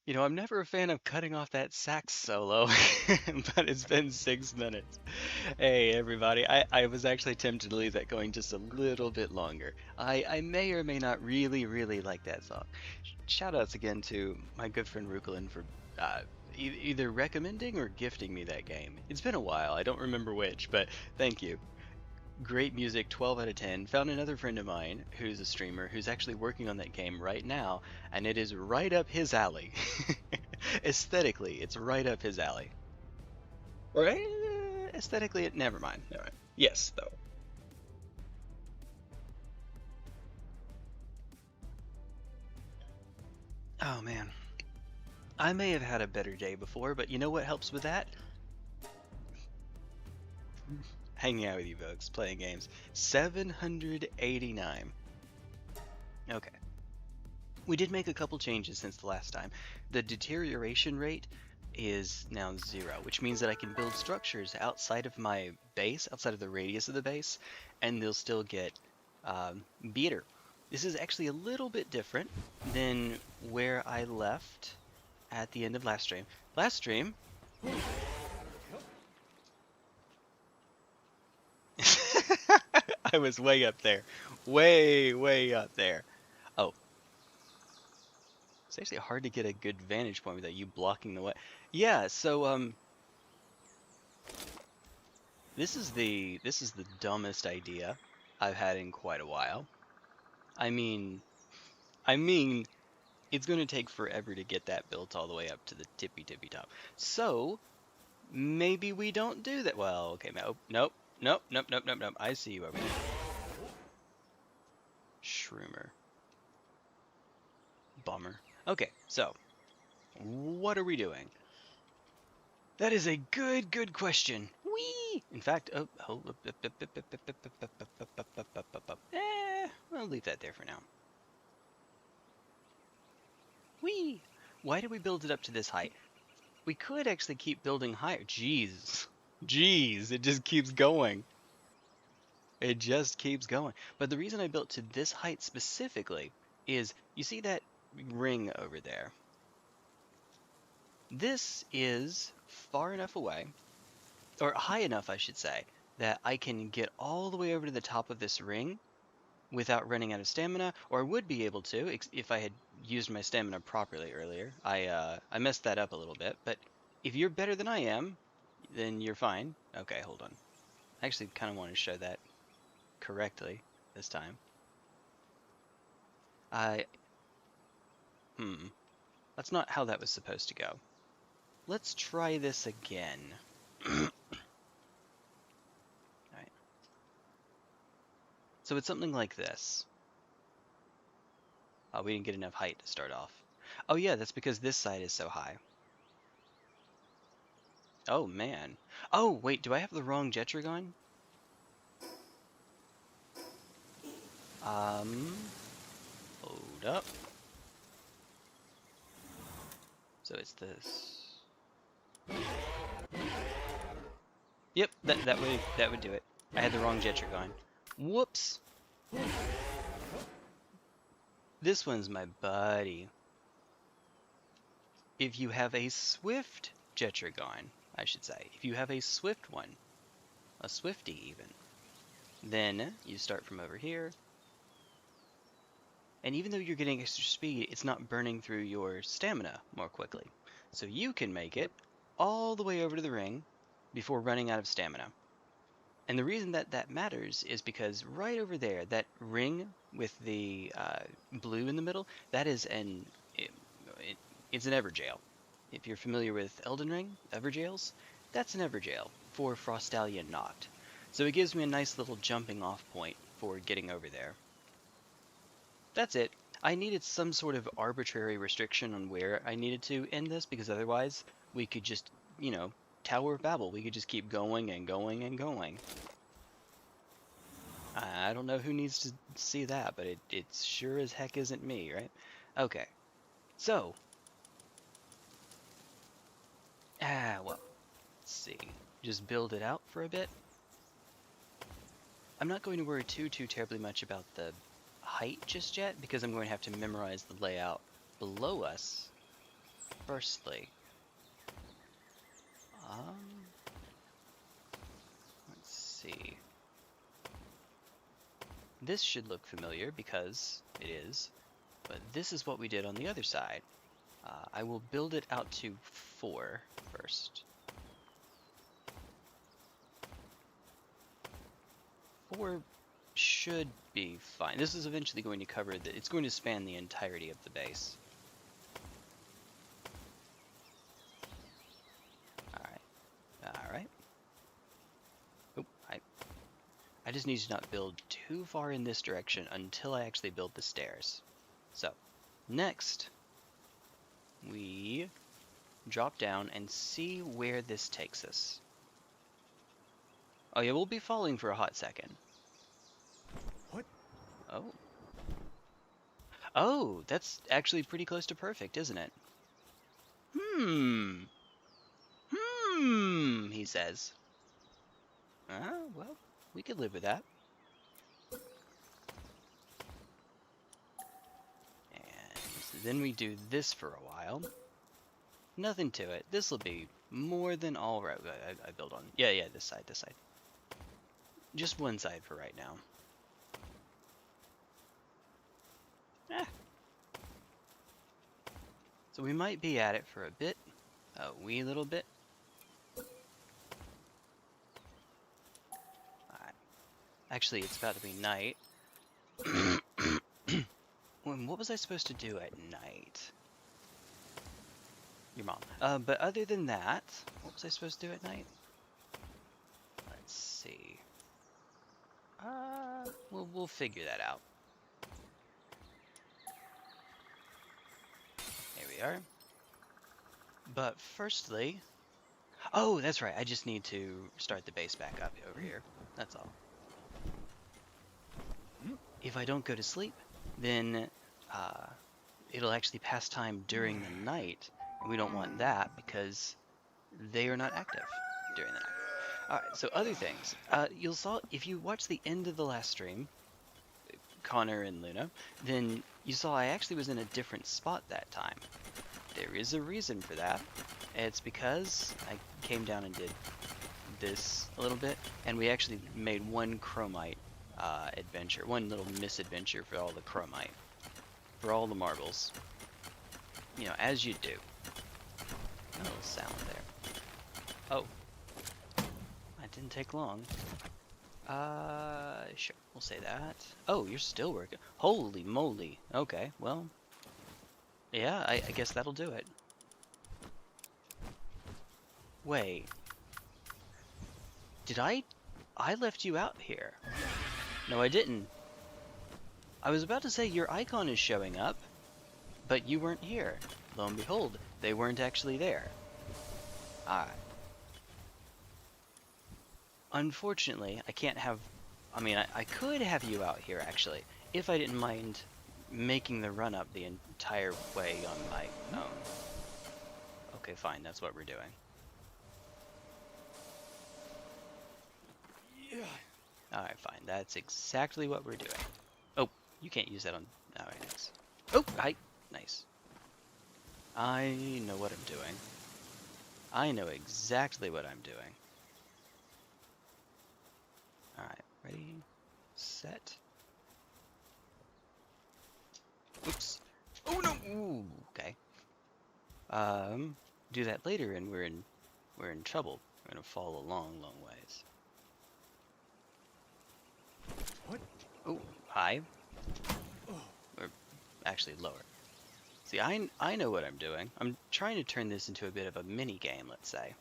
You know, I'm never a fan of cutting off that sax solo, but it's been 6 minutes. Hey, everybody. I was actually tempted to leave that going just a little bit longer. I may or may not really like that song. Shoutouts again to my good friend Rukalin for either recommending or gifting me that game. It's been a while. I don't remember which, but thank you. Great music, 12 out of 10. Found another friend of mine who's a streamer who's actually working on that game right now, and it is right up his alley. Aesthetically, it's right up his alley. Right? Aesthetically, never mind. Never mind. Yes, though. Oh man. I may have had a better day before, but you know what helps with that? Hanging out with you folks, playing games. 789. Okay. We did make a couple changes since the last time. The deterioration rate is now 0, which means that I can build structures outside of my base, outside of the radius of the base, and they'll still get beater. This is actually a little bit different than where I left at the end of last stream. Last stream, I was way up there. Way up there. Oh. It's actually hard to get a good vantage point without you blocking the way. Yeah, so this is the dumbest idea I've had in quite a while. I mean it's going to take forever to get that built all the way up to the tippy top. So maybe we don't do that. Well, okay, nope. I see you over there. Shroomer. Bummer. Okay, so what are we doing? That is a good question. Whee! In fact, I'll leave that there for now. Whee! Why did we build it up to this height? We could actually keep building higher. Jeez, it just keeps going. It just keeps going. But the reason I built to this height specifically is, you see that ring over there? This is far enough away, or high enough, I should say, that I can get all the way over to the top of this ring without running out of stamina, or I would be able to if I had used my stamina properly earlier. I messed that up a little bit, but if you're better than I am, then you're fine. Okay, hold on. I actually kind of want to show that correctly this time. That's not how that was supposed to go. Let's try this again. Alright. So it's something like this. Oh, we didn't get enough height to start off. Oh yeah, that's because this side is so high. Oh man. Oh, wait, do I have the wrong Jetragon? Hold up. So it's this. Yep, that would do it. I had the wrong Jetragon. Whoops. This one's my buddy. If you have a swift Jetragon, I should say, if you have a swift one, a swifty even, then you start from over here. And even though you're getting extra speed, it's not burning through your stamina more quickly. So you can make it all the way over to the ring before running out of stamina. And the reason that that matters is because right over there, that ring with the blue in the middle, that is it's an Everjail. If you're familiar with Elden Ring, Everjails, that's an Everjail for Frostallion Noct. So it gives me a nice little jumping off point for getting over there. That's it. I needed some sort of arbitrary restriction on where I needed to end this, because otherwise we could just, you know, Tower of Babel. We could just keep going and going and going. I don't know who needs to see that, but it sure as heck isn't me, right? Okay. So. Well. Let's see. Just build it out for a bit. I'm not going to worry too terribly much about the height just yet, because I'm going to have to memorize the layout below us firstly, let's see. This should look familiar because it is, but this is what we did on the other side. I will build it out to 4 first. 4 should be fine. This is eventually going to cover it's going to span the entirety of the base. Alright. Oh, I just need to not build too far in this direction until I actually build the stairs. So, next, we drop down and see where this takes us. Oh yeah, we'll be falling for a hot second. What? Oh. Oh, that's actually pretty close to perfect, isn't it? He says. Well, we could live with that. And then we do this for a while. Nothing to it. This will be more than all right. I build on. Yeah, this side. Just one side for right now. So we might be at it for a bit. A wee little bit. Alright. Actually, it's about to be night. What was I supposed to do at night? Your mom. But other than that, what was I supposed to do at night? Let's see. We'll figure that out. Here we are. But firstly, oh, that's right. I just need to start the base back up over here. That's all. If I don't go to sleep, then it'll actually pass time during the night. And we don't want that because they are not active during the night. Alright, so other things. You'll saw, if you watch the end of the last stream, Connor and Luna, then you saw I actually was in a different spot that time. There is a reason for that. It's because I came down and did this a little bit, and we actually made one chromite adventure, one little misadventure for all the chromite, for all the marbles. You know, as you do. A little sound there. Oh. That didn't take long. Sure, we'll say that. Oh, you're still working. Holy moly. Okay, well. Yeah, I guess that'll do it. Wait. Did I left you out here. No, I didn't. I was about to say your icon is showing up, but you weren't here. Lo and behold, they weren't actually there. Alright. Unfortunately, I can't have... I mean, I could have you out here, actually, if I didn't mind making the run-up the entire way on my own. Okay, fine, that's what we're doing. Yeah. Alright, fine, that's exactly what we're doing. Oh, you can't use that on... Alright, nice. Oh, hi! Nice. I know what I'm doing. I know exactly what I'm doing. Alright, ready, set. Oops. Oh no! Ooh, okay. Do that later and we're in trouble. We're gonna fall a long, long ways. What? Oh, high. Or actually lower. See, I know what I'm doing. I'm trying to turn this into a bit of a mini game, let's say.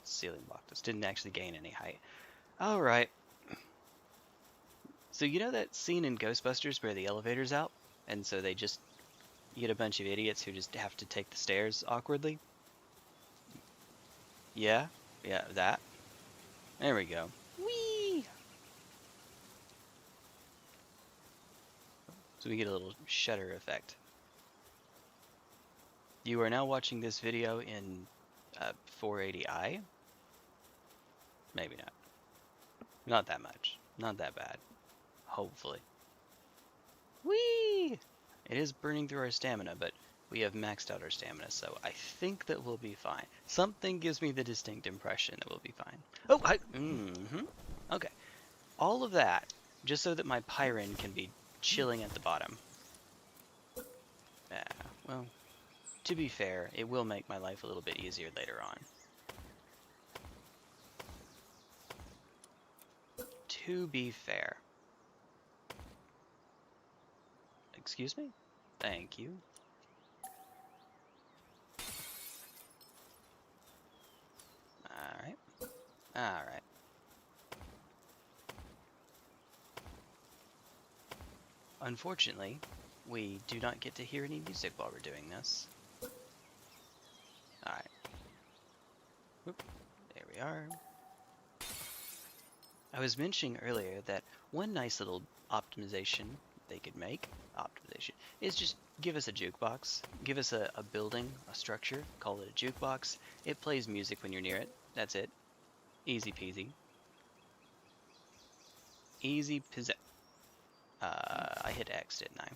Ceiling block. This didn't actually gain any height. Alright. So you know that scene in Ghostbusters where the elevator's out? And so they just... You get a bunch of idiots who just have to take the stairs awkwardly? Yeah? Yeah, that. There we go. Whee! So we get a little shutter effect. You are now watching this video in 480i? Maybe not. Not that much. Not that bad. Hopefully. Whee! It is burning through our stamina, but we have maxed out our stamina, so I think that we'll be fine. Something gives me the distinct impression that we'll be fine. Oh, okay. All of that, just so that my Pyrin can be chilling at the bottom. Well, to be fair, it will make my life a little bit easier later on. To be fair. Excuse me? Thank you. Alright. Alright. Unfortunately, we do not get to hear any music while we're doing this. Alright. Whoop. There we are. I was mentioning earlier that one nice little optimization they could make, is just give us a jukebox. Give us a building, a structure, call it a jukebox. It plays music when you're near it. That's it. Easy peasy. Easy peasy. I hit X, didn't I?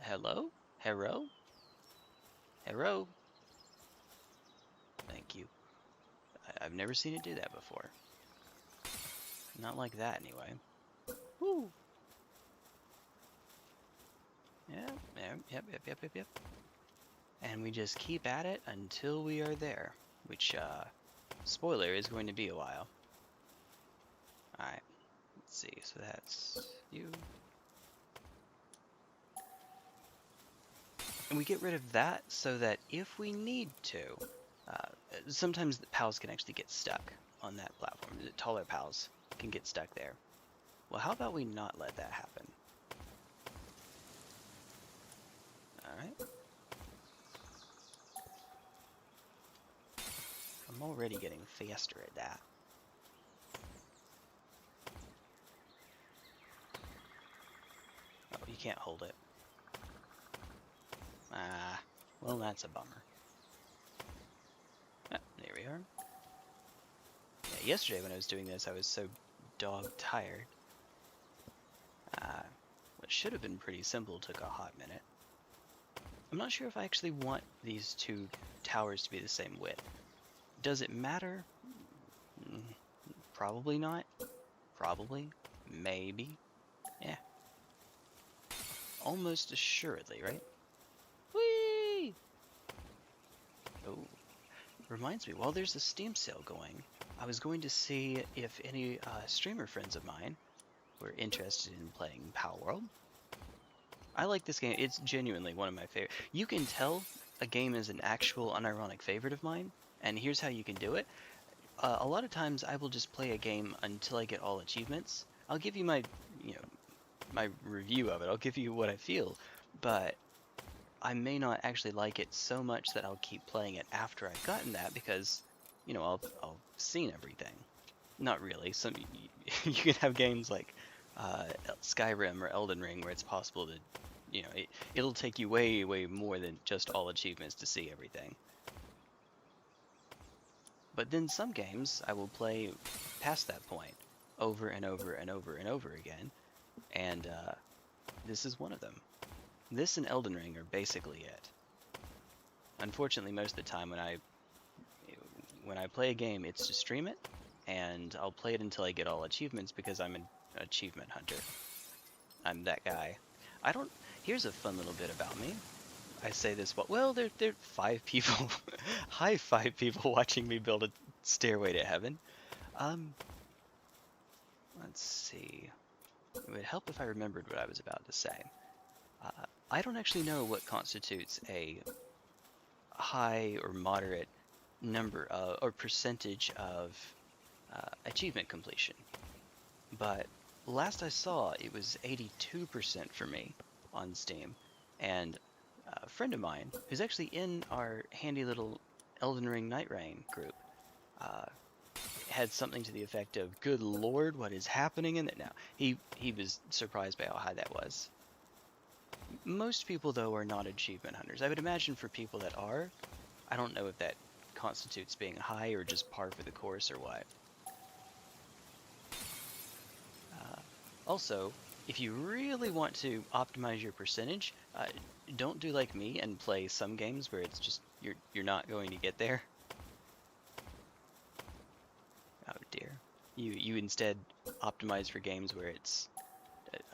Hello? Hello? Hello? Thank you. I've never seen it do that before. Not like that, anyway. Woo! Yep. And we just keep at it until we are there. Which, spoiler, is going to be a while. Alright. Let's see. So that's you. And we get rid of that so that if we need to, sometimes the pals can actually get stuck on that platform. The taller pals can get stuck there. Well, how about we not let that happen? Alright. I'm already getting faster at that. Oh, you can't hold it. Ah, well, that's a bummer. Ah, there we are. Yeah, yesterday when I was doing this, I was so dog tired. What should have been pretty simple took a hot minute. I'm not sure if I actually want these two towers to be the same width. Does it matter? Probably not. Probably. Maybe. Yeah. Almost assuredly, right? Whee! Oh. Reminds me, while there's a Steam sale going, I was going to see if any streamer friends of mine were interested in playing Palworld. I like this game. It's genuinely one of my favorite. You can tell a game is an actual unironic favorite of mine, and here's how you can do it. A lot of times I will just play a game until I get all achievements. I'll give you my, my review of it. I'll give you what I feel, but I may not actually like it so much that I'll keep playing it after I've gotten that because, I'll seen everything. Not really. You can have games like Skyrim or Elden Ring where it's possible to, it'll take you way, way more than just all achievements to see everything. But then some games I will play past that point over and over and over and over again, and this is one of them. This and Elden Ring are basically it. Unfortunately, most of the time when I play a game, it's to stream it, and I'll play it until I get all achievements because I'm an achievement hunter. I'm that guy. Here's a fun little bit about me. I say this, well, there are 5 people, hi 5 people watching me build a stairway to heaven. Let's see. It would help if I remembered what I was about to say. I don't actually know what constitutes a high or moderate number of, or percentage of achievement completion. But last I saw, it was 82% for me on Steam. And a friend of mine, who's actually in our handy little Elden Ring Night Rain group, had something to the effect of, "Good Lord, what is happening in it now?" He was surprised by how high that was. Most people, though, are not achievement hunters. I would imagine for people that are, I don't know if that constitutes being high or just par for the course or what. Also, if you really want to optimize your percentage, don't do like me and play some games where it's just you're not going to get there. Oh dear. You instead optimize for games where it's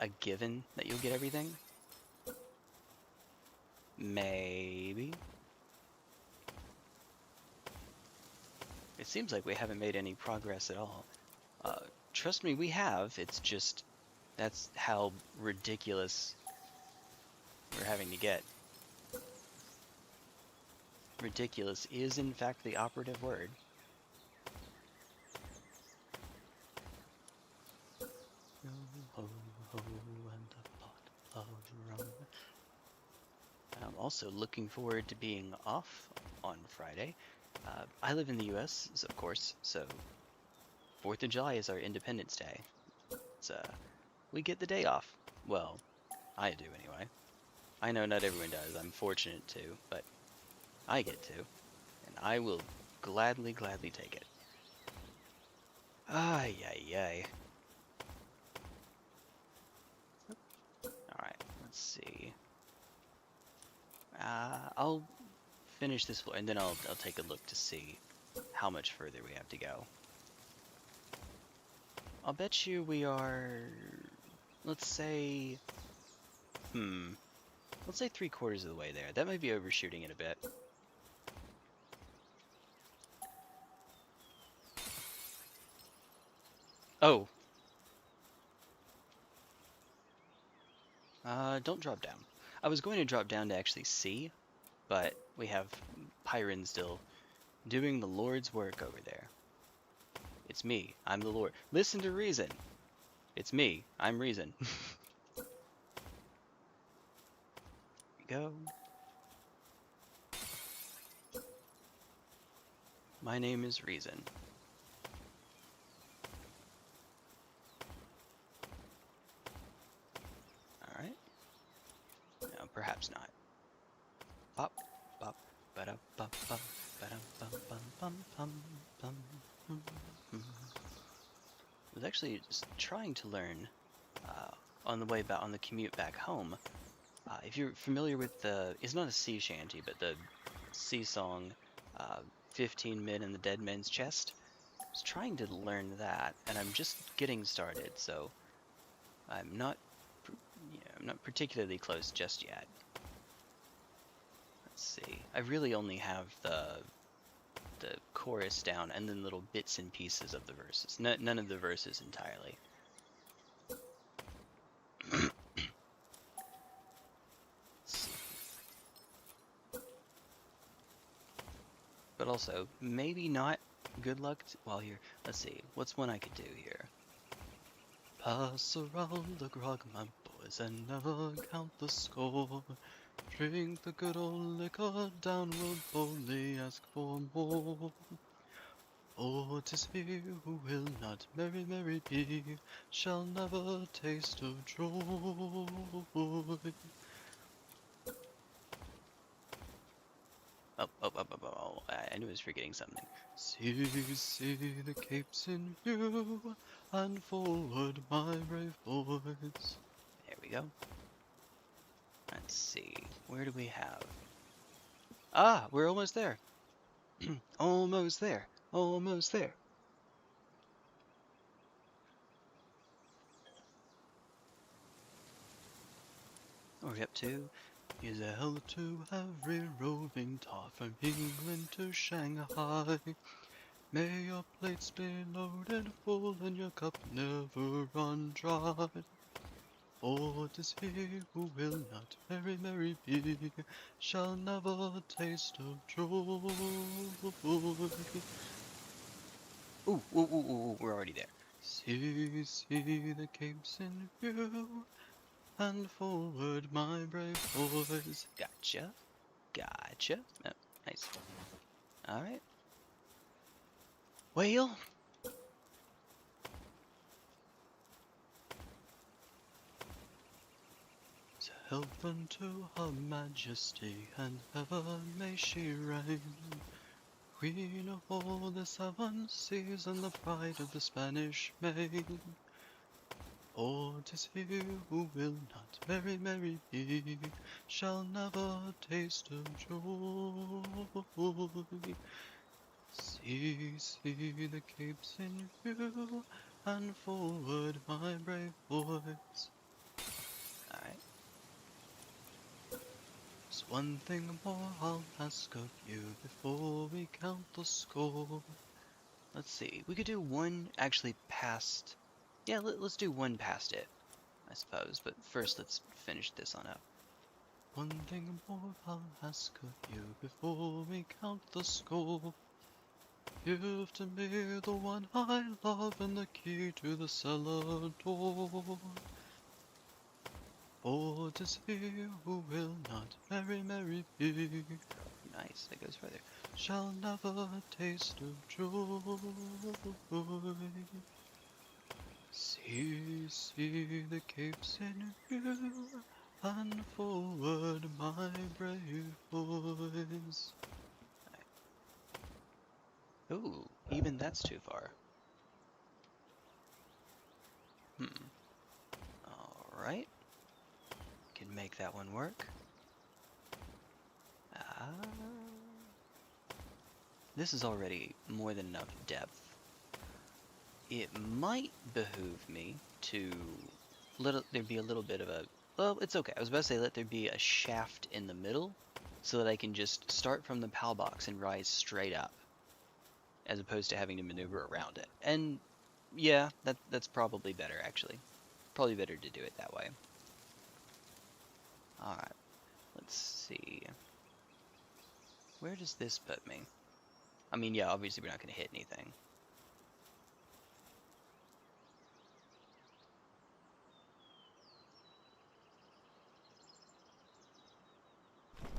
a given that you'll get everything. Maybe. It seems like we haven't made any progress at all. Trust me, we have. It's just that's how ridiculous we're having to get. Ridiculous is in fact the operative word. Ho, ho, and a pot of rum. I'm also looking forward to being off on Friday. I live in the US, of course, so 4th of July is our Independence Day. It's, we get the day off. Well, I do anyway. I know not everyone does, I'm fortunate to, but I get to, and I will gladly take it. Ay, ay, ay. Alright, let's see. I'll finish this floor, and then I'll take a look to see how much further we have to go. I'll bet you we are, let's say 3/4 of the way there. That might be overshooting it a bit. Oh. Don't drop down. I was going to drop down to actually see, but we have Pyron still doing the Lord's work over there. It's me. I'm the Lord. Listen to reason. It's me. I'm reason. Go. My name is Reason. Alright. No, perhaps not. Pop, pop, ba-da, pop, pop, ba-da, bum, bum, bum, bum, bum, bum, bum. I was actually just trying to learn on the way back, on the commute back home. If you're familiar with it's not a sea shanty, but the sea song, 15 Men in the Dead Man's Chest. I was trying to learn that, and I'm just getting started, so I'm not particularly close just yet. Let's see. I really only have the chorus down, and then little bits and pieces of the verses. None of the verses entirely. But also, maybe not good luck while you're... Let's see, what's one I could do here? Pass around the grog, my boys, and never count the score. Drink the good old liquor down, we'll boldly ask for more. For 'tis he who will not merry, merry be, shall never taste of joy. Oh, I knew I was forgetting something. See the capes in view, and forward, my brave boys. There we go. Let's see, where do we have? Ah, we're almost there. Almost there. Almost there. What are we up to? Is a hell to every roving tar from England to Shanghai. May your plates be loaded full and your cup never run dry. For 'tis he who will not merry, merry be, shall never taste of joy. Ooh, we're already there. See the capes in view, and forward, my brave boys. Gotcha. Oh, nice. Alright. Well. So help unto her majesty, and ever may she reign. Queen of all the 7 seas, and the pride of the Spanish main. For 'tis he who will not very merry be, shall never taste of joy. See, see the capes in view, and forward, my brave boys. Alright. There's one thing more I'll ask of you before we count the score. Let's see, we could do one actually past... Yeah, let's do one past it, I suppose, but first let's finish this on up. One thing more I'll ask of you before we count the score. Give to me the one I love and the key to the cellar door. For 'tis he who will not very merry be. Nice, that goes further. Shall never taste of joy. See, see the capes in view, and forward, my brave boys. Ooh, even that's too far. Alright. Can make that one work. This is already more than enough depth. It might behoove me to let there be a little bit of a... Well, it's okay. I was about to say let there be a shaft in the middle so that I can just start from the PAL box and rise straight up, as opposed to having to maneuver around it. And yeah, that's probably better, actually. Probably better to do it that way. Alright, let's see. Where does this put me? I mean, yeah, obviously we're not going to hit anything.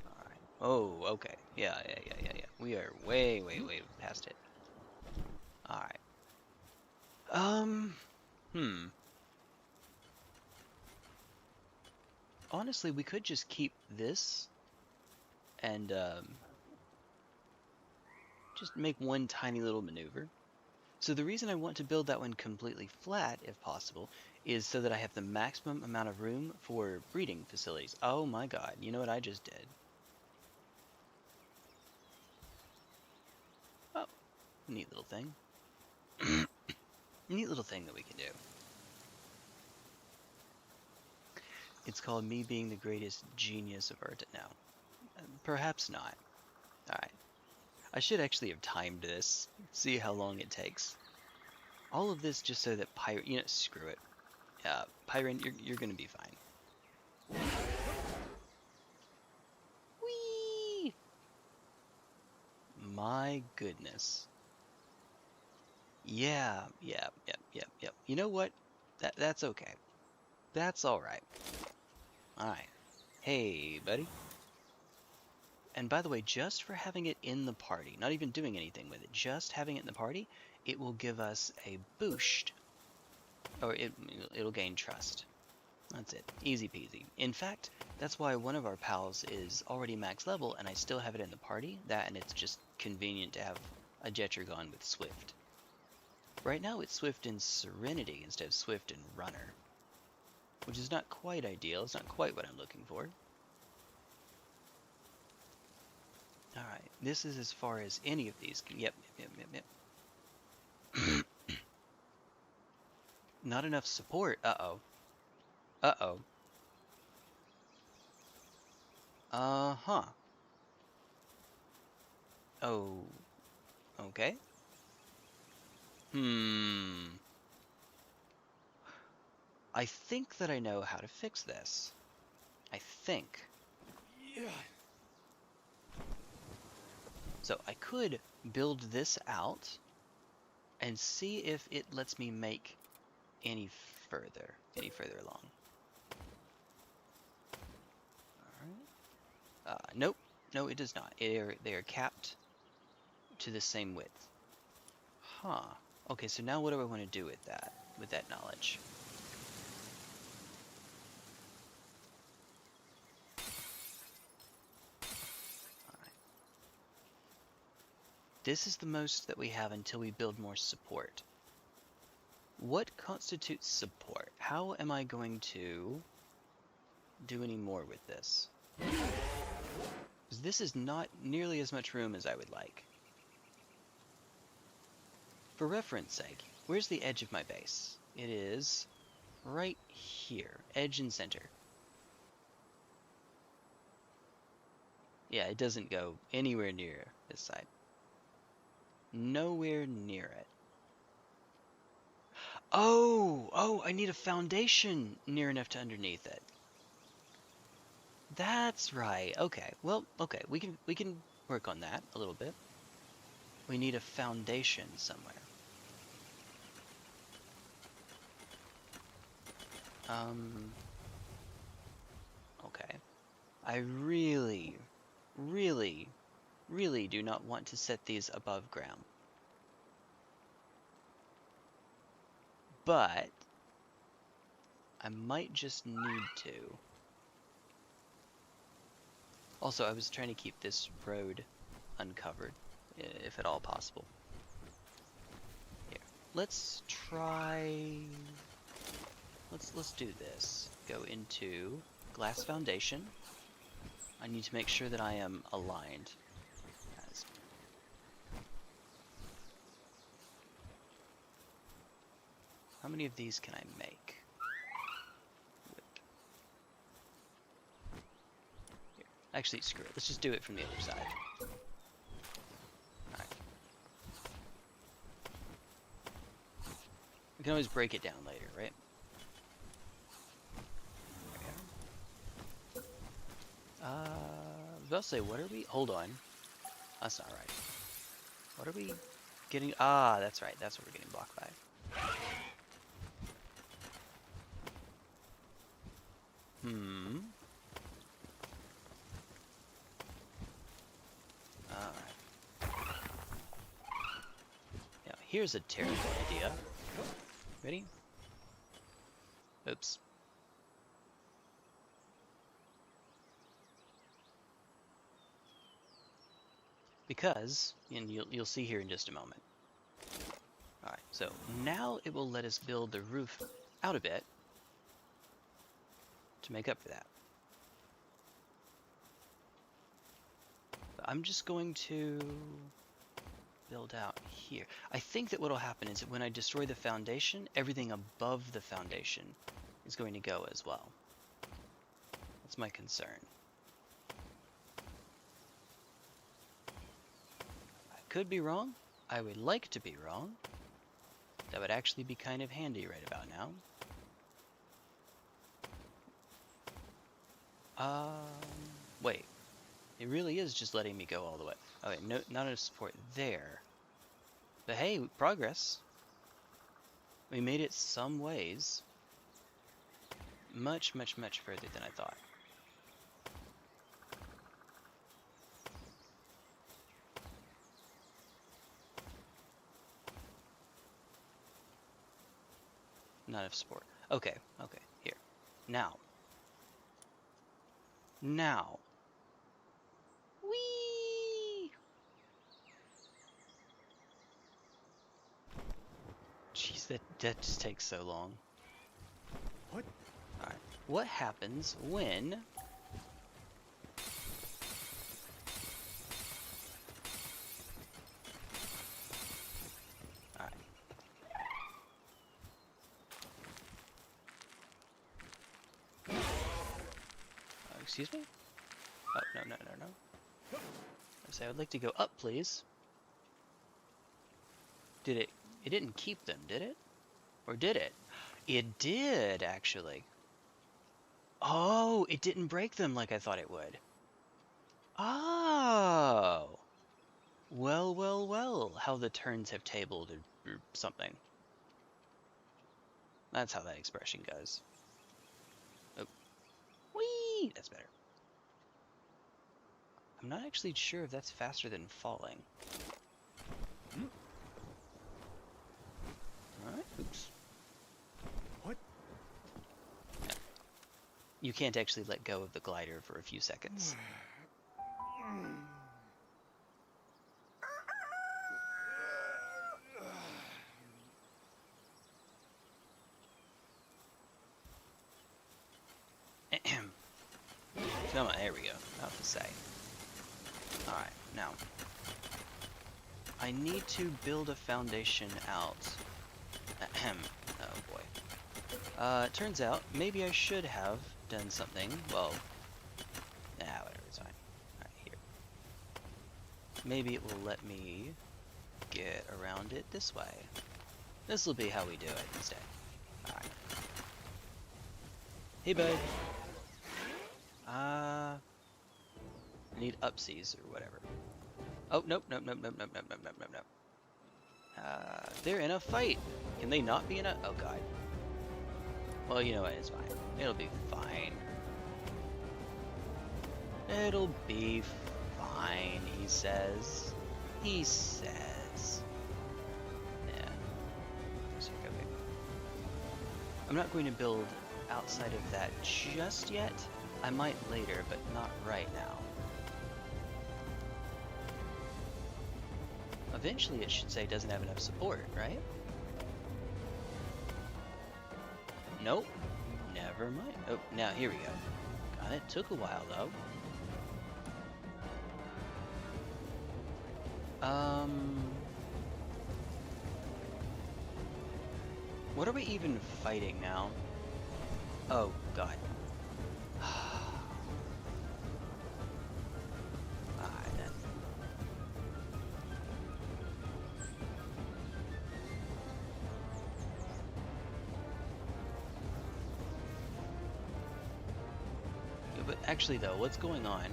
Alright. Oh, okay. Yeah. We are way past it. Alright. Honestly, we could just keep this and, just make one tiny little maneuver. So the reason I want to build that one completely flat, if possible, is so that I have the maximum amount of room for breeding facilities. Oh my god, you know what I just did? Oh, neat little thing. Neat little thing that we can do. It's called me being the greatest genius of art. No, perhaps not. Alright. I should actually have timed this, see how long it takes. All of this just so that Pyron, you know, screw it. Pyron, you're gonna be fine. Whee! My goodness. Yeah. You know what? That's okay. That's alright. Alright. Hey, buddy. And by the way, just for having it in the party, not even doing anything with it, just having it in the party, it will give us a boost. Or it'll gain trust. That's it. Easy peasy. In fact, that's why one of our pals is already max level and I still have it in the party. That and it's just convenient to have a Jetragon with Swift. Right now it's Swift and Serenity instead of Swift and Runner. Which is not quite ideal. It's not quite what I'm looking for. Alright, this is as far as any of these can... Yep. Not enough support. Uh-oh. Uh-huh. Oh. Okay. I think that I know how to fix this. I think. Yeah. So I could build this out and see if it lets me make any further along. Alright. Nope. No, it does not. They are capped to the same width. Huh. Okay, so now what do I want to do with that knowledge? Alright. This is the most that we have until we build more support. what constitutes support? How am I going to do any more with this? 'Cause this is not nearly as much room as I would like. For reference sake, where's the edge of my base? It is right here, edge and center. Yeah, it doesn't go anywhere near this side. Nowhere near it. Oh, I need a foundation near enough to underneath it. That's right. Okay. Well, okay, we can work on that a little bit. We need a foundation somewhere. Okay. I really do not want to set these above ground. But I might just need to. Also, I was trying to keep this road uncovered, if at all possible. Here, let's try. Let's do this. Go into glass foundation. I need to make sure that I am aligned. How many of these can I make? Here. Actually, screw it. Let's just do it from the other side. Alright. We can always break it down later, right? I was about to say, what are we? Hold on. That's not right. What are we getting? Ah, that's right. That's what we're getting blocked by. Alright. Now, here's a terrible idea. Ready? Oops. Because, and you'll see here in just a moment. Alright, so now it will let us build the roof out a bit to make up for that. But I'm just going to build out here. I think that what will happen is that when I destroy the foundation, everything above the foundation is going to go as well. That's my concern. I could be wrong. I would like to be wrong. That would actually be kind of handy right about now. Wait. It really is just letting me go all the way. Okay, no, not enough support there. But hey, progress. We made it some ways. Much, much, much further than I thought. Not enough support. Okay, okay, here. Now. Whee! Jeez, that just takes so long. What? Alright. What happens when... Alright. Excuse me? Oh, no. I say I would like to go up, please. Did it... It didn't keep them, did it? Or did it? It did, actually. Oh, it didn't break them like I thought it would. Oh. Well, how the turns have tabled or something. That's how that expression goes. Oh. Whee! That's better. I'm not actually sure if that's faster than falling. Alright, oops. What? Yeah. You can't actually let go of the glider for a few seconds. Come on, there we go. About to say. Alright, now. I need to build a foundation out. Ahem. Oh boy. Turns out, maybe I should have done something. Well, whatever, it's fine. Alright, here. Maybe it will let me get around it this way. This will be how we do it instead. Alright. Hey, bud. I need upsies or whatever. Oh, nope, nope, nope, nope, nope, nope, nope, nope, nope, nope. They're in a fight. Can they not be in a... Oh, God. Well, you know what? It's fine. It'll be fine. It'll be fine, he says. He says. Yeah. Okay. I'm not going to build outside of that just yet. I might later, but not right now. Eventually it should say it doesn't have enough support, right? Nope. Never mind. Oh, now here we go. God, it took a while though. What are we even fighting now? Oh, God. But actually though, what's going on?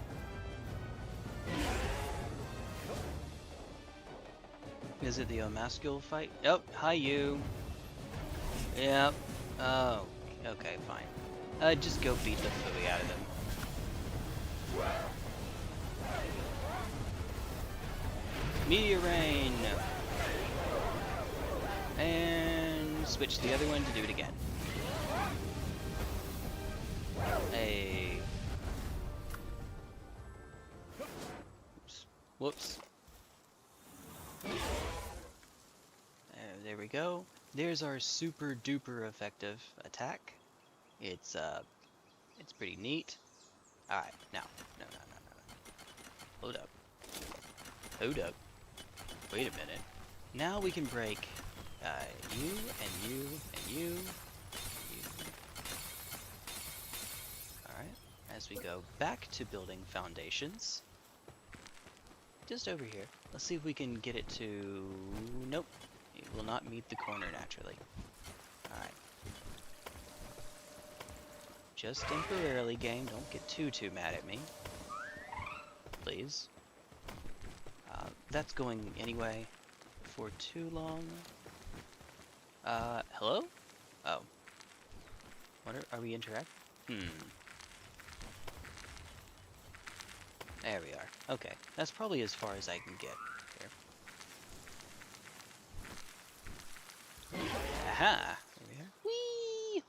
Is it the Omascule fight? Oh, hi you. Yep. Oh, okay, fine. Just go beat the phooey out of them. Meteor rain. And switch to the other one to do it again. Hey. Whoops. There we go. There's our super duper effective attack. It's pretty neat. Alright, now. No. Hold up. Hold up. Wait a minute. Now we can break you and you and you. Alright, as we go back to building foundations. Just over here. Let's see if we can get it to... Nope. It will not meet the corner naturally. Alright. Just temporarily, game. Don't get too mad at me. Please. That's going anyway for too long. Hello? Oh. What are we interacting? There we are. Okay. That's probably as far as I can get here. Aha! There we are. Whee!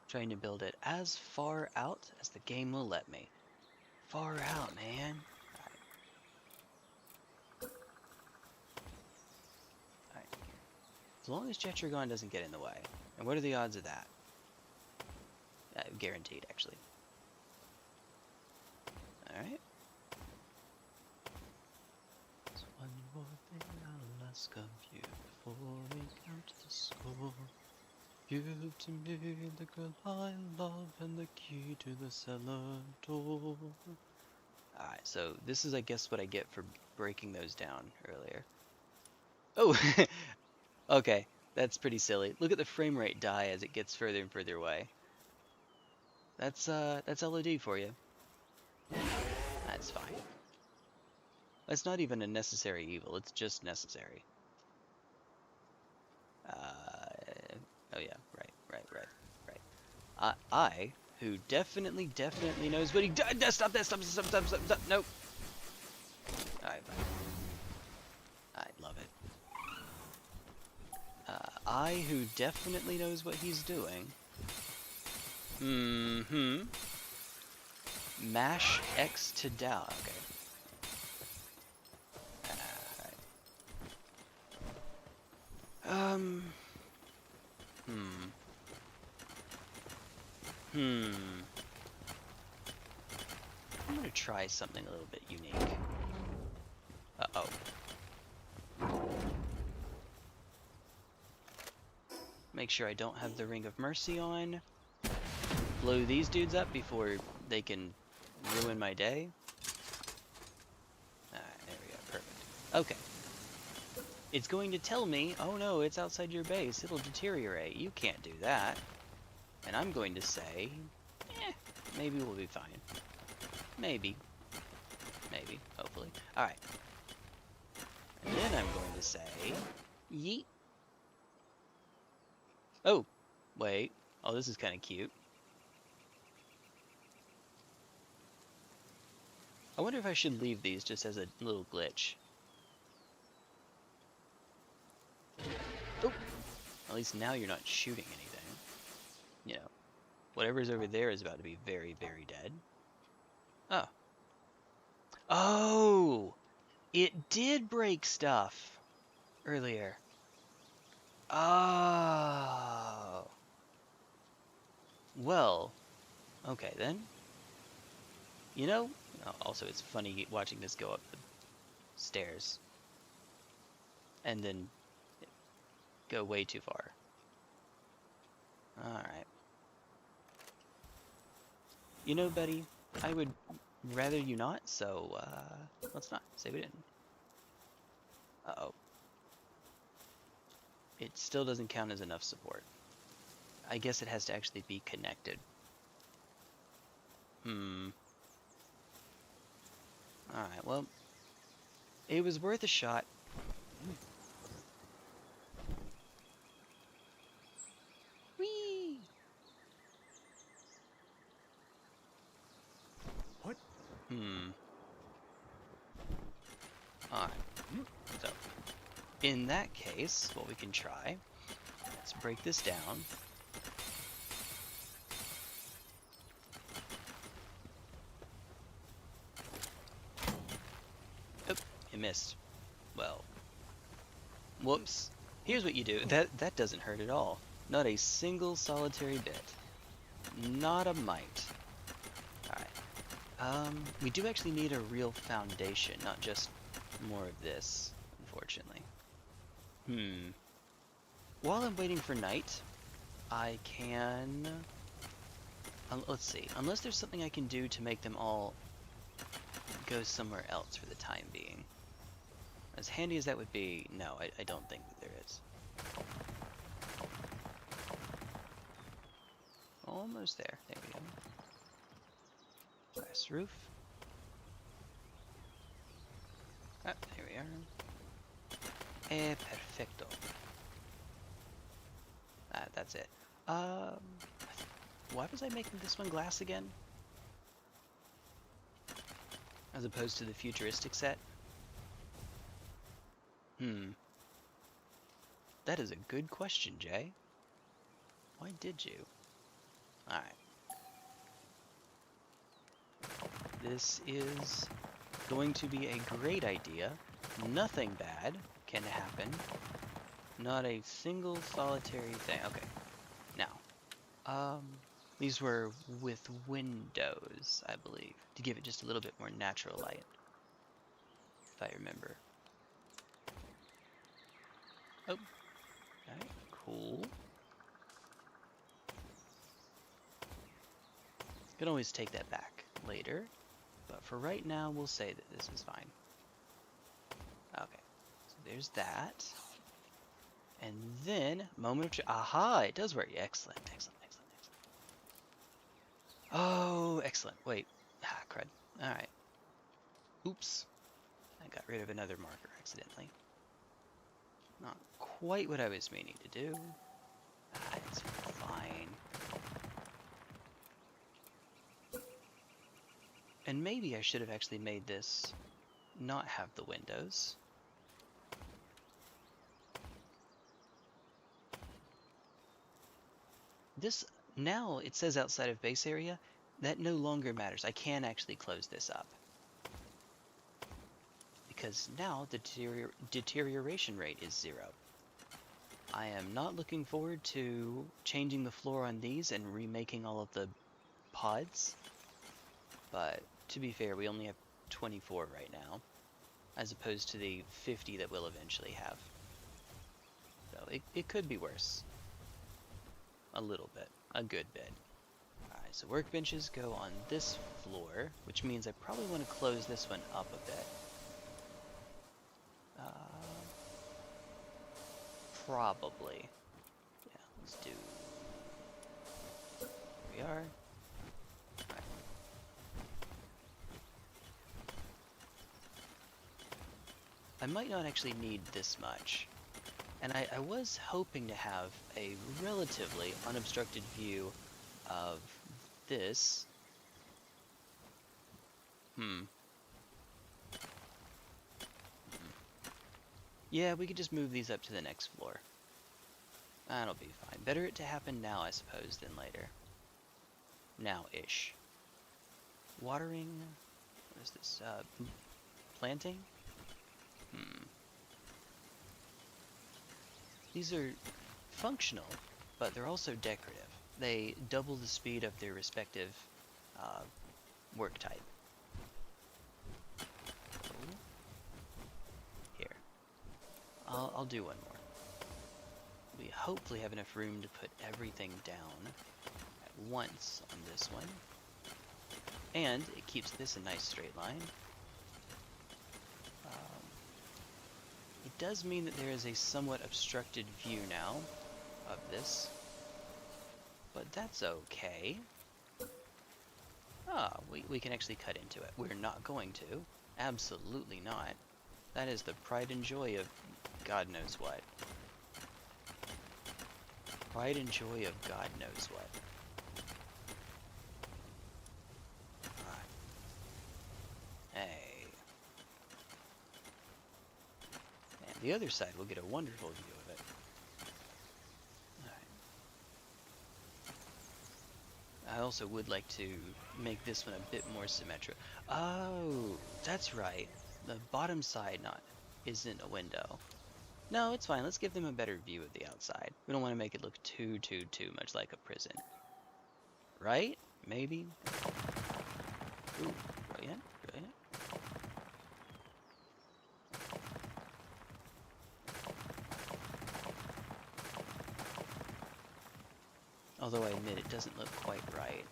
Trying to build it as far out as the game will let me. Far out, man. Alright. As long as Jetragon doesn't get in the way. And what are the odds of that? Guaranteed, actually. Alright. There's one more thing I'll ask of you before we count the score. Give to me the girl I love and the key to the cellar door. Alright, so this is, I guess, what I get for breaking those down earlier. Oh! Okay, that's pretty silly. Look at the frame rate die as it gets further and further away. That's LOD for you. That's fine. That's not even a necessary evil, it's just necessary. Oh yeah, right. I, who definitely knows what he does. Stop, nope. Alright, fine. I love it. I, who definitely knows what he's doing. Mash X to down. Okay. I'm gonna try something a little bit unique. Uh-oh. Make sure I don't have the Ring of Mercy on. Blow these dudes up before they can ruin my day. Alright, there we go, perfect. Okay. It's going to tell me, oh no, it's outside your base, it'll deteriorate. You can't do that. And I'm going to say, maybe we'll be fine. Maybe. Maybe, hopefully. Alright. And then I'm going to say, yeet. Oh, wait. Oh, this is kind of cute. I wonder if I should leave these just as a little glitch. Oh, at least now you're not shooting anything. You know, whatever's over there is about to be very, very dead. Oh. Oh! It did break stuff earlier. Oh. Well, okay then. You know, also it's funny watching this go up the stairs and then go way too far. Alright. You know, buddy, I would rather you not, so let's not. Say we didn't. Uh-oh. It still doesn't count as enough support. I guess it has to actually be connected. Alright, well, it was worth a shot. Whee! What? Alright, so, in that case, what we can try, let's break this down. Oh, you missed. Well, whoops. Here's what you do. That doesn't hurt at all. Not a single solitary bit. Not a mite. Alright. We do actually need a real foundation, not just more of this, unfortunately. While I'm waiting for night, I can... let's see. Unless there's something I can do to make them all go somewhere else for the time being. As handy as that would be, no, I don't think that there is. Almost there. There we go. Glass roof. Ah, there we are. Perfecto. That's it. Why was I making this one glass again? As opposed to the futuristic set? That is a good question, Jay. Why did you? Alright. This is going to be a great idea. Nothing bad can happen. Not a single solitary thing. Okay. Now, these were with windows, I believe, to give it just a little bit more natural light, if I remember. Oh, alright, cool. Can always take that back later, but for right now, we'll say that this is fine. Okay, so there's that. And then, moment of truth. Aha, it does work. Excellent, excellent, excellent, excellent. Oh, excellent. Wait. Ah, crud. Alright. Oops. I got rid of another marker accidentally. Not quite what I was meaning to do. Ah, it's fine. And maybe I should have actually made this not have the windows. This, now it says outside of base area, that no longer matters. I can actually close this up. Because now the deterioration rate is 0. I am not looking forward to changing the floor on these and remaking all of the pods. But to be fair, we only have 24 right now, as opposed to the 50 that we'll eventually have. So it could be worse. A little bit. A good bit. Alright, so workbenches go on this floor, which means I probably want to close this one up a bit. Probably. Yeah, let's do... Here we are. Right. I might not actually need this much. And I was hoping to have a relatively unobstructed view of this. Yeah, we could just move these up to the next floor. That'll be fine. Better it to happen now, I suppose, than later. Now-ish. Watering? What is this? Planting? These are functional, but they're also decorative. They double the speed of their respective work type. Here. I'll do one more. We hopefully have enough room to put everything down at once on this one. And it keeps this a nice straight line. It does mean that there is a somewhat obstructed view now of this. But that's okay. We can actually cut into it. We're not going to. Absolutely not. That is the pride and joy of God knows what. Pride and joy of God knows what. Alright. Hey. And the other side will get a wonderful view of it. Alright. I also would like to make this one a bit more symmetrical. Oh, that's right. The bottom side isn't a window. No, it's fine. Let's give them a better view of the outside. We don't want to make it look too much like a prison. Right? Maybe? Ooh, brilliant, brilliant. Although I admit it doesn't look quite right.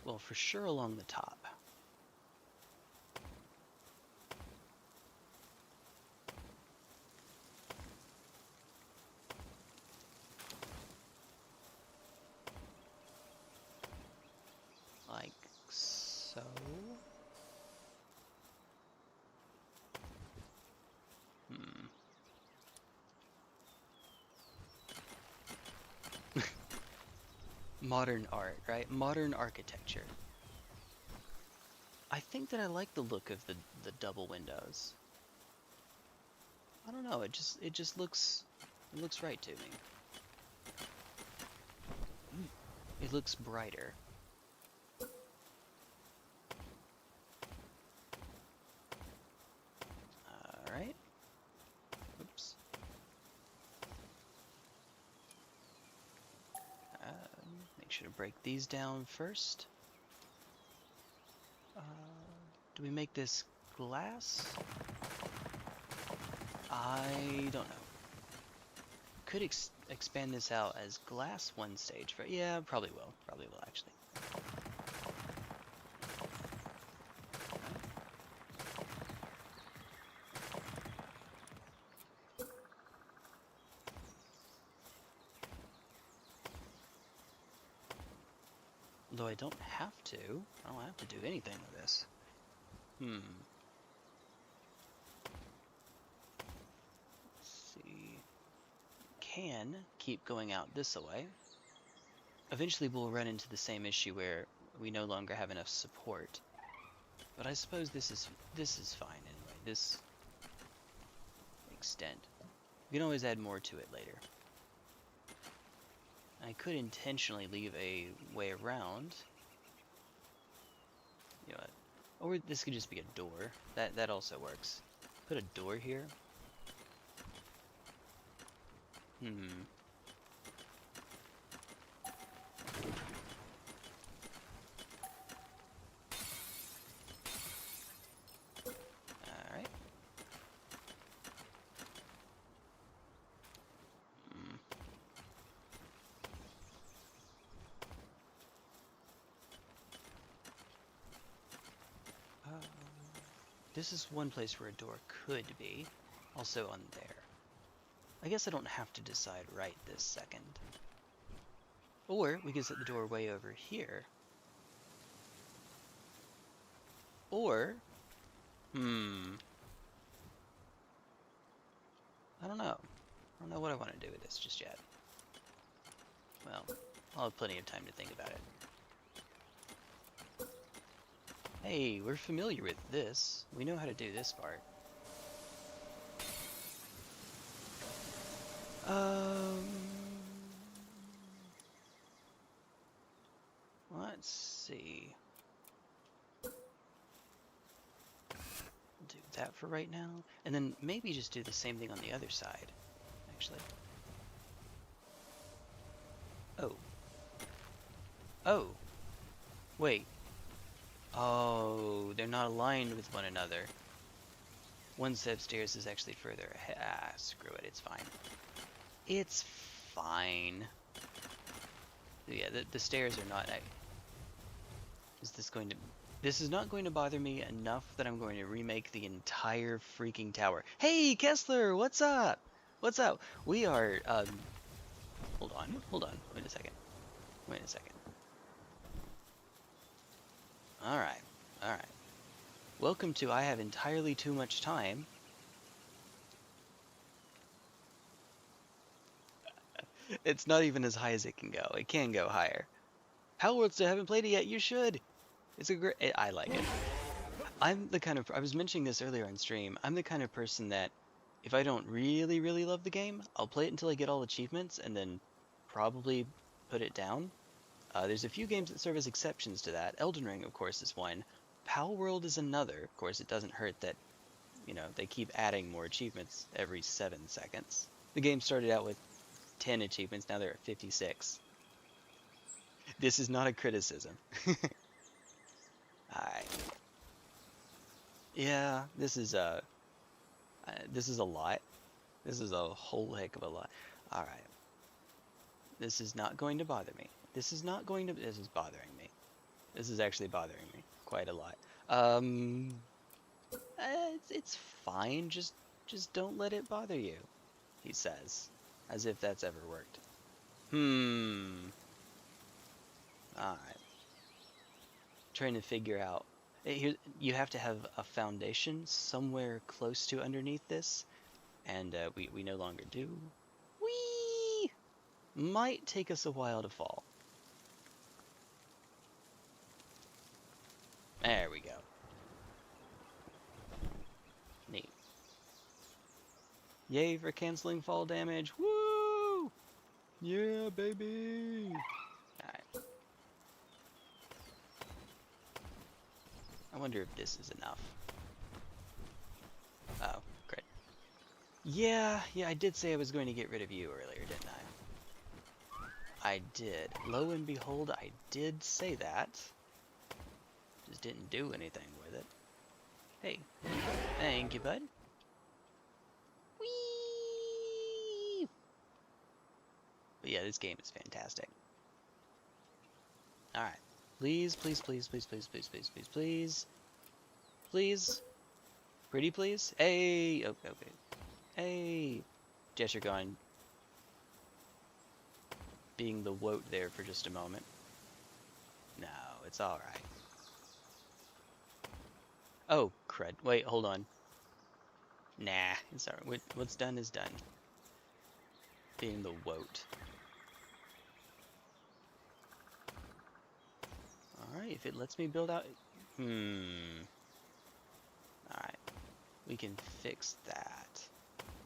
Well, for sure along the top. Like so. Modern art, right? Modern architecture. I think that I like the look of the double windows. I don't know, it just looks right to me. It looks brighter. Alright. Oops. Make sure to break these down first. Do we make this glass? I don't know. Could expand this out as glass one stage for... Yeah, probably will. Probably will, actually. Though I don't have to. I don't have to do anything with this. Let's see. Can keep going out this way. Eventually we'll run into the same issue where we no longer have enough support. But I suppose this is fine anyway. This extent. We can always add more to it later. I could intentionally leave a way around. You know what? Or this could just be a door. That also works. Put a door here. Hmm. Alright. Hmm. This is one place where a door could be. Also on there. I guess I don't have to decide right this second. Or we could set the door way over here. Or, I don't know. I don't know what I want to do with this just yet. Well, I'll have plenty of time to think about it. Hey, we're familiar with this. We know how to do this part. Let's see. Do that for right now, and then maybe just do the same thing on the other side, actually. Oh. Oh. Wait. Oh, they're not aligned with one another. One set of stairs is actually further ahead. Ah, screw it, it's fine. It's fine. Yeah, the stairs are not... Is this going to... This is not going to bother me enough that I'm going to remake the entire freaking tower. Hey, Kessler, what's up? What's up? We are, hold on, wait a second. Alright. Welcome to I Have Entirely Too Much Time. It's not even as high as it can go. It can go higher. Palworld still haven't played it yet. You should. It's a great... I like it. I'm the kind of... I was mentioning this earlier on stream. I'm the kind of person that if I don't really, really love the game, I'll play it until I get all achievements and then probably put it down. There's a few games that serve as exceptions to that. Elden Ring, of course, is one. Palworld is another. Of course, it doesn't hurt that, you know, they keep adding more achievements every 7 seconds. The game started out with 10 achievements, now they're at 56. This is not a criticism. Alright. Yeah, this is a lot. This is a whole heck of a lot. Alright. This is not going to bother me. This is bothering me. This is actually bothering me quite a lot. It's fine. Just don't let it bother you, he says, as if that's ever worked. Alright. Trying to figure out. Here, you have to have a foundation somewhere close to underneath this, and we no longer do. Whee! Might take us a while to fall. There we go. Neat. Yay for canceling fall damage. Woo! Yeah, baby! Alright. I wonder if this is enough. Oh, great. Yeah, I did say I was going to get rid of you earlier, didn't I? I did. Lo and behold, I did say that. Just didn't do anything with it. Hey, thank you, bud. Whee! But yeah, this game is fantastic. Alright. Please. Please. Pretty please? Hey! Okay. Hey! Gesture gone. Being the woat there for just a moment. No, it's alright. Oh, crud. Wait, hold on. Nah, it's alright. What's done is done. Being the woat. Alright, if it lets me build out... Alright. We can fix that.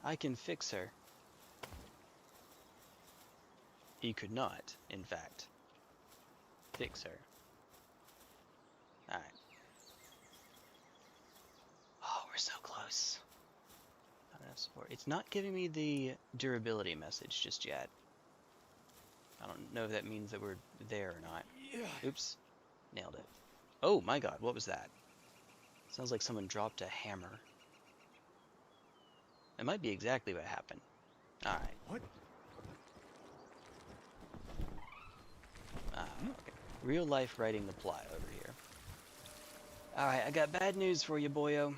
I can fix her. He could not, in fact, fix her. Alright. Oh, we're so close. S4. It's not giving me the durability message just yet. I don't know if that means that we're there or not. Oops. Nailed it. Oh my god, what was that? Sounds like someone dropped a hammer. It might be exactly what happened. Alright. What? Okay. Real life writing the plot over here. Alright, I got bad news for you, boyo.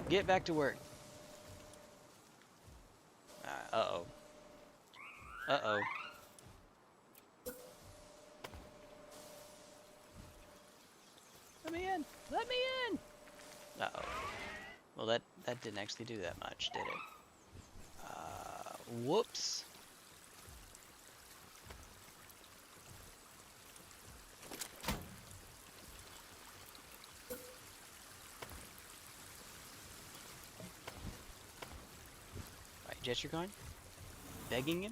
Get back to work. Uh-oh. Uh-oh. Let me in! Let me in! Uh-oh. Well, that didn't actually do that much, did it? Whoops. Alright, Jetricon. Begging you.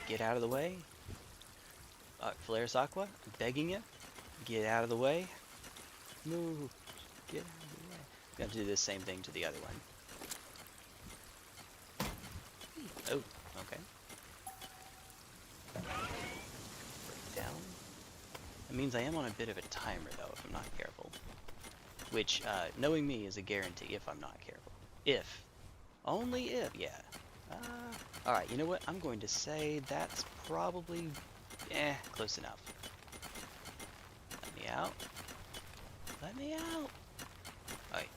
Get out of the way. Flaris Aqua. I'm begging you. Get out of the way. Move. Get out of the way. We have to do the same thing to the other one. Oh, okay. Break down. That means I am on a bit of a timer, though, if I'm not careful. Which, knowing me, is a guarantee if I'm not careful. If. Only if, yeah. Alright, you know what? I'm going to say that's probably, close enough. Let me out. Let me out. Alright.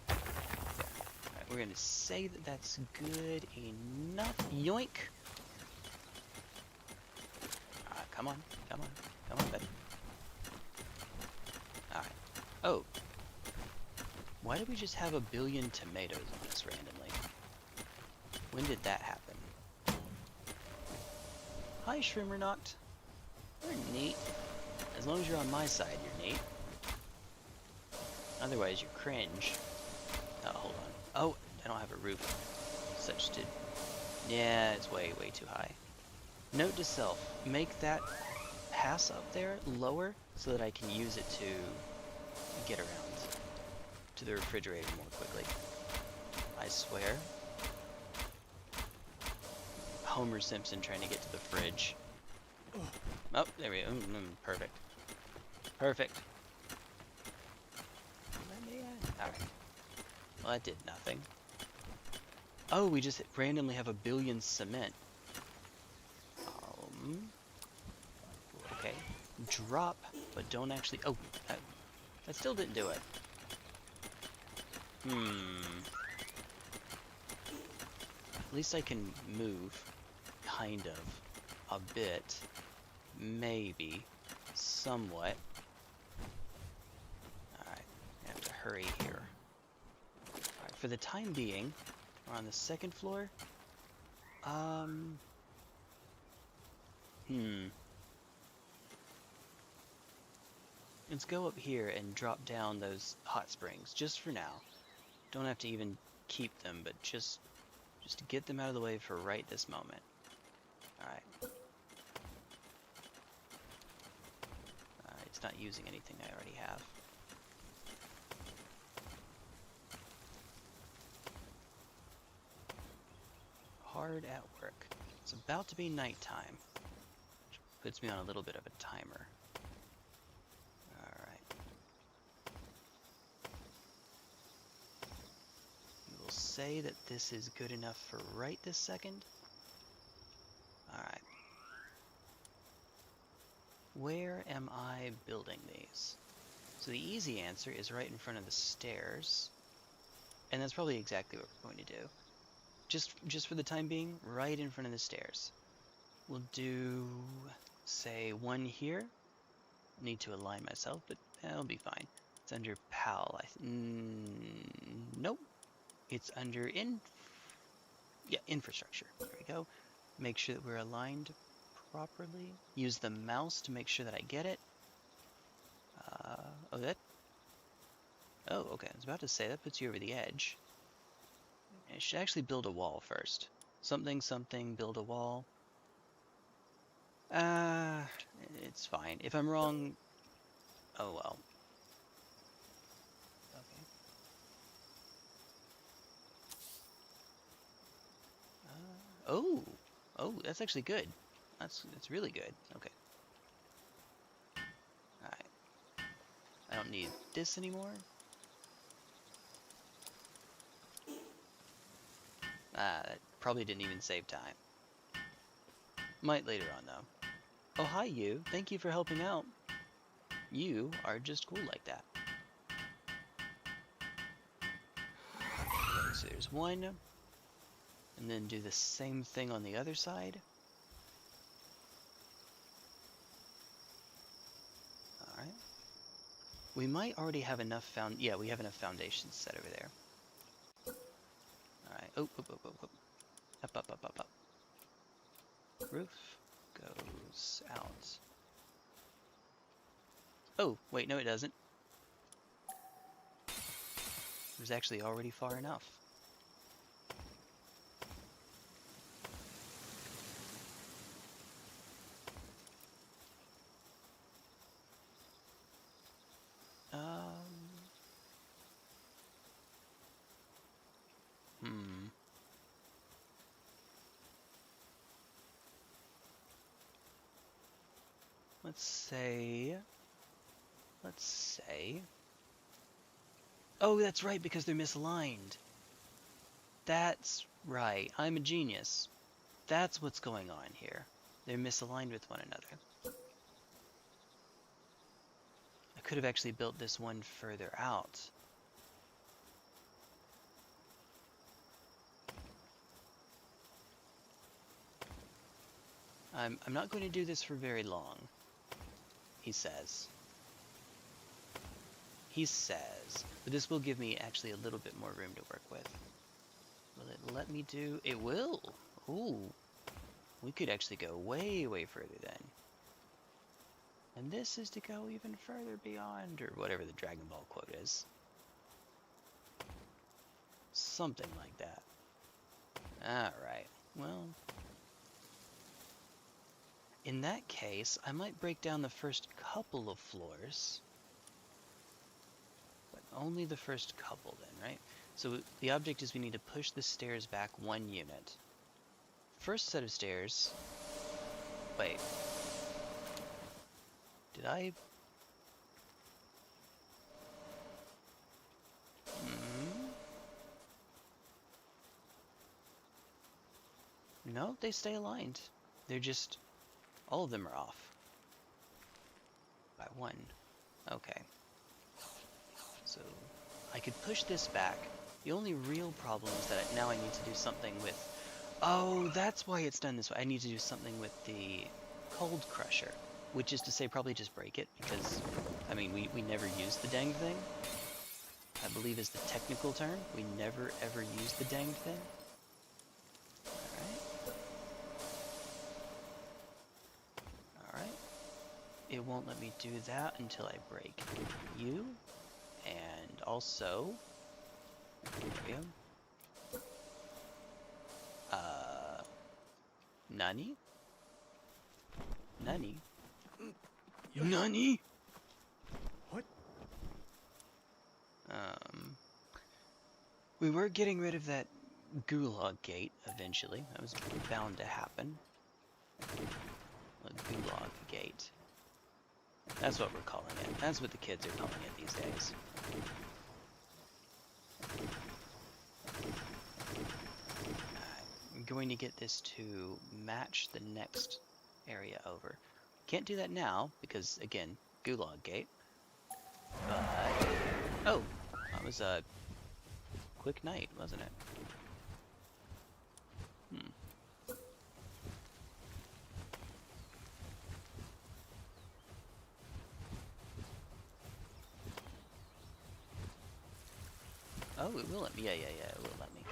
Alright, we're going to say that that's good enough. Yoink. Come on. Come on. Come on, buddy. Alright. Oh. Why did we just have a billion tomatoes on us randomly? When did that happen? Hi, Shrimmernoct. You're neat. As long as you're on my side, you're neat. Otherwise, you're cringe. Oh, hold on. Oh, I don't have a roof. Such did. Yeah, it's way, way too high. Note to self, make that pass up there lower so that I can use it to get around to the refrigerator more quickly. I swear. Homer Simpson trying to get to the fridge. Oh, there we go. Perfect. Perfect. Alright. Well, that did nothing. Oh, we just randomly have a billion cement. Okay. Drop, but don't actually... Oh, that still didn't do it. At least I can move. Kind of. A bit. Maybe. Somewhat. Alright. I have to hurry here. Alright, for the time being, we're on the second floor. Let's go up here and drop down those hot springs, just for now. Don't have to even keep them, but just to get them out of the way for right this moment. Alright. It's not using anything I already have. Hard at work. It's about to be nighttime, which puts me on a little bit of a timer. Alright. We will say that this is good enough for right this second. Alright. Where am I building these? So the easy answer is right in front of the stairs. And that's probably exactly what we're going to do. Just for the time being, right in front of the stairs. We'll do, say, one here. Need to align myself, but that'll be fine. It's under PAL. Nope. It's under infrastructure. There we go. Make sure that we're aligned properly. Use the mouse to make sure that I get it. Oh, okay. I was about to say, that puts you over the edge. I should actually build a wall first. Something, build a wall. It's fine. If I'm wrong, oh well. Okay. Oh, oh, that's actually good. That's really good. Okay. All right. I don't need this anymore. That probably didn't even save time. Might later on though. Oh, hi you. Thank you for helping out. You are just cool like that. Okay, so there's one. And then do the same thing on the other side. Alright. We might already have enough yeah, we have enough foundations set over there. Alright. Oh, up, up, up, up. Up, up, up, up, up. Roof goes out. Oh, wait, no it doesn't. It was actually already far enough. Let's say, oh, that's right, because they're misaligned. That's right, I'm a genius. That's what's going on here. They're misaligned with one another. I could have actually built this one further out. I'm not going to do this for very long, he says. He says, but this will give me actually a little bit more room to work with. Will it let me do? It will. Ooh, we could actually go way, way further then. And this is to go even further beyond, or whatever the Dragon Ball quote is. Something like that. Alright, well, in that case, I might break down the first couple of floors. But only the first couple then, right? So the object is we need to push the stairs back 1 unit. First set of stairs... Wait. Did I... No, they stay aligned. They're just... all of them are off. By 1. Okay. So, I could push this back. The only real problem is that now I need to do something with... Oh, that's why it's done this way. I need to do something with the Cold Crusher. Which is to say, probably just break it, because, I mean, we never use the dang thing. I believe is the technical term. We never ever use the dang thing. Alright. It won't let me do that until I break you. And also... There we go. Nani? Nani? Nani? What? We were getting rid of that gulag gate eventually. That was bound to happen. A gulag gate. That's what we're calling it. That's what the kids are calling it these days. I'm going to get this to match the next area over. Can't do that now because, again, gulag gate. But oh, that was a quick night, wasn't it? Oh, it will let me. Yeah, it will let me.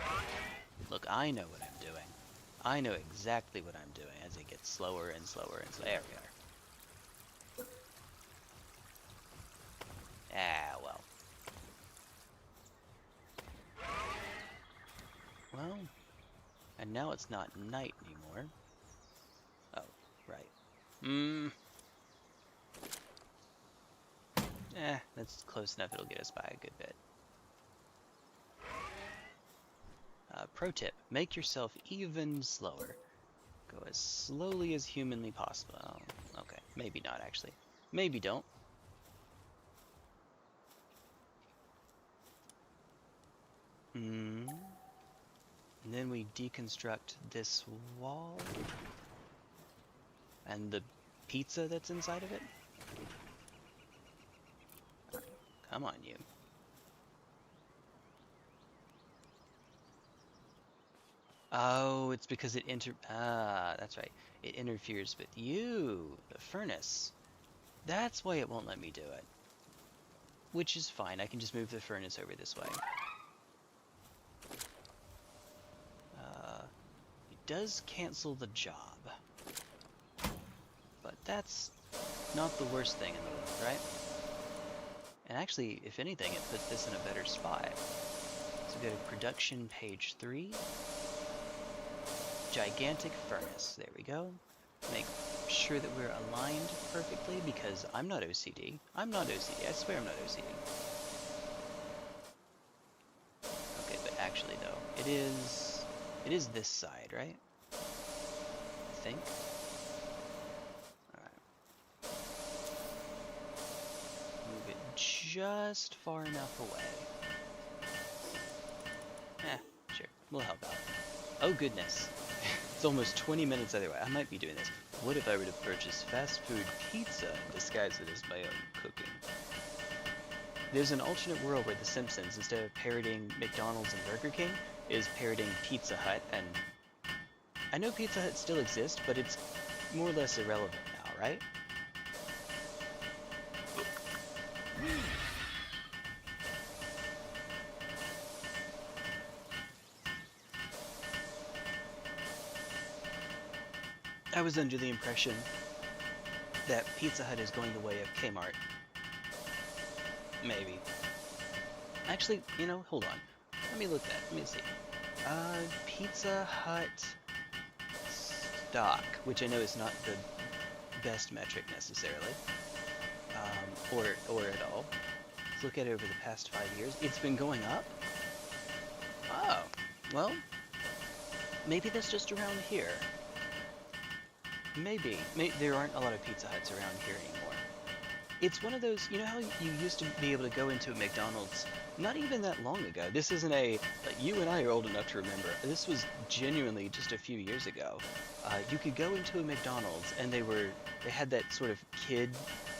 Look, I know what I'm doing. I know exactly what I'm doing as it gets slower and slower and slower. There we are. Ah, well. Well, and now it's not night anymore. Oh, right. That's close enough. It'll get us by a good bit. Pro tip, make yourself even slower. Go as slowly as humanly possible. Oh, okay, maybe not actually. Maybe don't. And then we deconstruct this wall and the pizza that's inside of it. Come on, you. Oh, it's because it that's right. It interferes with you, the furnace. That's why it won't let me do it. Which is fine, I can just move the furnace over this way. It does cancel the job. But that's not the worst thing in the world, right? And actually, if anything, it puts this in a better spot. So go to production page 3. Gigantic furnace. There we go. Make sure that we're aligned perfectly because I'm not OCD. I'm not OCD. I swear I'm not OCD. Okay, but actually though, it is this side, right? I think. Alright. Move it just far enough away. Sure. We'll help out. Oh goodness. It's almost 20 minutes either way. I might be doing this. What if I were to purchase fast food pizza and disguise it as my own cooking? There's an alternate world where The Simpsons, instead of parroting McDonald's and Burger King, is parroting Pizza Hut, and I know Pizza Hut still exists, but it's more or less irrelevant now, right? I was under the impression that Pizza Hut is going the way of Kmart. Maybe. Actually, you know, hold on. Let me look at that. Let me see. Pizza Hut stock, which I know is not the best metric necessarily, or at all. Let's look at it over the past 5 years. It's been going up. Oh, well, maybe that's just around here. Maybe. There aren't a lot of Pizza Huts around here anymore. It's one of those, you know how you used to be able to go into a McDonald's not even that long ago. This isn't like, you and I are old enough to remember. This was genuinely just a few years ago. You could go into a McDonald's and they had that sort of kid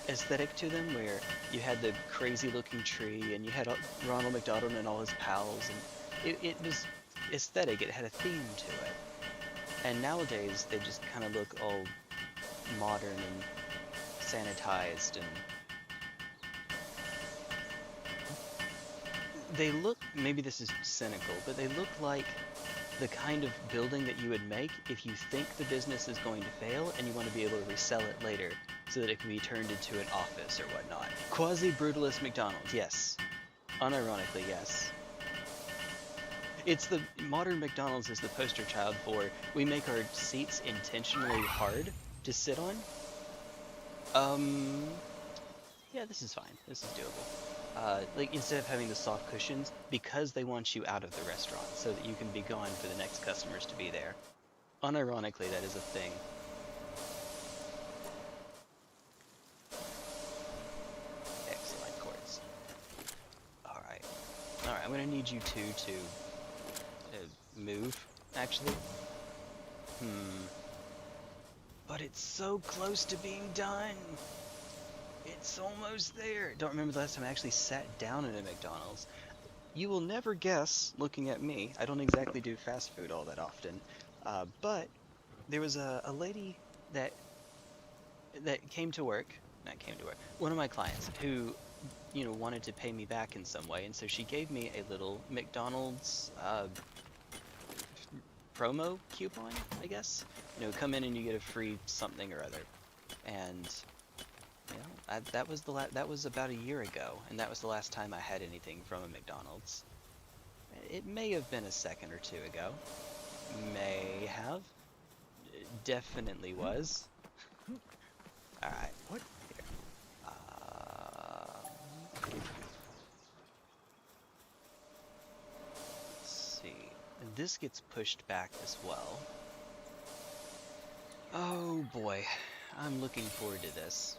aesthetic to them where you had the crazy looking tree and you had Ronald McDonald and all his pals, and it was aesthetic. It had a theme to it. And nowadays, they just kind of look all modern and sanitized, and they look, maybe this is cynical, but they look like the kind of building that you would make if you think the business is going to fail and you want to be able to resell it later so that it can be turned into an office or whatnot. Quasi-brutalist McDonald's, yes. Unironically, yes. It's the modern McDonald's is the poster child for we make our seats intentionally hard to sit on. Yeah, this is fine. This is doable. Like instead of having the soft cushions, because they want you out of the restaurant so that you can be gone for the next customers to be there. Unironically, that is a thing. Excellent quartz. Alright, I'm gonna need you two to move, actually. But it's so close to being done. It's almost there. Don't remember the last time I actually sat down at a McDonald's. You will never guess, looking at me, I don't exactly do fast food all that often, but there was a lady that came to work, one of my clients who, you know, wanted to pay me back in some way, and so she gave me a little McDonald's promo coupon, I guess. You know, come in and you get a free something or other. And you know, that was about a year ago, and that was the last time I had anything from a McDonald's. It may have been a second or two ago. May have. It definitely was. Alright. What? Here. Let's see. this gets pushed back as well. Oh boy, I'm looking forward to this.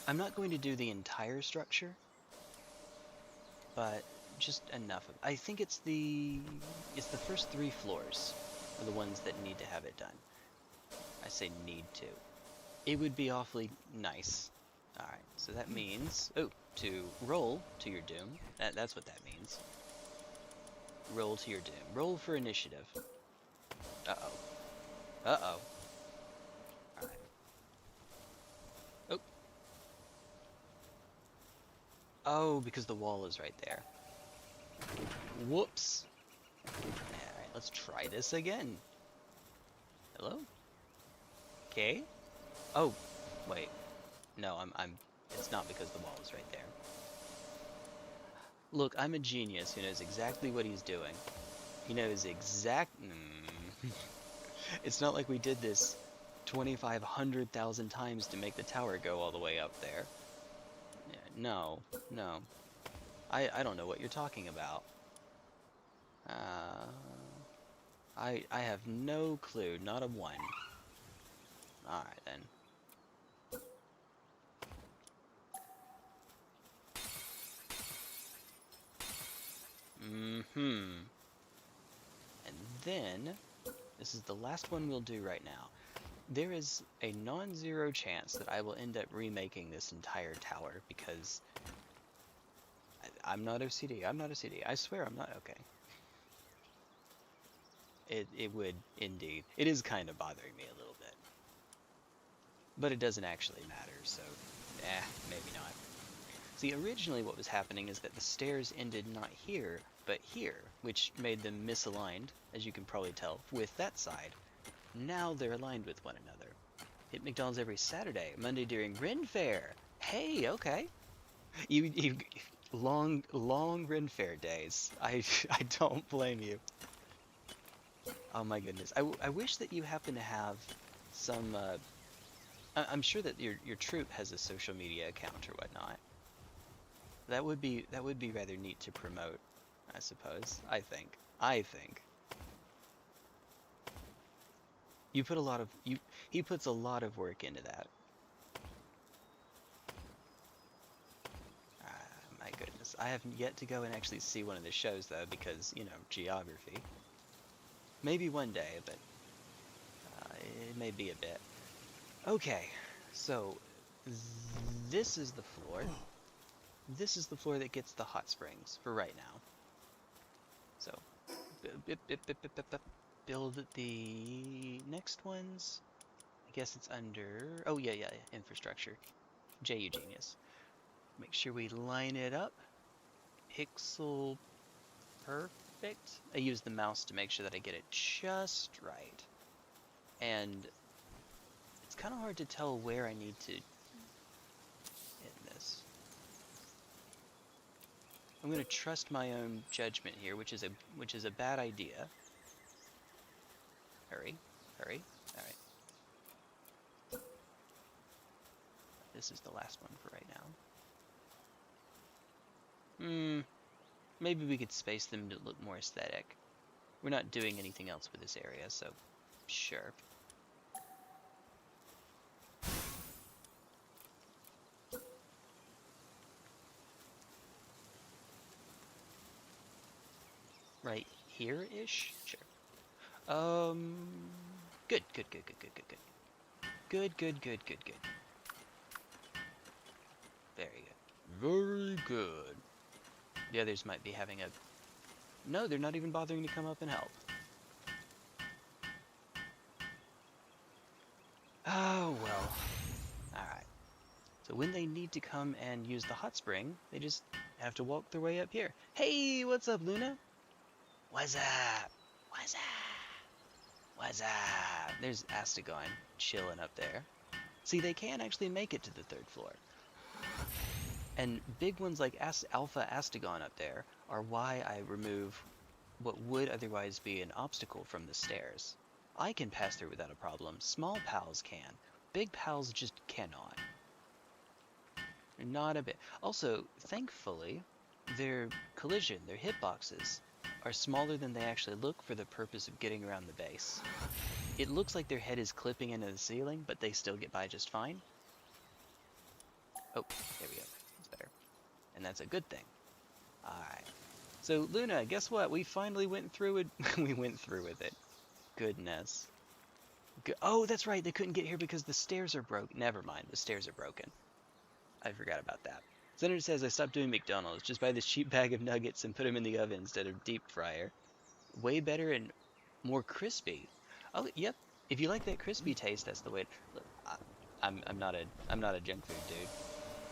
I'm not going to do the entire structure, but just enough of it. I think it's the first 3 floors are the ones that need to have it done. I say need to. It would be awfully nice. Alright, so that means, to roll to your doom. That's what that means. Roll to your doom. Roll for initiative. Uh-oh. Uh-oh. Alright. Oh. Oh, because the wall is right there. Whoops. Alright, let's try this again. Hello? Okay. Oh, wait. No, it's not because the wall is right there. Look, I'm a genius who knows exactly what he's doing. He knows It's not like we did this 2,500,000 times to make the tower go all the way up there. Yeah, no. I don't know what you're talking about. I have no clue, not a one. Alright then. And then, this is the last one we'll do right now. There is a non-zero chance that I will end up remaking this entire tower because I'm not OCD. I'm not OCD. I swear I'm not. Okay. It would indeed. It is kind of bothering me a little bit. But it doesn't actually matter, so maybe not. See, originally what was happening is that the stairs ended not here, but here, which made them misaligned, as you can probably tell, with that side. Now they're aligned with one another. Hit McDonald's every Saturday, Monday during Ren Fair. Hey, okay. You long Ren Fair days. I don't blame you. Oh my goodness. I wish that you happen to have some I'm sure that your troupe has a social media account or whatnot. That would be rather neat to promote, I suppose. I think. You put a lot of he puts a lot of work into that. My goodness. I have yet to go and actually see one of the shows though because, you know, geography. Maybe one day, but it may be a bit. Okay. So this is the floor. This is the floor that gets the hot springs for right now. So, build the next ones. I guess it's under... Oh, yeah, infrastructure. JU Genius. Make sure we line it up. Pixel perfect. I use the mouse to make sure that I get it just right. And it's kind of hard to tell where I need to hit this. I'm going to trust my own judgment here, which is a bad idea. Hurry. All right. This is the last one for right now. Maybe we could space them to look more aesthetic. We're not doing anything else with this area, so sure. Right here-ish? Sure. Good. Good. Very good. Very good. The others might be having a... No, they're not even bothering to come up and help. Oh, well. Alright. So when they need to come and use the hot spring, they just have to walk their way up here. Hey, what's up, Luna? What's up? There's Astagon chilling up there. See, they can actually make it to the 3rd floor. And big ones like Alpha Astagon up there are why I remove what would otherwise be an obstacle from the stairs. I can pass through without a problem. Small pals can. Big pals just cannot. Not a bit. Also, thankfully, their collision, their hitboxes, are smaller than they actually look for the purpose of getting around the base. It looks like their head is clipping into the ceiling, but they still get by just fine. Oh, there we go. That's better. And that's a good thing. Alright. So, Luna, guess what? We finally went through it. We went through with it. Goodness. Oh, that's right. They couldn't get here because the stairs are broken. Never mind. The stairs are broken. I forgot about that. Senator says, I stopped doing McDonald's. Just buy this cheap bag of nuggets and put them in the oven instead of deep fryer. Way better and more crispy. Oh, yep. If you like that crispy taste, that's the way. Look, I'm not a junk food dude,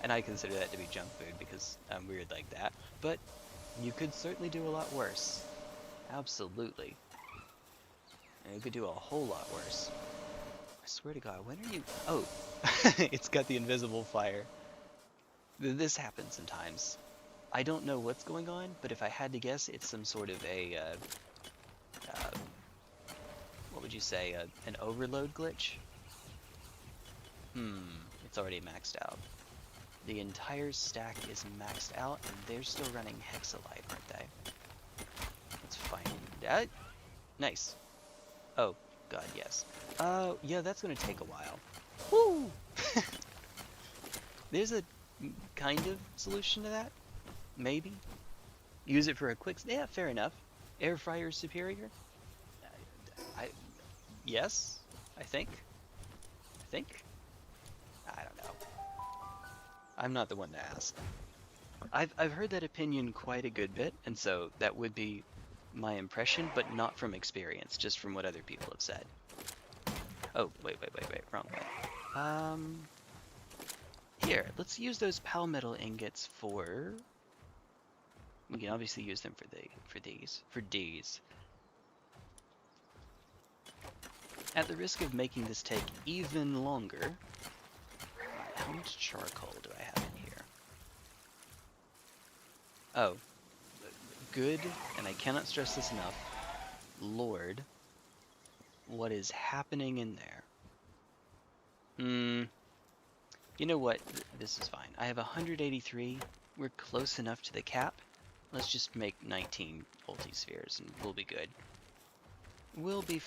and I consider that to be junk food because I'm weird like that. But you could certainly do a lot worse. Absolutely. And you could do a whole lot worse. I swear to God, when are you? Oh, it's got the invisible fire. This happens sometimes. I don't know what's going on, but if I had to guess, it's some sort of a what would you say, an overload glitch? It's already maxed out. The entire stack is maxed out, and they're still running Hexalite, aren't they? Let's find that. Nice. Oh, God, yes. Yeah, that's gonna take a while. Woo! There's a kind of solution to that. Maybe. Use it for a quick... Yeah, fair enough. Air fryer is superior? Yes, I think. I don't know. I'm not the one to ask. I've heard that opinion quite a good bit, and so that would be my impression, but not from experience, just from what other people have said. Oh, wait, wrong way. Here, let's use those palmetal ingots for... We can obviously use them for these. At the risk of making this take even longer, how much charcoal do I have in here? Oh, good, and I cannot stress this enough. Lord, what is happening in there? You know what? This is fine. I have 183. We're close enough to the cap. Let's just make 19 multi-spheres and we'll be good. We'll be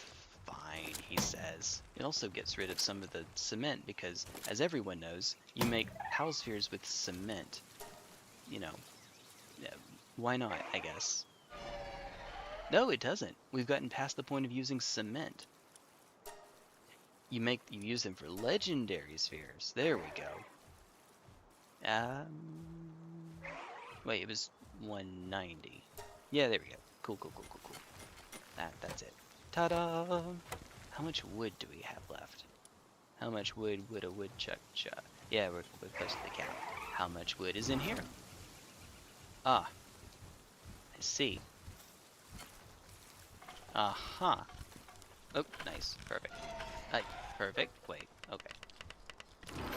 fine, he says. It also gets rid of some of the cement because, as everyone knows, you make PAL spheres with cement. You know, why not, I guess. No, it doesn't. We've gotten past the point of using cement. You use them for legendary spheres. There we go. Wait, it was 190. Yeah, there we go. Cool. That's it. Ta-da! How much wood do we have left? How much wood would a woodchuck chuck? Yeah, we're close to the cap. How much wood is in here? Ah, I see. Aha. Oh, nice. Perfect. Perfect. Wait. Okay.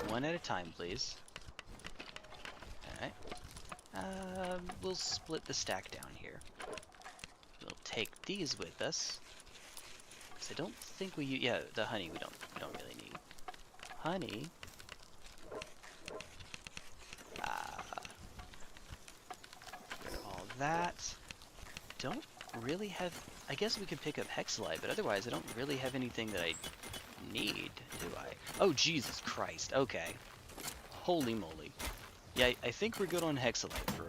One at a time, please. Alright. We'll split the stack down here. We'll take these with us. Because I don't think we use... Yeah, the honey we don't really need. Honey. Get all that. Don't really have... I guess we could pick up Hexalite, but otherwise I don't really have anything that I need, do I? Oh, Jesus Christ. Okay. Holy moly. Yeah, I think we're good on Hexalite for...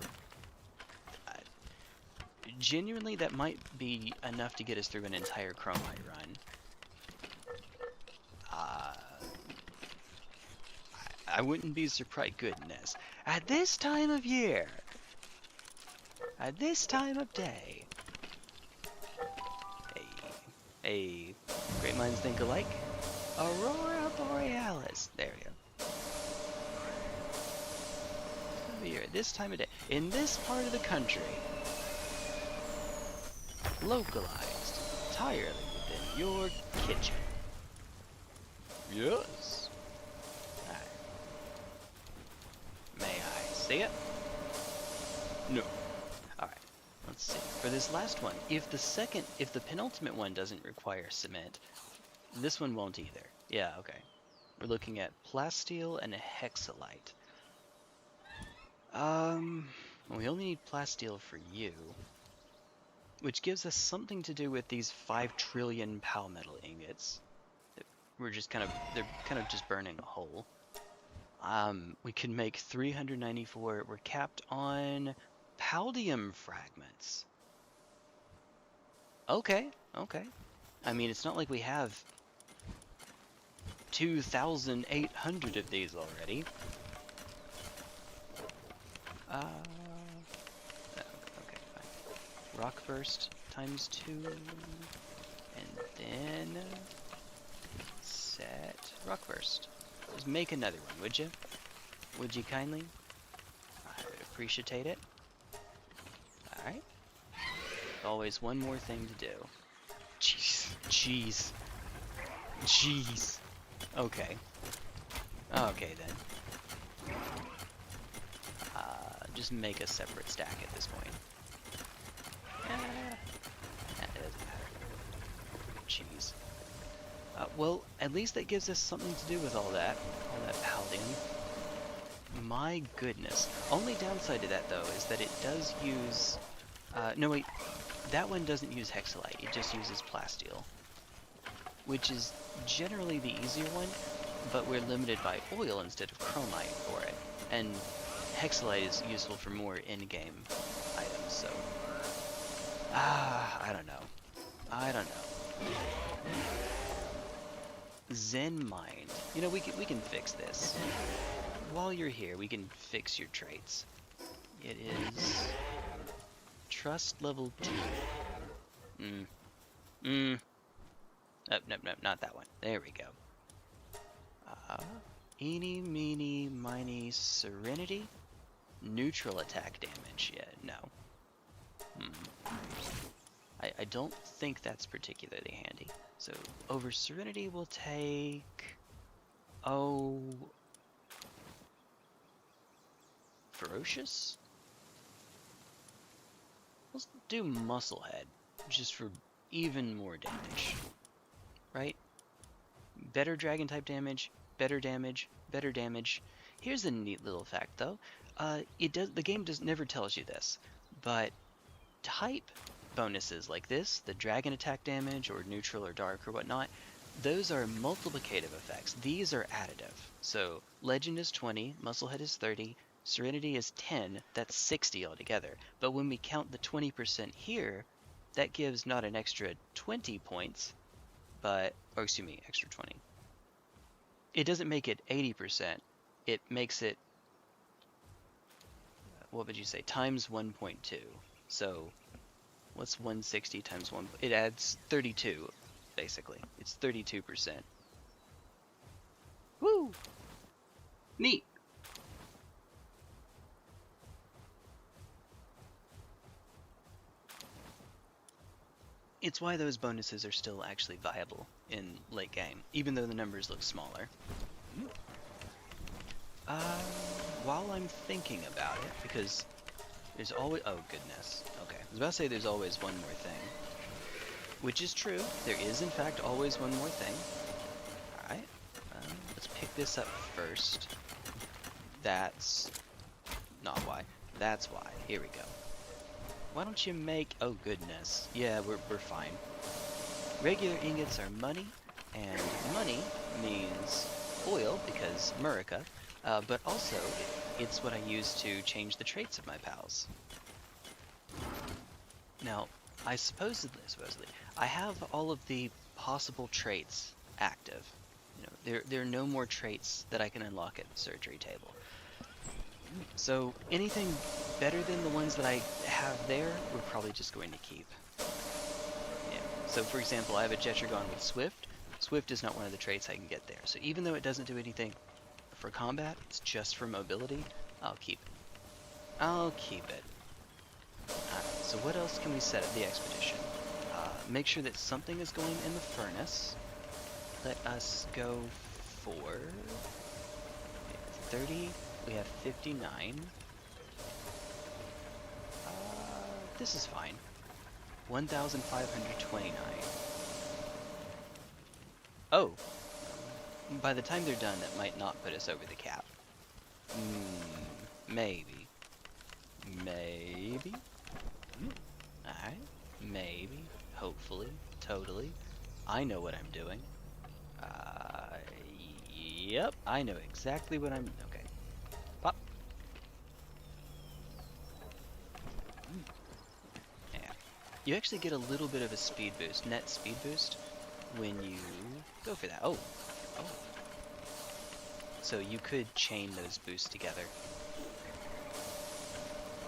genuinely, that might be enough to get us through an entire Chromite run. I wouldn't be surprised. Goodness. At this time of year. At this time of day. Hey. Great minds think alike. Aurora Borealis. There we go. Over here, at this time of day. In this part of the country. Localized. Entirely within your kitchen. Yes. Alright. May I see it? No. Alright. Let's see. For this last one, if the penultimate one doesn't require cement, this one won't either. Yeah, okay. We're looking at plasteel and a hexalite. We only need plasteel for you. which gives us something to do with these 5 trillion pal metal ingots. They're kind of just burning a hole. We can make 394. We're capped on paldium fragments. Okay. I mean, it's not like we have 2,800 of these already. Okay, fine. Rock burst times 2, and then set rock burst. Just make another one, would you? Would you kindly? I would appreciate it. Alright. Always one more thing to do. Jeez. Okay. Okay then. Just make a separate stack at this point. That doesn't matter. Jeez. Well, at least that gives us something to do with all that paldium. My goodness. Only downside to that, though, is that it does use... no, wait. That one doesn't use hexalite. It just uses plasteel. Which is generally the easier one, but we're limited by oil instead of chromite for it. And hexalite is useful for more in-game items, so... I don't know. Zen Mind. You know, we can fix this. While you're here, we can fix your traits. It is... Trust level 2. No, not that one. There we go. Eeny, meeny, miny, Serenity. Neutral attack damage. Yeah, no. I don't think that's particularly handy. So, over Serenity, we'll take... Ferocious? Let's do Musclehead, just for even more damage. Right? Better dragon type damage, better damage, better damage. Here's a neat little fact, though. The game never tells you this, but type bonuses like this, the dragon attack damage or neutral or dark or whatnot, those are multiplicative effects. These are additive. So Legend is 20, Musclehead is 30, Serenity is 10, that's 60 altogether. But when we count the 20% here, that gives not an extra 20 points, but, or excuse me, extra 20. It doesn't make it 80%, it makes it, what would you say, times 1.2. So, what's 160 times 1? It adds 32, basically. It's 32%. Woo! Neat! It's why those bonuses are still actually viable in late game, even though the numbers look smaller. While I'm thinking about it, because there's always... Oh, goodness. Okay. I was about to say there's always one more thing. Which is true. There is, in fact, always one more thing. Alright. Let's pick this up first. That's... not why. That's why. Here we go. Why don't you make... Oh, goodness. Yeah, we're fine. Regular ingots are money, and money means oil, because Murica, but also it's what I use to change the traits of my pals. Now, I supposedly, I have all of the possible traits active. You know, there are no more traits that I can unlock at the surgery table. So anything better than the ones that I have there, we're probably just going to keep. Yeah. So for example, I have a Jetragon with Swift. Swift is not one of the traits I can get there. So even though it doesn't do anything for combat, it's just for mobility, I'll keep it. I'll keep it. So what else can we set at the expedition? Make sure that something is going in the furnace. Let us go for 30. We have 59. This is fine. 1,529. Oh! By the time they're done, that might not put us over the cap. Maybe. Maybe? Alright. maybe, hopefully, totally. I know what I'm doing. Yep, I know exactly what I'm... Okay. Pop. Yeah. You actually get a little bit of a speed boost, net speed boost, when you go for that. Oh. Oh. So you could chain those boosts together.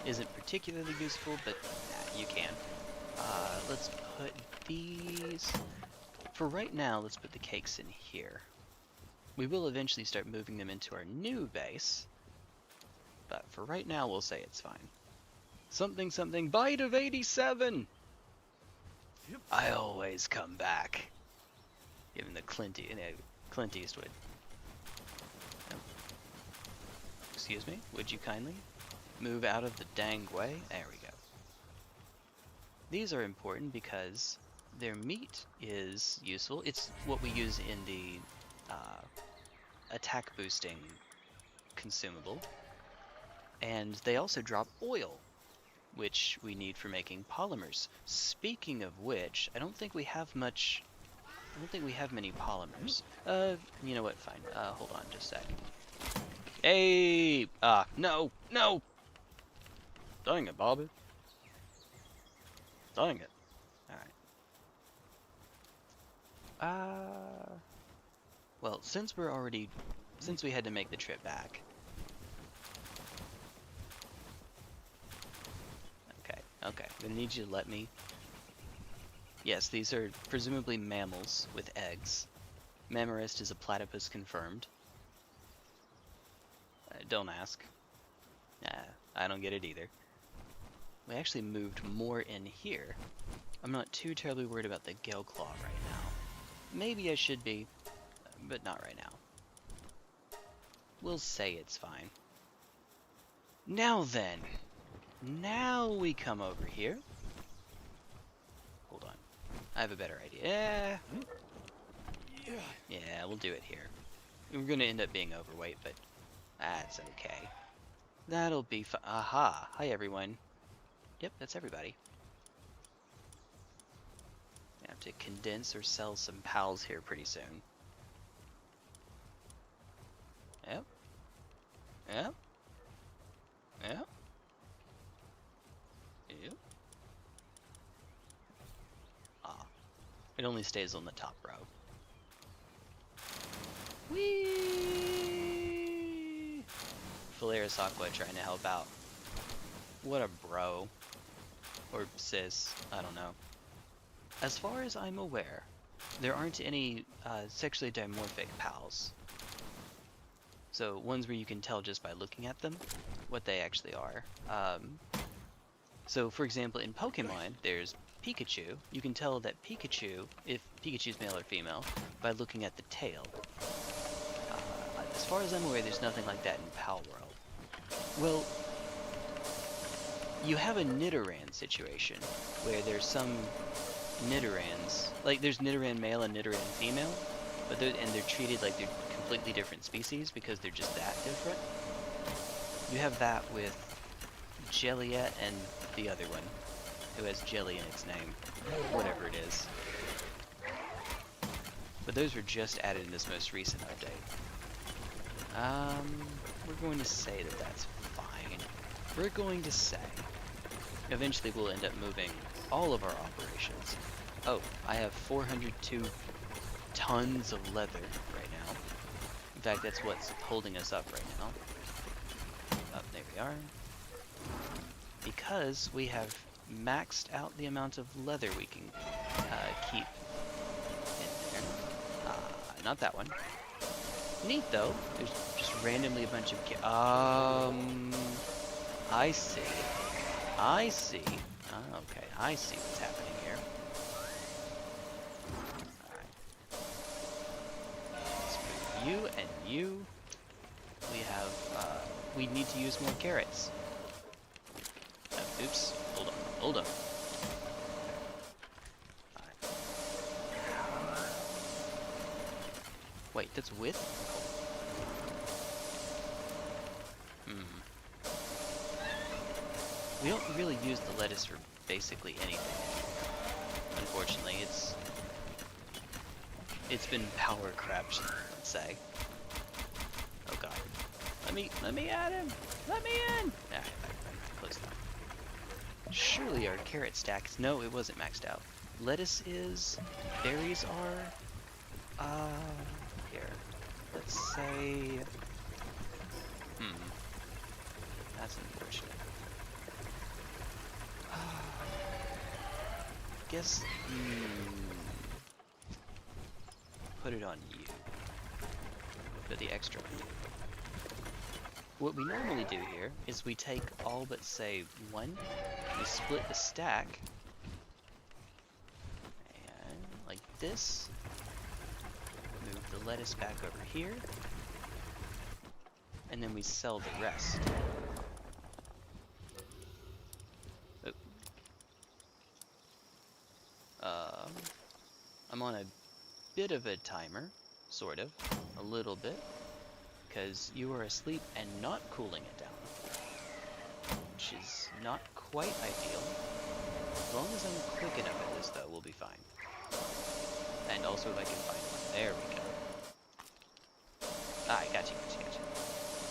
Isn't particularly useful, but you can. Let's put these... For right now, let's put the cakes in here. We will eventually start moving them into our new base, but for right now, we'll say it's fine. Something, something, bite of 87! Yep. I always come back. Given the Clint Eastwood. Oh. Excuse me, would you kindly move out of the dang way? There we go. These are important because their meat is useful. It's what we use in the attack boosting consumable. And they also drop oil, which we need for making polymers. Speaking of which, I don't think we have much... I don't think we have many polymers. You know what? Fine. Hold on just a sec. Hey! No! No! Dang it, Bobby. Dang it. Alright. Well, since we had to make the trip back. Okay, I'm gonna need you to let me... Yes, these are presumably mammals with eggs. Mammarist is a platypus confirmed. Don't ask. I don't get it either. We actually moved more in here. I'm not too terribly worried about the Gale Claw right now. Maybe I should be, but not right now. We'll say it's fine. Now then. Now we come over here. Hold on. I have a better idea. Yeah, we'll do it here. We're gonna end up being overweight, but that's okay. That'll be fine. Aha! Hi, everyone. Yep, that's everybody. I have to condense or sell some pals here pretty soon. Yep. Yep. Yep. Yep. Ah. It only stays on the top row. Whee! Phalaris Aqua trying to help out. What a bro. Or sis, I don't know. As far as I'm aware, there aren't any sexually dimorphic pals. So ones where you can tell just by looking at them what they actually are. So for example, in Pokemon, there's Pikachu. You can tell that Pikachu, if Pikachu's male or female, by looking at the tail. As far as I'm aware, there's nothing like that in Palworld. Well, you have a Nidoran situation, where there's some Nidorans, like there's Nidoran male and Nidoran female, but they're treated like they're completely different species because they're just that different. You have that with Jelliet and the other one, who has Jelly in its name, whatever it is. But those were just added in this most recent update. We're going to say that that's fine. We're going to say eventually we'll end up moving all of our operations. Oh, I have 402 tons of leather right now. In fact, that's what's holding us up right now. Oh, there we are. Because we have maxed out the amount of leather we can keep in there. Not that one. Neat though. There's just randomly a bunch of I see. I see. Oh, okay, I see what's happening here. Alright. Let's put you and you. We have, we need to use more carrots. Oops. Hold on. Hold on. Alright. Wait, that's with? We don't really use the lettuce for basically anything. Unfortunately, it's been power crept, let's say. Oh god. Let me at him! Let me in! Nah, close enough. Surely our carrot stacks. No, it wasn't maxed out. Lettuce is. Berries are. Here. Let's say. That's unfortunate. Guess. Put it on you. For the extra one. What we normally do here is we take all but say one, we split the stack, and like this, move the lettuce back over here, and then we sell the rest. I'm on a bit of a timer, sort of, a little bit, because you are asleep and not cooling it down, which is not quite ideal. As long as I'm quick enough at this, though, we'll be fine. And also, if I can find one. There we go. Ah, I got you.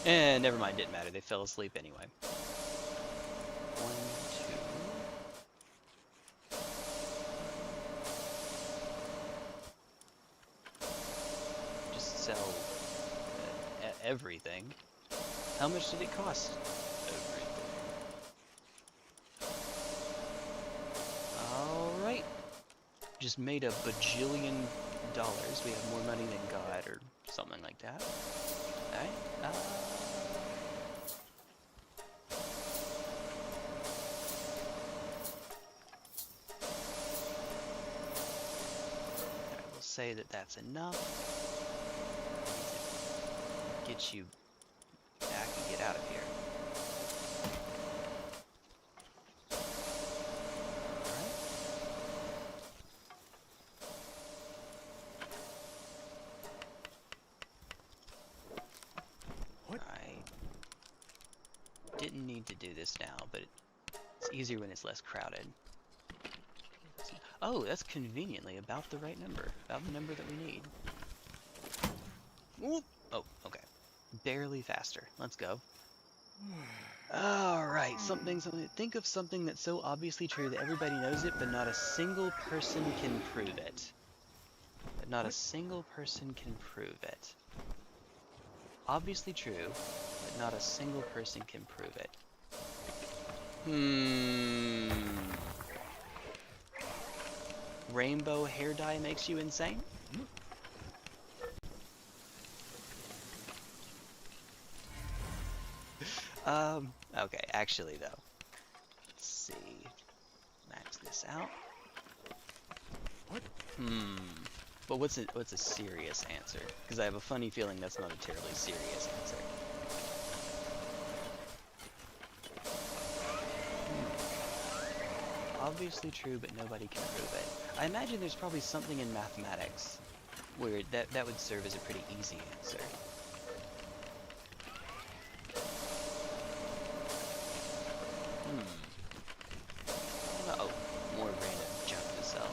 And never mind, didn't matter. They fell asleep anyway. 1, 2. Just sell everything. How much did it cost? Everything. Alright. Just made $1 bajillion. We have more money than God, or something like that. Alright. I will say that that's enough. Get you back and get out of here. Alright. I didn't need to do this now, but it's easier when it's less crowded. Oh, that's conveniently about the right number. About the number that we need. Whoop. Oh, okay. Barely faster. Let's go. Alright, something. Think of something that's so obviously true that everybody knows it, but not a single person can prove it. A single person can prove it. Obviously true, but not a single person can prove it. Rainbow hair dye makes you insane? Okay, actually though. Let's see. Max this out. But what's a serious answer? Because I have a funny feeling that's not a terribly serious answer. Obviously true, but nobody can prove it. I imagine there's probably something in mathematics where that would serve as a pretty easy answer. Oh, more random junk to sell.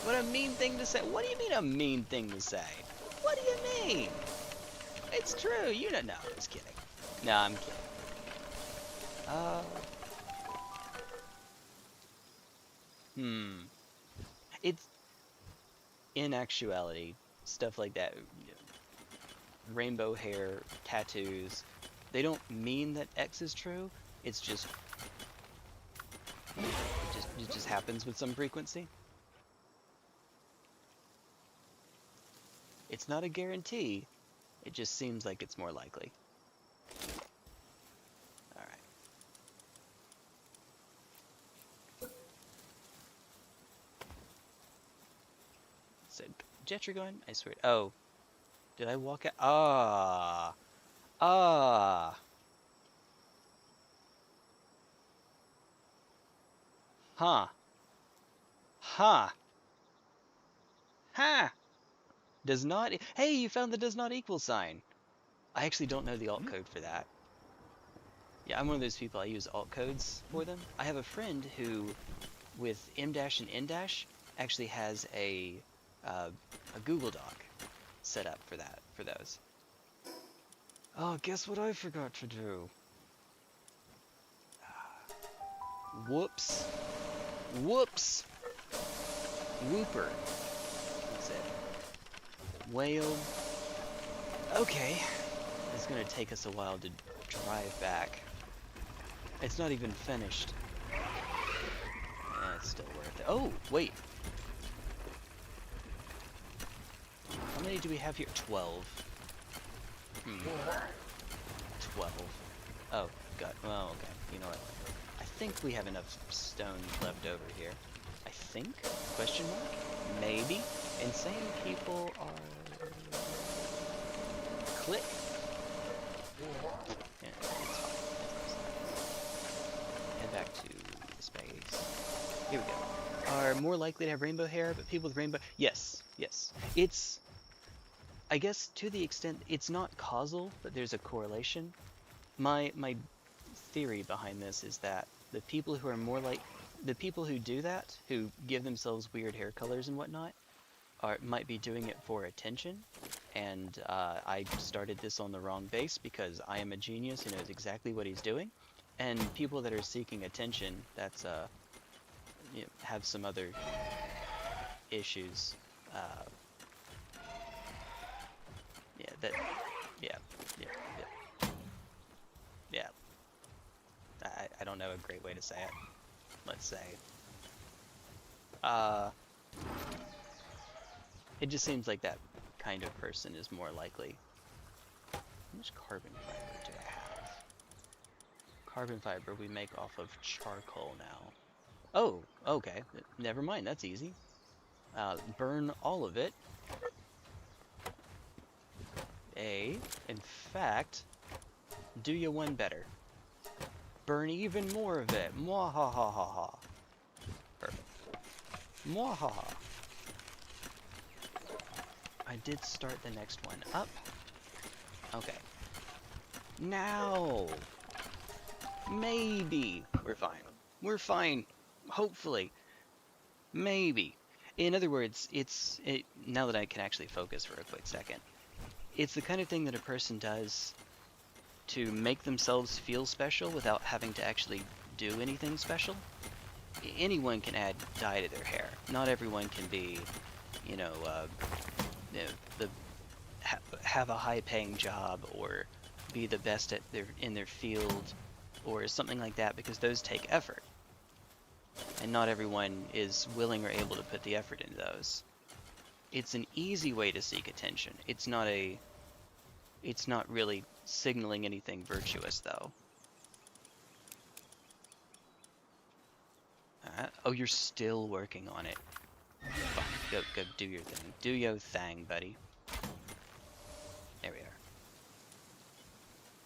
What a mean thing to say. What do you mean a mean thing to say? What do you mean? It's true. You don't know. I'm just kidding. No, I'm kidding. It's, in actuality, stuff like that, rainbow hair, tattoos, they don't mean that X is true, it's just, it just happens with some frequency. It's not a guarantee, it just seems like it's more likely. Jetry going? I swear. Oh. Did I walk out? Huh. Does not. Hey, you found the does not equal sign. I actually don't know the alt code for that. Yeah, I'm one of those people, I use alt codes for them. I have a friend who, with M dash and N dash, actually has a Google Doc set up for that, for those. Oh, guess what I forgot to do? Whoops. Whoops! Whooper. That's it. Whale. Okay. It's gonna take us a while to drive back. It's not even finished. It's still worth it. Oh, wait. How many do we have here? 12. 12. Oh, God. Well, okay. You know what? I think we have enough stone left over here. I think? Question mark? Maybe. Insane people are... Click. Yeah, it's fine. Head back to the space. Here we go. Are more likely to have rainbow hair, but people with rainbow... Yes, yes. It's... I guess to the extent it's not causal, but there's a correlation. My theory behind this is that the people who are more like... The people who do that, who give themselves weird hair colors and whatnot, might be doing it for attention. And I started this on the wrong base because I am a genius who knows exactly what he's doing. And people that are seeking attention, that's you know, have some other issues. Yeah. I don't know a great way to say it. Let's say. It just seems like that kind of person is more likely. How much carbon fiber do I have? Carbon fiber we make off of charcoal now. Oh, okay. Never mind, that's easy. Burn all of it. In fact, do you one better. Burn even more of it. Mwahahaha. Perfect. Mwahaha. I did start the next one up. Okay. Now. Maybe. We're fine. We're fine. Hopefully. Maybe. In other words, now that I can actually focus for a quick second, it's the kind of thing that a person does to make themselves feel special without having to actually do anything special. Anyone can add dye to their hair. Not everyone can be, have a high-paying job or be the best at in their field or something like that, because those take effort. And not everyone is willing or able to put the effort into those. It's an easy way to seek attention. It's not really signaling anything virtuous, though. Oh, you're still working on it. Fine. Go do your thing. Do your thing, buddy. There we are.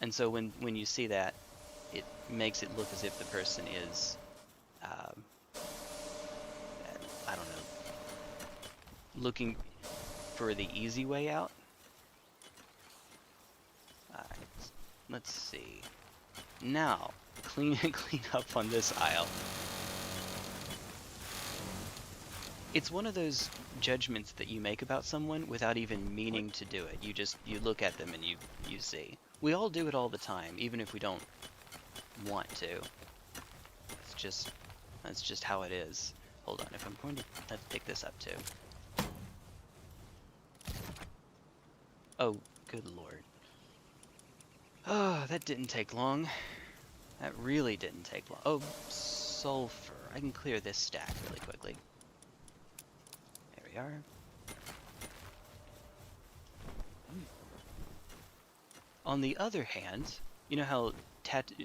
And so when you see that, it makes it look as if the person is, I don't know, looking for the easy way out. Alright, let's see. Now, clean up on this aisle. It's one of those judgments that you make about someone without even meaning to do it. You look at them and you see. We all do it all the time, even if we don't want to. That's just how it is. Hold on, if I'm going to, let's pick this up too. Oh, good lord. Oh, that didn't take long. That really didn't take long. Oh, sulfur. I can clear this stack really quickly. There we are. On the other hand, you know how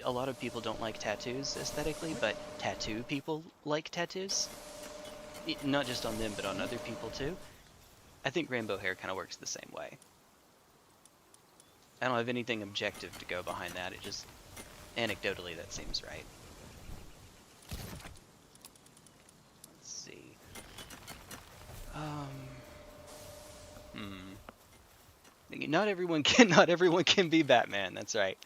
a lot of people don't like tattoos aesthetically, but tattoo people like tattoos? Not just on them, but on other people too. I think rainbow hair kind of works the same way. I don't have anything objective to go behind that, it just, anecdotally, that seems right. Let's see. Not everyone can be Batman, that's right.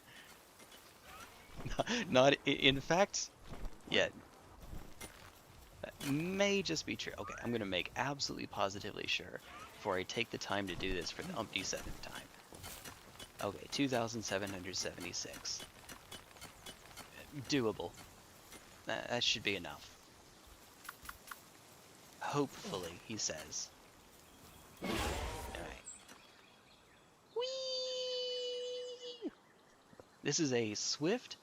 Not in fact, yeah, that may just be true. Okay, I'm gonna make absolutely positively sure before I take the time to do this for the umpty-seventh time. Okay, 2,776. Doable. That should be enough. Hopefully, he says. Alright. Whee! This is a swift,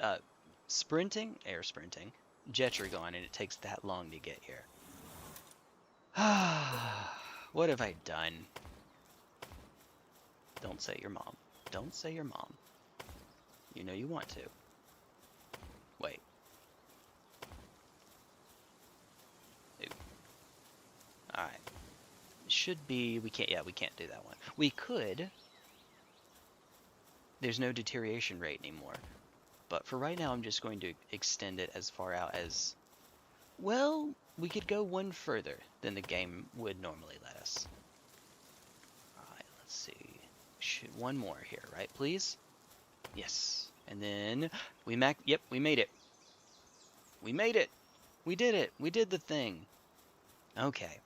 air sprinting, Jetragon, and it takes that long to get here. What have I done? Don't say your mom. Don't say your mom. You know you want to. Wait. Alright. Should be, we can't do that one. We could. There's no deterioration rate anymore. But for right now, I'm just going to extend it as far out as, well, we could go one further than the game would normally let us. Alright, let's see. One more here, right, please? Yes. And then we yep, we made it. We made it. We did it. We did the thing. Okay.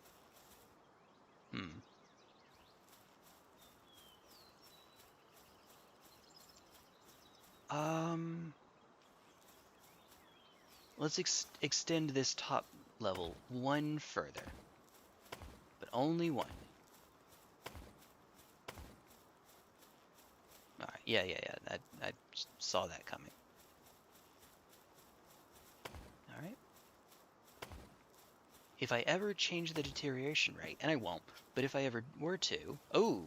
Let's extend this top level one further. But only one. Alright, yeah. I saw that coming. Alright. If I ever change the deterioration rate, and I won't, but if I ever were to... Oh!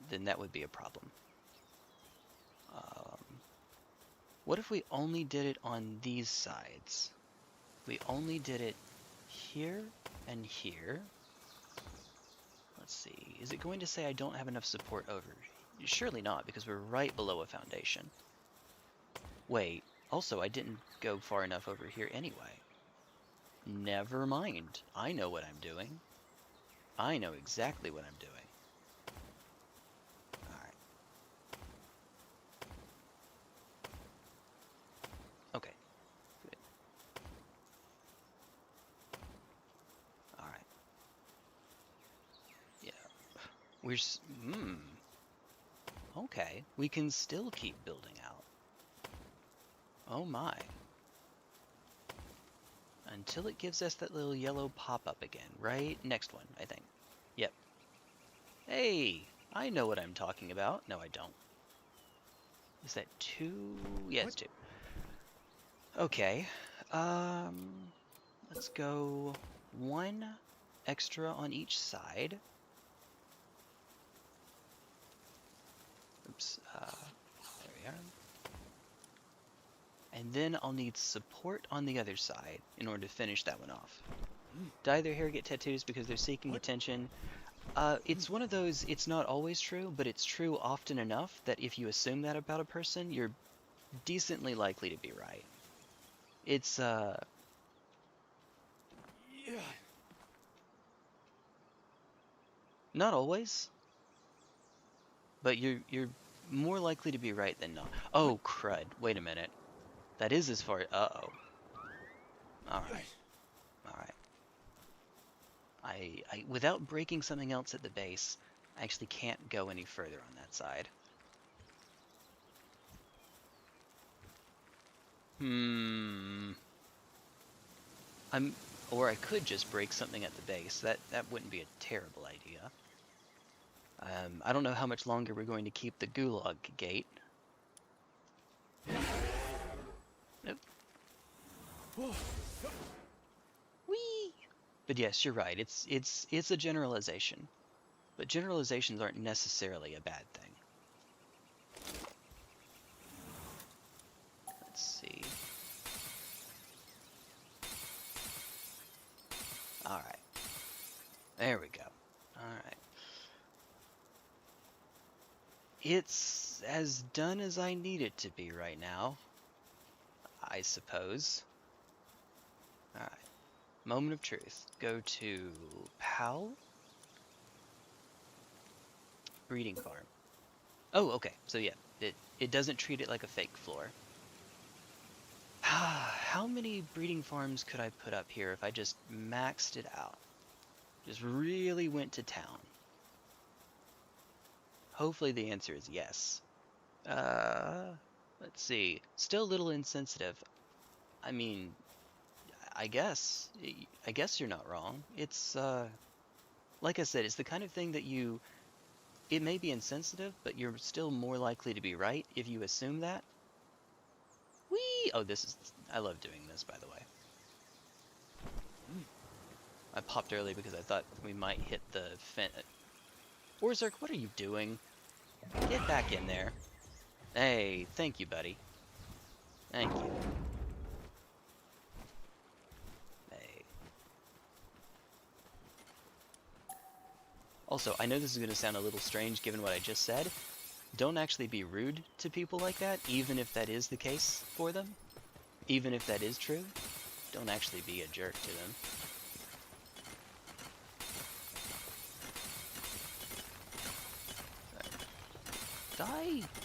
Then that would be a problem. What if we only did it on these sides? We only did it here and here. Let's see. Is it going to say I don't have enough support over? Surely not, because we're right below a foundation. Wait. Also, I didn't go far enough over here anyway. Never mind. I know what I'm doing. I know exactly what I'm doing. Alright. Okay. Good. Alright. Yeah. Okay. We can still keep building out. Oh my. Until it gives us that little yellow pop-up again, right? Next one, I think. Yep. Hey! I know what I'm talking about. No, I don't. Is that 2? Yeah, it's 2. Okay. Let's go 1 extra on each side. Oops. There we are. And then I'll need support on the other side in order to finish that one off. Dye their hair, get tattoos because they're seeking attention. It's one of those, it's not always true, but it's true often enough that if you assume that about a person, you're decently likely to be right. It's, not always, but you're more likely to be right than not. Oh, crud. Wait a minute. That is as far... Uh-oh. Alright. I without breaking something else at the base, I actually can't go any further on that side. Or I could just break something at the base. That wouldn't be a terrible idea. I don't know how much longer we're going to keep the Gulag gate. Nope. Whee! But yes, you're right. It's a generalization. But generalizations aren't necessarily a bad thing. Let's see. Alright. There we go. Alright. It's as done as I need it to be right now, I suppose. Alright. Moment of truth. Go to Pal. breeding farm. Oh, okay. So yeah, it doesn't treat it like a fake floor. How many breeding farms could I put up here if I just maxed it out? Just really went to town. Hopefully the answer is yes. Let's see. Still a little insensitive. I mean, I guess you're not wrong. It's, like I said, it's the kind of thing that it may be insensitive, but you're still more likely to be right if you assume that. Whee! Oh, I love doing this, by the way. I popped early because I thought we might hit the fence. Orzark, what are you doing? Get back in there. Hey, thank you, buddy. Thank you. Hey. Also, I know this is going to sound a little strange given what I just said. Don't actually be rude to people like that, even if that is the case for them. Even if that is true. Don't actually be a jerk to them.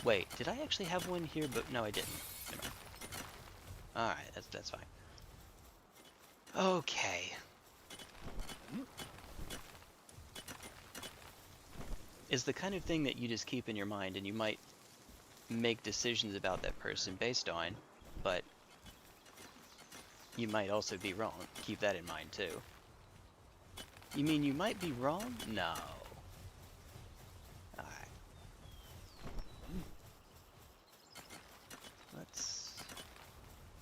Wait, did I actually have one here? But no, I didn't. Never mind. Alright, that's fine. Okay. It's the kind of thing that you just keep in your mind, and you might make decisions about that person based on, but you might also be wrong. Keep that in mind, too. You mean you might be wrong? No. Alright. Let's,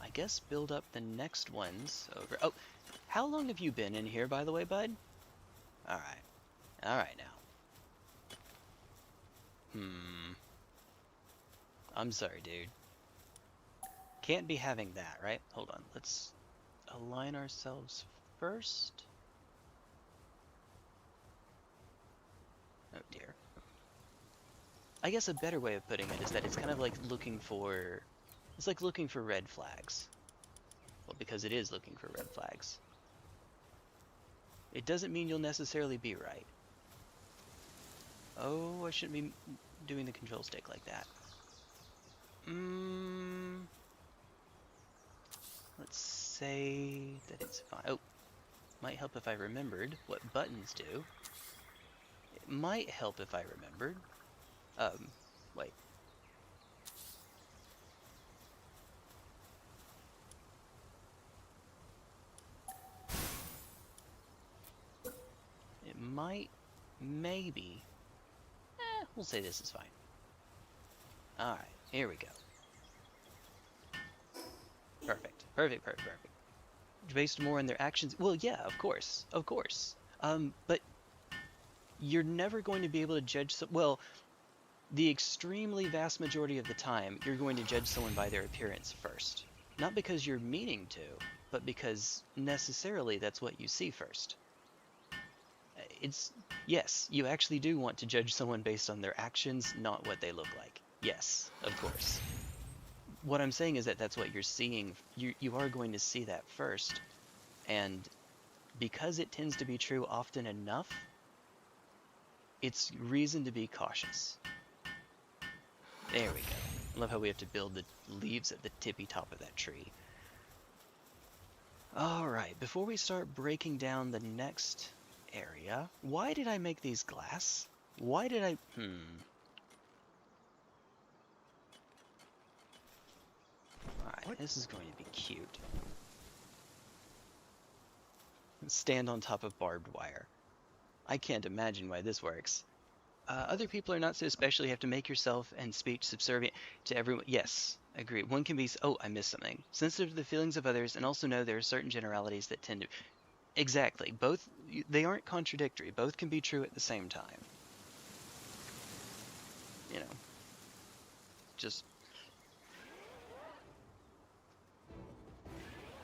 I guess, build up the next ones over. Oh, how long have you been in here, by the way, bud? Alright. Alright now. I'm sorry, dude. Can't be having that, right? Hold on. Let's align ourselves first. Oh dear. I guess a better way of putting it is that it's kind of like looking for... It's like looking for red flags. Well, because it is looking for red flags. It doesn't mean you'll necessarily be right. Oh, I shouldn't be doing the control stick like that. Let's say that it's fine. Oh, might help if I remembered what buttons do. It might help if I remembered. Wait. It might, maybe. We'll say this is fine. Alright, here we go. Perfect. Perfect, perfect, perfect. Based more on their actions. Well, yeah, of course. Of course. But you're never going to be able to judge well, the extremely vast majority of the time, you're going to judge someone by their appearance first. Not because you're meaning to, but because necessarily that's what you see first. Yes, you actually do want to judge someone based on their actions, not what they look like. Yes, of course. What I'm saying is that that's what you're seeing. You are going to see that first. And because it tends to be true often enough, it's reason to be cautious. There we go. I love how we have to build the leaves at the tippy top of that tree. Alright, before we start breaking down the next area, why did I make these glass? Why did I... Alright, this is going to be cute. Stand on top of barbed wire. I can't imagine why this works. Other people are not so special. You have to make yourself and speech subservient to everyone. Yes, agree. One can be... Oh, I missed something. Sensitive to the feelings of others, and also know there are certain generalities that tend to... Exactly. Both... They aren't contradictory. Both can be true at the same time. You know. Just...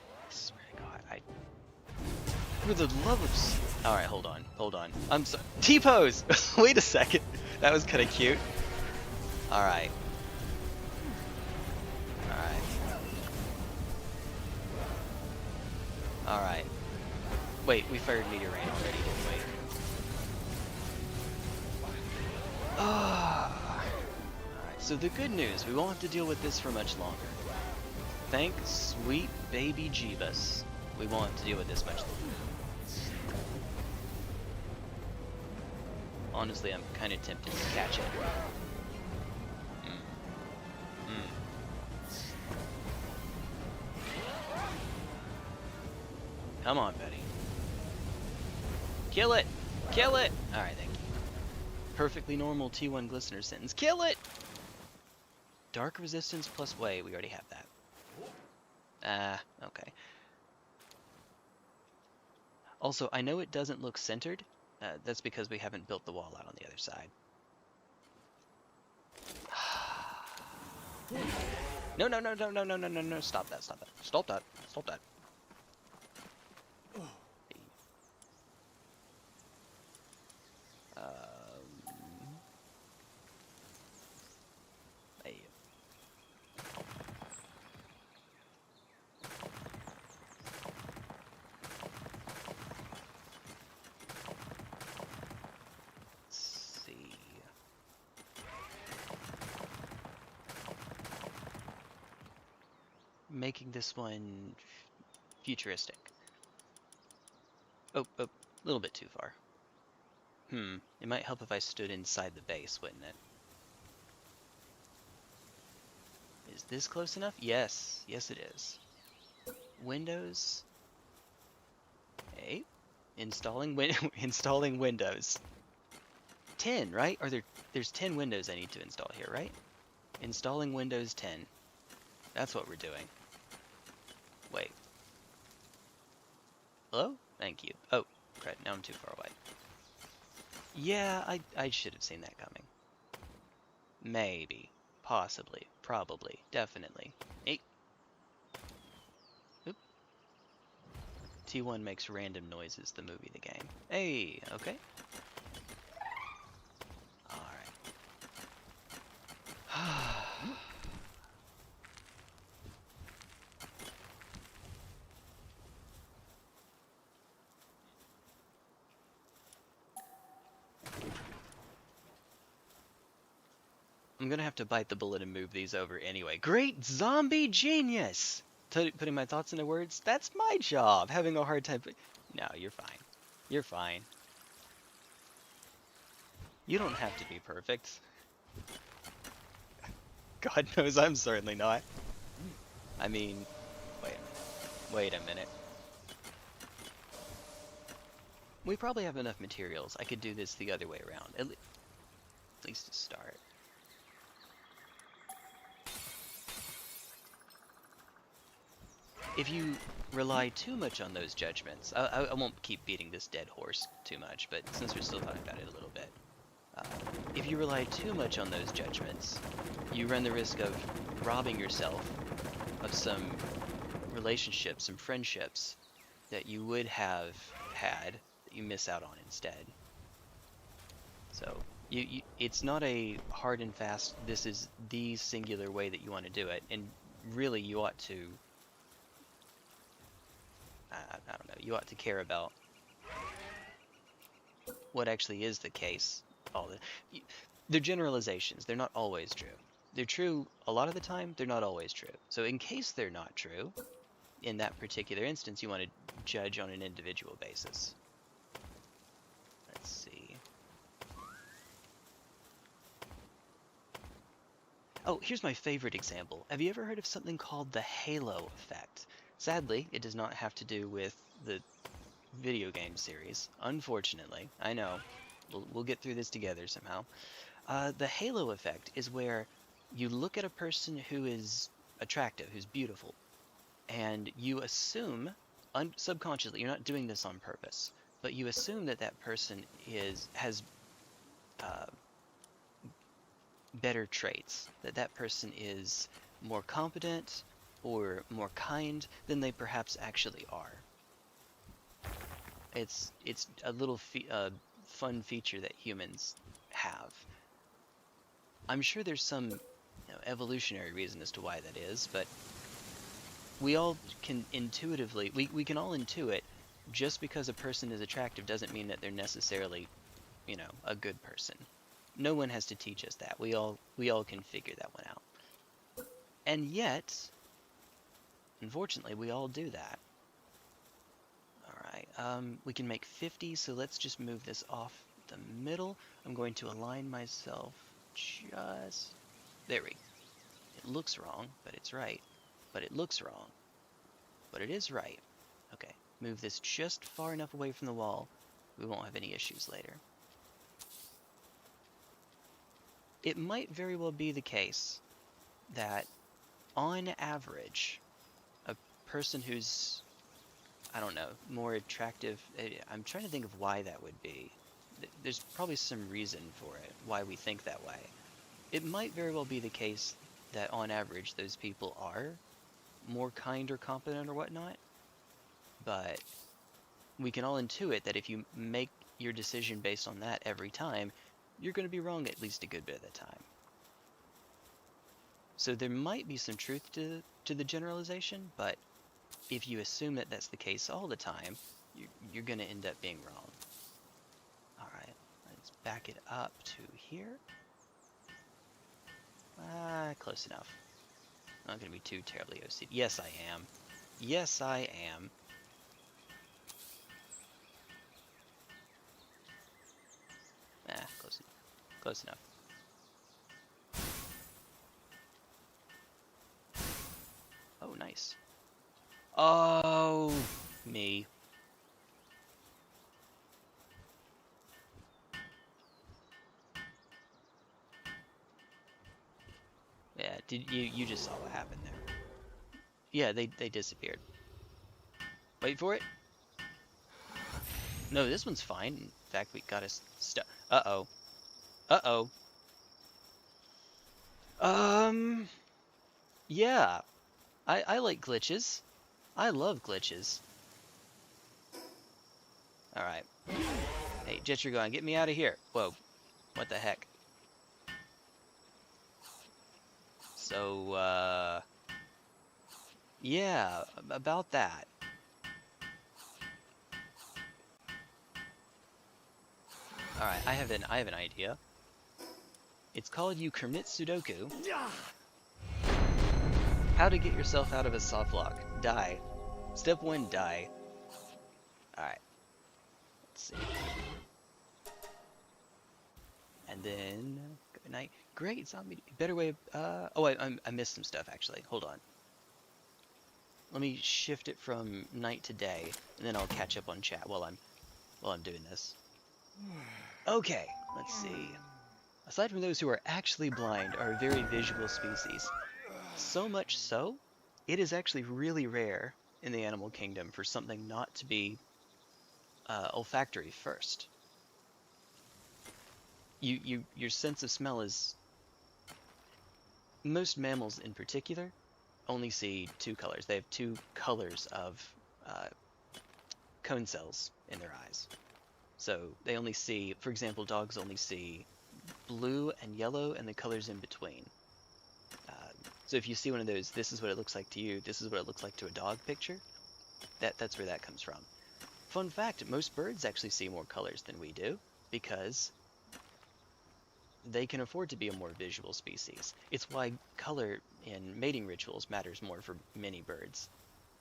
I swear to God, For the love of... Alright, hold on. Hold on. I'm sorry. T-pose! Wait a second. That was kind of cute. Alright. Alright. Alright. Wait, we fired meteor rain already, didn't we? So the good news, we won't have to deal with this for much longer. Thank sweet baby Jeebus. We won't have to deal with this much longer. Honestly, I'm kind of tempted to catch it. Come on, Betty. Kill it! Kill it! Alright, thank you. Perfectly normal T1 Glistener sentence. Kill it! Dark resistance plus way. We already have that. Okay. Also, I know it doesn't look centered. That's because we haven't built the wall out on the other side. No, no, no, no, no, no, no, no, no. Stop that, stop that. Stop that, stop that. Making this one futuristic. Oh, a little bit too far. It might help if I stood inside the base, wouldn't it? Is this close enough? Yes. Yes, it is. Windows. Hey. Installing installing Windows. 10, right? There's 10 windows I need to install here, right? Installing Windows 10. That's what we're doing. Wait. Hello? Thank you. Oh, crap, now I'm too far away. Yeah, I should have seen that coming. Maybe. Possibly. Probably. Definitely. Hey. Oop. T1 makes random noises, the movie, the game. Hey, okay. Alright. I'm gonna have to bite the bullet and move these over anyway. Great zombie genius! Putting my thoughts into words? That's my job! Having a hard time... No, you're fine. You're fine. You don't have to be perfect. God knows I'm certainly not. I mean... Wait a minute. We probably have enough materials. I could do this the other way around. At least to start. If you rely too much on those judgments, I won't keep beating this dead horse too much, but since we're still talking about it a little bit, if you rely too much on those judgments, you run the risk of robbing yourself of some relationships, some friendships that you would have had that you miss out on instead. So it's not a hard and fast, this is the singular way that you want to do it, and really you ought to I don't know, you ought to care about what actually is the case. They're generalizations, they're not always true. They're true a lot of the time, they're not always true. So in case they're not true, in that particular instance, you want to judge on an individual basis. Let's see. Oh, here's my favorite example. Have you ever heard of something called the halo effect? Sadly, it does not have to do with the video game series. Unfortunately, I know. We'll get through this together somehow. The halo effect is where you look at a person who is attractive, who's beautiful, and you assume, subconsciously, you're not doing this on purpose, but you assume that that person has better traits, that that person is more competent or more kind than they perhaps actually are. It's a little fun feature that humans have. I'm sure there's some evolutionary reason as to why that is, but we all can intuitively, we can all intuit just because a person is attractive doesn't mean that they're necessarily, a good person. No one has to teach us that. We all can figure that one out. And yet, unfortunately, we all do that. Alright, we can make 50, so let's just move this off the middle. I'm going to align myself just... There we go. It looks wrong, but it's right. But it looks wrong. But it is right. Okay, move this just far enough away from the wall. We won't have any issues later. It might very well be the case that, on average, a person who's, I don't know, more attractive, I'm trying to think of why that would be. There's probably some reason for it, why we think that way. It might very well be the case that, on average, those people are more kind or competent or whatnot, but we can all intuit that if you make your decision based on that every time, you're going to be wrong at least a good bit of the time. So there might be some truth to the generalization, but if you assume that that's the case all the time, you're going to end up being wrong. Alright, let's back it up to here. Close enough. Not going to be too terribly OCD. Yes, I am. Yes, I am. Close enough. Close enough. Oh, nice. Oh, me. Yeah, did you just saw what happened there? Yeah, they disappeared. Wait for it. No, this one's fine. In fact, we got us stuck. Uh-oh. Uh-oh. Yeah. I like glitches. I love glitches. Alright. Hey, Jetrugon, get me out of here. Whoa. What the heck? So, yeah, about that. Alright, I have an idea. It's called You Commit Sudoku. How to get yourself out of a soft lock. Die. Step 1, die. Alright. Let's see. And then, good night. Great, zombie. Better way of, oh, I missed some stuff, actually. Hold on. Let me shift it from night to day, and then I'll catch up on chat while I'm doing this. Okay, let's see. Aside from those who are actually blind, are a very visual species. So much so, it is actually really rare in the animal kingdom for something not to be olfactory first. Your sense of smell is... Most mammals in particular only see 2 colors. They have 2 colors of cone cells in their eyes. So they only see, for example, dogs only see blue and yellow and the colors in between. So if you see one of those, this is what it looks like to you, this is what it looks like to a dog picture, that's where that comes from. Fun fact, most birds actually see more colors than we do, because they can afford to be a more visual species. It's why color in mating rituals matters more for many birds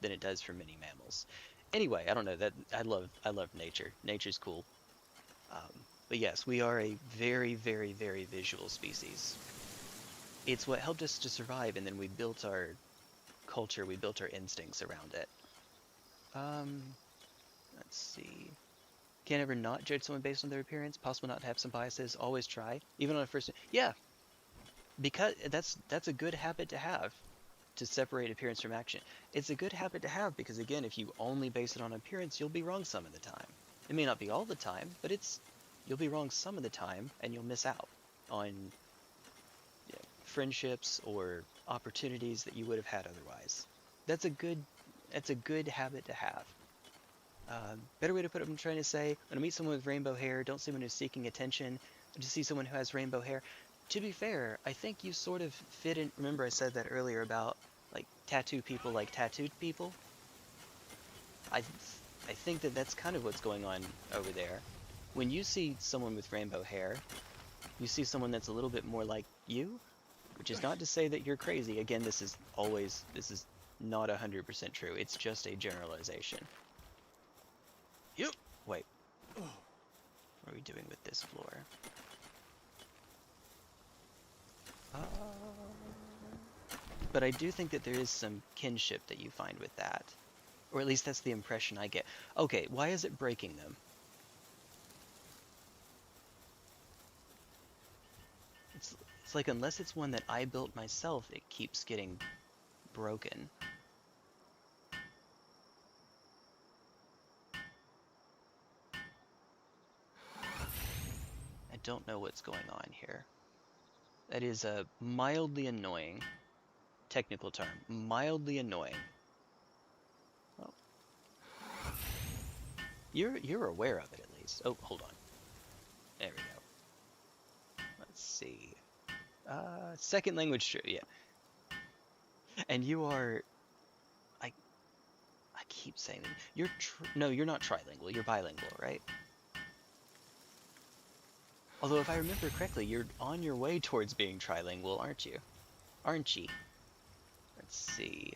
than it does for many mammals. Anyway, I don't know, that I love nature. Nature's cool. But yes, we are a very, very, very visual species. It's what helped us to survive, and then we built our culture, we built our instincts around it. Let's see. Can't ever not judge someone based on their appearance. Possible not to have some biases. Always try, even on a first. Yeah, because that's a good habit to have, to separate appearance from action. It's a good habit to have because, again, if you only base it on appearance, you'll be wrong some of the time. It may not be all the time, but you'll be wrong some of the time, and you'll miss out on friendships or opportunities that you would have had otherwise. That's a good habit to have. Better way to put it, I'm trying to say, when I meet someone with rainbow hair, don't see someone who's seeking attention, just see someone who has rainbow hair. To be fair, I think you sort of fit in. Remember I said that earlier about, like, tattoo people like tattooed people? I think that's kind of what's going on over there. When you see someone with rainbow hair, you see someone that's a little bit more like you, which is not to say that you're crazy. Again, this is not 100% true. It's just a generalization. Yep. Wait. What are we doing with this floor? But I do think that there is some kinship that you find with that. Or at least that's the impression I get. Okay, why is it breaking them? It's like unless it's one that I built myself, it keeps getting broken. I don't know what's going on here. That is a mildly annoying technical term. Mildly annoying. Oh. You're aware of it at least. Oh, hold on. There we go. Let's see. Second language, true, yeah. And you are, I keep saying that. No, you're not trilingual, you're bilingual, right? Although if I remember correctly, you're on your way towards being trilingual, aren't you? Aren't ye? Let's see.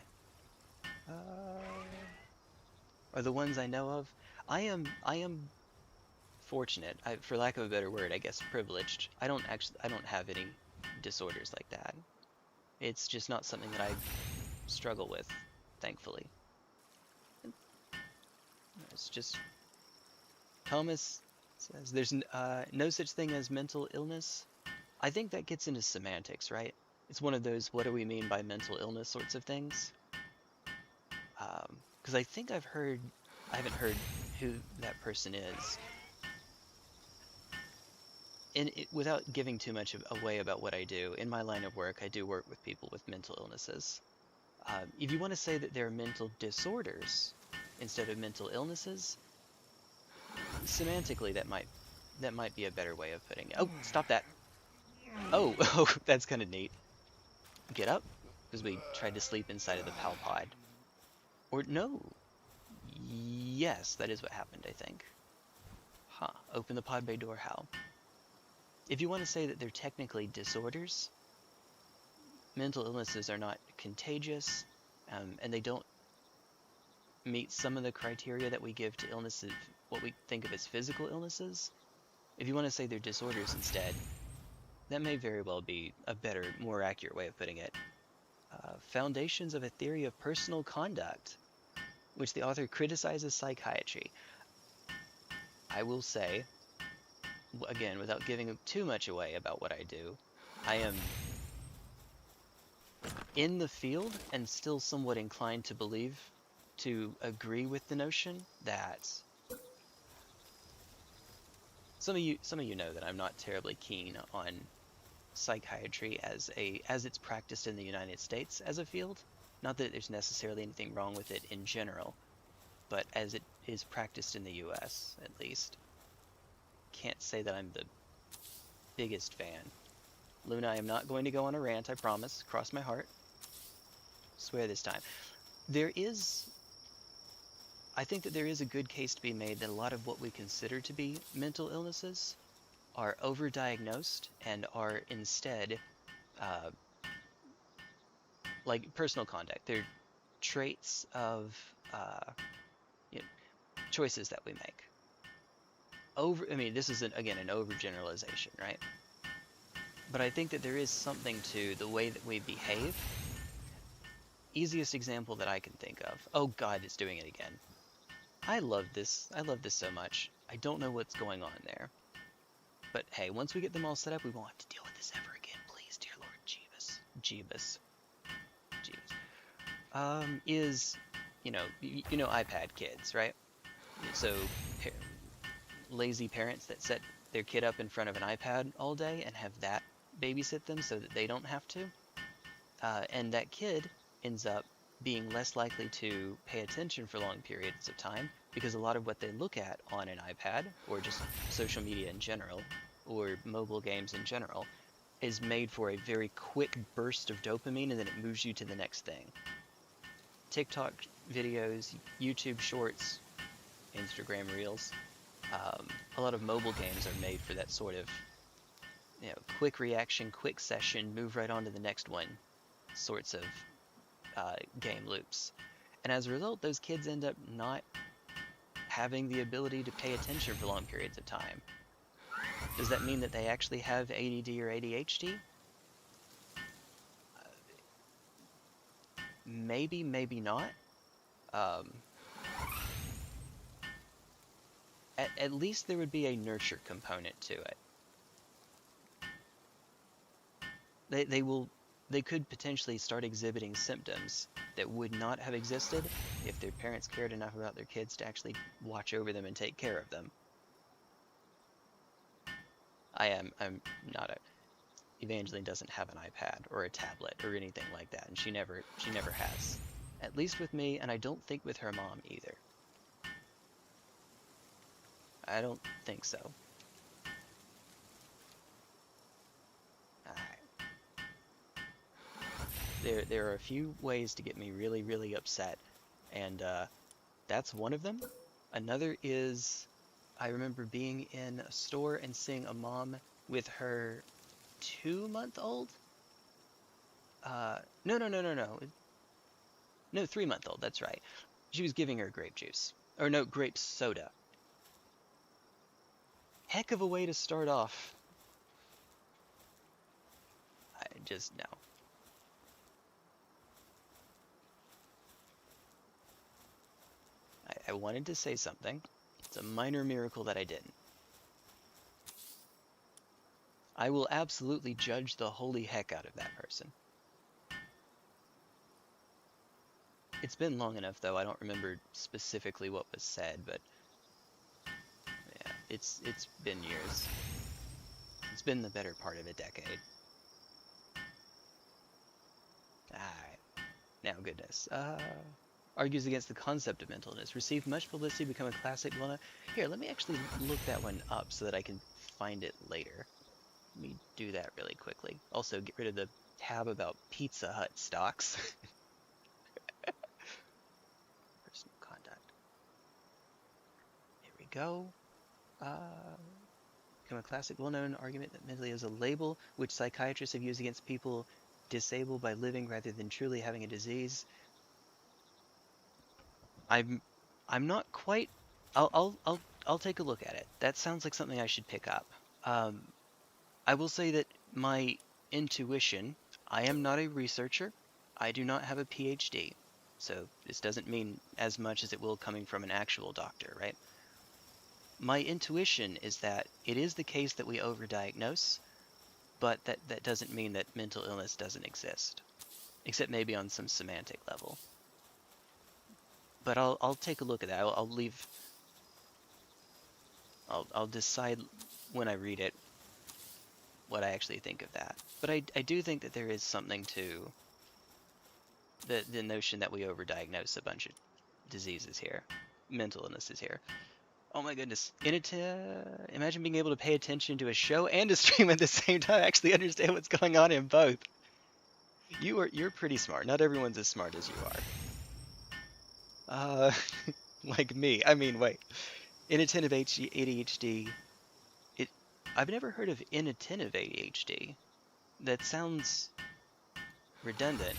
Are the ones I know of? I am fortunate, for lack of a better word, I guess privileged. I don't have any disorders like that. It's just not something that I struggle with, thankfully. It's just Thomas says there's no such thing as mental illness. I think that gets into semantics, right? It's one of those what do we mean by mental illness sorts of things. Because I think I haven't heard who that person is. And without giving too much away about what I do, in my line of work, I do work with people with mental illnesses. If you want to say that they're mental disorders instead of mental illnesses, semantically that might be a better way of putting it. Oh, stop that. Oh, that's kind of neat. Get up, because we tried to sleep inside of the Pal pod. Or no. Yes, that is what happened, I think. Huh. Open the pod bay door, how? If you want to say that they're technically disorders, mental illnesses are not contagious, and they don't meet some of the criteria that we give to illnesses, what we think of as physical illnesses. If you want to say they're disorders instead, that may very well be a better, more accurate way of putting it. Foundations of a theory of personal conduct, which the author criticizes psychiatry. I will say, again, without giving too much away about what I do, I am in the field and still somewhat inclined to agree with the notion that some of you know that I'm not terribly keen on psychiatry as it's practiced in the United States as a field. Not that there's necessarily anything wrong with it in general, but as it is practiced in the US, at least. Can't say that I'm the biggest fan. Luna, I am not going to go on a rant, I promise. Cross my heart. Swear this time. I think that there is a good case to be made that a lot of what we consider to be mental illnesses are overdiagnosed and are instead like personal conduct. They're traits of choices that we make. This is again an overgeneralization, right? But I think that there is something to the way that we behave. Easiest example that I can think of. Oh God, it's doing it again. I love this so much. I don't know what's going on there. But hey, once we get them all set up, we won't have to deal with this ever again. Please, dear Lord Jeebus. Is, you know iPad kids, right? So, lazy parents that set their kid up in front of an iPad all day and have that babysit them so that they don't have to. And that kid ends up being less likely to pay attention for long periods of time because a lot of what they look at on an iPad or just social media in general or mobile games in general is made for a very quick burst of dopamine and then it moves you to the next thing. TikTok videos, YouTube shorts, Instagram reels, a lot of mobile games are made for that sort of quick reaction, quick session, move right on to the next one sorts of game loops. And as a result, those kids end up not having the ability to pay attention for long periods of time. Does that mean that they actually have ADD or ADHD? Maybe, maybe not. At least there would be a nurture component to it. They could potentially start exhibiting symptoms that would not have existed if their parents cared enough about their kids to actually watch over them and take care of them. I'm not a Evangeline doesn't have an iPad or a tablet or anything like that, and she never has. At least with me, and I don't think with her mom either. I don't think so. There are a few ways to get me really, really upset, and that's one of them. Another is, I remember being in a store and seeing a mom with her 2-month-old. No, 3-month-old. That's right. She was giving her grape juice, or no, grape soda. Heck of a way to start off. I just no. I wanted to say something. It's a minor miracle that I didn't. I will absolutely judge the holy heck out of that person. It's been long enough, though. I don't remember specifically what was said, but yeah, it's been years. It's been the better part of a decade. Alright. Now, goodness. Argues against the concept of mental illness. Received much publicity, become a classic. Here, let me actually look that one up so that I can find it later. Let me do that really quickly. Also, get rid of the tab about Pizza Hut stocks. Personal contact. Here we go. Become a classic, well-known argument that mentally is a label which psychiatrists have used against people disabled by living rather than truly having a disease. I'm not quite. I'll take a look at it. That sounds like something I should pick up. I will say that my intuition. I am not a researcher. I do not have a PhD, so this doesn't mean as much as it will coming from an actual doctor, right? My intuition is that it is the case that we overdiagnose, but that doesn't mean that mental illness doesn't exist, except maybe on some semantic level. But I'll take a look at that. I'll leave. I'll decide when I read it what I actually think of that. But I do think that there is something to the notion that we overdiagnose a bunch of diseases here, mental illnesses here. Oh my goodness! Imagine being able to pay attention to a show and a stream at the same time. Actually understand what's going on in both. You're pretty smart. Not everyone's as smart as you are. Like me. I mean, wait. Inattentive ADHD. I've never heard of inattentive ADHD. That sounds redundant.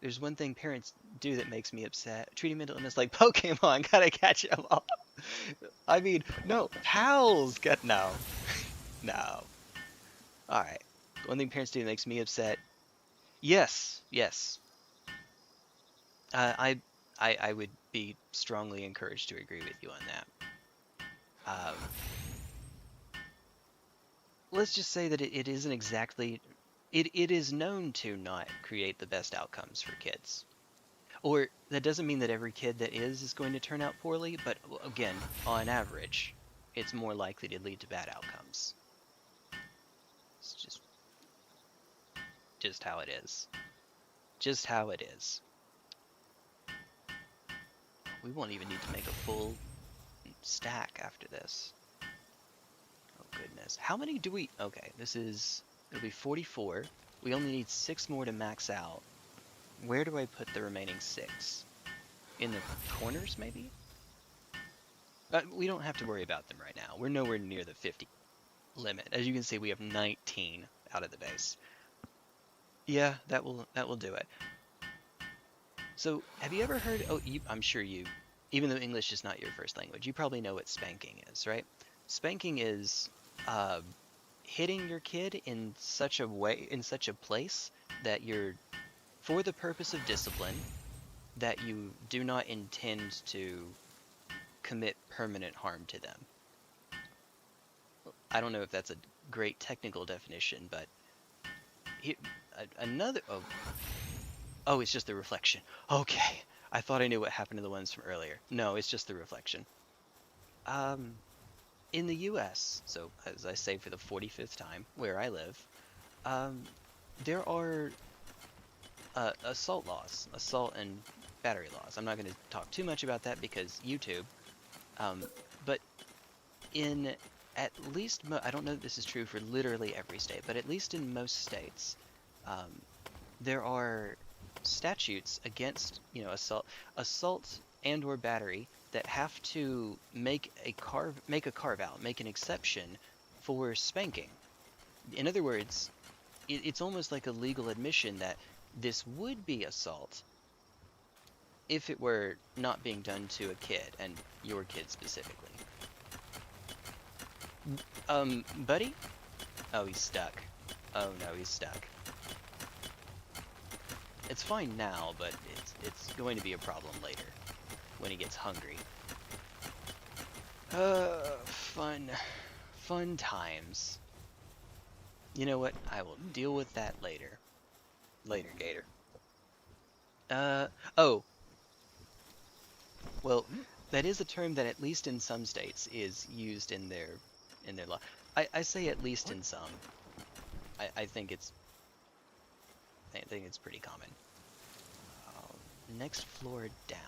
There's one thing parents do that makes me upset. Treating mental illness like Pokemon. Gotta catch them all. I mean, no. Pals. No. No. Alright. One thing parents do that makes me upset. Yes. I would be strongly encouraged to agree with you on that. Let's just say that it isn't exactly... It is known to not create the best outcomes for kids. Or, that doesn't mean that every kid that is going to turn out poorly, but again, on average, it's more likely to lead to bad outcomes. It's just how it is. Just how it is. We won't even need to make a full stack after this. Oh goodness. How many do we... Okay, it'll be 44. We only need 6 more to max out. Where do I put the remaining 6? In the corners, maybe? We don't have to worry about them right now. We're nowhere near the 50 limit. As you can see, we have 19 out of the base. Yeah, that will do it. So, have you ever heard? Oh, I'm sure you, even though English is not your first language, you probably know what spanking is, right? Spanking is uh, hitting your kid in such a way, in such a place that you're, for the purpose of discipline, that you do not intend to commit permanent harm to them. I don't know if that's a great technical definition, but another. Oh, it's just the reflection. Okay, I thought I knew what happened to the ones from earlier. No, it's just the reflection. Um, in the U.S., so as I say for the 45th time, where I live, um, there are assault laws, assault and battery laws. I'm not going to talk too much about that because YouTube. But in at least, I don't know if this is true for literally every state, but at least in most states, um, there are statutes against, assault and or battery that have to make a carve out, make an exception for spanking. In other words, it's almost like a legal admission that this would be assault if it were not being done to a kid, and your kid specifically. Buddy? Oh, he's stuck. Oh no, he's stuck. It's fine now, but it's going to be a problem later when he gets hungry. Fun times. You know what? I will deal with that later. Later, Gator. Oh. Well, that is a term that at least in some states is used in their law. I say at least in some. I think it's pretty common. Next floor down.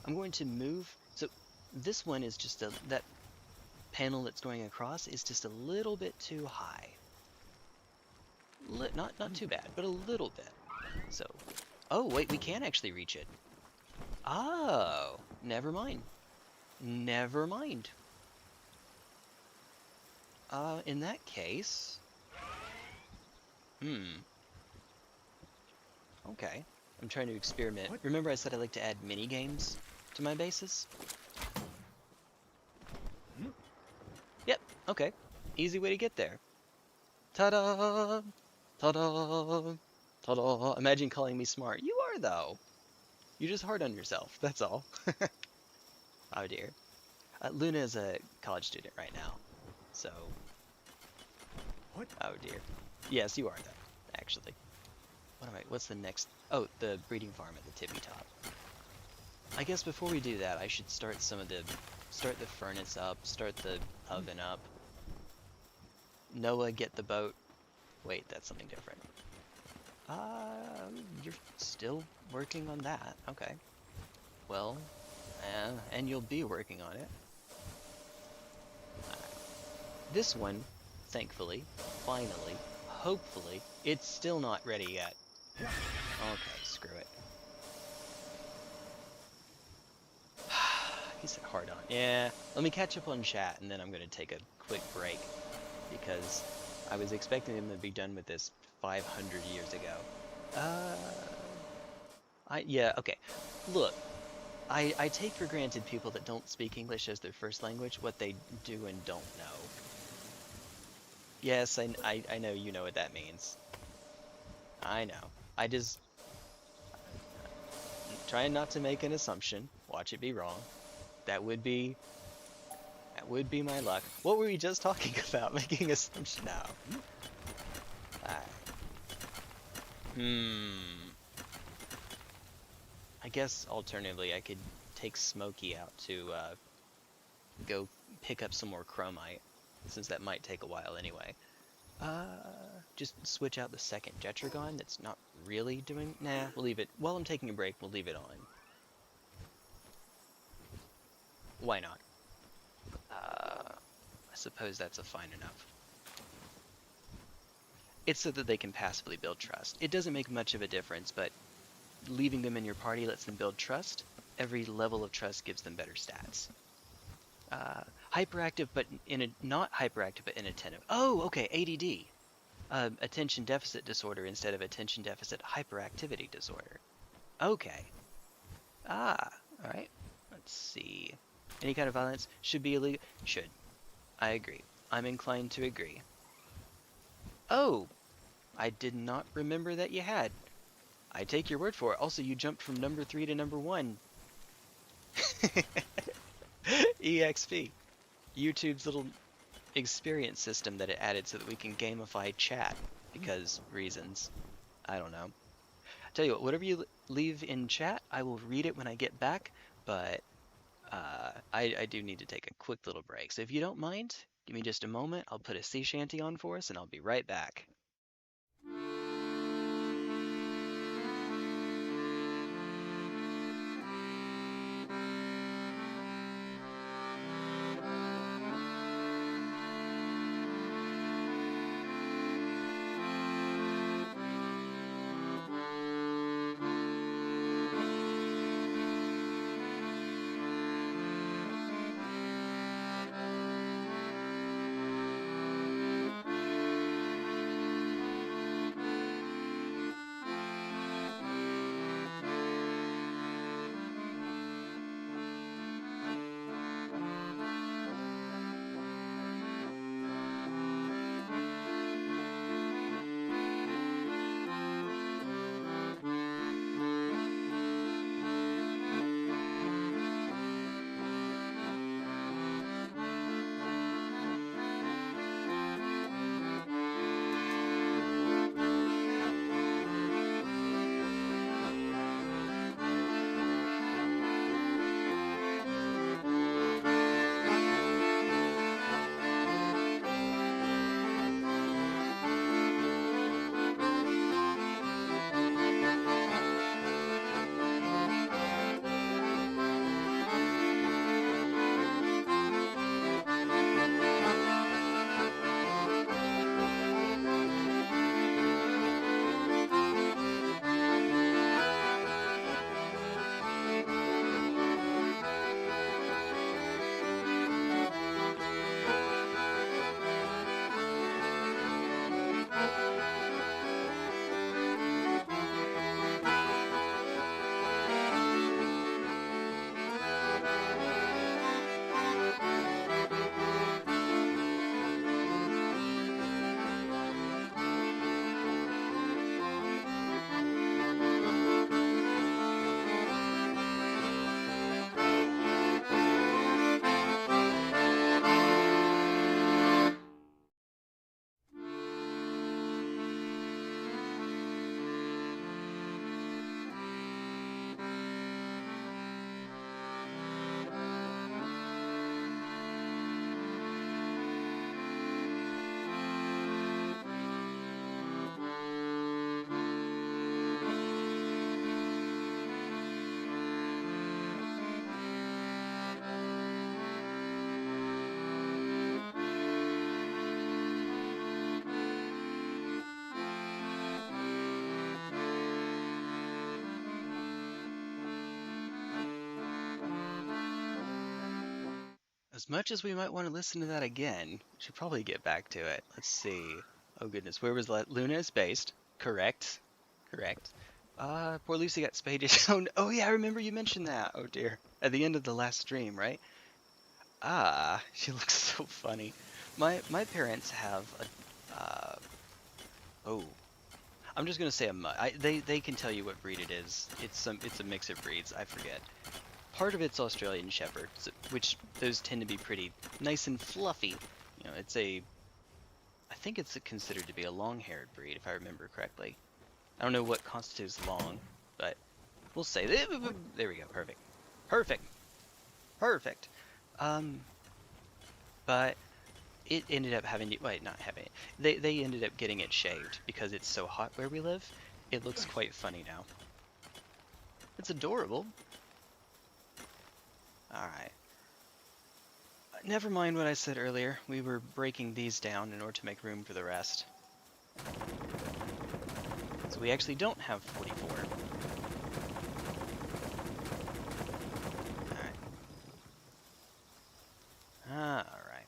I'm going to move. So this one is just that panel that's going across is just a little bit too high. Not too bad, but a little bit. So, oh wait, we can actually reach it. Oh, never mind. Never mind. In that case, okay. I'm trying to experiment. What? Remember I said I like to add mini games to my bases? Yep, okay. Easy way to get there. Ta-da! Ta-da! Ta-da! Imagine calling me smart. You are, though. You're just hard on yourself, that's all. Oh dear. Luna is a college student right now, so... What? Oh dear. Yes, you are, though, actually. What's the next? Oh, the breeding farm at the tippy top. I guess before we do that, I should start the furnace up, start the oven up. Noah, get the boat. Wait, that's something different. You're still working on that. Okay. Well, and you'll be working on it. This one, thankfully, finally, hopefully, it's still not ready yet. Okay, screw it. He said hard on. Yeah, let me catch up on chat and then I'm going to take a quick break because I was expecting them to be done with this 500 years ago. Yeah, okay. Look, I take for granted people that don't speak English as their first language, what they do and don't know. Yes, I know you know what that means. I know. I just... trying not to make an assumption. Watch it be wrong. That would be my luck. What were we just talking about? Making assumption now. I guess alternatively I could take Smokey out to go pick up some more chromite, since that might take a while anyway. Just switch out the second Jetragon that's not really doing... Nah, we'll leave it. While I'm taking a break, we'll leave it on. Why not? I suppose that's a fine enough. It's so that they can passively build trust. It doesn't make much of a difference, but leaving them in your party lets them build trust. Every level of trust gives them better stats. Hyperactive, but not hyperactive, but inattentive. Oh, okay, ADD. Attention deficit disorder instead of attention deficit hyperactivity disorder. Okay. Ah, all right. Let's see. Any kind of violence should be illegal. Should. I agree. I'm inclined to agree. Oh, I did not remember that you had. I take your word for it. Also, you jumped from number 3 to number 1. EXP. YouTube's little experience system that it added so that we can gamify chat because reasons. I don't know. Tell you what, whatever you leave in chat, I will read it when I get back, but I do need to take a quick little break. So if you don't mind, give me just a moment. I'll put a sea shanty on for us and I'll be right back. As much as we might want to listen to that again, we should probably get back to it. Let's see. Oh goodness, where was that? Luna is based. Correct. Correct. Poor Lucy got spaded. Oh yeah, I remember you mentioned that. Oh dear. At the end of the last stream, right? Ah, she looks so funny. My parents have a oh. I'm just gonna say a mutt. They can tell you what breed it is. It's a mix of breeds. I forget. Part of it's Australian Shepherd, which those tend to be pretty nice and fluffy. You know, I think it's considered to be a long-haired breed, if I remember correctly. I don't know what constitutes long, but we'll say, there we go, perfect. Perfect. Perfect. But it ended up having, wait, not having it. They ended up getting it shaved because it's so hot where we live. It looks quite funny now. It's adorable. Alright. Never mind what I said earlier. We were breaking these down in order to make room for the rest. So we actually don't have 44. Alright. Alright.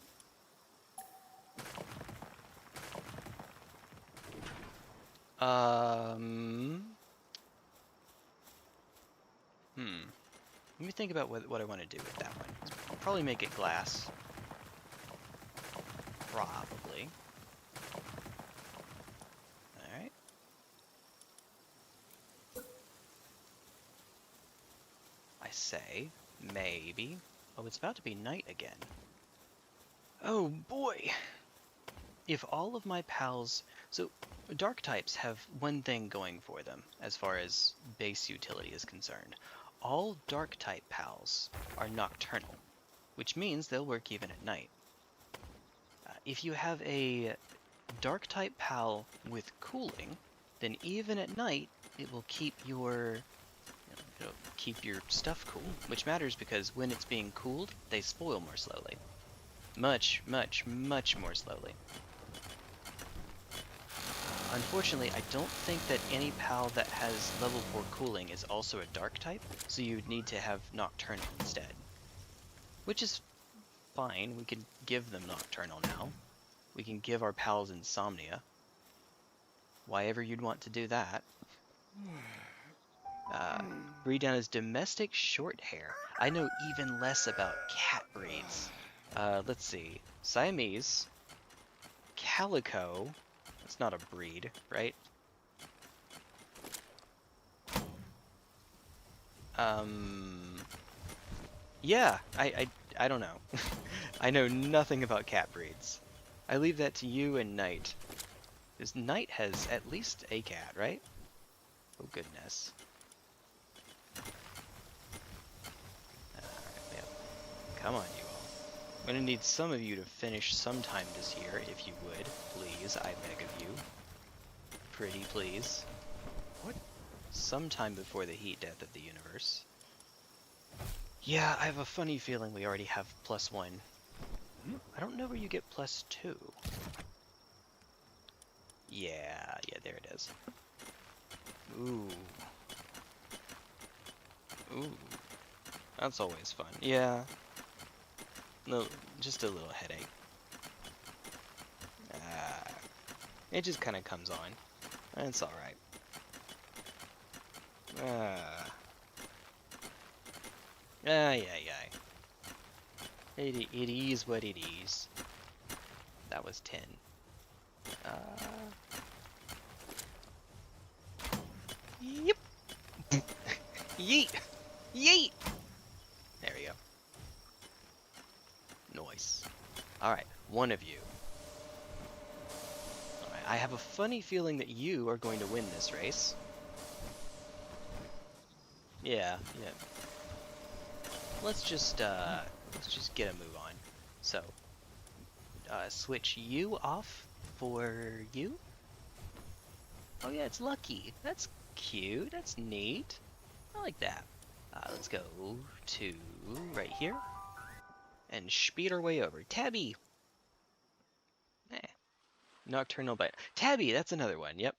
Let me think about what I want to do with that one. I'll probably make it glass. Probably. Alright. I say, maybe. Oh, it's about to be night again. Oh boy! If all of my pals... So, dark types have one thing going for them, as far as base utility is concerned. All dark type pals are nocturnal, which means they'll work even at night. If you have a dark type pal with cooling, then even at night it will keep your stuff cool, which matters because when it's being cooled, they spoil more slowly. Much, much, much more slowly. Unfortunately, I don't think that any pal that has level 4 cooling is also a dark type, so you would need to have nocturnal instead. Which is fine, we can give them nocturnal now. We can give our pals insomnia. Why ever you'd want to do that. Breed down as domestic short hair. I know even less about cat breeds. Let's see. Siamese. Calico. That's not a breed, right? Yeah, I don't know. I know nothing about cat breeds. I leave that to you and Knight. Because Knight has at least a cat, right? Oh goodness. Yep. Come on, you all. I'm gonna need some of you to finish sometime this year, if you would. Please, I beg of you. Pretty please. What? Sometime before the heat death of the universe. Yeah, I have a funny feeling we already have +1. I don't know where you get +2. Yeah, there it is. Ooh. Ooh. That's always fun. Yeah. No, just a little headache. It just kind of comes on. It's alright. Yeah. It is what it is. That was 10. Yep. Yeet! Yeet! There we go. Nice. Alright, one of you. Alright, I have a funny feeling that you are going to win this race. Yeah. Let's just get a move on. So, switch you off for you? Oh yeah, it's Lucky. That's cute. That's neat. I like that. Let's go to right here and speed our way over. Tabby! Nocturnal bite. Tabby, that's another one. Yep.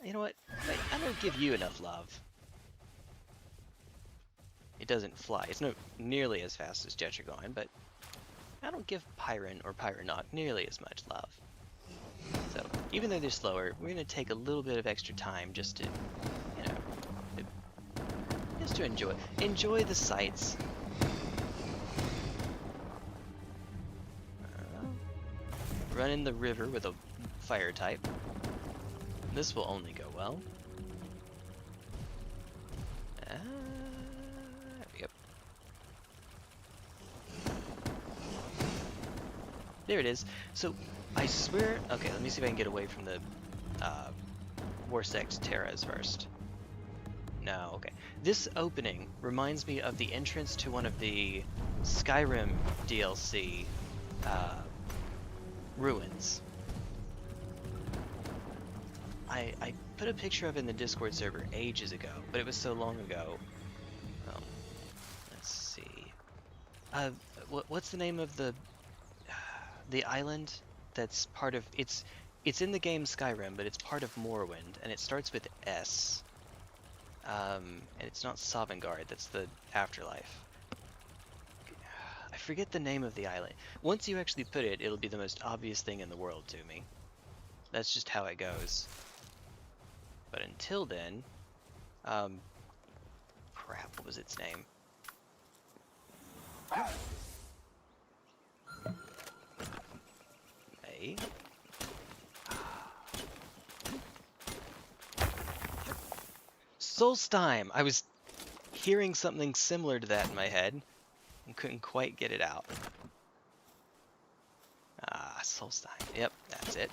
You know what? I don't give you enough love. It doesn't fly. It's not nearly as fast as Jetragon, but I don't give Pyron or Pyronoc nearly as much love. So, even though they're slower, we're going to take a little bit of extra time just to, just to enjoy the sights. Run in the river with a fire type. This will only go well. Yep. There it is. So, I swear... Okay, let me see if I can get away from the Warsect Terras first. No, okay. This opening reminds me of the entrance to one of the Skyrim DLC ruins. I put a picture of it in the Discord server ages ago, but it was so long ago. Let's see. What's the name of the island that's part of... It's in the game Skyrim, but it's part of Morrowind, and it starts with S. And it's not Sovngarde, that's the Afterlife. forget the name of the island. Once you actually put it, it'll be the most obvious thing in the world to me. That's just how it goes. But until then, crap, what was its name? Hey. Solstheim! I was hearing something similar to that in my head and couldn't quite get it out. Ah, Solstheim. Yep, that's it.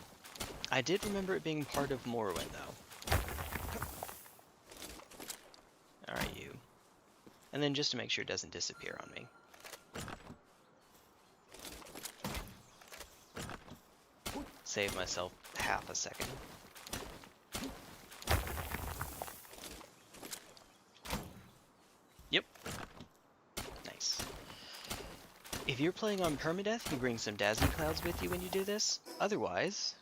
I did remember it being part of Morrowind, though. Alright, you. And then just to make sure it doesn't disappear on me. Save myself half a second. Yep. Nice. If you're playing on permadeath, you bring some Dazzling Clouds with you when you do this. Otherwise,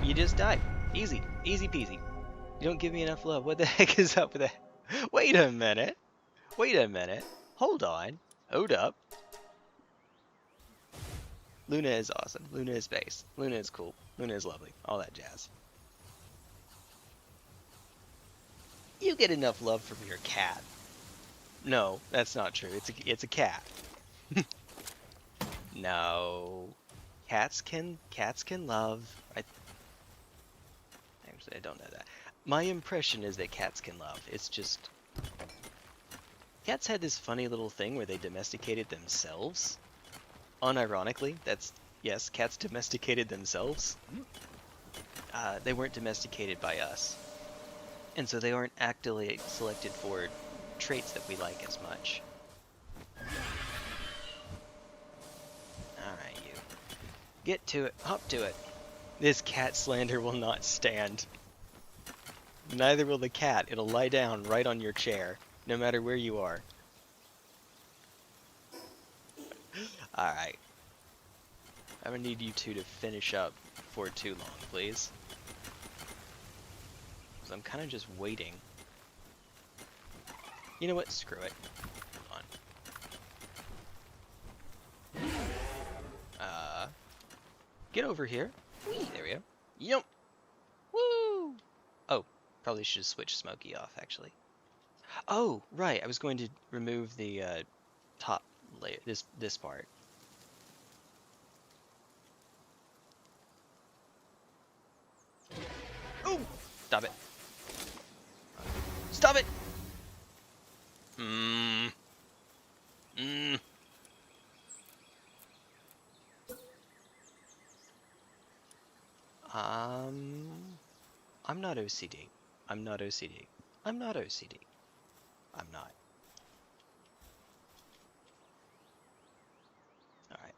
you just die. Easy. Easy peasy. You don't give me enough love. What the heck is up with that? Wait a minute. Wait a minute. Hold on. Hold up. Luna is awesome. Luna is base. Luna is cool. Luna is lovely. All that jazz. You get enough love from your cat. No, that's not true. It's a cat. No. Cats can love. Actually, I don't know that. My impression is that cats can love. It's just cats had this funny little thing where they domesticated themselves. Unironically, yes, cats domesticated themselves. They weren't domesticated by us. And so they aren't actively selected for traits that we like as much. Alright, you. Get to it. Hop to it. This cat slander will not stand. Neither will the cat. It'll lie down right on your chair, no matter where you are. Alright. I'm gonna need you two to finish up before too long, please. Because I'm kind of just waiting. You know what? Screw it. Hold on. Get over here. Whee, there we go. Yup. Woo! Oh, probably should switch Smokey off, actually. Oh, right. I was going to remove the top layer, this part. Oh! Stop it. Stop it! I'm not OCD. I'm not OCD. I'm not OCD. I'm not. Alright.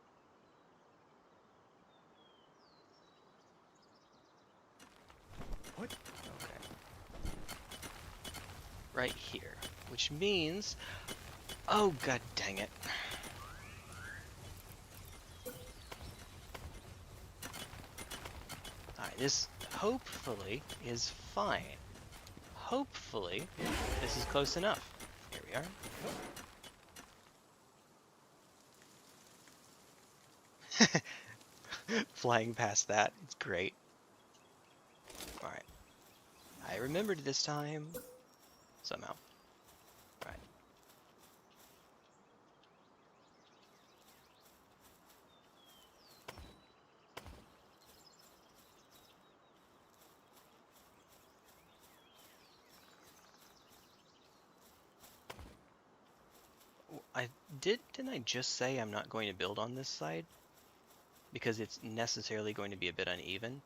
What? Okay. Right here. Which means... Oh, god dang it. Alright, this hopefully is fine. Hopefully, this is close enough. Here we are. Flying past that, it's great. Alright. I remembered this time. Somehow. Alright. Didn't I just say I'm not going to build on this side? Because it's necessarily going to be a bit uneven?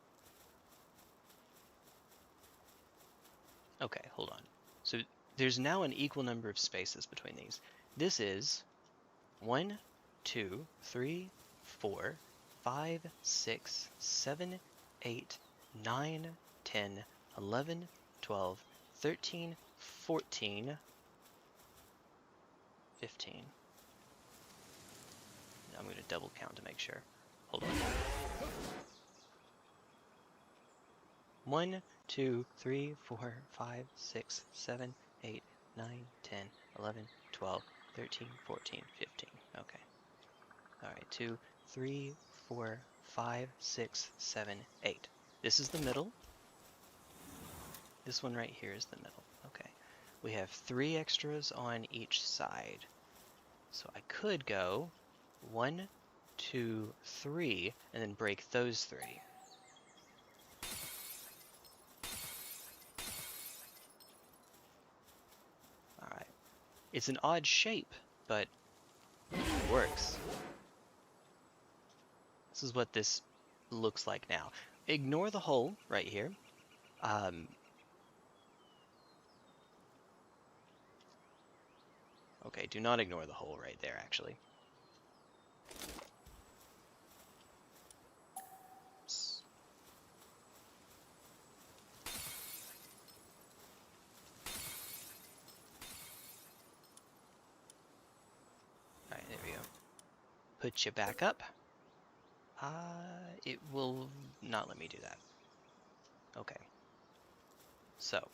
Okay, hold on. So there's now an equal number of spaces between these. This is 1, 2, 3, 4, 5, 6, 7, 8, 9, 10, 11, 12, 13, 14, 15. I'm going to double count to make sure. Hold on. 1, 2, 3, 4, 5, 6, 7, 8, 9, 10, 11, 12, 13, 14, 15. Okay. Alright, 2, 3, 4, 5, 6, 7, 8. This is the middle. This one right here is the middle. Okay. We have 3 extras on each side. So I could go 1, 2, 3, and then break those 3. Alright. It's an odd shape, but it works. This is what this looks like now. Ignore the hole right here. Okay, do not ignore the hole right there, actually. Alright, there we go. Put you back up. It will not let me do that. Okay. So.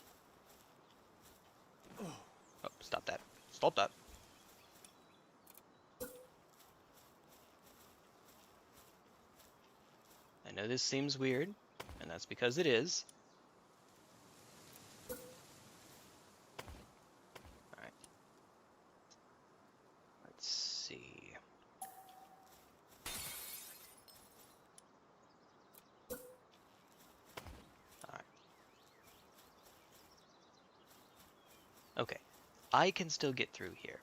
Oh, stop that. Stop that. I know this seems weird, and that's because it is. Alright. Let's see. Alright. Okay. I can still get through here.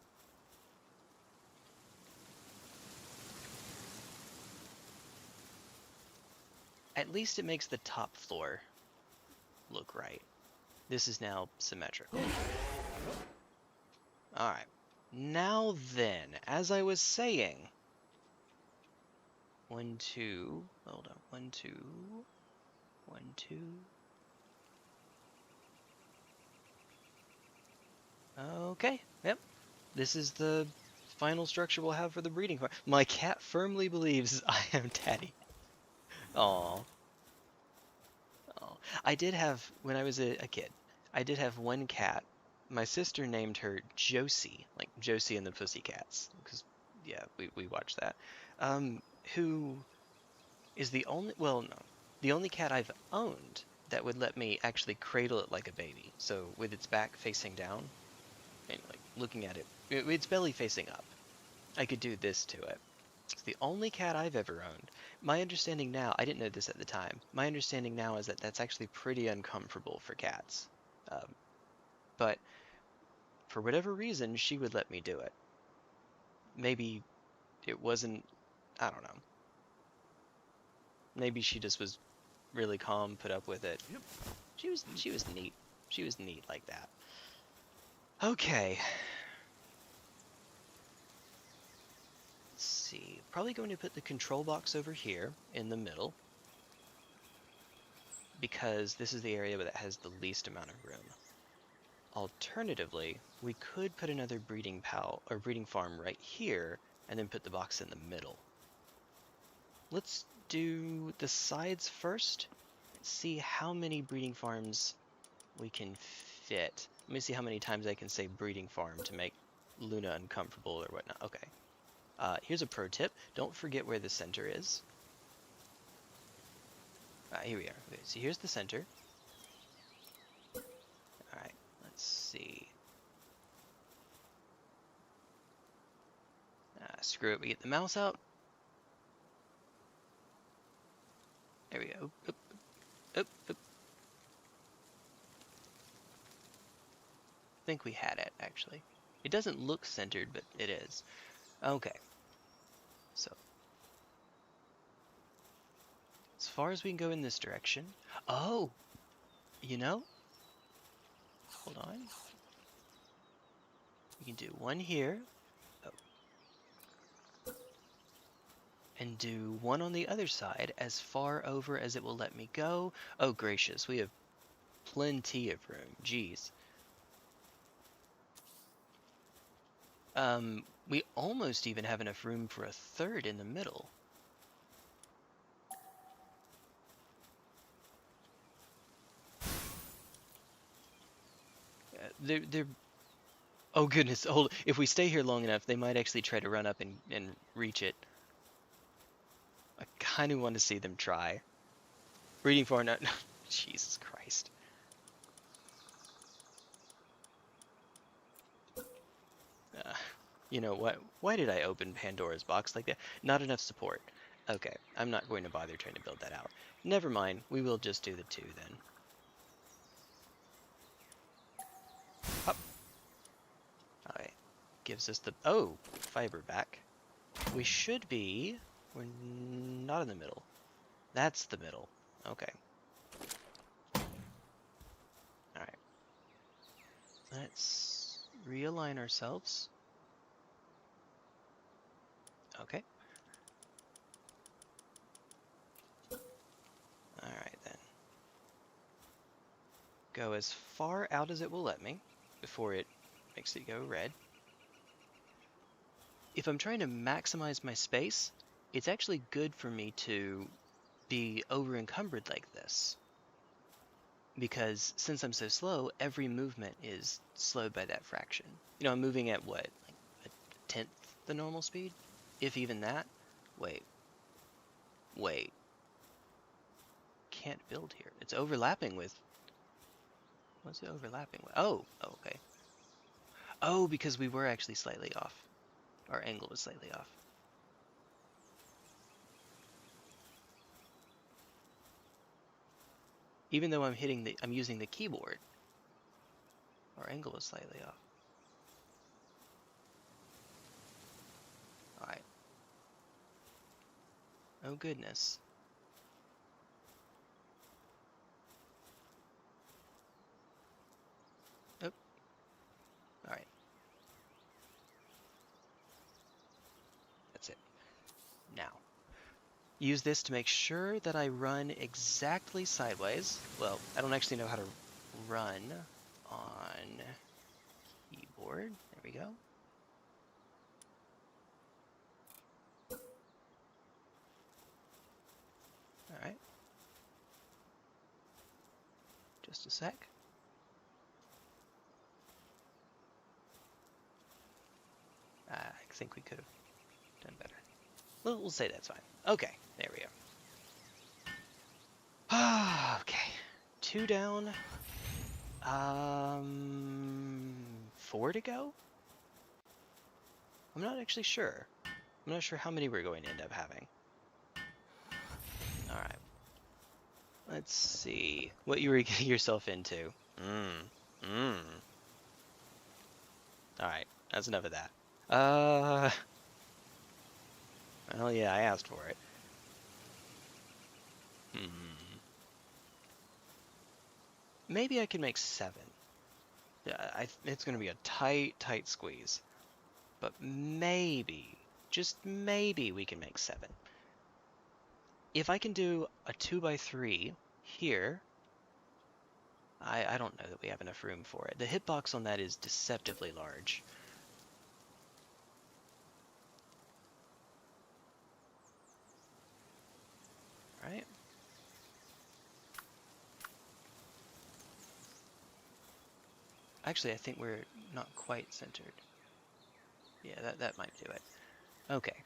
At least it makes the top floor look right. This is now symmetrical. Alright. Now then, as I was saying... 1, 2... Hold on. 1, 2... 1, 2... Okay, yep. This is the final structure we'll have for the breeding farm. My cat firmly believes I am Daddy. Aww. I did have, when I was a kid, I did have one cat. My sister named her Josie, like Josie and the Pussycats, because, yeah, we watched that. Who is the only, well, no, the only cat I've owned that would let me actually cradle it like a baby. So with its back facing down, and like looking at it, its belly facing up, I could do this to it. It's the only cat I've ever owned. My understanding now, I didn't know this at the time, my understanding now is that that's actually pretty uncomfortable for cats. But for whatever reason, she would let me do it. Maybe it wasn't, I don't know. Maybe she just was really calm, put up with it. She was neat. She was neat like that. Okay. Let's see. Probably going to put the control box over here in the middle, because this is the area that has the least amount of room. Alternatively, we could put another breeding farm right here, and then put the box in the middle. Let's do the sides first. See how many breeding farms we can fit. Let me see how many times I can say breeding farm to make Luna uncomfortable or whatnot. Okay. Here's a pro tip. Don't forget where the center is. Here we are. Okay, so here's the center. Alright, let's see. Screw it, we get the mouse out. There we go. Oop, oop, oop. I think we had it, actually. It doesn't look centered, but it is. Okay. So, as far as we can go in this direction. Oh! You know? Hold on. We can do one here. Oh. And do one on the other side as far over as it will let me go. Oh, gracious. We have plenty of room. Jeez. We almost even have enough room for a third in the middle. They're Oh goodness, hold. If we stay here long enough, they might actually try to run up and reach it. I kind of want to see them try. Reading for no, Jesus Christ. You know what? Why did I open Pandora's box like that? Not enough support. Okay, I'm not going to bother trying to build that out. Never mind, we will just do the 2 then. Up. Alright. Gives us the... Oh! Fiber back. We should be... We're not in the middle. That's the middle. Okay. Alright. Let's realign ourselves. Okay. Alright then. Go as far out as it will let me before it makes it go red. If I'm trying to maximize my space, it's actually good for me to be over encumbered like this. Because since I'm so slow, every movement is slowed by that fraction. You know, I'm moving at what? Like a 10th the normal speed? If even that? Wait. Can't build here. It's overlapping with... What's it overlapping with? Oh, okay. Oh, because we were actually slightly off. Our angle was slightly off. Even though I'm using the keyboard, our angle was slightly off. Alright. Oh goodness. Oh. Alright. That's it. Now. Use this to make sure that I run exactly sideways. Well, I don't actually know how to run on keyboard. There we go. Alright. Just a sec. I think we could have done better. Well, we'll say that's fine. Okay, there we go. Okay, 2 down. 4 to go? I'm not actually sure. I'm not sure how many we're going to end up having. Alright. Let's see what you were getting yourself into. Alright, that's enough of that. Well, yeah, I asked for it. Maybe I can make 7. Yeah, it's going to be a tight squeeze. But maybe, just maybe we can make 7. If I can do a 2x3 here, I don't know that we have enough room for it. The hitbox on that is deceptively large. Right? Actually, I think we're not quite centered. Yeah, that might do it. Okay.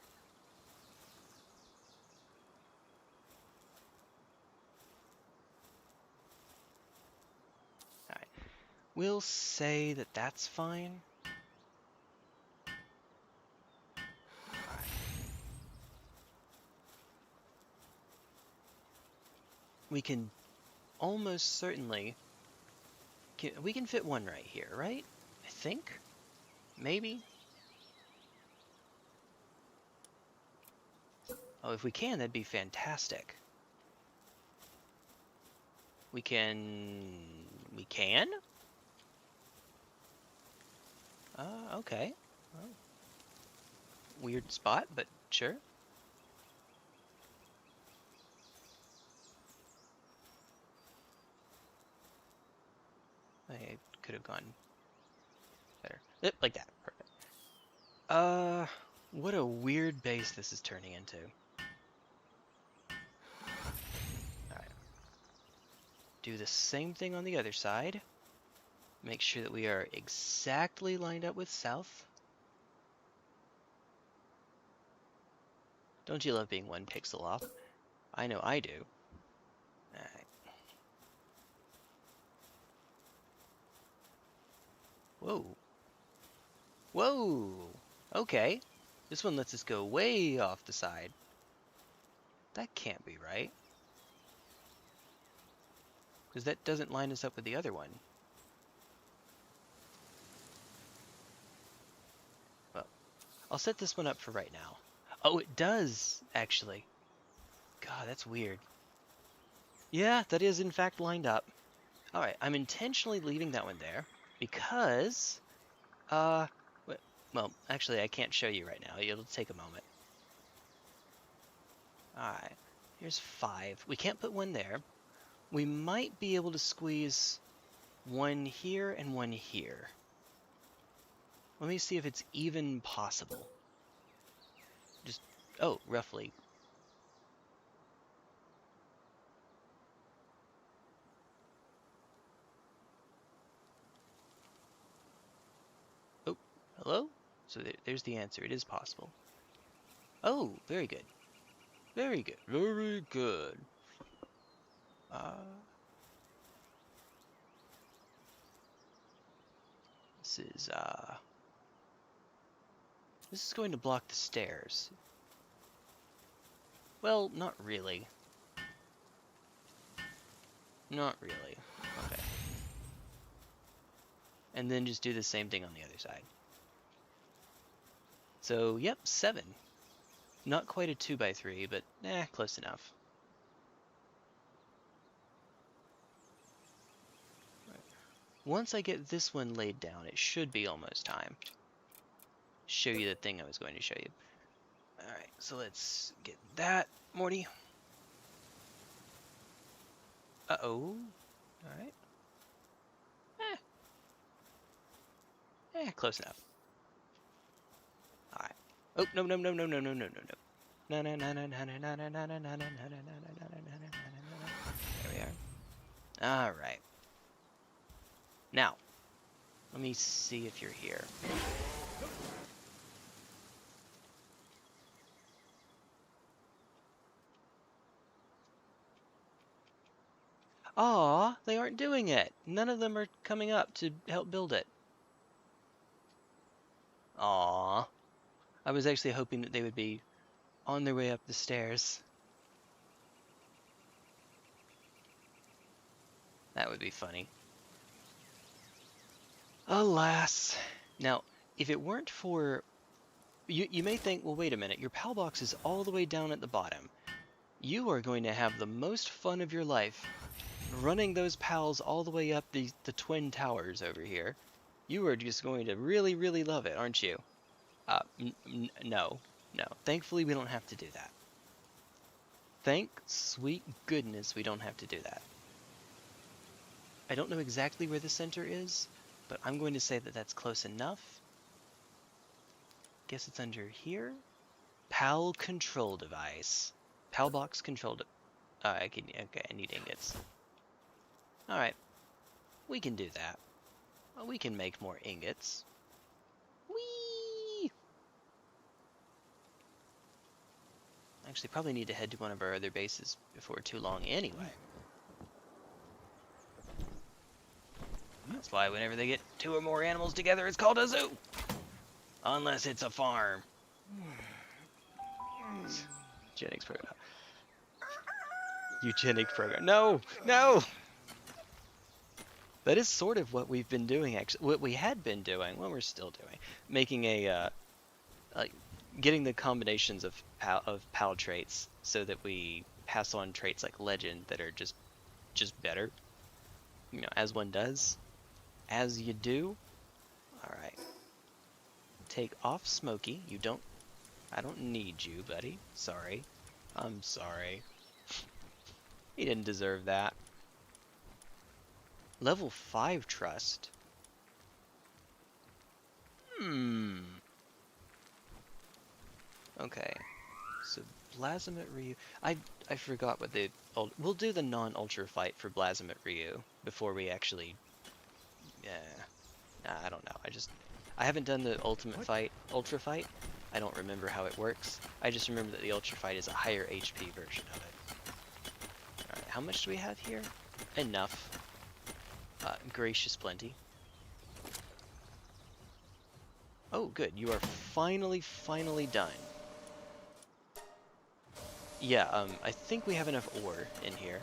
Alright. We'll say that that's fine. Alright. We can almost certainly... we can fit 1 right here, right? I think? Maybe? Oh, if we can, that'd be fantastic. We can... We can? Okay. Oh. Weird spot, but sure. I could have gone better. Yep, like that. Perfect. What a weird base this is turning into. Alright. Do the same thing on the other side. make sure that we are exactly lined up with south. Don't you love being 1 pixel off? I know I do. Alright. Whoa. Whoa! Okay. This one lets us go way off the side. That can't be right. Because that doesn't line us up with the other one. Well, I'll set this one up for right now. Oh, it does, actually. God, that's weird. Yeah, that is in fact lined up. Alright, I'm intentionally leaving that one there because, well, actually I can't show you right now. It'll take a moment. Alright, here's 5. We can't put 1 there. We might be able to squeeze 1 here and 1 here. Let me see if it's even possible. Just, oh, roughly. Oh, hello? So there's the answer. It is possible. Oh, very good. Very good. Very good. This is going to block the stairs. Well, not really. Not really. Okay. And then just do the same thing on the other side. So, yep, 7. Not quite a 2x3, but close enough. Right. Once I get this one laid down, it should be almost time. Show you the thing I was going to show you. Alright, so let's get that, Morty. Uh-oh. Alright. Close enough. Alright. Oh, no. There we are. Alright. Now, let me see if you're here. Aw, they aren't doing it. None of them are coming up to help build it. Aw. I was actually hoping that they would be on their way up the stairs. That would be funny. Alas. Now, if it weren't for... You may think, well, wait a minute, your PAL box is all the way down at the bottom. You are going to have the most fun of your life running those PALs all the way up the twin towers over here. You are just going to really, really love it, aren't you? No. Thankfully, we don't have to do that. Thank sweet goodness we don't have to do that. I don't know exactly where the center is, but I'm going to say that that's close enough. Guess it's under here. PAL control device. PAL box control okay, I need ingots. Alright. We can do that. We can make more ingots. Whee! Actually, probably need to head to one of our other bases before too long anyway. That's why whenever they get 2 or more animals together, it's called a zoo. Unless it's a farm. Eugenics program. Eugenics program. No! That is sort of what we've been doing, actually. What we had been doing, what we're still doing. Making a, getting the combinations of PAL traits so that we pass on traits like Legend that are just better. You know, as one does. As you do. Alright. Take off Smokey. I don't need you, buddy. Sorry. I'm sorry. He didn't deserve that. Level 5 trust. Okay. So Blazimet Ryu. I forgot what we'll do the non-ultra fight for Blazimet Ryu before we actually Yeah, I don't know. I haven't done the ultimate fight, ultra fight. I don't remember how it works. I just remember that the ultra fight is a higher HP version of it. All right, how much do we have here? Enough. Gracious plenty. Oh, good. You are finally done. Yeah, I think we have enough ore in here.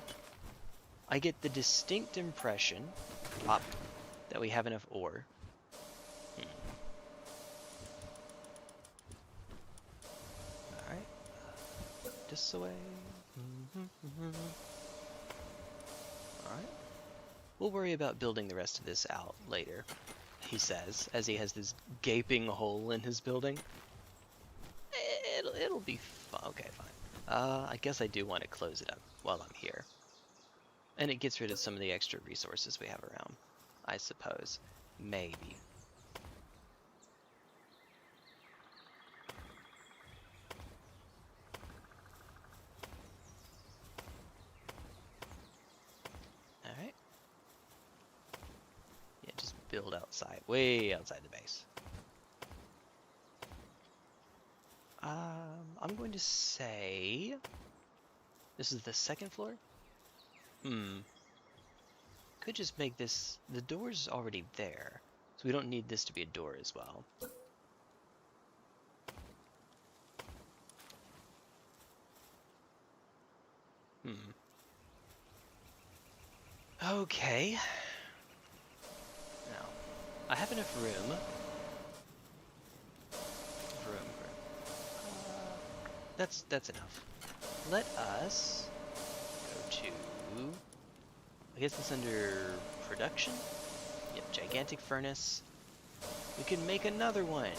I get the distinct impression, that we have enough ore. Alright. This away. Alright. We'll worry about building the rest of this out later, he says, as he has this gaping hole in his building. It'll be fun. Okay, fine. I guess I do want to close it up while I'm here. And it gets rid of some of the extra resources we have around, I suppose. Maybe. Alright. Yeah, just build outside, way outside the base. I'm going to say... This is the second floor? Could just make this... The door's already there, so we don't need this to be a door as well. Okay. Now, I have enough room. That's enough. Let us go to... I guess it's under production? Yep, gigantic furnace. We can make another one.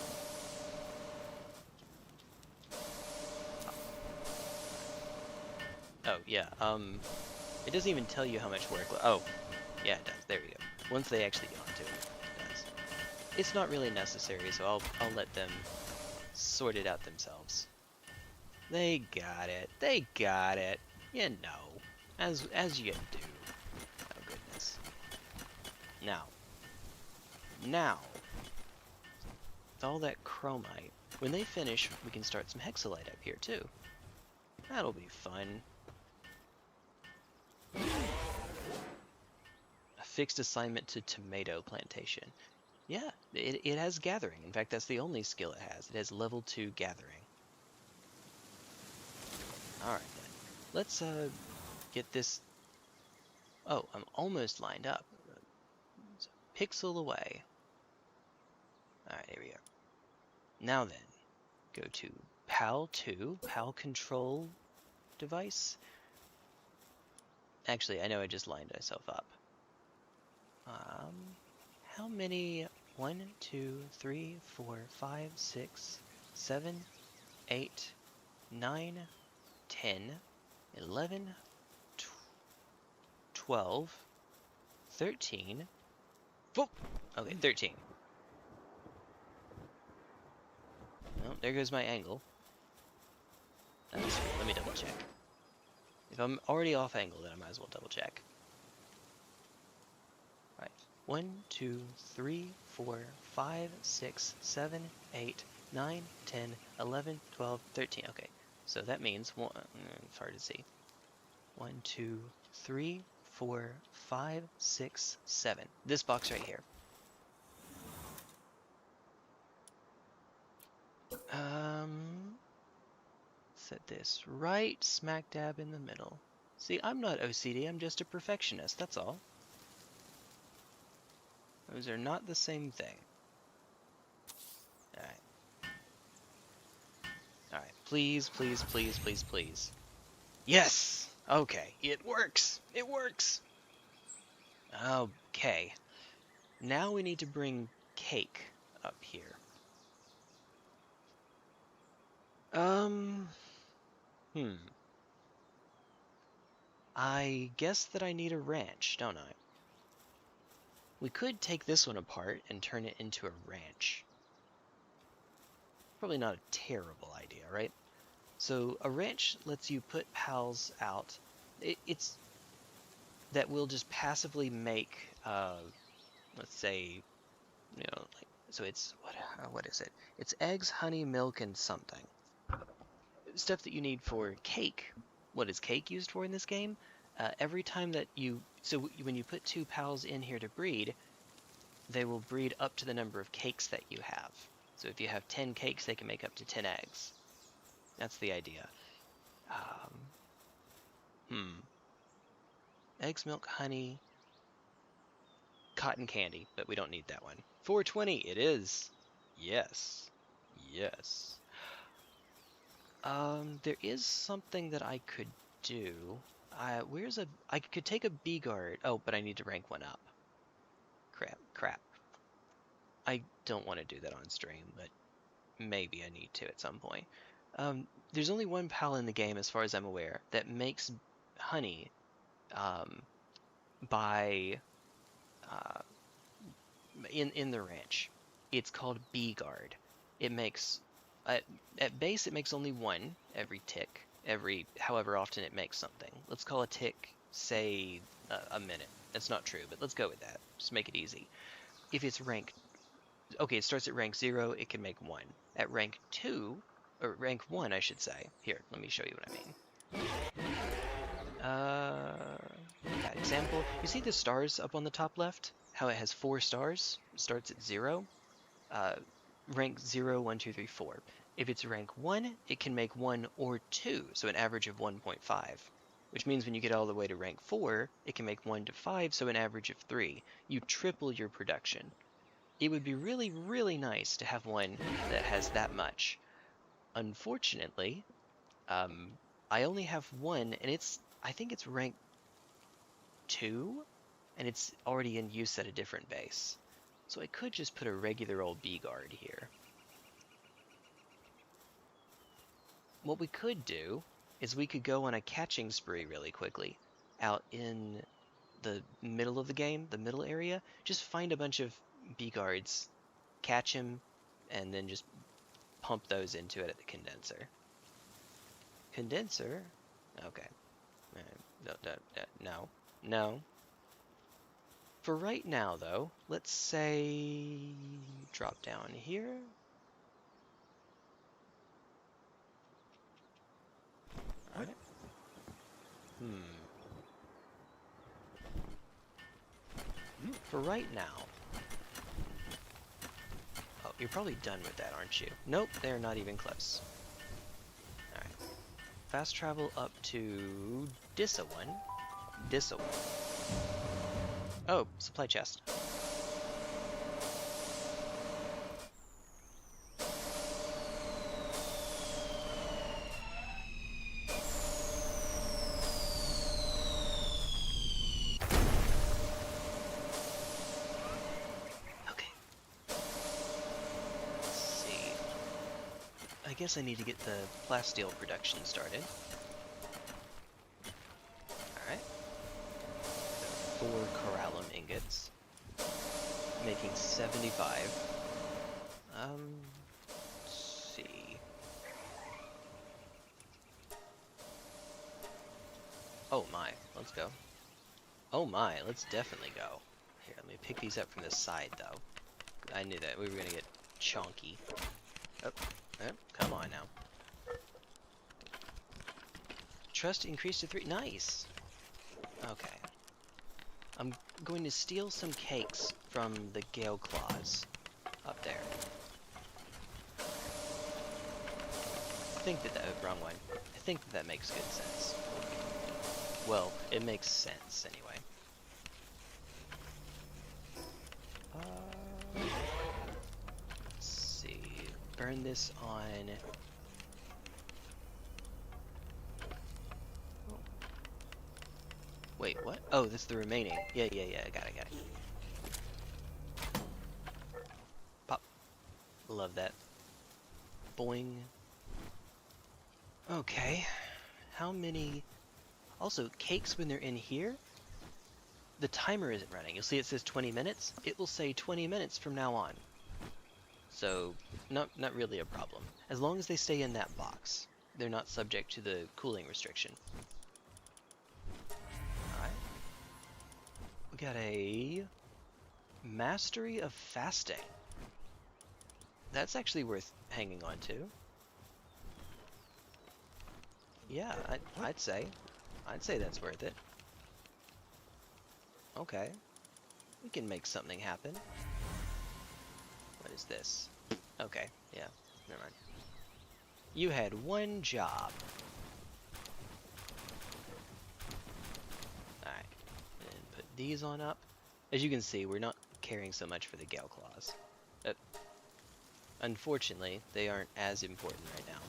Oh, yeah, it doesn't even tell you how much work... Oh, yeah, it does. There you go. Once they actually get onto it, it does. It's not really necessary, so I'll let them sort it out themselves. They got it. They got it. You know, as you do. Oh, goodness. Now, with all that chromite, when they finish, we can start some hexalite up here, too. That'll be fun. A fixed assignment to tomato plantation. Yeah, it has gathering. In fact, that's the only skill it has. It has level 2 gathering. Alright then. Let's get this... Oh, I'm almost lined up. It's a pixel away. Alright, here we go. Now then, go to PAL 2, PAL control device. Actually, I know I just lined myself up. How many? 1, 2, 3, 4, 5, 6, 7, 8, 9, 10, 11, 12, 13. Whoop! Okay, 13. Oh, there goes my angle. Let me double check. If I'm already off angle, then I might as well double check. Right. 1, 2, 3, 4, 5, 6, 7, 8, 9, 10, 11, 12, 13. Okay. So that means it's hard to see. 1, 2, 3, 4, 5, 6, 7. This box right here. Set this right smack dab in the middle. See, I'm not OCD, I'm just a perfectionist, that's all. Those are not the same thing. Alright. Alright, please, please, please, please, please. Yes! Okay, it works! It works! Okay. Now we need to bring cake up here. I guess that I need a ranch, don't I? We could take this one apart and turn it into a ranch. Probably not a terrible idea, right? So a ranch lets you put pals out. It's that will just passively make let's say, like, so it's, what is it? It's eggs, honey, milk, and something. Stuff that you need for cake. What is cake used for in this game? Every time that when you put 2 pals in here to breed, they will breed up to the number of cakes that you have. So if you have 10 cakes, they can make up to 10 eggs. That's the idea. Eggs, milk, honey, cotton candy, but we don't need that one. 420, it is. Yes. Yes. There is something that I could do. I could take a bee guard. Oh, but I need to rank 1 up. Crap. I don't want to do that on stream, but maybe I need to at some point. There's only 1 pal in the game, as far as I'm aware, that makes honey by in the ranch. It's called bee guard. It makes at base it makes only 1 every tick, however often it makes something. Let's call a tick, say, a minute. That's not true, but let's go with that. Just make it easy. If it's rank, okay, it starts at rank 0, it can make 1. At rank 2, or rank 1, I should say. Here, let me show you what I mean. That example. You see the stars up on the top left? How it has 4 stars? It starts at 0. Rank 0, 1, 2, 3, 4. If it's rank 1, it can make 1 or 2, so an average of 1.5. Which means when you get all the way to rank 4, it can make 1 to 5, so an average of 3. You triple your production. It would be really, really nice to have one that has that much. Unfortunately, I only have 1, and I think it's rank 2, and it's already in use at a different base. So I could just put a regular old bee guard here. What we could do is we could go on a catching spree really quickly out in the middle of the game, the middle area. Just find a bunch of bee guards, catch him, and then just pump those into it at the condenser. Condenser? Okay. No. For right now, though, let's say drop down here. Alright. For right now. Oh, you're probably done with that, aren't you? Nope, they're not even close. Alright. Fast travel up to Dissa 1. Oh, supply chest. Okay. Let's see. I guess I need to get the plasteel production started. 4 corallum ingots, making 75. Let's see. Oh my, let's go. Oh my, let's definitely go. Here, let me pick these up from the side though. I knew that we were gonna get chonky. Oh, come on now. Trust increased to 3. Nice. Okay. I'm going to steal some cakes from the Gale Claws up there. I think that wrong one. I think that makes good sense. Well, it makes sense anyway. Let's see. Burn this on. Wait, what? Oh, this is the remaining. Yeah, I got it. Pop. Love that. Boing. Okay. How many... Also, cakes when they're in here, the timer isn't running. You'll see it says 20 minutes. It will say 20 minutes from now on. So, not really a problem. As long as they stay in that box, they're not subject to the cooling restriction. Got a Mastery of fasting. That's actually worth hanging on to. Yeah, I'd say that's worth it. Okay, we can make something happen. What is this? Okay, yeah, never mind. You had one job. Alright, and put these on up. As you can see, we're not caring so much for the Gale Claws. Unfortunately, they aren't as important right now.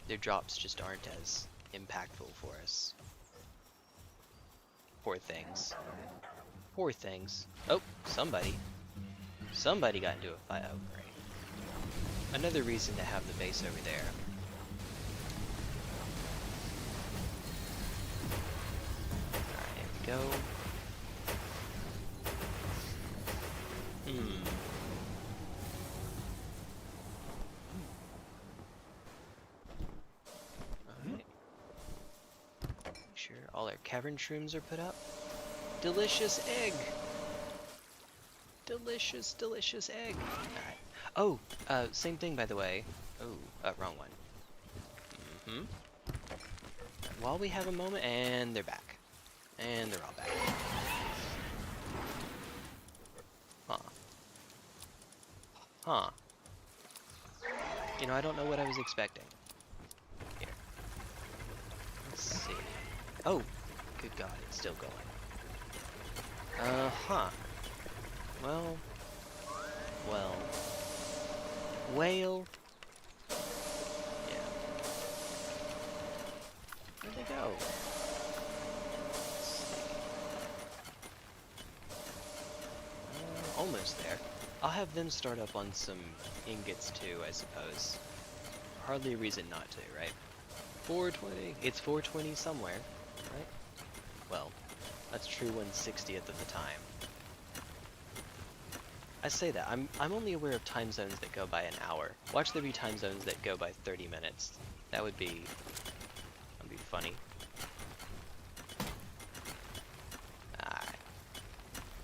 Their drops just aren't as impactful for us. Poor things. Poor things. Oh, somebody got into a fight. Oh, great. Another reason to have the base over there. Alright, there we go. Alright. Make sure all our cavern shrooms are put up. Delicious egg! Delicious, delicious egg! Alright. Oh, same thing by the way. Oh, wrong one. While we have a moment, and they're back. And they're all back. Huh. You know, I don't know what I was expecting. Here. Let's see. Oh, good God, it's still going. Well. Whale. Yeah. Where'd they go? Let's see. Almost there. I'll have them start up on some ingots too, I suppose. Hardly a reason not to, right? 420. It's 420 somewhere, right? Well, that's true 1/60th of the time. I say that. I'm only aware of time zones that go by an hour. Watch there be time zones that go by 30 minutes. That'd be funny.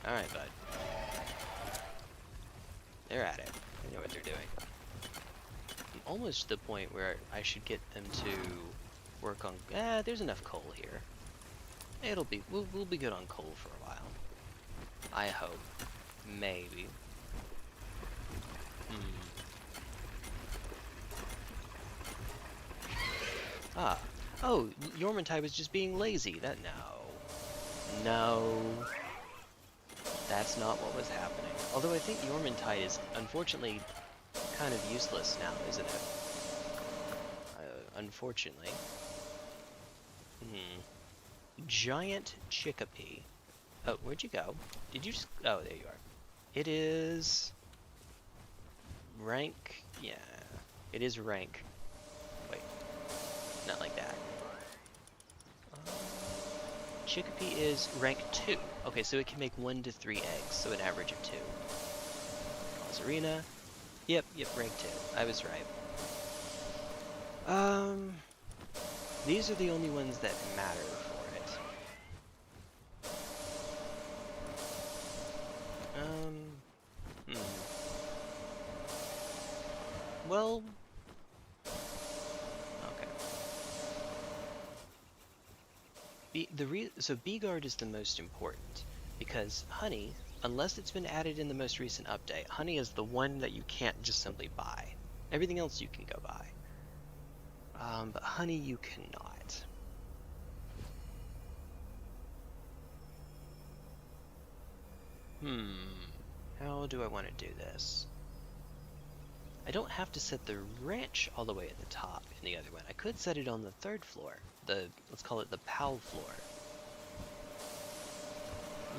Alright, bud. They're at it. They know what they're doing. I'm almost to the point where I should get them to work on... there's enough coal here. We'll be good on coal for a while. I hope. Maybe. Oh, Yormantai was just being lazy. No. That's not what was happening. Although I think Yormantide is unfortunately kind of useless now, isn't it? Unfortunately. Giant Chickapee. Oh, where'd you go? Did you just... Oh, there you are. It is... rank... Yeah. It is rank. Wait. Not like that. Chickapee is rank 2. Okay, so it can make 1 to 3 eggs, so an average of 2. Arena. Yep, rank 2. I was right. These are the only ones that matter for it. Well... So B-Guard is the most important, because honey, unless it's been added in the most recent update, honey is the one that you can't just simply buy. Everything else you can go buy. But honey you cannot. How do I want to do this? I don't have to set the ranch all the way at the top in the other one. I could set it on the 3rd floor. Let's call it the PAL floor.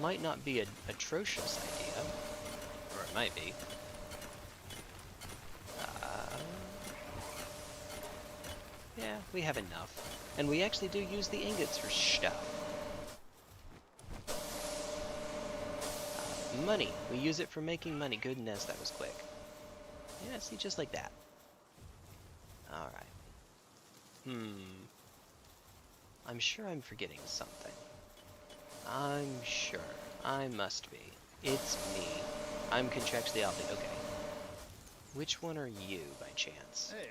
Might not be an atrocious idea. Or it might be. Yeah, we have enough. And we actually do use the ingots for stuff. Money. We use it for making money. Goodness, that was quick. Yeah, see, just like that. Alright. I'm sure I'm forgetting something. I'm sure. I must be. It's me. I'm contractually obligated. Okay. Which one are you, by chance? Hey.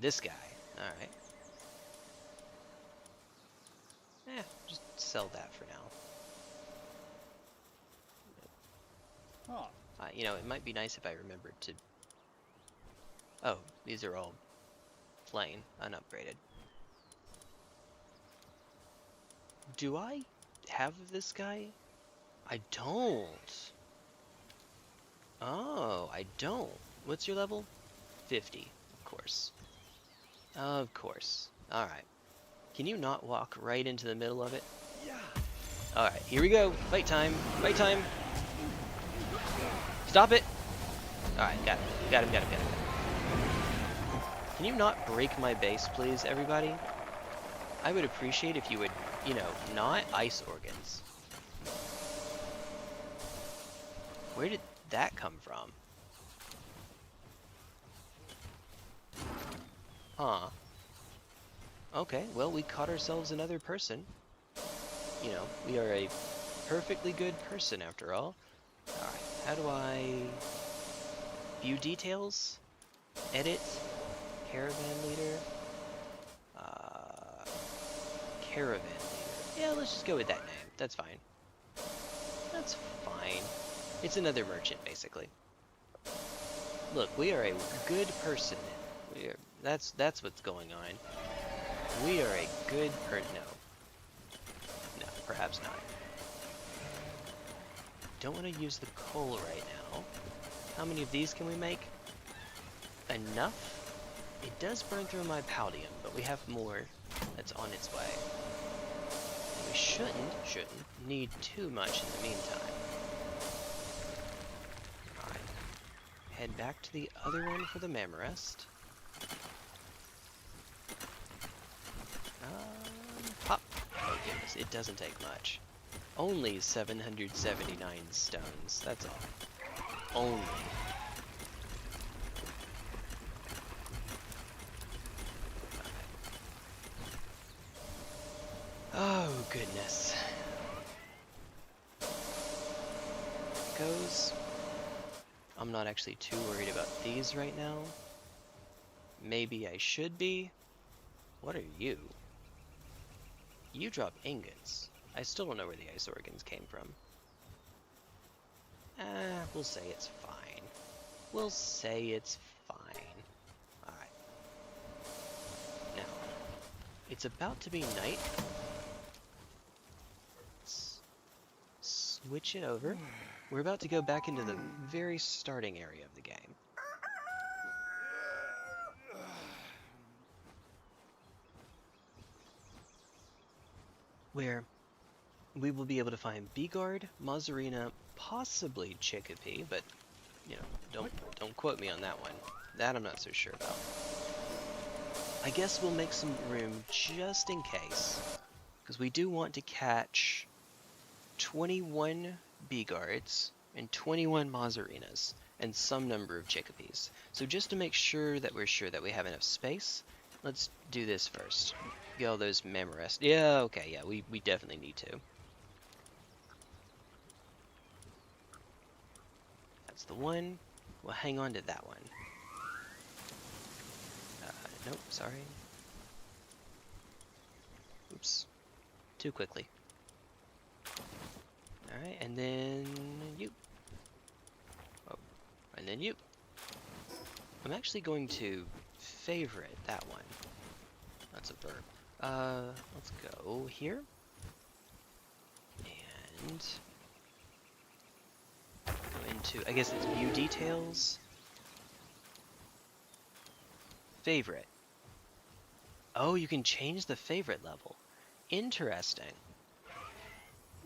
This guy. Alright. Just sell that for now. Huh. You know, it might be nice if I remembered to... Oh, these are all plain, unupgraded. Do I have this guy? I don't. Oh, I don't. What's your level? 50, of course. Of course. Alright. Can you not walk right into the middle of it? Yeah. Alright, here we go. Fight time. Fight time. Stop it. Alright, got him. Got him, got him, got him. Can you not break my base, please, everybody? I would appreciate if you would, you know, not ice organs. Where did that come from? Huh. Okay, well, we caught ourselves another person. You know, we are a perfectly good person after all. Alright, how do I view details? Edit? Caravan leader? Caravan leader. Yeah, let's just go with that name. That's fine. That's fine. It's another merchant, basically. Look, we are a good person. That's what's going on. We are a good no, perhaps not. Don't want to use the coal right now. How many of these can we make? Enough? It does burn through my palladium, but we have more that's on its way. And we shouldn't need too much in the meantime. Alright. Head back to the other one for the Mamorest. Pop. Oh goodness, it doesn't take much. Only 779 stones, that's all. Only. Oh goodness. Goes. I'm not actually too worried about these right now. Maybe I should be. What are you? You drop ingots. I still don't know where the ice organs came from. We'll say it's fine. We'll say it's fine. Alright. Now, it's about to be night. Let's switch it over. We're about to go back into the very starting area of the game. Where we will be able to find Beegard, Mazzarina, possibly Chicopee, but you know, don't quote me on that one. That I'm not so sure about. I guess we'll make some room just in case, because we do want to catch 21 Beegards and 21 Mazzarinas and some number of Chicopees. So just to make sure that we're sure that we have enough space, let's do this first. Get all those Mamorest. Yeah, okay, yeah, we definitely need to. That's the one. We'll hang on to that one. Nope, sorry. Oops. Too quickly. Alright, and then you. Oh, and then you. I'm actually going to favorite that one. That's a verb. Let's go here. And go into, I guess it's view details. Favorite. Oh, you can change the favorite level. Interesting.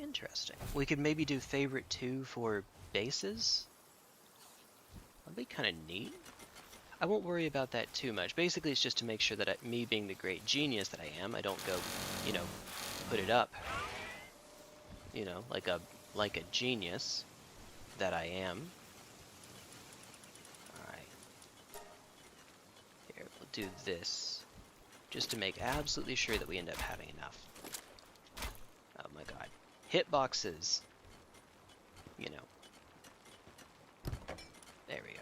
Interesting. We could maybe do favorite 2 for bases. That'd be kind of neat. I won't worry about that too much. Basically, it's just to make sure that me being the great genius that I am, I don't go, you know, put it up, you know, like a genius that I am. Alright. Here, we'll do this, just to make absolutely sure that we end up having enough. Oh my god. hitboxes. You know. There we go.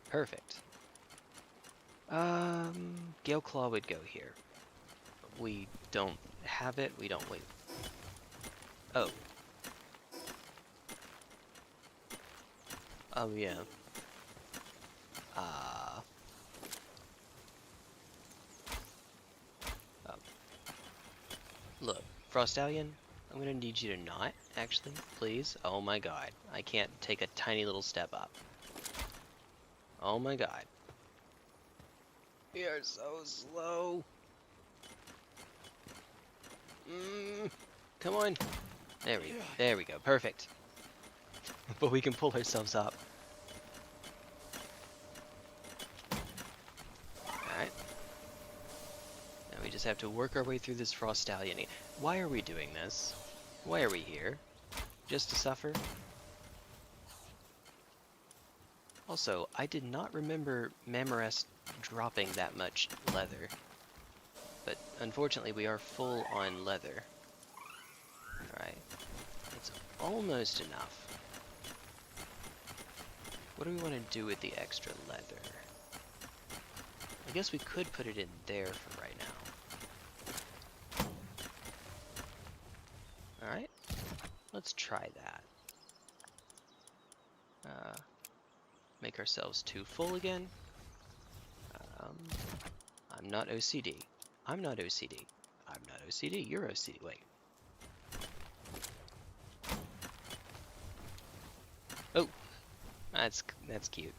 Perfect. Gale Claw would go here. We don't have it. We don't wait. Oh. Oh yeah. Look, Frostallion, I'm gonna need you to not, actually, please. Oh my god, I can't take a tiny little step up. Oh my god. We are so slow. Come on. There we go, perfect. But we can pull ourselves up. Alright. Now we just have to work our way through this Frostallion. Why are we doing this? Why are we here? Just to suffer? Also, I did not remember Mamorest dropping that much leather. But unfortunately we are full on leather. Alright. It's almost enough. What do we want to do with the extra leather? I guess we could put it in there for right now. Alright, let's try that. Make ourselves too full again. I'm not OCD. I'm not OCD. I'm not OCD. You're OCD. Wait. Oh, that's cute.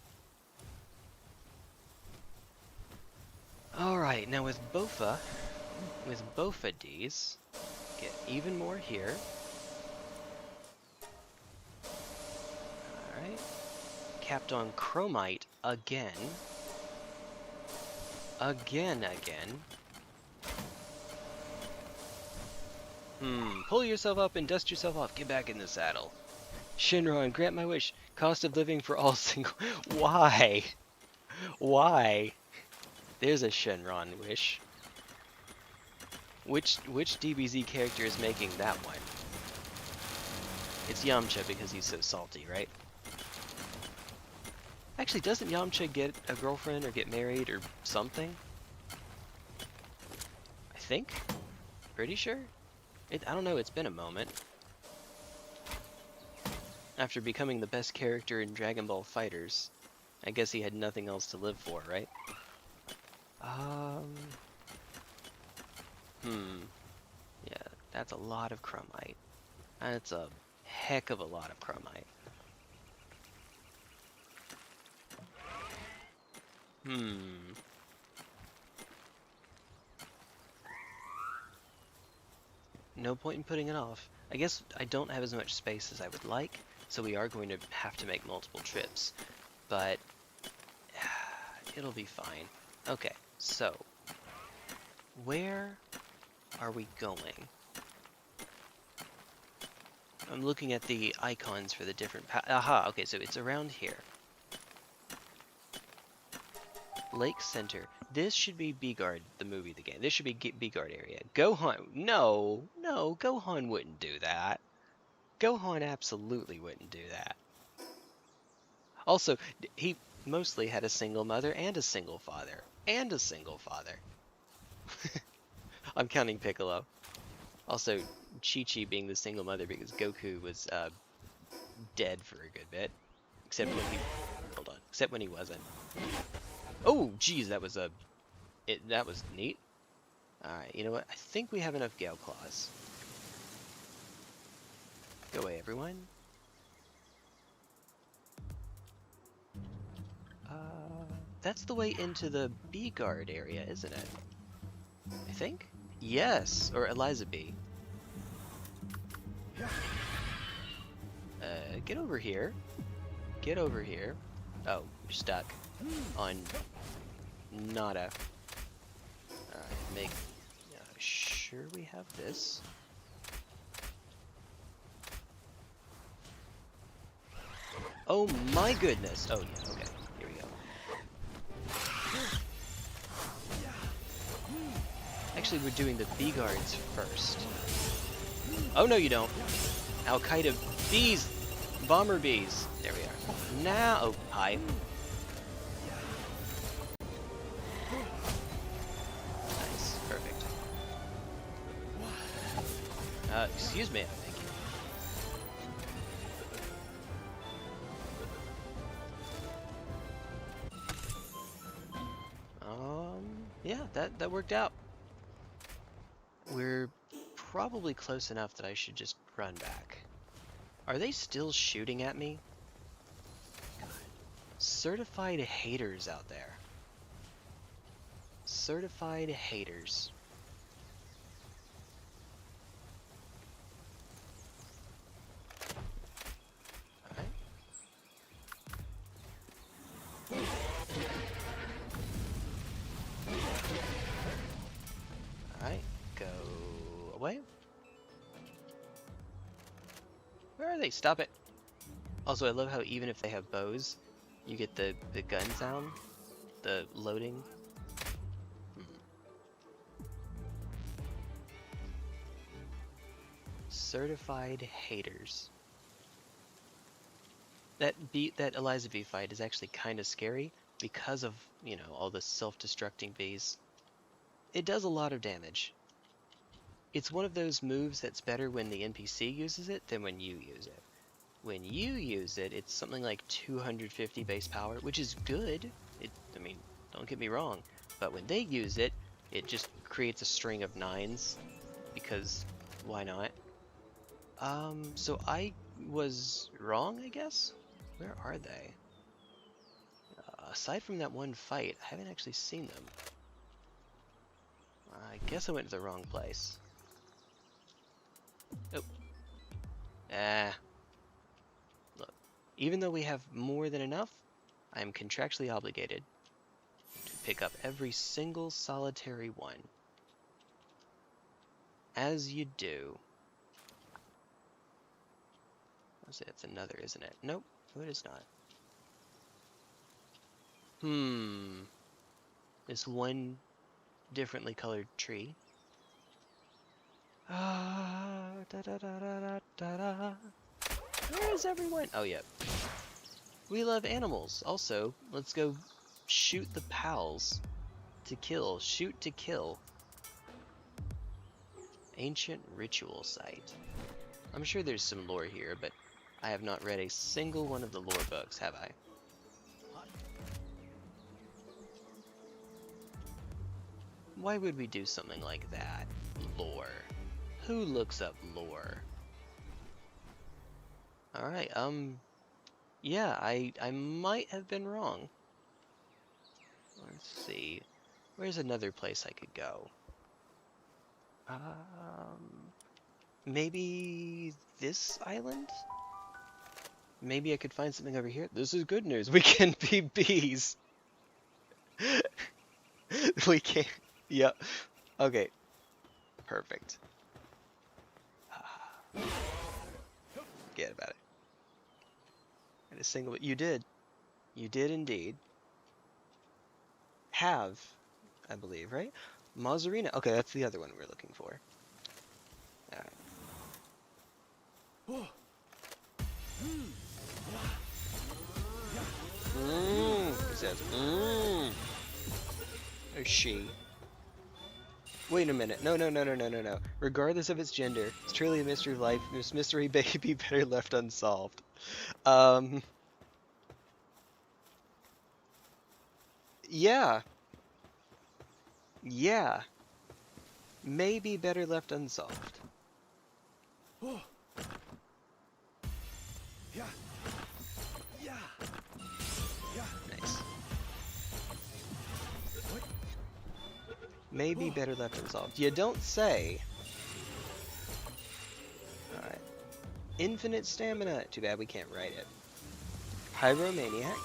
All right, now with Bofa D's, get even more here. All right, capped on Chromite again. Again. Pull yourself up and dust yourself off. Get back in the saddle. Shinron, grant my wish. Cost of living for all single. Why? Why? There's a Shinron wish. Which DBZ character is making that one? It's Yamcha because he's so salty, right? Actually, doesn't Yamcha get a girlfriend or get married or something? I think? Pretty sure? I don't know, it's been a moment. After becoming the best character in Dragon Ball FighterZ, I guess he had nothing else to live for, right? Yeah, that's a lot of Chromite. That's a heck of a lot of Chromite. No point in putting it off. I guess I don't have as much space as I would like, so we are going to have to make multiple trips. But it'll be fine. Okay, so where are we going? I'm looking at the icons for the different aha, okay, so it's around here. Lake Center. This should be Beagard, the movie, the game. This should be Beagard area. Gohan. No, Gohan wouldn't do that. Gohan absolutely wouldn't do that. Also, he mostly had a single mother and a single father. I'm counting Piccolo. Also, Chi-Chi being the single mother because Goku was dead for a good bit. Except when he... Hold on. Except when he wasn't. Oh, geez, that was that was neat. Alright, you know what? I think we have enough Gale Claws. Go away, everyone. That's the way into the Beagard area, isn't it? I think? Yes, or Eliza B. Get over here. Get over here. Oh, you're stuck on nada. Alright, sure we have this. Oh my goodness! Oh yeah, okay. Here we go. Actually, we're doing the Beagards first. Oh no, you don't. Al-Qaeda bees! Bomber bees! There we are. Now, oh, hi. Nice, perfect. Excuse me, thank you. Yeah, that worked out. We're probably close enough that I should just run back. Are they still shooting at me? God. Certified haters out there. Certified haters. Alright. Alright, go away. Where are they? Stop it. Also, I love how even if they have bows, you get the gun sound, the loading. Certified haters. That Eliza bee fight is actually kind of scary because of, you know, all the self-destructing bees. It does a lot of damage. It's one of those moves that's better when the NPC uses it than when you use it. When you use it, it's something like 250 base power, which is good. I mean, don't get me wrong. But when they use it, it just creates a string of 9s, because why not? So I was wrong, I guess? Where are they? Aside from that one fight, I haven't actually seen them. I guess I went to the wrong place. Oh. Look, even though we have more than enough, I am contractually obligated to pick up every single solitary one. As you do. That's another, isn't it? Nope, it is not. This one differently colored tree. Where is everyone? Oh, yeah. We love animals. Also, let's go shoot the pals to kill. Shoot to kill. Ancient ritual site. I'm sure there's some lore here, but I have not read a single one of the lore books, have I? Why would we do something like that? Lore. Who looks up lore? Alright, yeah, I might have been wrong. Let's see. Where's another place I could go? Maybe this island? Maybe I could find something over here. This is good news. We can be bees. We can. Yep. Okay. Perfect. Forget about it. And a single. You did. You did indeed. Have, I believe, right? Mazzarina. Okay, that's the other one we're looking for. Alright. It says, Or she. Wait a minute. No. Regardless of its gender, it's truly a mystery of life. This mystery baby better left unsolved. Yeah. Yeah. Maybe better left unsolved. Nice. Maybe better left unsolved. You don't say. Alright. Infinite stamina. Too bad we can't write it. Pyromaniac.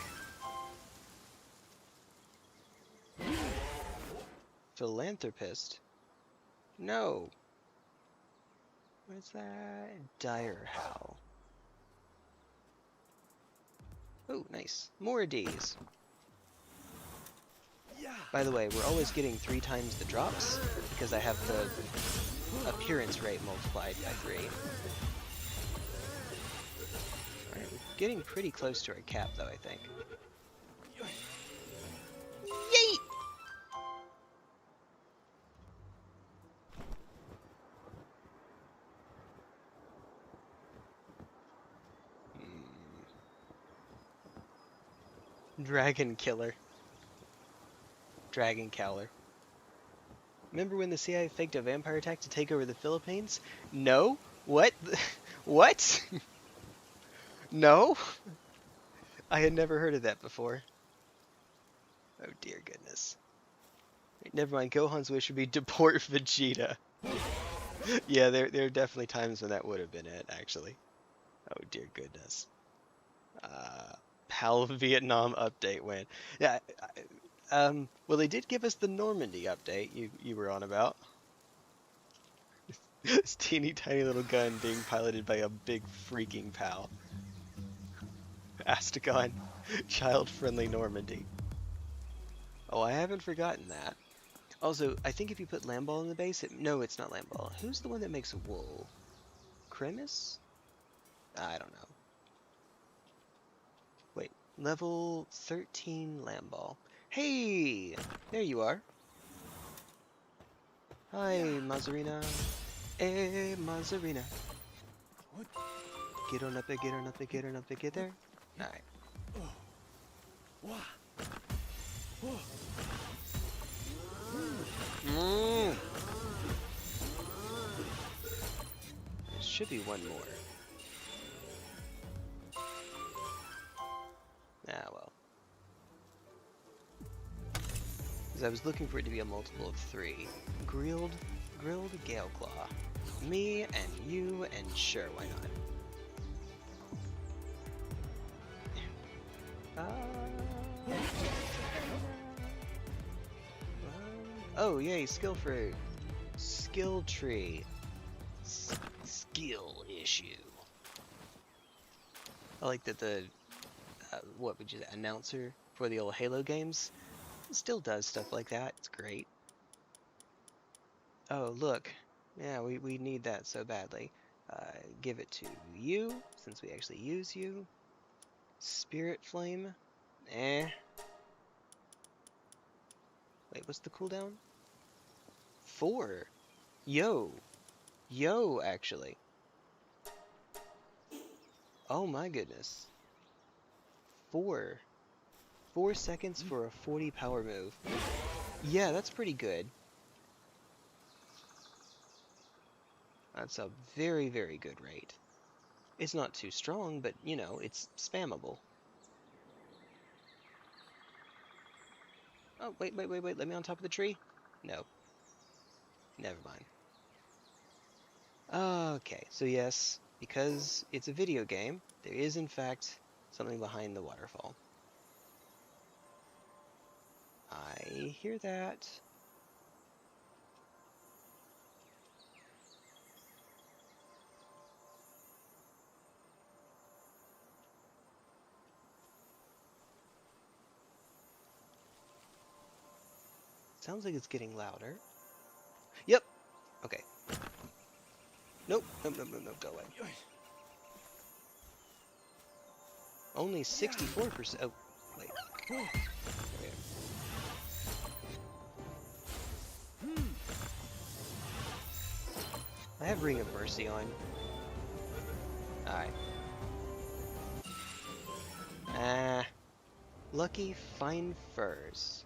Philanthropist. No. What's that? Dire Howl. Oh, nice. More Ds. By the way, we're always getting 3 times the drops because I have the appearance rate multiplied by 3. getting pretty close to our cap, though, I think. Yeet! Dragon Killer. Dragon Cowler. Remember when the CIA faked a vampire attack to take over the Philippines? No? What? What? No? I had never heard of that before. Oh dear goodness. Wait, never mind, Gohan's wish would be deport Vegeta. Yeah, there are definitely times when that would have been it, actually. Oh dear goodness. PAL Vietnam update when? Yeah, well, they did give us the Normandy update you were on about. This teeny tiny little gun being piloted by a big freaking PAL. Asticon, child-friendly Normandy. Oh, I haven't forgotten that. Also, I think if you put Lamball in the base, no, it's not Lamball. Who's the one that makes wool? Cremis? I don't know. Wait, level 13 Lamball. Hey! There you are. Hi, Mazarina. Hey, Mazarina. What? Get on up there, get on up there, get on up there, get there. Alright. There should be one more. Ah, well. Because I was looking for it to be a multiple of 3. Grilled Galeclaw. Me and you, and sure, why not? Oh, yay, skill fruit. Skill tree. Skill issue. I like that the, what would you say, announcer for the old Halo games still does stuff like that. It's great. Oh, look. Yeah, we need that so badly. Give it to you, since we actually use you. Spirit Flame. Eh. Wait, what's the cooldown? 4. Yo, actually. Oh my goodness. 4 seconds for a 40 power move. Yeah, that's pretty good. That's a very, very good rate. It's not too strong, but, you know, it's spammable. Oh, wait, let me on top of the tree? No. Never mind. Okay, so yes, because it's a video game, there is in fact something behind the waterfall. I hear that. Sounds like it's getting louder. Yep. Okay. Nope, go away. Only 64%. Oh, wait. There we go. I have Ring of Mercy on. Alright. Lucky Fine Furs.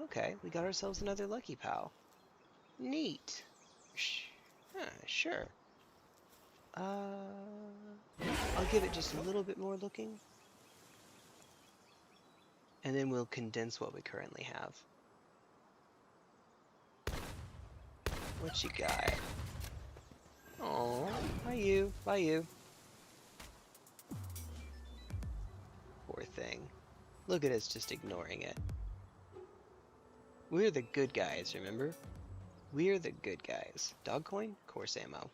Okay, we got ourselves another Lucky Pal. Neat. Sure. I'll give it just a little bit more looking. And then we'll condense what we currently have. What you got? Oh, bye you. Poor thing. Look at us just ignoring it. We're the good guys, remember? We're the good guys. Dog coin? Course ammo.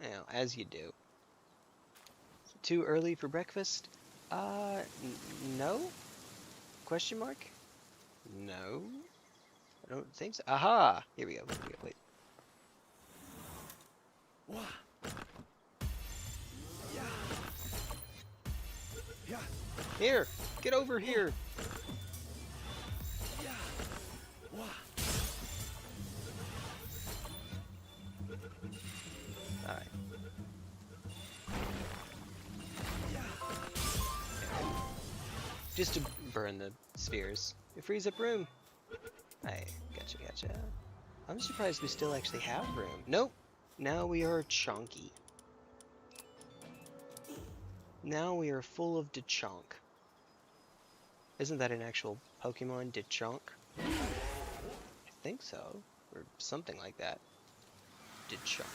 Now, as you do. Too early for breakfast? No? Question mark? No? I don't think so. Aha! Here we go, wait. Wah. Yeah. Yeah. Here, get over here. Yeah. Wah. Alright. Yeah. Just to burn the spheres. It frees up room. Hey, gotcha. I'm surprised we still actually have room. Nope. Now we are chonky. Now we are full of Dechonk. Isn't that an actual Pokemon, Dechonk? I think so. Or something like that. Dechonk.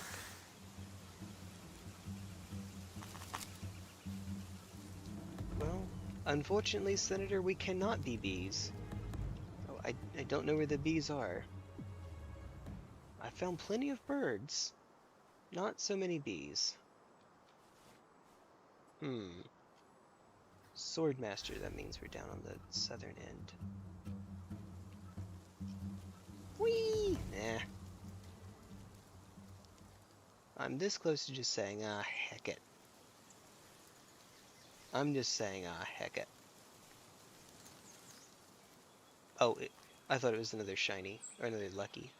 Well, unfortunately, Senator, we cannot be bees. Oh, I don't know where the bees are. I found plenty of birds. Not so many bees. Swordmaster, that means we're down on the southern end. Whee! Nah. I'm this close to just saying, ah, heck it. I'm just saying, ah, heck it. Oh, I thought it was another shiny, or another lucky.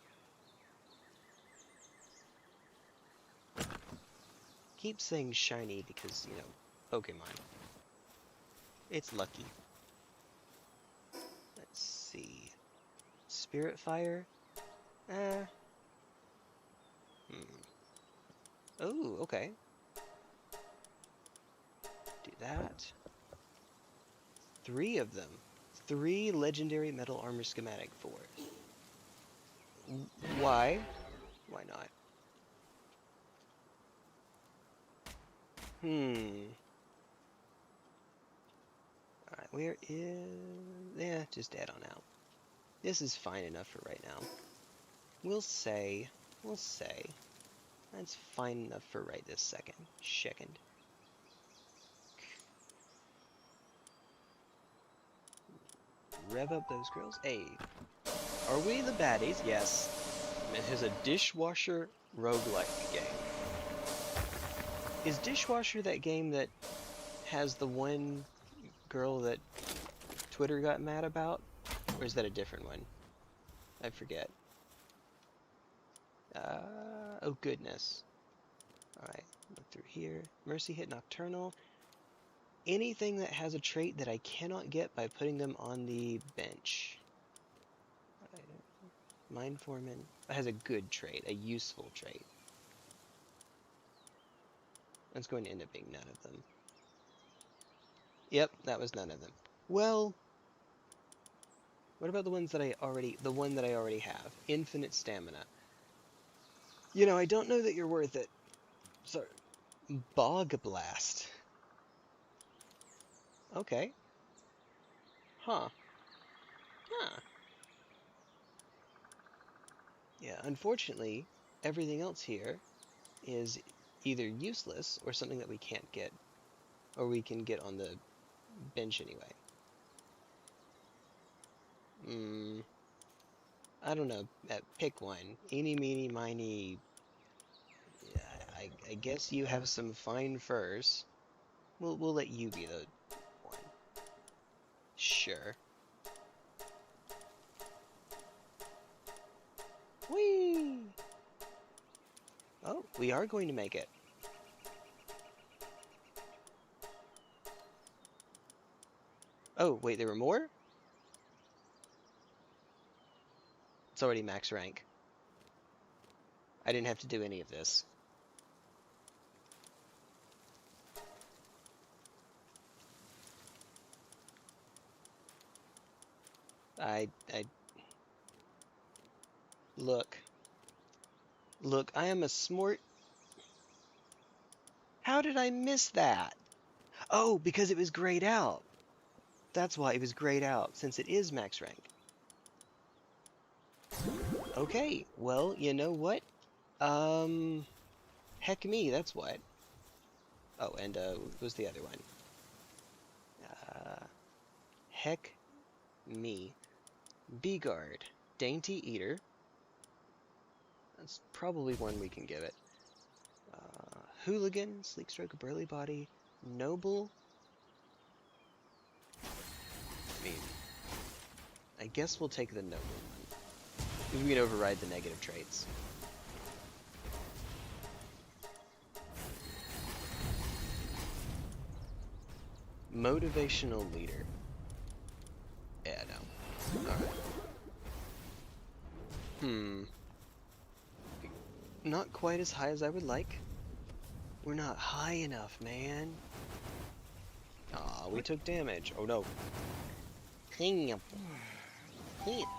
Keep saying shiny because, you know, Pokemon. It's lucky. Let's see. Spirit Fire? Oh, okay. Do that. 3 of them. 3 legendary metal armor schematic 4s. Why? Why not? Alright, where is... Yeah, just add on out. This is fine enough for right now. We'll say... That's fine enough for right this second. Rev up those grills. Hey. Are we the baddies? Yes. It is a dishwasher roguelike game. Is Dishwasher that game that has the one girl that Twitter got mad about? Or is that a different one? I forget. Oh goodness. Alright, look through here. Mercy Hit Nocturnal. Anything that has a trait that I cannot get by putting them on the bench. Mind Foreman. That has a good trait, a useful trait. That's going to end up being none of them. Yep, that was none of them. Well, what about the one that I already have? Infinite Stamina. You know, I don't know that you're worth it. Sorry. Bog Blast. Okay. Huh. Yeah, unfortunately, everything else here is either useless or something that we can't get. Or we can get on the bench anyway. I don't know. Pick one. Eeny, meeny, miny. I guess you have some fine furs. We'll let you be the one. Sure. Whee! Oh, we are going to make it. Oh, wait, there were more? It's already max rank. I didn't have to do any of this. Look, I am a smart... How did I miss that? Oh, because it was grayed out. That's why it was grayed out, since it is max rank. Okay, well, you know what? Heck me, that's what. Oh, and, what was the other one? Heck me. Beguard. Dainty Eater. That's probably one we can give it. Hooligan, sleek stroke, burly body, noble. I mean, I guess we'll take the noble one. We can override the negative traits. Motivational leader. Yeah, no. Alright. Not quite as high as I would like. We're not high enough, man. Aw, we took damage. Oh no.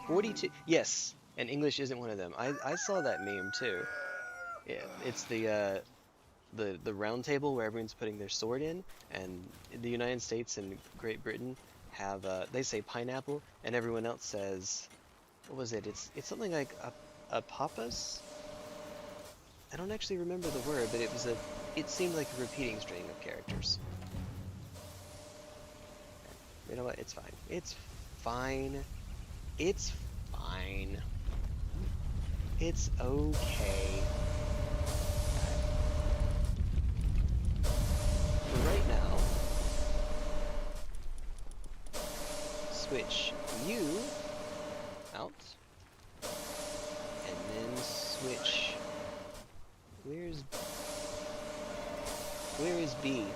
42. Yes, and English isn't one of them. I saw that meme too. Yeah, it's the round table where everyone's putting their sword in, and the United States and Great Britain have they say pineapple, and everyone else says, what was it? It's something like a papas. I don't actually remember the word, but it seemed like a repeating string of characters. You know what? It's fine. It's fine. It's fine. It's okay. For right now, switch you out, and then switch. Where is B?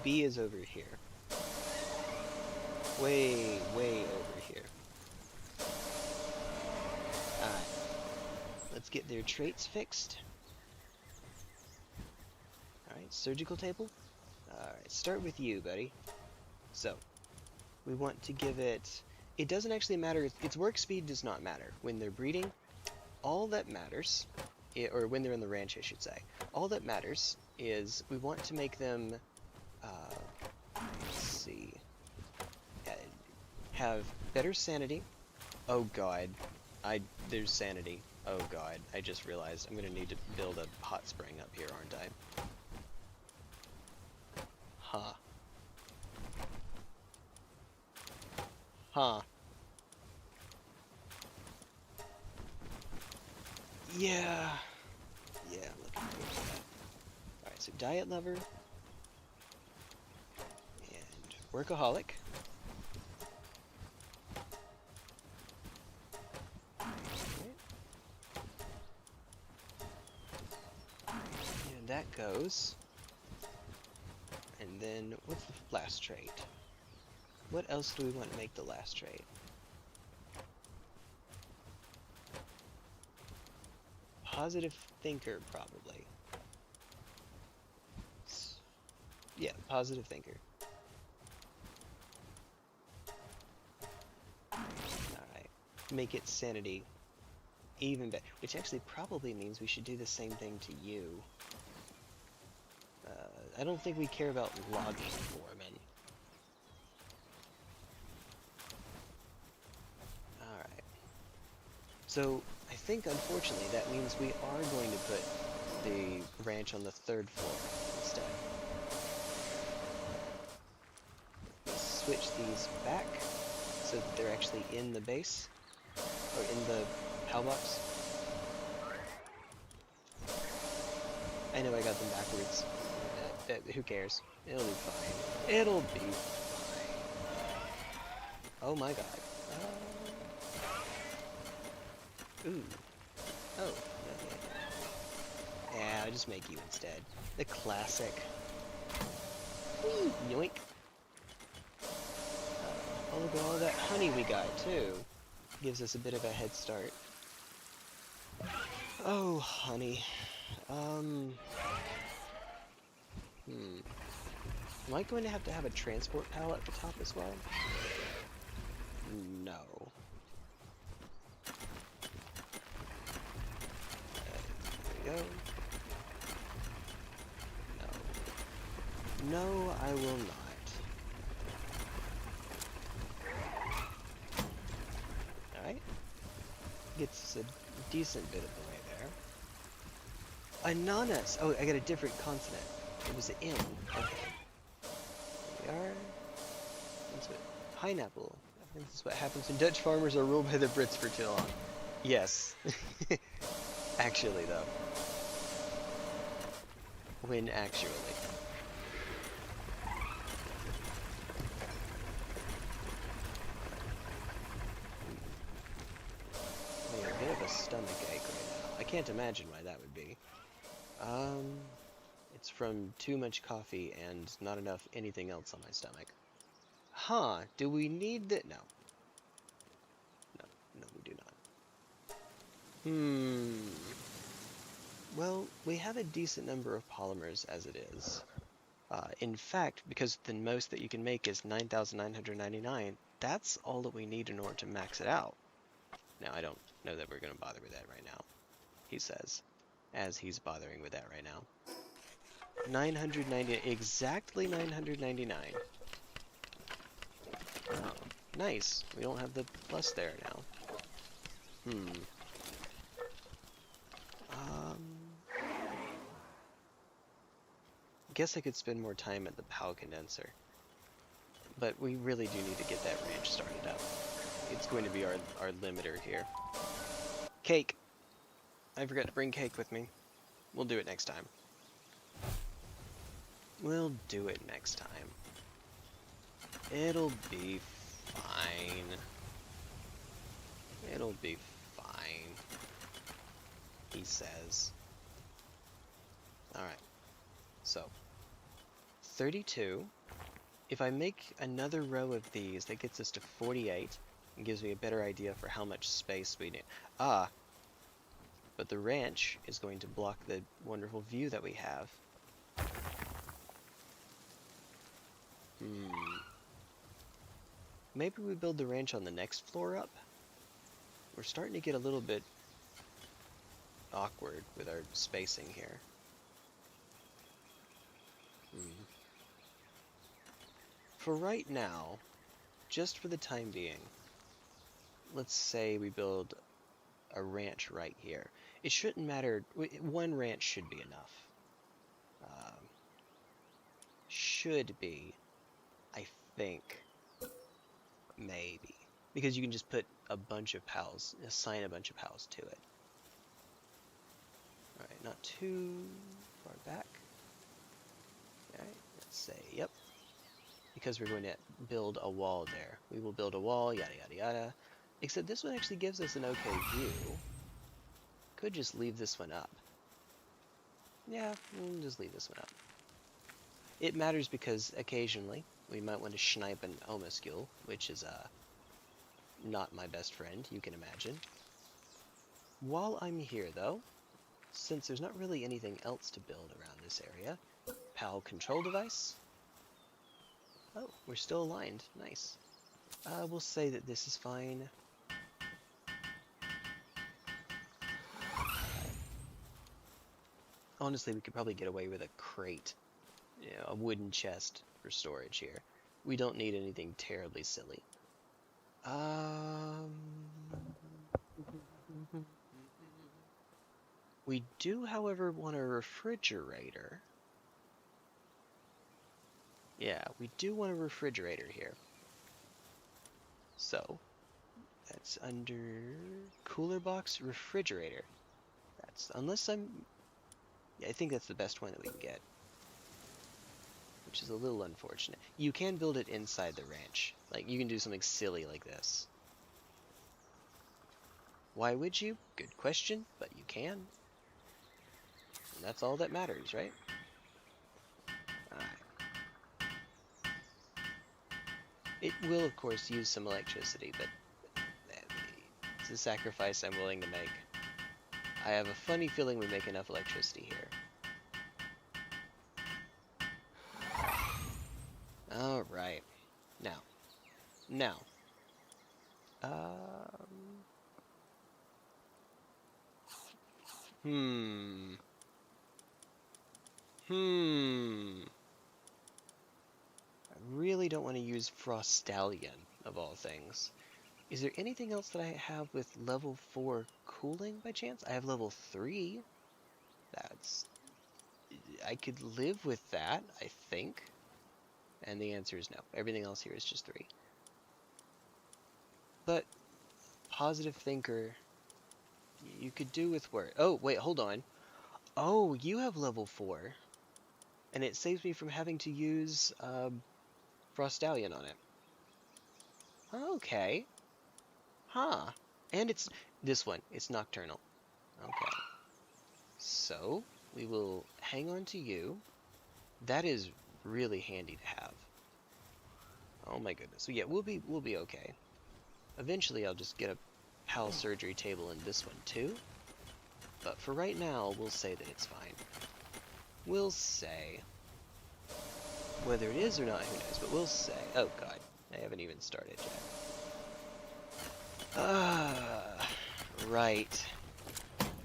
B is over here. Way over here. Alright. Let's get their traits fixed. Alright, surgical table. Alright, start with you, buddy. So, we want to give it... It doesn't actually matter, its work speed does not matter. When they're breeding, all that matters, or when they're in the ranch I should say, all that matters is we want to make them, let's see, have better sanity. Oh god, there's sanity. Oh god, I just realized I'm gonna need to build a hot spring up here, aren't I? Huh. Huh. Yeah. Yeah, I'm looking forward to that. Alright, so diet lover. And workaholic. Okay. And that goes. And then, what's the last trait? What else do we want to make the last trait? Positive thinker, probably. Yeah, positive thinker. Alright. Make it sanity. Even better. Which actually probably means we should do the same thing to you. I don't think we care about logging foreman. Alright. So, I think unfortunately that means we are going to put the ranch on the 3rd floor instead. Let's switch these back so that they're actually in the base, or in the PAL box. I know I got them backwards. Who cares? It'll be fine. It'll be fine. Oh my god. Ooh. Oh. Yeah, I'll just make you instead. The classic. Whee! Yoink. Oh, look at all that honey we got, too. Gives us a bit of a head start. Oh, honey. Am I going to have a transport pallet at the top as well? No. There we go. No. No, I will not. Alright. Gets a decent bit of the way there. Ananas! Oh, I got a different consonant. It was an N. Okay. There we are. That's what, pineapple. This is what happens when Dutch farmers are ruled by the Brits for too long. Yes. Actually, though. When actually. Having a bit of a stomach ache right now. I can't imagine why that would be. It's from too much coffee and not enough anything else on my stomach. Huh, do we need that? No. No, we do not. Well, we have a decent number of polymers as it is. In fact, because the most that you can make is 9,999, that's all that we need in order to max it out. Now, I don't know that we're going to bother with that right now, he says, as he's bothering with that right now. 990, exactly 999. Oh, nice. We don't have the plus there now. Guess I could spend more time at the PAL condenser. But we really do need to get that ranch started up. It's going to be our limiter here. Cake! I forgot to bring cake with me. We'll do it next time. We'll do it next time. It'll be fine. It'll be fine, he says. Alright. So, 32. If I make another row of these, that gets us to 48 and gives me a better idea for how much space we need. But the ranch is going to block the wonderful view that we have. Maybe we build the ranch on the next floor up? We're starting to get a little bit awkward with our spacing here. For right now, just for the time being, let's say we build a ranch right here. It shouldn't matter. One ranch should be enough. Should be, I think. Maybe. Because you can just put a bunch of pals, assign a bunch of pals to it. Alright, not too far back. Alright, let's say, yep. Because we're going to build a wall there. We will build a wall, yada yada yada. Except this one actually gives us an okay view. Could just leave this one up. Yeah, we'll just leave this one up. It matters because occasionally we might want to snipe an Omascule, which is not my best friend, you can imagine. While I'm here though, since there's not really anything else to build around this area, PAL control device. Oh, we're still aligned. Nice. We'll say that this is fine. Honestly, we could probably get away with a crate. You know, a wooden chest for storage here. We don't need anything terribly silly. We do, however, want a refrigerator. Yeah, we do want a refrigerator here. So, that's under cooler box refrigerator. That's, unless I'm... Yeah, I think that's the best one that we can get. Which is a little unfortunate. You can build it inside the ranch. Like, you can do something silly like this. Why would you? Good question, but you can. And that's all that matters, right? Alright. It will, of course, use some electricity, but it's a sacrifice I'm willing to make. I have a funny feeling we make enough electricity here. Alright. Now. I really don't want to use Frostallion, of all things. Is there anything else that I have with level 4 cooling, by chance? I have level 3. That's... I could live with that, I think. And the answer is no. Everything else here is just 3. But, positive thinker, You could do with work. Oh, wait, hold on. Oh, you have level 4. And it saves me from having to use Frostallion on it. Okay. Huh. And it's this one. It's nocturnal. Okay. So, we will hang on to you. That is really handy to have. Oh my goodness. So yeah, we'll be okay. Eventually I'll just get a PAL surgery table in this one too. But for right now, we'll say that it's fine. We'll say. Whether it is or not, who knows, but we'll say. Oh god, I haven't even started yet. Right.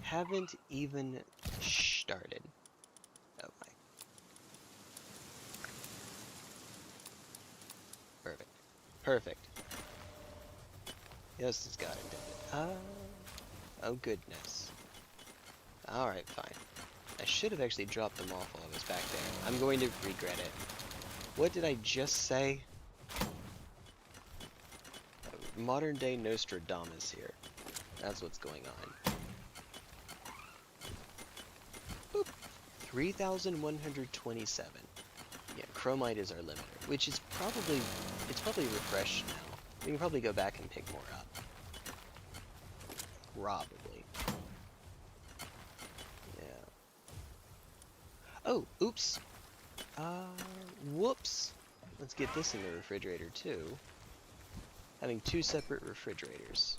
Haven't even started. Oh my. Perfect. Perfect. Yes, it's got intended. Oh goodness. Alright, fine. I should have actually dropped them off while I was back there. I'm going to regret it. What did I just say? Modern day Nostradamus here. That's what's going on. Boop. 3,127. Yeah, Chromite is our limiter, which is probably, it's probably refreshed now. We can probably go back and pick more up. Probably. Yeah. Oh, oops. Whoops. Let's get this in the refrigerator too. Having 2 separate refrigerators.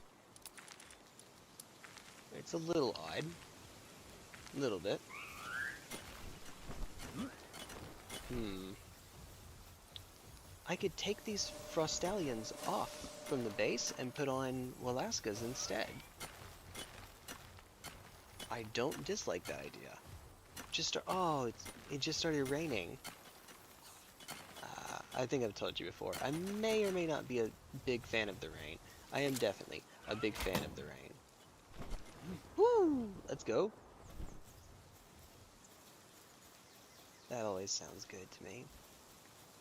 It's a little odd. A little bit. I could take these Frostallions off from the base and put on Walaskas instead. I don't dislike that idea. Oh, it just started raining. I think I've told you before, I may or may not be a big fan of the rain. I am definitely a big fan of the rain. Woo! Let's go. That always sounds good to me.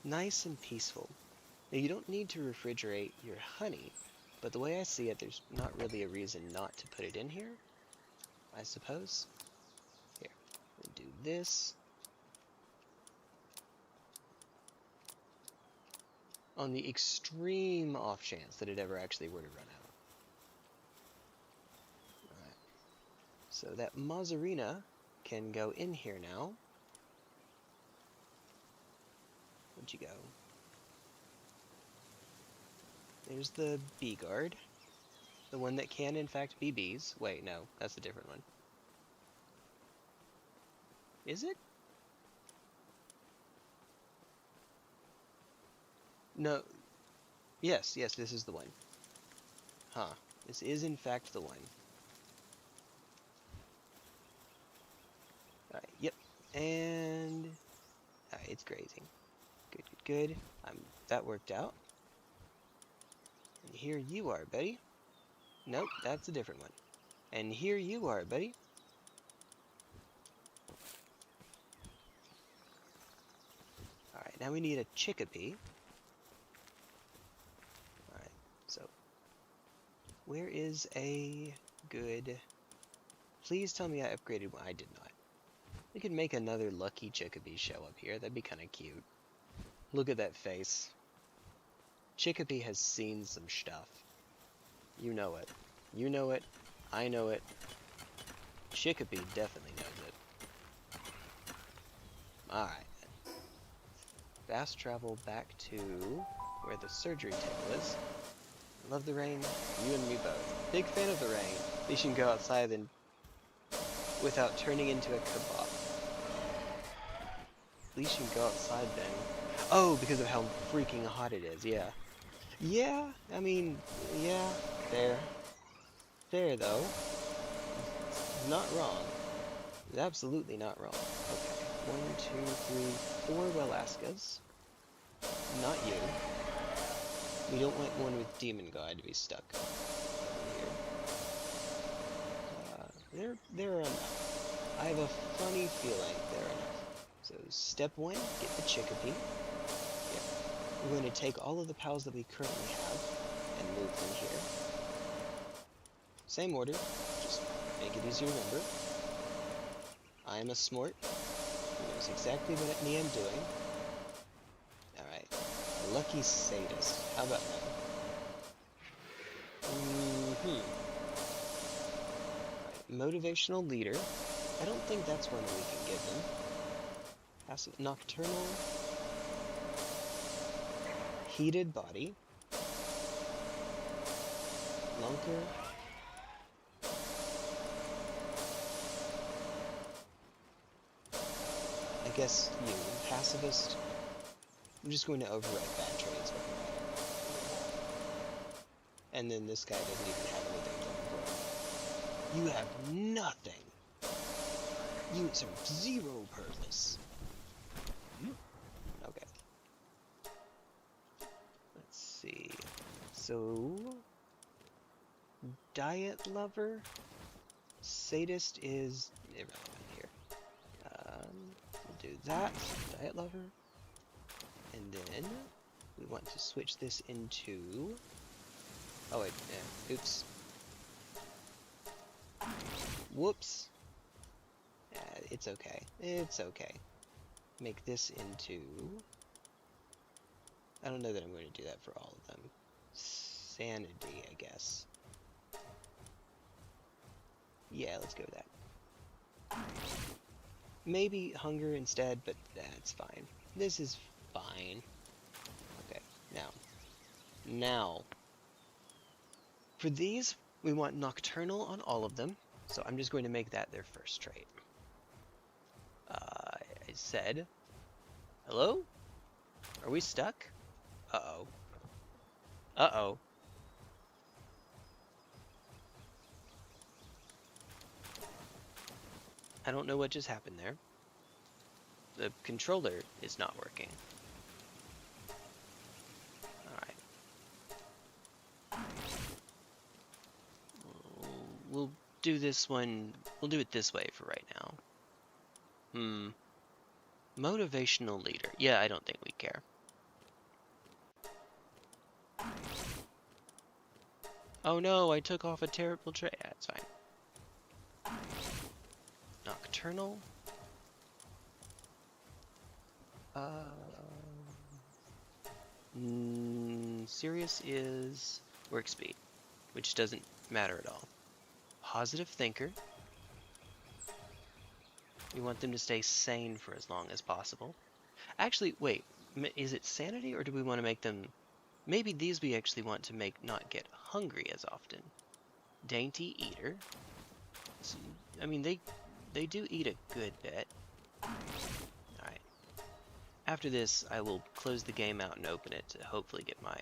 Nice and peaceful. Now, you don't need to refrigerate your honey, but the way I see it, there's not really a reason not to put it in here, I suppose. Here, we'll do this. On the extreme off chance that it ever actually were to run out. Alright. So that Mazzarina can go in here now. Where'd you go? There's the bee guard. The one that can in fact be bees. Wait, no, that's a different one. Is it? No. Yes, this is the one. Huh. This is in fact the one. Alright, yep. And alright, it's grazing. Good. That worked out. And here you are, buddy. Nope, that's a different one. And here you are, buddy. Alright, now we need a chickapee. Alright, so where is a good... Please tell me I upgraded one. I did not. We could make another lucky chickapee show up here. That'd be kind of cute. Look at that face. Chickapee has seen some stuff. You know it. You know it. I know it. Chickapee definitely knows it. Alright. Fast travel back to where the surgery table is. Love the rain. You and me both. Big fan of the rain. At least you can go outside and without turning into a kebab. At least you can go outside then. Oh, because of how freaking hot it is, yeah. Yeah, I mean, yeah, fair. Fair, though. Not wrong. Absolutely not wrong. Okay, 1, 2, 3, 4 Walaskas. Not you. We don't want one with Demon God to be stuck here. They're enough. I have a funny feeling they're enough. So, step 1, get the chickapee. Yep. We're going to take all of the pals that we currently have and move them here. Same order, just Make it easy to remember. I am a smart. Who knows exactly what me I'm doing. Alright. Lucky sadist. How about that? Right. Motivational leader. I don't think that's one that we can give them. Passive nocturnal. Heated body. Lunker. I guess you, pacifist. I'm just going to override bad traits. And then this guy doesn't even have anything to employ. You have nothing. You serve zero purpose. Okay. Let's see. So, diet lover. Sadist is irrelevant here. We'll do that. Diet lover. And then we want to switch this into. Oh wait, yeah, oops. Whoops. It's okay. It's okay. Make this into. I don't know that I'm going to do that for all of them. Sanity, I guess. Yeah, let's go with that. Maybe hunger instead, but that's fine. This is fine. Okay, now. For these, we want nocturnal on all of them, so I'm just going to make that their first trait. I said, hello? Are we stuck? Uh-oh. Uh-oh. I don't know what just happened there. The controller is not working. Alright. We'll do this one. We'll do it this way for right now. Motivational leader. Yeah, I don't think we care. Oh no, I took off a terrible trait. Yeah, it's fine. Nocturnal. Serious is work speed, which doesn't matter at all. Positive thinker. We want them to stay sane for as long as possible. Actually, wait, is it sanity, or do we want to make them... Maybe these we actually want to make not get hungry as often. Dainty eater. So, I mean, they do eat a good bit. Alright. After this, I will close the game out and open it to hopefully get my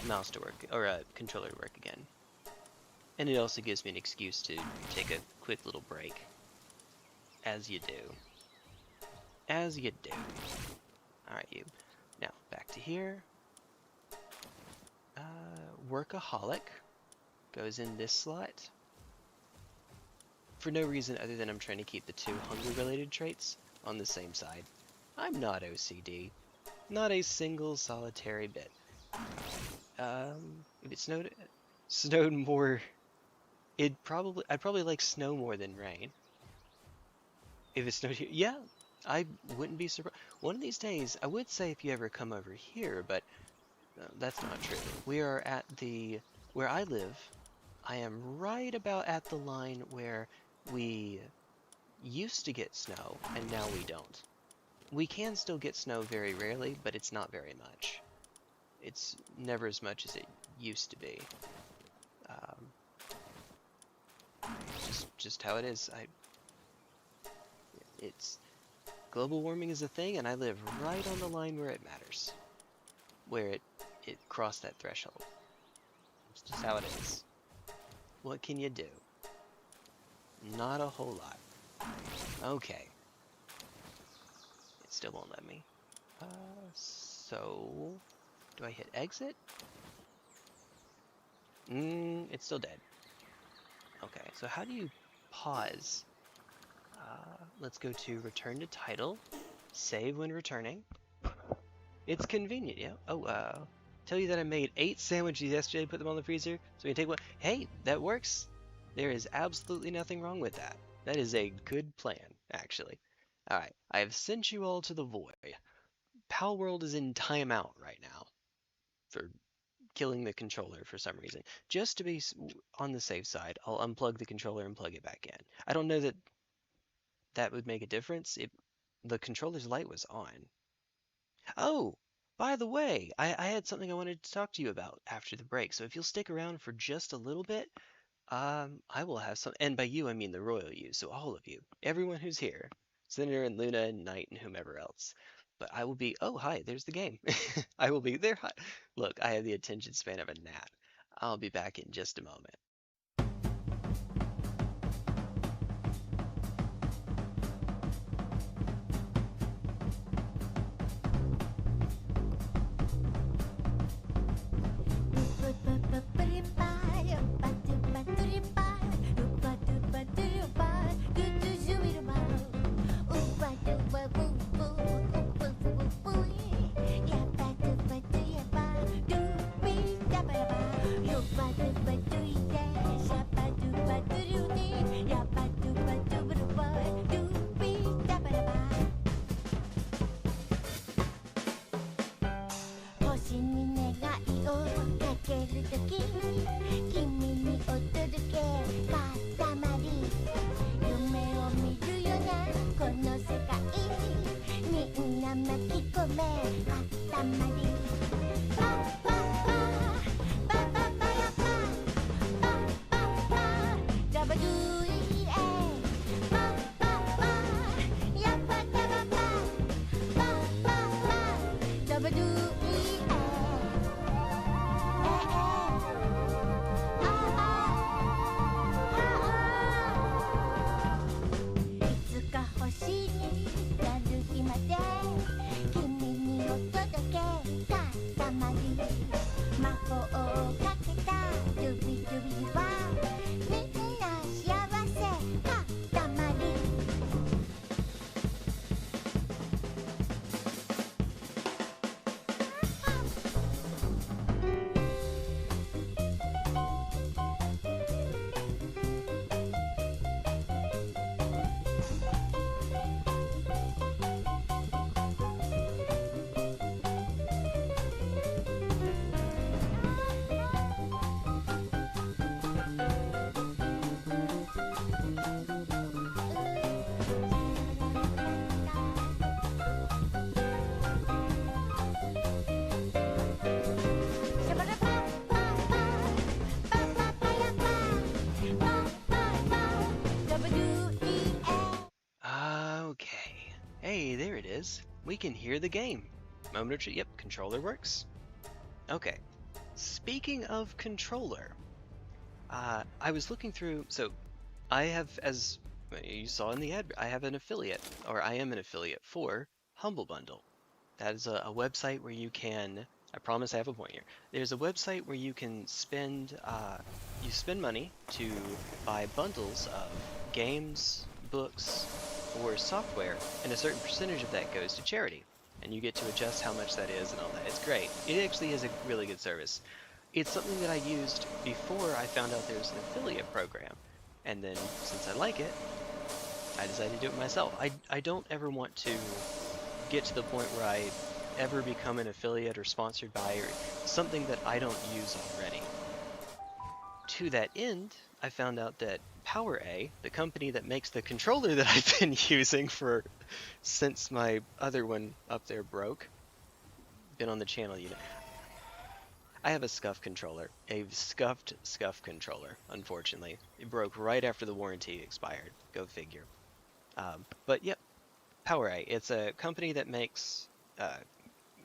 mouse to work, or controller to work again. And it also gives me an excuse to take a quick little break. As you do. As you do. Alright, you. Now, back to here. Workaholic goes in this slot. For no reason other than I'm trying to keep the two hunger-related traits on the same side. I'm not OCD. Not a single solitary bit. If it snowed more... I'd probably like snow more than rain. If it snowed here, yeah, I wouldn't be surprised. One of these days, I would say if you ever come over here, but that's not true. We are at where I live, I am right about at the line where we used to get snow, and now we don't. We can still get snow very rarely, but it's not very much. It's never as much as it used to be. Just how it is. It's global warming is a thing, and I live right on the line where it matters, where it crossed that threshold. It's just how it is. What can you do? Not a whole lot. Okay. It still won't let me. So do I hit exit? It's still dead. Okay, so how do you pause? Let's go to return to title, save when returning. It's convenient, yeah. Oh, tell you that I made 8 sandwiches yesterday, put them on the freezer, so we can take one. Hey, that works. There is absolutely nothing wrong with that. That is a good plan, actually. Alright, I have sent you all to the void. Palworld is in timeout right now for killing the controller for some reason. Just to be on the safe side, I'll unplug the controller and plug it back in. I don't know that that would make a difference if the controller's light was on. Oh, by the way, I had something I wanted to talk to you about after the break, so if you'll stick around for just a little bit, I will have some, and by you I mean the royal you, so all of you, everyone who's here, Senator and Luna and Knight and whomever else. But I will be, oh hi, there's the game. I will be there. Hi. Look, I have the attention span of a gnat. I'll be back in just a moment. Okay. Hey, there it is. We can hear the game. Moment of truth. Yep, controller works. Okay. Speaking of controller, I was looking through. So, I have, as you saw in the ad, I have an affiliate, or I am an affiliate for Humble Bundle. That is a website where you can. I promise I have a point here. There's a website where you can spend money to buy bundles of games, books, or software, and a certain percentage of that goes to charity. And you get to adjust how much that is and all that. It's great. It actually is a really good service. It's something that I used before I found out there was an affiliate program. And then, since I like it, I decided to do it myself. I don't ever want to get to the point where I ever become an affiliate or sponsored by or something that I don't use already. To that end, I found out that PowerA, the company that makes the controller that I've been using since my other one up there broke, been on the channel, you know. I have a scuffed controller, a scuffed controller, unfortunately. It broke right after the warranty expired, go figure. But yep, PowerA, it's a company that makes,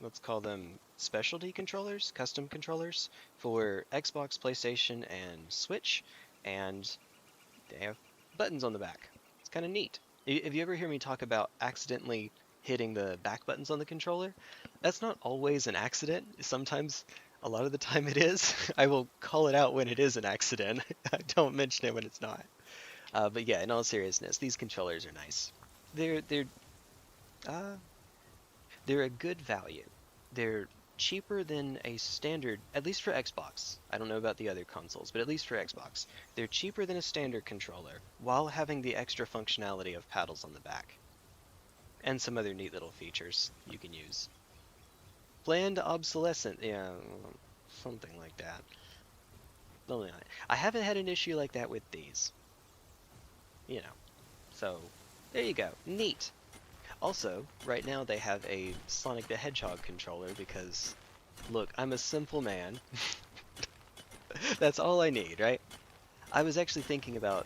let's call them specialty controllers, custom controllers, for Xbox, PlayStation, and Switch, and they have buttons on the back. It's kind of neat. If you ever hear me talk about accidentally hitting the back buttons on the controller, that's not always an accident. Sometimes, a lot of the time it is. I will call it out when it is an accident. I don't mention it when it's not. But yeah, in all seriousness, these controllers are nice. They're a good value. They're cheaper than a standard, at least for Xbox. I don't know about the other consoles, but at least for Xbox. They're cheaper than a standard controller, while having the extra functionality of paddles on the back. And some other neat little features you can use. Planned obsolescent, yeah, something like that. I haven't had an issue like that with these. You know, so there you go, neat. Also, right now they have a Sonic the Hedgehog controller because, look, I'm a simple man. That's all I need, right? I was actually thinking about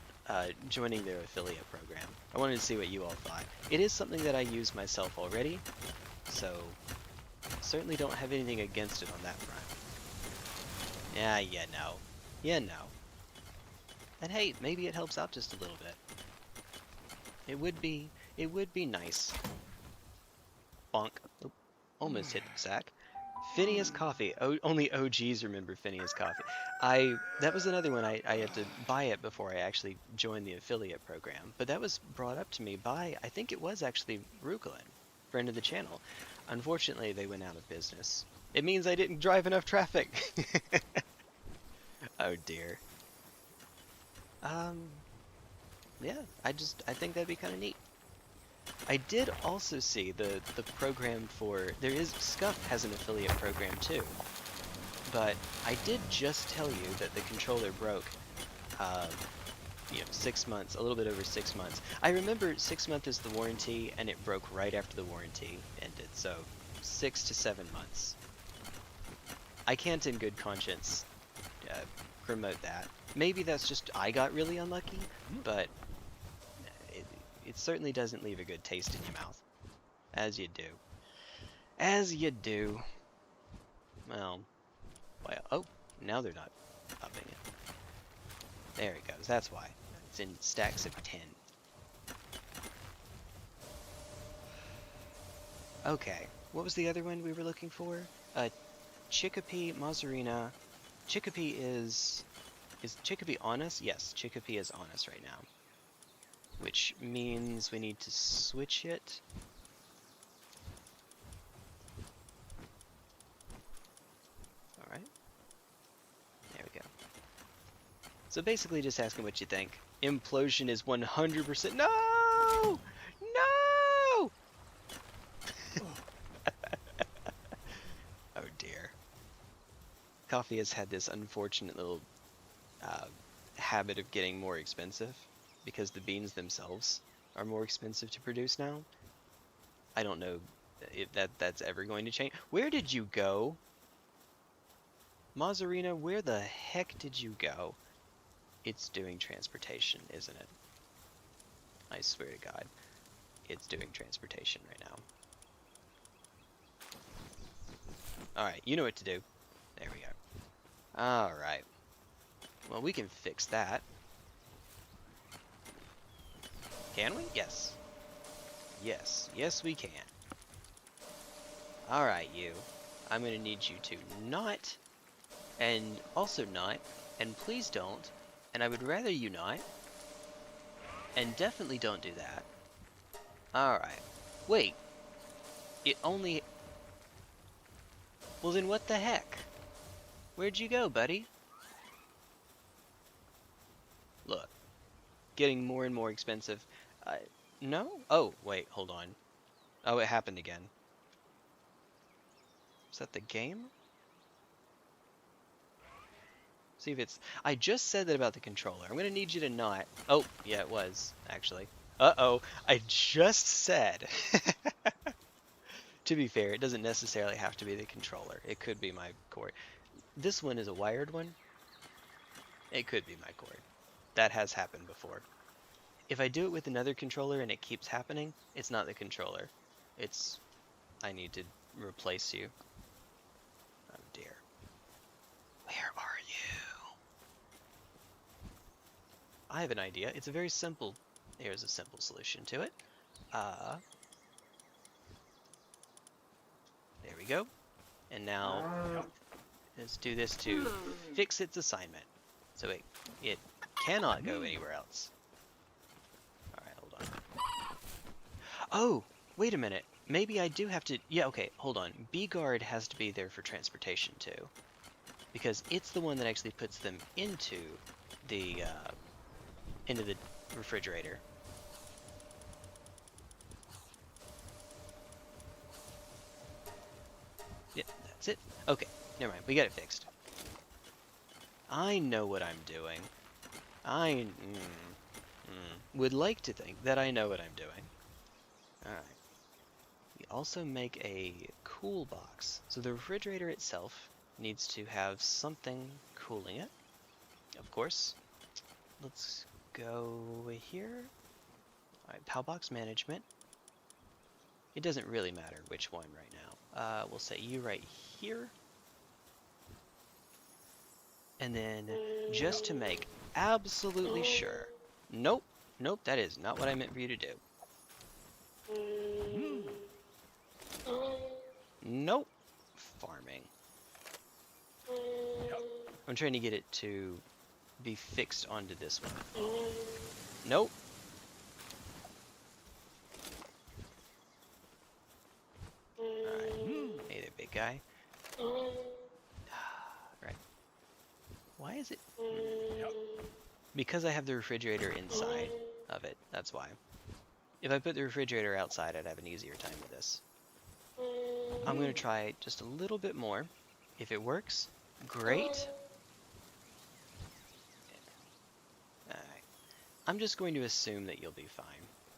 joining their affiliate program. I wanted to see what you all thought. It is something that I use myself already, so certainly don't have anything against it on that front. Yeah, you know. You know. And hey, maybe it helps out just a little bit. It would be nice. Bonk. Oop, almost hit the sack. Phineas Coffee. Only OGs remember Phineas Coffee. That was another one I had to buy it before I actually joined the affiliate program. But that was brought up to me by, I think it was actually Rukalin, friend of the channel. Unfortunately, they went out of business. It means I didn't drive enough traffic. Oh dear. Yeah, I think that'd be kind of neat. I did also see the program for, Scuff has an affiliate program too, but I did just tell you that the controller broke, 6 months, a little bit over 6 months. I remember 6 months is the warranty, and it broke right after the warranty ended, so 6 to 7 months. I can't in good conscience promote that. Maybe that's just I got really unlucky, but it certainly doesn't leave a good taste in your mouth. As you do. As you do. Well, oh, now they're not upping it. There it goes, that's why. It's in stacks of 10. Okay, what was the other one we were looking for? Chicopee, Mazzarina. Chicopee is Chicopee on us? Yes, Chicopee is on us right now. Which means we need to switch it. Alright. There we go. So basically just asking what you think. Implosion is 100%. No! No! Oh dear. Coffee has had this unfortunate little habit of getting more expensive because the beans themselves are more expensive to produce now. I don't know if that's ever going to change. Where did you go? Mazzarina, where the heck did you go? It's doing transportation, isn't it? I swear to God. It's doing transportation right now. Alright, you know what to do. There we go. Alright. Well, we can fix that. Can we? Yes. Yes. Yes, we can. Alright, you. I'm gonna need you to not, and also not, and please don't, and I would rather you not, and definitely don't do that. Alright. Wait. It only... Well then what the heck? Where'd you go, buddy? Look. Getting more and more expensive. No? Oh, wait, hold on. Oh, it happened again. Is that the game? See if it's... I just said that about the controller. I'm gonna need you to not... Oh, yeah, it was, actually. Uh-oh, I just said... To be fair, it doesn't necessarily have to be the controller. It could be my cord. This one is a wired one. It could be my cord. That has happened before. If I do it with another controller and it keeps happening, it's not the controller. It's... I need to replace you. Oh dear. Where are you? I have an idea. It's a very simple... Here's a simple solution to it. There we go. And now, let's do this to fix its assignment. So it cannot go anywhere else. Alright, hold on. Oh, wait a minute. maybe I do have to... Yeah, okay, hold on. B-Guard has to be there for transportation, too. Because it's the one that actually puts them into the refrigerator. Yeah, that's it. Okay, never mind. We got it fixed. I know what I'm doing. I would like to think that I know what I'm doing. Alright. We also make a cool box. So the refrigerator itself needs to have something cooling it. Of course. Let's go here. Alright, PAL box management. It doesn't really matter which one right now. We'll say you right here. And then, just to make absolutely sure. Nope, nope, that is not what I meant for you to do. Nope. Farming. I'm trying to get it to be fixed onto this one. Nope. Alright. Hey there, big guy. Right. Why is it? Because I have the refrigerator inside of it. That's why. If I put the refrigerator outside, I'd have an easier time with this. I'm going to try just a little bit more. If it works, great. Alright. I'm just going to assume that you'll be fine.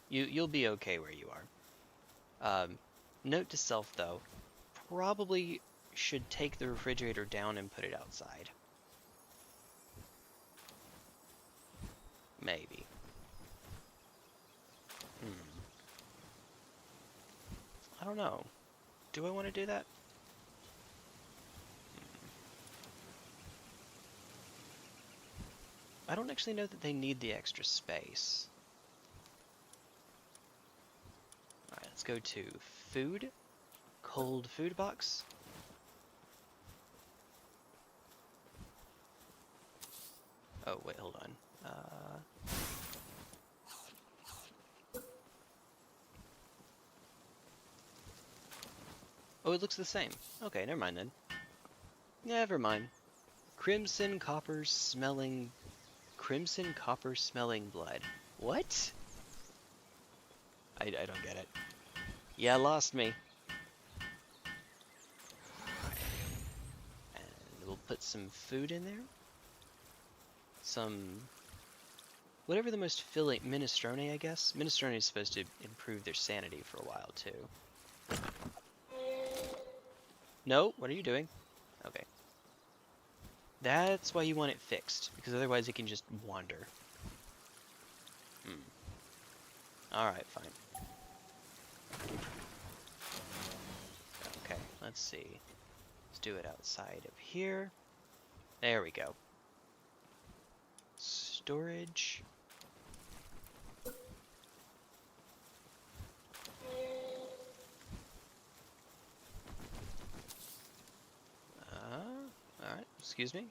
You'll be okay where you are. Note to self, though. Probably should take the refrigerator down and put it outside. Maybe. I don't know. Do I want to do that? I don't actually know that they need the extra space. Alright, let's go to food. Cold food box. Oh, wait, hold on. Oh, it looks the same. Okay, never mind then. Never mind. Crimson copper smelling blood. What? I don't get it. Yeah, lost me. And we'll put some food in there. Some... whatever the most filling... minestrone, I guess? Minestrone is supposed to improve their sanity for a while, too. No, what are you doing? Okay. That's why you want it fixed, because otherwise it can just wander. Alright, fine. Okay, let's see. Let's do it outside of here. There we go. Storage. Alright, excuse me.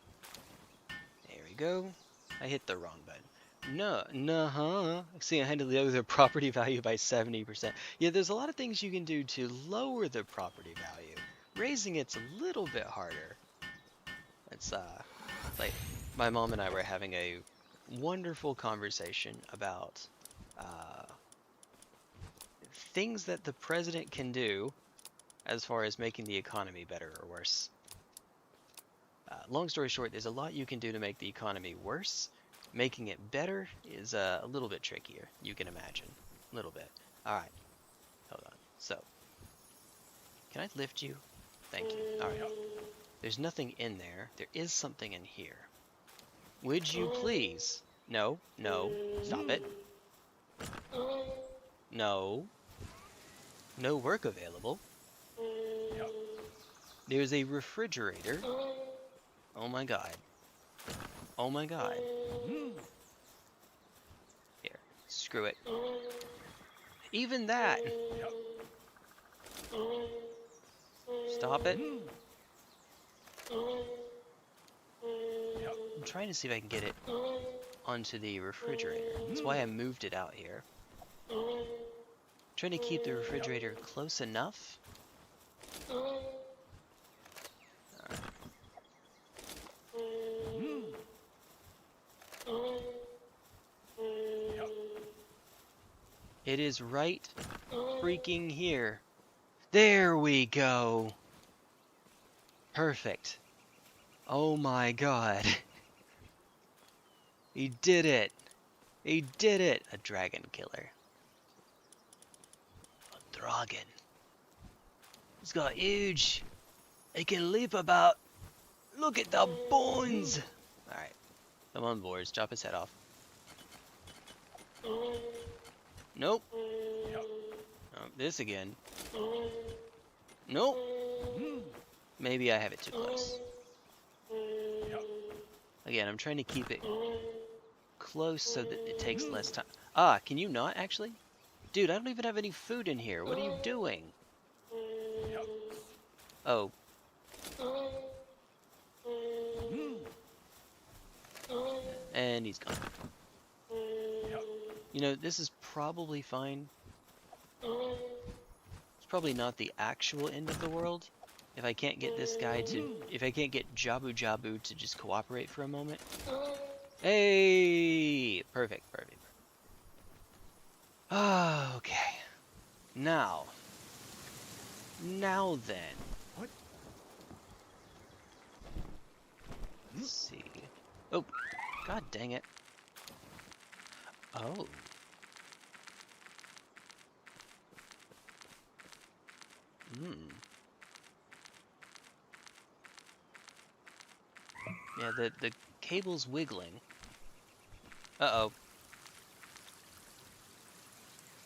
There we go. I hit the wrong button. See, I had to lower the property value by 70%. Yeah, there's a lot of things you can do to lower the property value. Raising it's a little bit harder. It's, like, my mom and I were having a wonderful conversation about, things that the president can do as far as making the economy better or worse. Long story short, there's a lot you can do to make the economy worse. Making it better is a little bit trickier, you can imagine. A little bit. Alright. Hold on. So. Can I lift you? Thank you. Alright. There's nothing in there. There is something in here. Would you please? No. No. Stop it. No. No work available. There's a refrigerator. Oh my god. Oh my god. Here, screw it. Even that! Stop it. I'm trying to see if I can get it onto the refrigerator. That's why I moved it out here. Trying to keep the refrigerator close enough. Alright. It is right freaking here. There we go. Perfect. Oh my god. He did it. He did it. A dragon killer. A dragon. He's got huge. He can leap about. Look at the bones. Alright. Come on, boars. Chop his head off. Nope. Oh, this again. Nope. Maybe I have it too close. Again, I'm trying to keep it close so that it takes less time. Ah, can you not actually? Dude, I don't even have any food in here. What are you doing? Oh. And he's gone. You know, this is probably fine. It's probably not the actual end of the world. If I can't get this guy to... If I can't get Jabu Jabu to just cooperate for a moment. Hey! Perfect, perfect. Ah, okay. Now then. What? Let's see. Oh, god dang it. Oh. Yeah, the cable's wiggling. Uh-oh.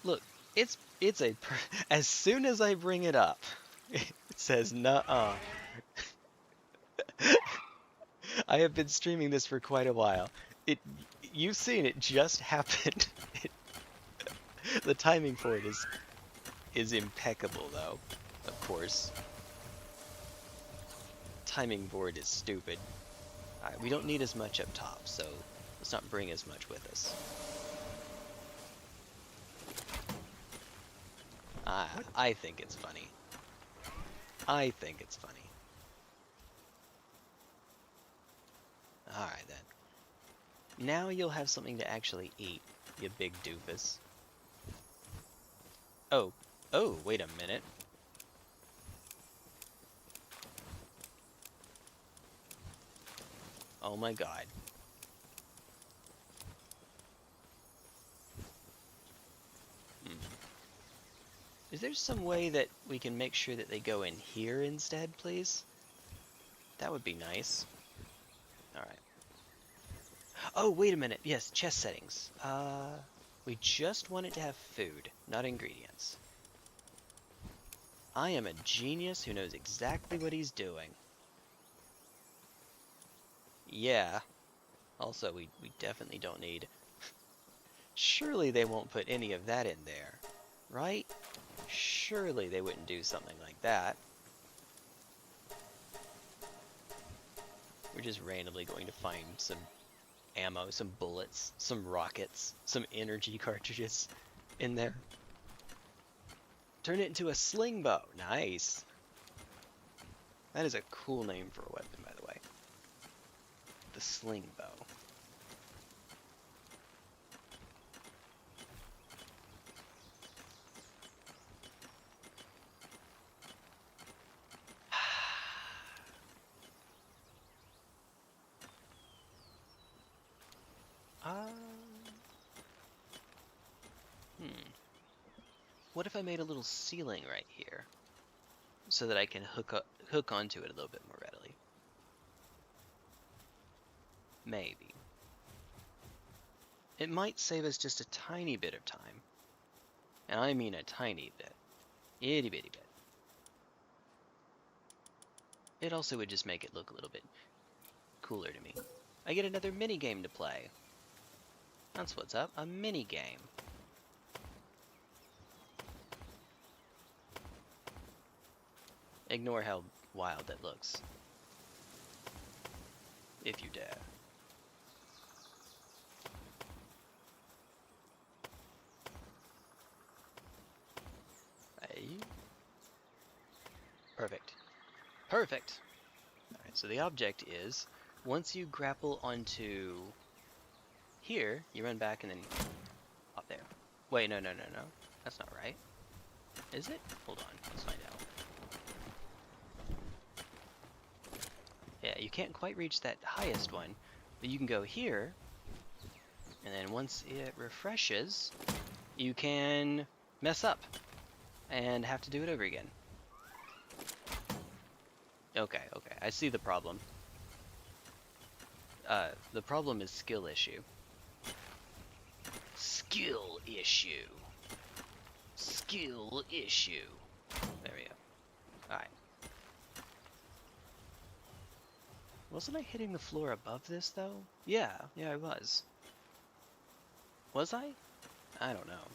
Look, it's a as soon as I bring it up, it says nuh-uh. I have been streaming this for quite a while. You've seen it just happened. The timing for it is impeccable though, of course. Timing board is stupid. Alright, we don't need as much up top, so let's not bring as much with us. I think it's funny. I think it's funny. Alright then. Now you'll have something to actually eat, you big doofus. Oh, wait a minute. Oh my god. Is there some way that we can make sure that they go in here instead, please? That would be nice. Alright. Oh, wait a minute. Yes, chest settings. We just want it to have food, not ingredients. I am a genius who knows exactly what he's doing. Yeah. Also, we definitely don't need... Surely they won't put any of that in there, right? Surely they wouldn't do something like that. We're just randomly going to find some ammo, some bullets, some rockets, some energy cartridges in there. Turn it into a sling bow. Nice. That is a cool name for a weapon, by the way. The sling bow. What if I made a little ceiling right here, so that I can hook onto it a little bit more readily? Maybe. It might save us just a tiny bit of time. And I mean a tiny bit. Itty bitty bit. It also would just make it look a little bit cooler to me. I get another mini game to play. That's what's up, a mini game. Ignore how wild that looks. If you dare. Perfect. Alright, so the object is, once you grapple onto here, you run back and then up there. Wait, no. That's not right. Is it? Hold on, let's find out. Yeah, you can't quite reach that highest one, but you can go here, and then once it refreshes, you can mess up and have to do it over again. Okay, I see the problem. The problem is skill issue. Skill issue. Skill issue. There we go. Alright. Wasn't I hitting the floor above this, though? Yeah, I was. Was I? I don't know.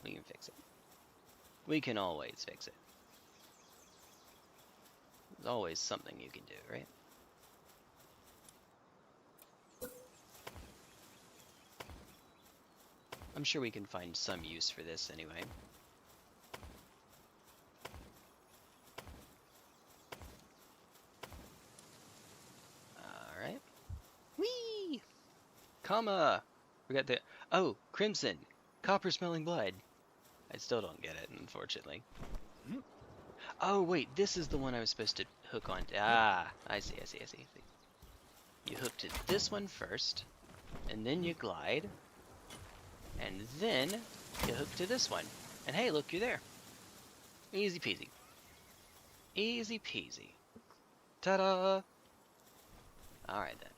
We can fix it. We can always fix it. There's always something you can do, right? I'm sure we can find some use for this anyway. Alright. Whee! Comma! We got the... Oh, crimson! Copper smelling blood. I still don't get it, unfortunately. Oh, wait, this is the one I was supposed to hook on. Ah, I see. You hook to this one first, and then you glide, and then you hook to this one. And hey, look, you're there. Easy peasy. Easy peasy. Ta-da! Alright then.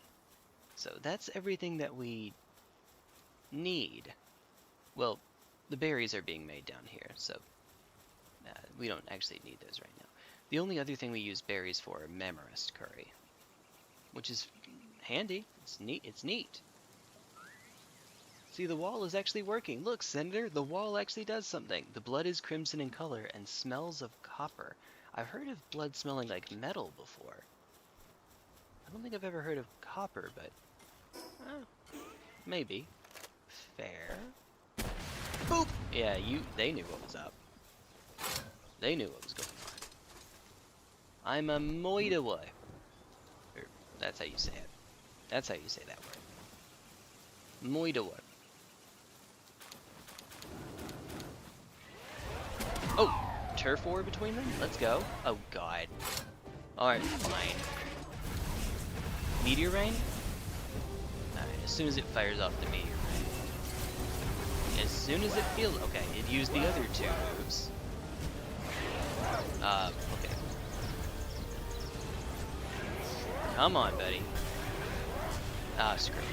So that's everything that we need. Well, the berries are being made down here, so we don't actually need those right now. The only other thing we use berries for are Memorist curry, which is handy. It's neat. See, the wall is actually working. Look, Senator, the wall actually does something. The blood is crimson in color and smells of copper. I've heard of blood smelling like metal before. I don't think I've ever heard of copper, but maybe. Fair. Boop! Yeah, they knew what was up. They knew what was going on. I'm a moidawa. That's how you say it. That's how you say that word. Moidawa. Oh! Turf war between them? Let's go. Oh god. Alright, fine. Meteor rain? Alright, as soon as it fires off the meteor rain. As soon as it feels... Okay, it used the other two moves. Okay. Come on, buddy. Ah, screw it.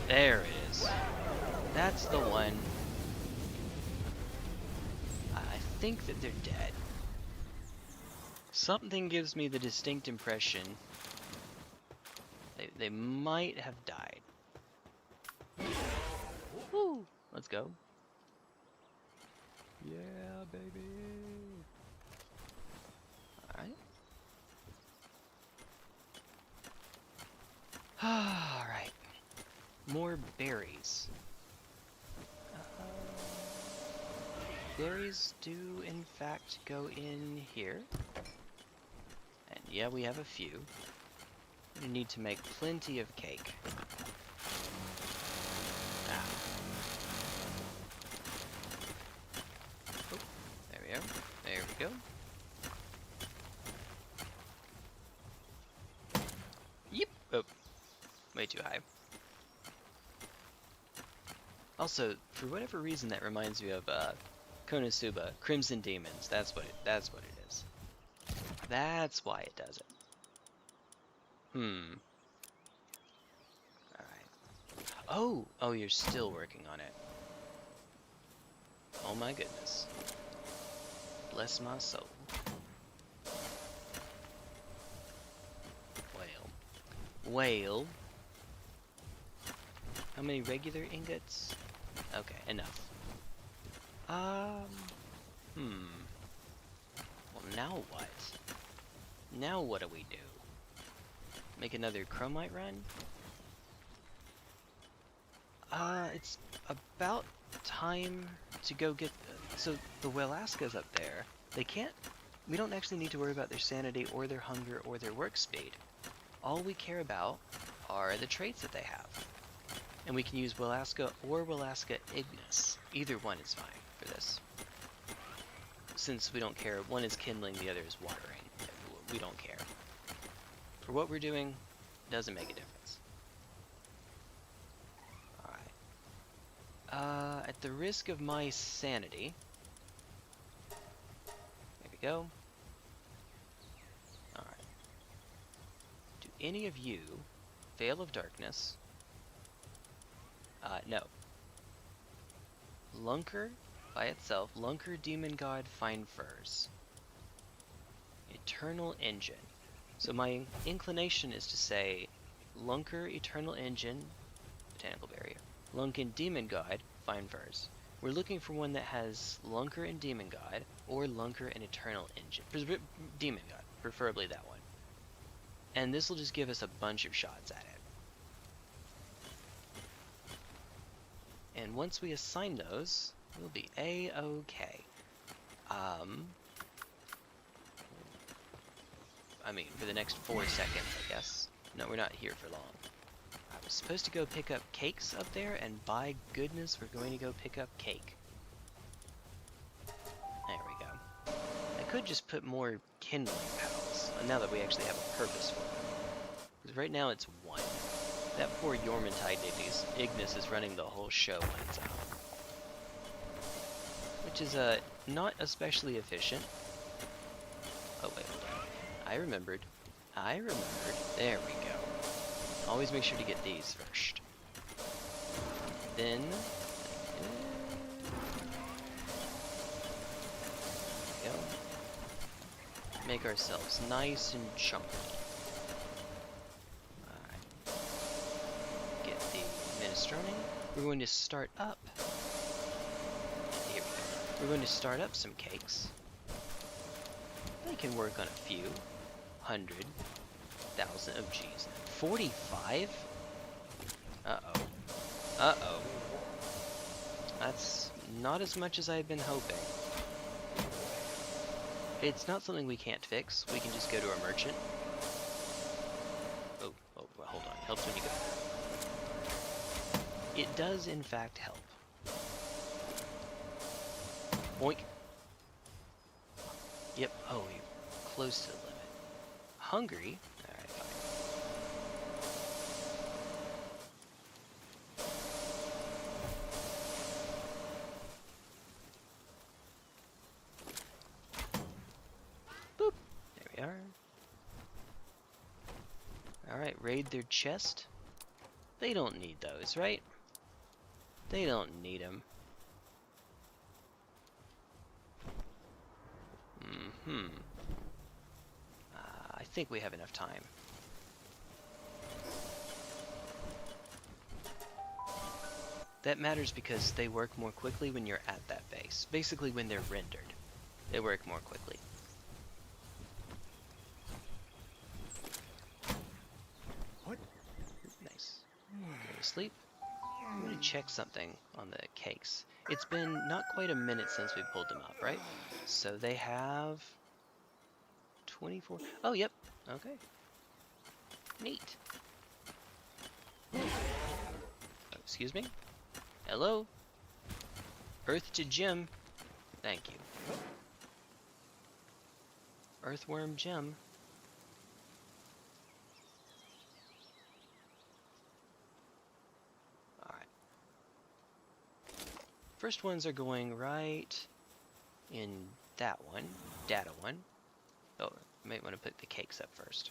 There it is. That's the one. I think that they're dead. Something gives me the distinct impression they might have died. Woo! Let's go. Yeah, baby. Alright. Alright. More berries. Berries do, in fact, go in here. And yeah, we have a few. We need to make plenty of cake. Ah. Oh, there we go. There we go. Yep. Oh, way too high. Also, for whatever reason, that reminds me of Konosuba, Crimson Demons. That's what it is. That's why it does it. Alright. Oh, you're still working on it. Oh my goodness. Bless my soul. Well. How many regular ingots? Okay, enough. Well, now what? Now what do we do? make another chromite run. It's about time to go get... So the Welaska's up there. They can't... We don't actually need to worry about their sanity or their hunger or their work speed. All we care about are the traits that they have. And we can use Welaska or Welaska Ignis. Either one is fine for this. Since we don't care, one is kindling, the other is watering. We don't care. For what we're doing, doesn't make a difference. Alright. At the risk of my sanity... There we go. Alright. Do any of you... Veil of Darkness... no. Lunker by itself. Lunker, Demon God, Fine Furs. Eternal Engine. So my inclination is to say Lunker, Eternal Engine, Botanical Barrier. Lunken, Demon God, Fine Furs. We're looking for one that has Lunker and Demon God, or Lunker and Eternal Engine. Demon God, preferably that one. And this will just give us a bunch of shots at it. And once we assign those, we'll be A-okay. I mean, for the next 4 seconds, I guess. No, we're not here for long. I was supposed to go pick up cakes up there, and by goodness, we're going to go pick up cake. There we go. I could just put more kindling petals, now that we actually have a purpose for them. Because right now it's 1. That poor Yormantide Ignis is running the whole show on its own. Which is, not especially efficient. Oh, wait, hold on. I remembered. There we go. Always make sure to get these first. Then... There we go. Make ourselves nice and chunky. We're going to start up. Here we go. We're going to start up some cakes. They can work on a few. 100,000. Oh, jeez. 45? Uh-oh. Uh-oh. That's not as much as I had been hoping. It's not something we can't fix. We can just go to a merchant. Oh, well, hold on. Helps when you go there. It does, in fact, help. Boink. Yep. Oh, you're close to the limit. Hungry? Alright, fine. Boop. There we are. Alright, raid their chest. They don't need those, right? They don't need them. I think we have enough time. That matters because they work more quickly when you're at that base. Basically, when they're rendered, they work more quickly. What? Nice. Go to sleep. I'm going to check something on the cakes. It's been not quite a minute since we pulled them up, right? So they have 24. Oh, yep. Okay. Neat. Oh, excuse me. Hello. Earth to Gem. Thank you. Earthworm Gem. First ones are going right in that one, data one. Oh, might want to put the cakes up first.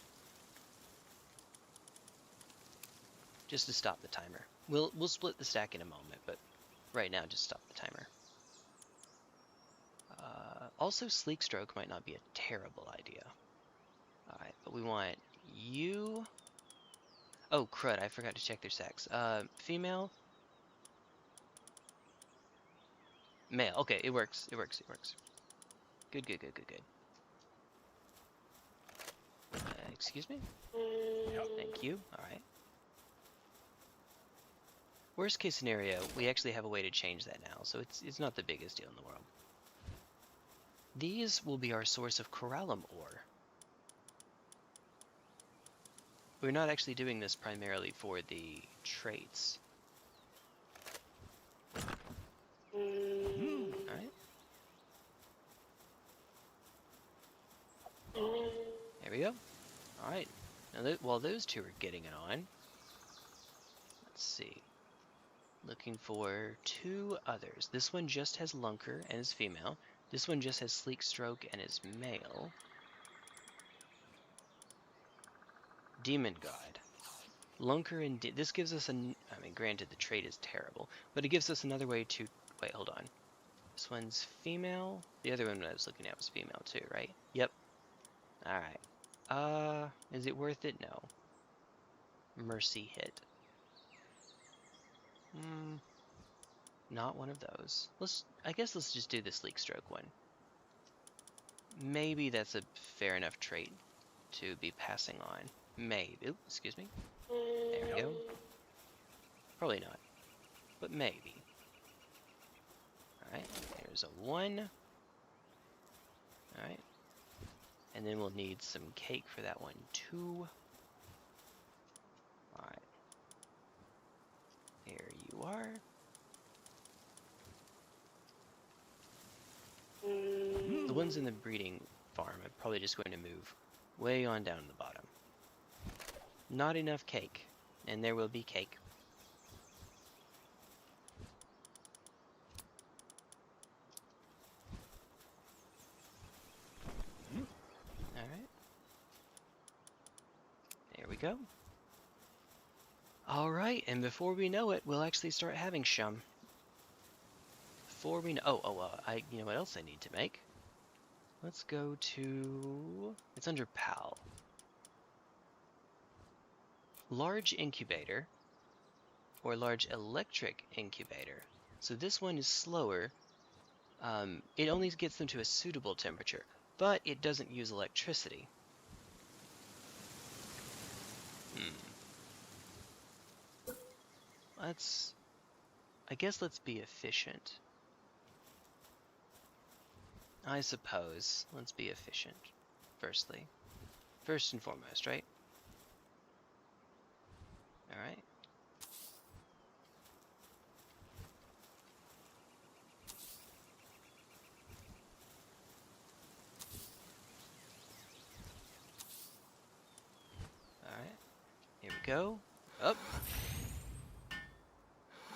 Just to stop the timer. We'll split the stack in a moment, but right now just stop the timer. Also, Sleek Stroke might not be a terrible idea. Alright, but we want you... Oh, crud, I forgot to check their sex. Female... Male. Okay, it works. It works. It works. Good. excuse me? Thank you. Alright. Worst case scenario, we actually have a way to change that now, so it's not the biggest deal in the world. These will be our source of corallum ore. We're not actually doing this primarily for the traits. Alright. There we go. Alright. Now, while those two are getting it on, let's see. Looking for two others. This one just has Lunker and is female. This one just has Sleek Stroke and is male. Demon God. Lunker and this gives us I mean, granted the trait is terrible, but it gives us another way to... Wait, hold on. This one's female. The other one I was looking at was female too, right? Yep. Alright. Is it worth it? No. Mercy hit. Not one of those. I guess let's just do the Sleek Stroke one. Maybe that's a fair enough trait to be passing on. Maybe. Ooh, excuse me. There we go. Probably not. But maybe. Alright, there's a 1. Alright. And then we'll need some cake for that one too. Alright. There you are. The ones in the breeding farm, I'm probably just going to move way on down to the bottom. Not enough cake, and there will be cake. Alright. There we go. Alright, and before we know it, we'll actually start having shum. Before we know... you know what else I need to make? Let's go to... It's under PAL. Large incubator, or large electric incubator. So this one is slower. It only gets them to a suitable temperature, but it doesn't use electricity. I guess let's be efficient. I suppose. Let's be efficient, firstly. First and foremost, right? Alright. Alright. Here we go. Up.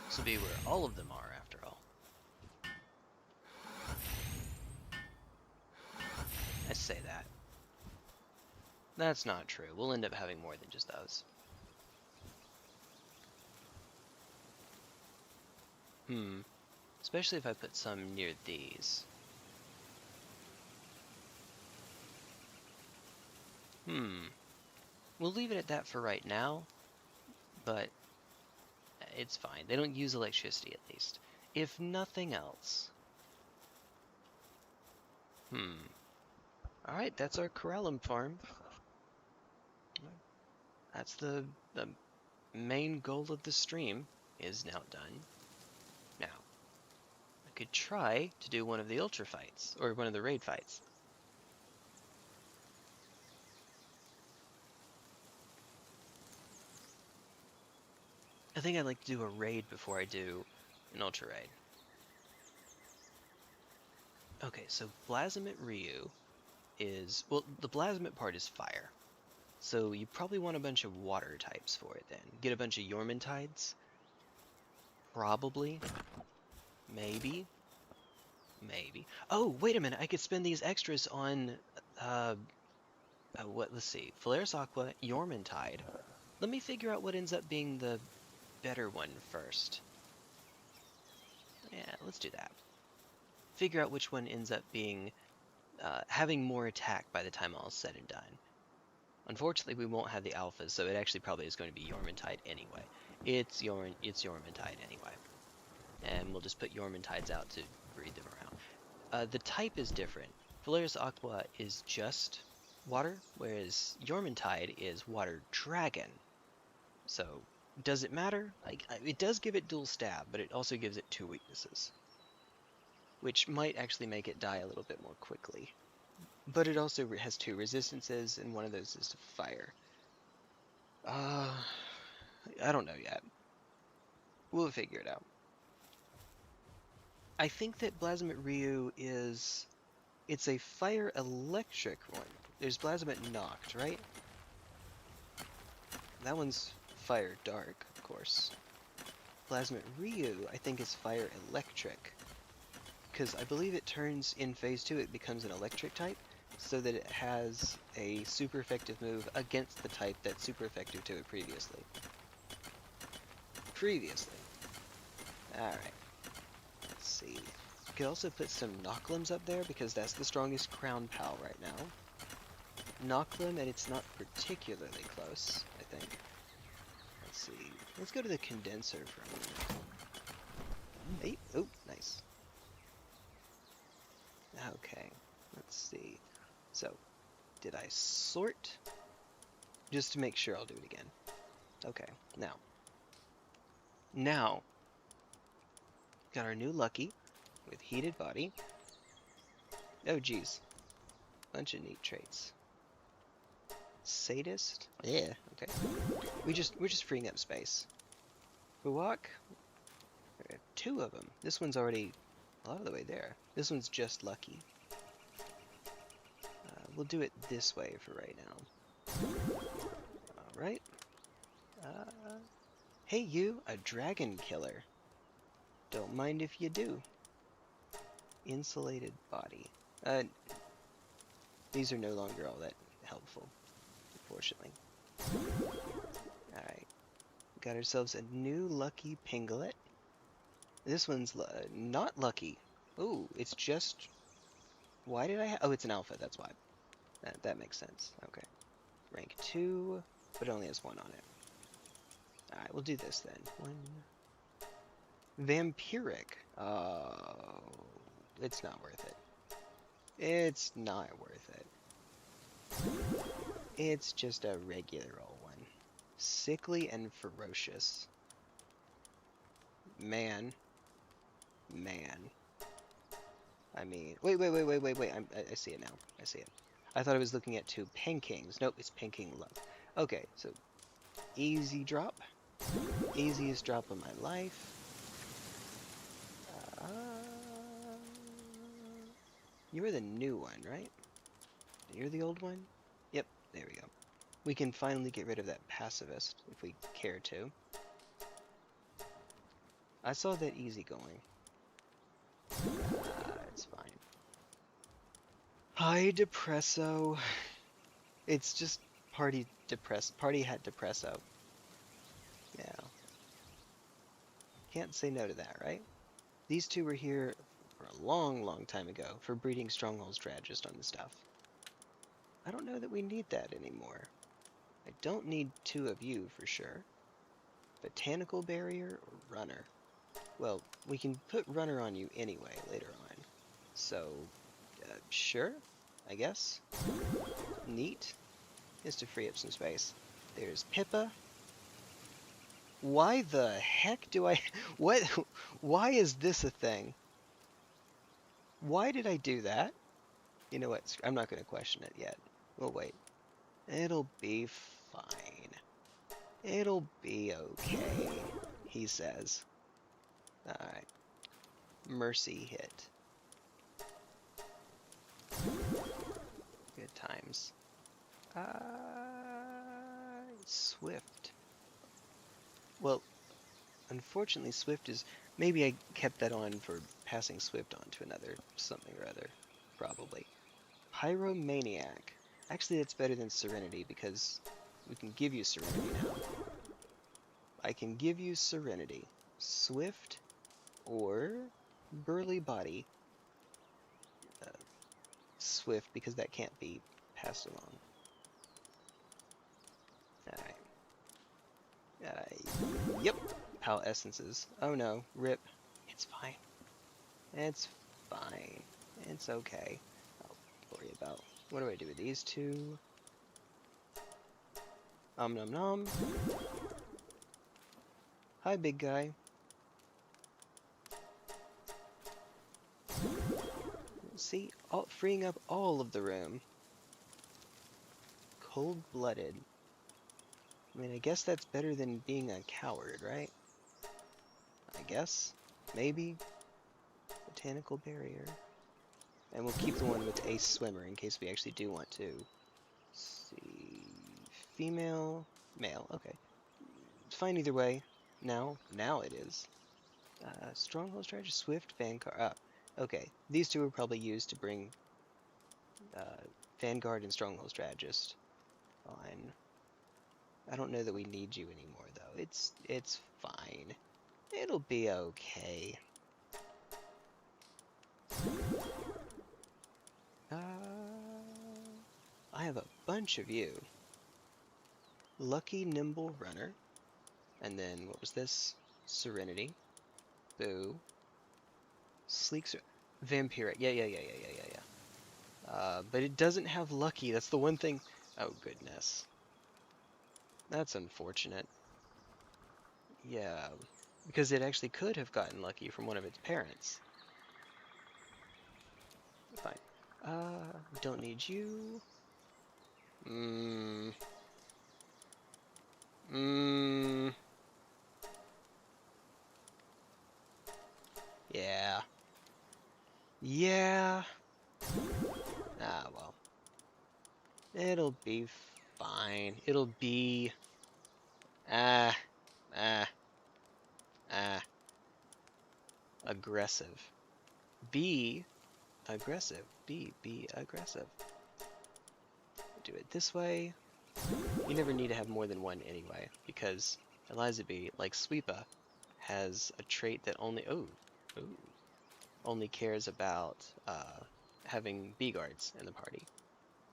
This will be where all of them are, after all. I say that. That's not true. We'll end up having more than just those. Especially if I put some near these. We'll leave it at that for right now, but it's fine. They don't use electricity, at least. If nothing else. Alright, that's our corallum farm. That's the main goal of the stream is now done. Now, I could try to do one of the ultra fights, or one of the raid fights. I think I'd like to do a raid before I do an ultra raid. Okay, so Blasmit Ryu is... Well, the Blasmit part is fire. So you probably want a bunch of water types for it then. Get a bunch of Yormantides. Probably. Maybe. Maybe. Oh, wait a minute. I could spend these extras on... let's see. Polaris Aqua, Yormantide. Let me figure out what ends up being the better one first. Yeah, let's do that. Figure out which one ends up being... having more attack by the time all is said and done. Unfortunately, we won't have the alphas, so it actually probably is going to be Yormantide anyway. It's Yormantide anyway. And we'll just put Yormantides out to breed them around. The type is different. Polaris Aqua is just water, whereas Yormintide is water dragon. So, does it matter? It does give it dual stab, but it also gives it 2 weaknesses, which might actually make it die a little bit more quickly. But it also has 2 resistances, and one of those is to fire. I don't know yet. We'll figure it out. I think that Blasmet Ryu it's a fire electric one. There's Blasmet Noct, right? That one's fire dark, of course. Blasmet Ryu, I think, is fire electric. Because I believe it turns in phase 2, it becomes an electric type, so that it has a super effective move against the type that's super effective to it previously. Alright. Let's see. You could also put some Knocklims up there, because that's the strongest Crown Pal right now. Knocklim, and it's not particularly close, I think. Let's see. Let's go to the condenser for a minute. Hey, oh, nice. Okay, let's see. So, did I sort? Just to make sure I'll do it again. Okay, now, got our new Lucky with heated body. Oh geez, bunch of neat traits. Sadist? Yeah, okay. We're just freeing up space. Buwak? There are 2 of them. This one's already a lot of the way there. This one's just Lucky. We'll do it this way for right now. Alright. Hey you, a dragon killer. Don't mind if you do. Insulated body. These are no longer all that helpful, unfortunately. Alright. Got ourselves a new Lucky Pinglet. This one's not Lucky. Ooh, it's just... Why did I oh, it's an alpha, that's why. That makes sense. Okay. Rank 2, but it only has 1 on it. Alright, we'll do this then. 1. Vampiric. Oh, it's not worth it. It's not worth it. It's just a regular old one. Sickly and ferocious. Man. I mean, wait. I see it now. I see it. I thought I was looking at 2 Pankings. Nope, it's Panking Love. Okay, so easy drop. Easiest drop of my life. You're the new one, right? You're the old one? Yep, there we go. We can finally get rid of that pacifist if we care to. I saw that easy going. It's fine. Hi, Depresso. It's just party hat Depresso. Yeah. Can't say no to that, right? These 2 were here for a long time ago for breeding Stronghold Strategist on the stuff. I don't know that we need that anymore. I don't need 2 of you for sure. Botanical Barrier or Runner? Well, we can put Runner on you anyway later on. So, sure, I guess. Neat. Just to free up some space. There's Pippa. Why the heck do I... What? Why is this a thing? Why did I do that? You know what? I'm not going to question it yet. We'll wait. It'll be fine. It'll be okay, he says. Alright. Mercy hit. Good times. Swift. Well, unfortunately Swift is... Maybe I kept that on for passing Swift on to another something or other. Probably. Pyromaniac. Actually, that's better than Serenity because we can give you Serenity now. I can give you Serenity. Swift or Burly Body. Swift because that can't be passed along. Alright. Yep. Pal Essences. Oh no. Rip. It's fine. It's fine. It's okay. I'll worry about What do I do with these two? Nom nom. Hi, big guy. See, freeing up all of the room. Cold-blooded. I mean, I guess that's better than being a coward, right? I guess. Maybe. Botanical barrier. And we'll keep the one with ace swimmer in case we actually do want to. Let's see. Female. Male. Okay. It's fine either way. Now it is. Stronghold strategist, Swift, Vanguard. Okay. These two were probably used to bring Vanguard and Stronghold strategist on. I don't know that we need you anymore though. It's fine. It'll be okay. I have a bunch of you. Lucky Nimble Runner. And then, what was this? Serenity. Boo. Sleek Vampiric. Yeah. But it doesn't have Lucky. That's the one thing. Oh, goodness. That's unfortunate. Yeah. Because it actually could have gotten Lucky from one of its parents. Fine. Don't need you. Yeah. Yeah. Ah, well. It'll be fine. It'll be... aggressive. Be aggressive. Be aggressive. Do it this way. You never need to have more than one anyway, because Eliza B, like Sweepa, has a trait that only cares about having bee guards in the party.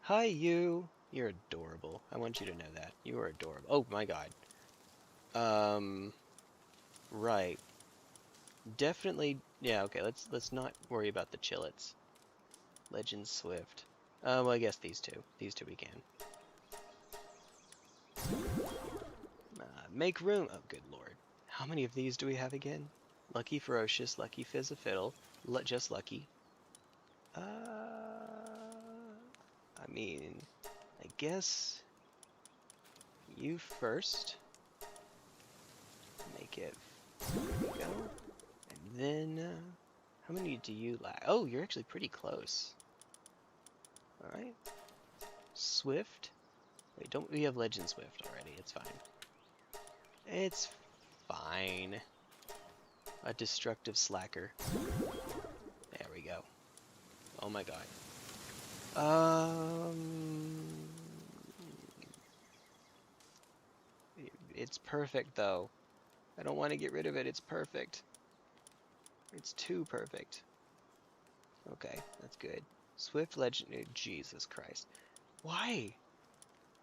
Hi, you. You're adorable. I want you to know that. You are adorable. Oh my god. Right. Definitely. Yeah. Okay. Let's not worry about the Chillets. Legend Swift. Well, I guess these two. These two we can. Make room. Oh, good lord. How many of these do we have again? Lucky Ferocious, Lucky Fizz a Fiddle, just Lucky. I mean, I guess you first. Make it. There we go. And then, how many do you lack? Oh, you're actually pretty close. Alright. Swift. Wait, don't we have Legend Swift already? It's fine. It's fine. A destructive slacker. There we go. Oh my god. It's perfect though. I don't want to get rid of it. It's perfect. It's too perfect. Okay, that's good. Swift Legend. Jesus Christ. Why?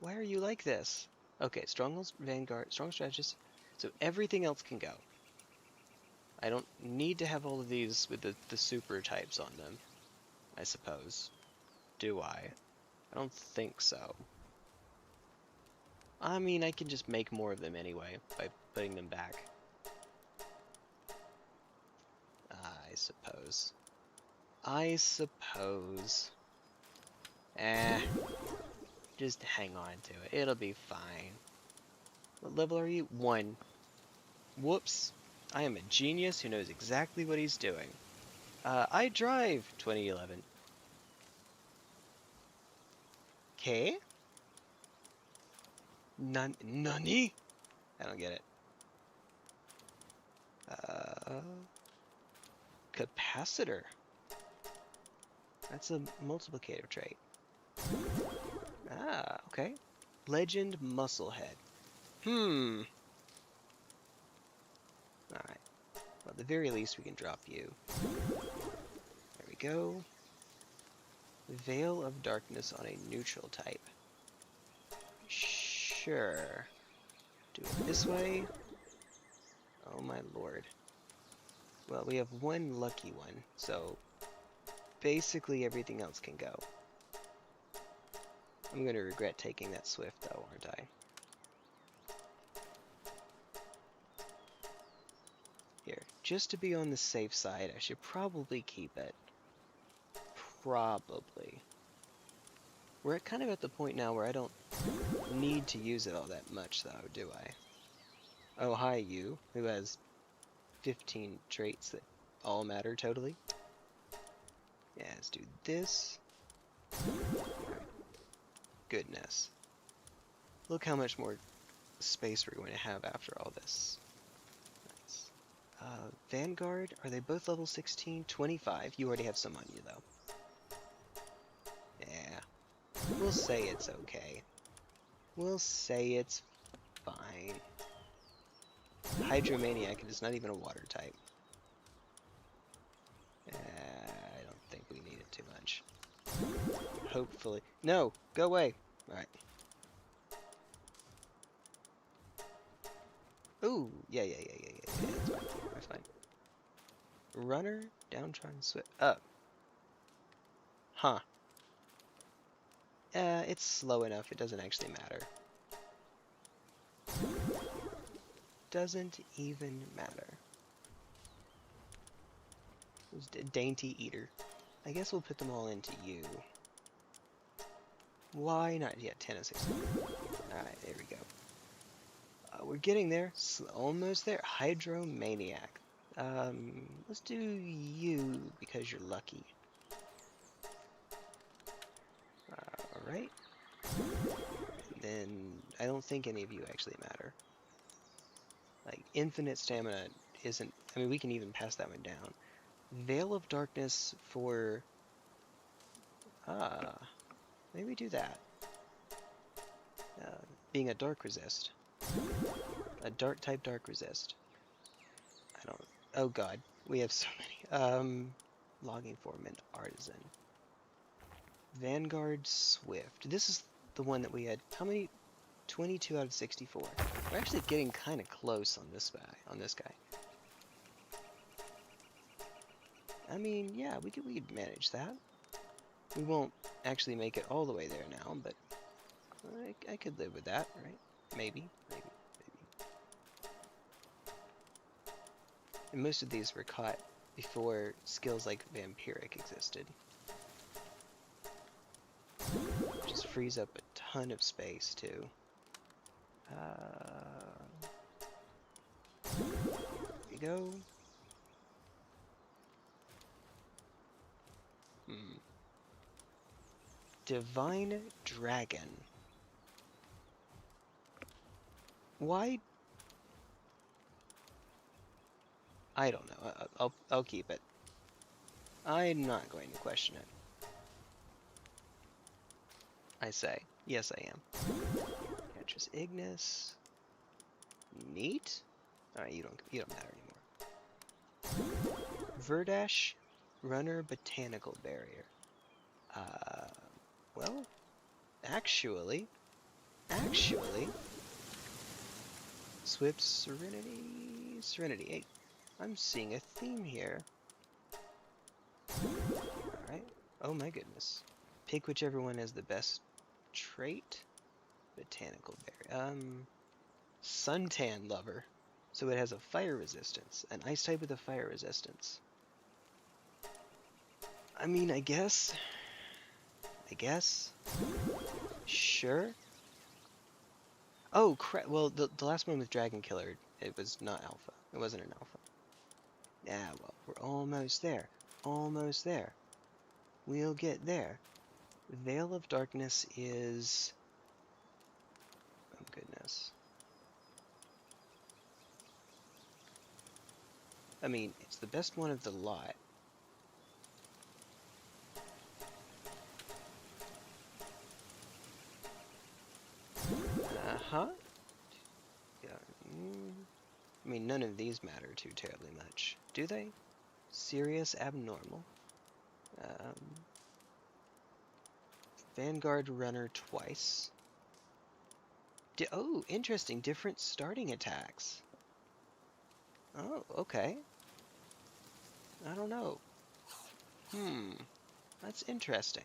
Why are you like this? Okay, Strongholds, Vanguard, Strong Strategist. So everything else can go. I don't need to have all of these with the super types on them, I suppose. Do I? I don't think so. I mean, I can just make more of them anyway by putting them back. I suppose. Just hang on to it. It'll be fine. What level are you? 1. Whoops. I am a genius who knows exactly what he's doing. I drive 2011. Okay? Nani? I don't get it. Capacitor. That's a multiplicative trait. Ah, okay. Legend Musclehead. Alright. Well, at the very least, we can drop you. There we go. Veil of Darkness on a neutral type. Sure. Do it this way. Oh my lord. Well, we have one lucky one, so basically everything else can go. I'm going to regret taking that Swift, though, aren't I? Here, just to be on the safe side, I should probably keep it. Probably. We're kind of at the point now where I don't need to use it all that much, though, do I? Oh, hi, you, who has 15 traits that all matter totally. Yeah, let's do this. Goodness. Look how much more space we're going to have after all this. Nice. Vanguard, are they both level 16? 25. You already have some on you, though. Yeah. We'll say it's okay. We'll say it's fine. Hydromaniac is not even a water type. I don't think we need it too much. Hopefully. No! Go away! Alright. Ooh! Yeah. That's fine. That's fine. Runner, downtrodden, swift. Up. Huh. It's slow enough, it doesn't actually matter. Doesn't even matter. Dainty eater. I guess we'll put them all into you. Why not? Yeah, 10 of 16. Alright, there we go. We're getting there. Almost there. Hydromaniac. Let's do you because you're lucky. Alright. And then I don't think any of you actually matter. Like, infinite stamina isn't... I mean, we can even pass that one down. Veil of Darkness for... maybe do that. Being a dark resist. A dark type dark resist. I don't... Oh god, we have so many. Logging Foreman, Artisan. Vanguard Swift. This is the one that we had... How many? 22 out of 64. We're actually getting kind of close on this guy. I mean, yeah, we could manage that. We won't actually make it all the way there now, but I could live with that, right? Maybe. And most of these were caught before skills like Vampiric existed. Just frees up a ton of space, too. There we go. Divine Dragon. Why? I don't know. I'll keep it. I'm not going to question it. I say. Yes, I am. Catches Ignis. Neat. Alright, you don't matter anymore. Verdash, Runner, Botanical Barrier. Well, actually, Swift, Serenity 8. I'm seeing a theme here. Alright. Oh my goodness. Pick whichever one has the best trait. Botanical Barrier. Suntan Lover. So it has a fire resistance. An ice type with a fire resistance. I mean, I guess. Sure. Oh, crap. Well, the last one with Dragon Killer, it was not alpha. It wasn't an alpha. Yeah, well, we're almost there. Almost there. We'll get there. Veil of Darkness is... Oh, goodness. I mean, it's the best one of the lot. Uh-huh. Yeah. I mean, none of these matter too terribly much, do they? Serious Abnormal. Vanguard Runner twice. Oh, interesting. Different starting attacks. Oh, okay. I don't know. That's interesting.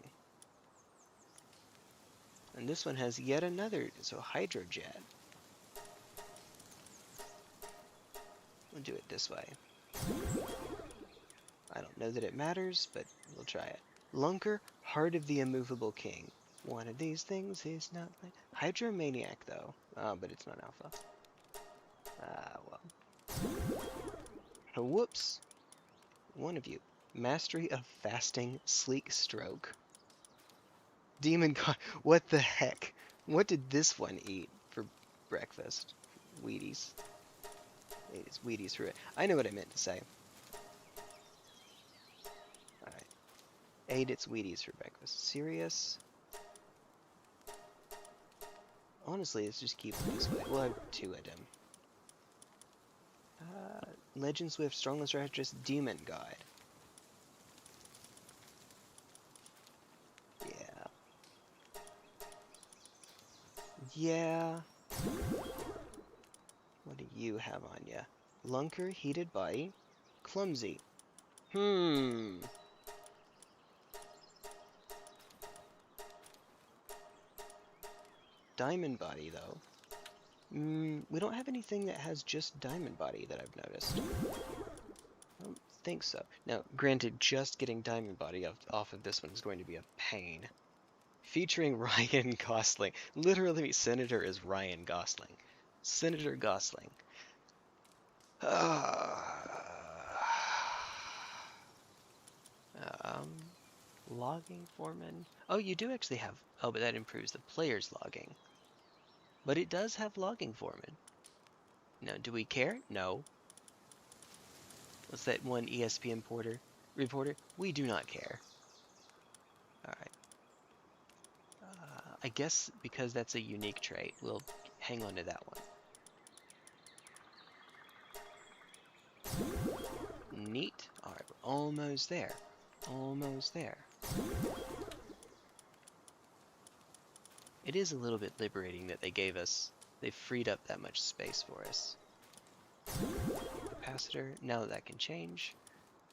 And this one has yet another, so hydrojet. We'll do it this way. I don't know that it matters, but we'll try it. Lunker, Heart of the Immovable King. One of these things is not like... Hydromaniac, though. But it's not alpha. Well. Whoops. One of you. Mastery of Fasting, Sleek Stroke. Demon God. What the heck? What did this one eat for breakfast? Wheaties. It's Wheaties for it. I know what I meant to say. Alright. Ate its Wheaties for breakfast. Serious? Honestly, let's just keep it this way. We'll have two of them. Legend Swift, Strongless Actress, Demon Guide. Yeah. What do you have on ya? Lunker, Heated Body, Clumsy. Diamond Body, though. We don't have anything that has just Diamond Body that I've noticed. I don't think so. Now, granted, just getting Diamond Body off of this one is going to be a pain. Featuring Ryan Gosling. Literally, Senator is Ryan Gosling. Senator Gosling. Logging foreman. Oh, you do actually have... Oh, but that improves the player's logging. But it does have logging foreman. Now, do we care? No. What's that one ESPN reporter? We do not care. Alright. I guess because that's a unique trait, we'll hang on to that one. Neat. Alright, we're almost there. Almost there. It is a little bit liberating that they freed up that much space for us. Capacitor, now that can change.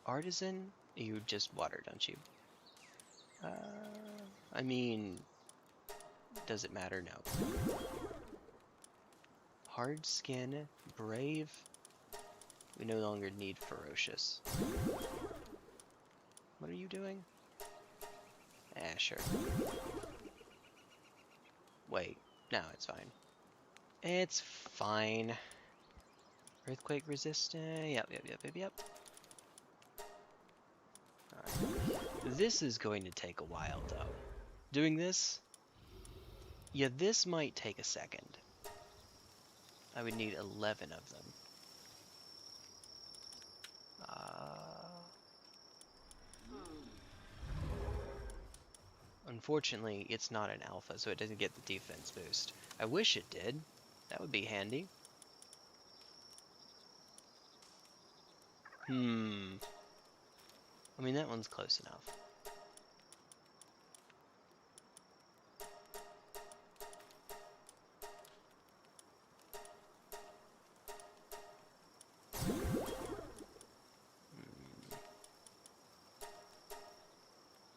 Artisan, you just water, don't you? I mean, does it matter? No. Hard skin, brave. We no longer need ferocious. What are you doing? Sure. Wait, no, it's fine. It's fine. Earthquake resistant. Yep. Alright. This is going to take a while, though. Doing this? Yeah, this might take a second. I would need 11 of them. Unfortunately, it's not an alpha, so it doesn't get the defense boost. I wish it did. That would be handy. I mean, that one's close enough.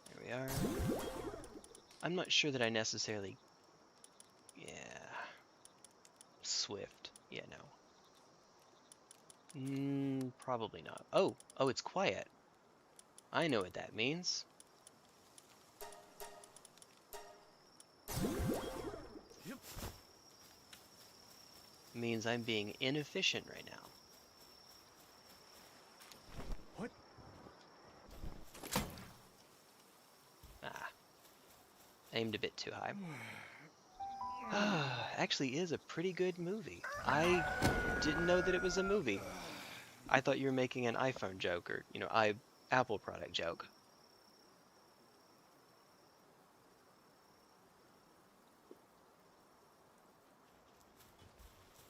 There we are. I'm not sure that I necessarily... Yeah. Swift. Yeah, no. Probably not. Oh, it's quiet. I know what that means. Yep. It means I'm being inefficient right now. What? Aimed a bit too high. Actually is a pretty good movie. I didn't know that it was a movie. I thought you were making an iPhone joke or, Apple product joke.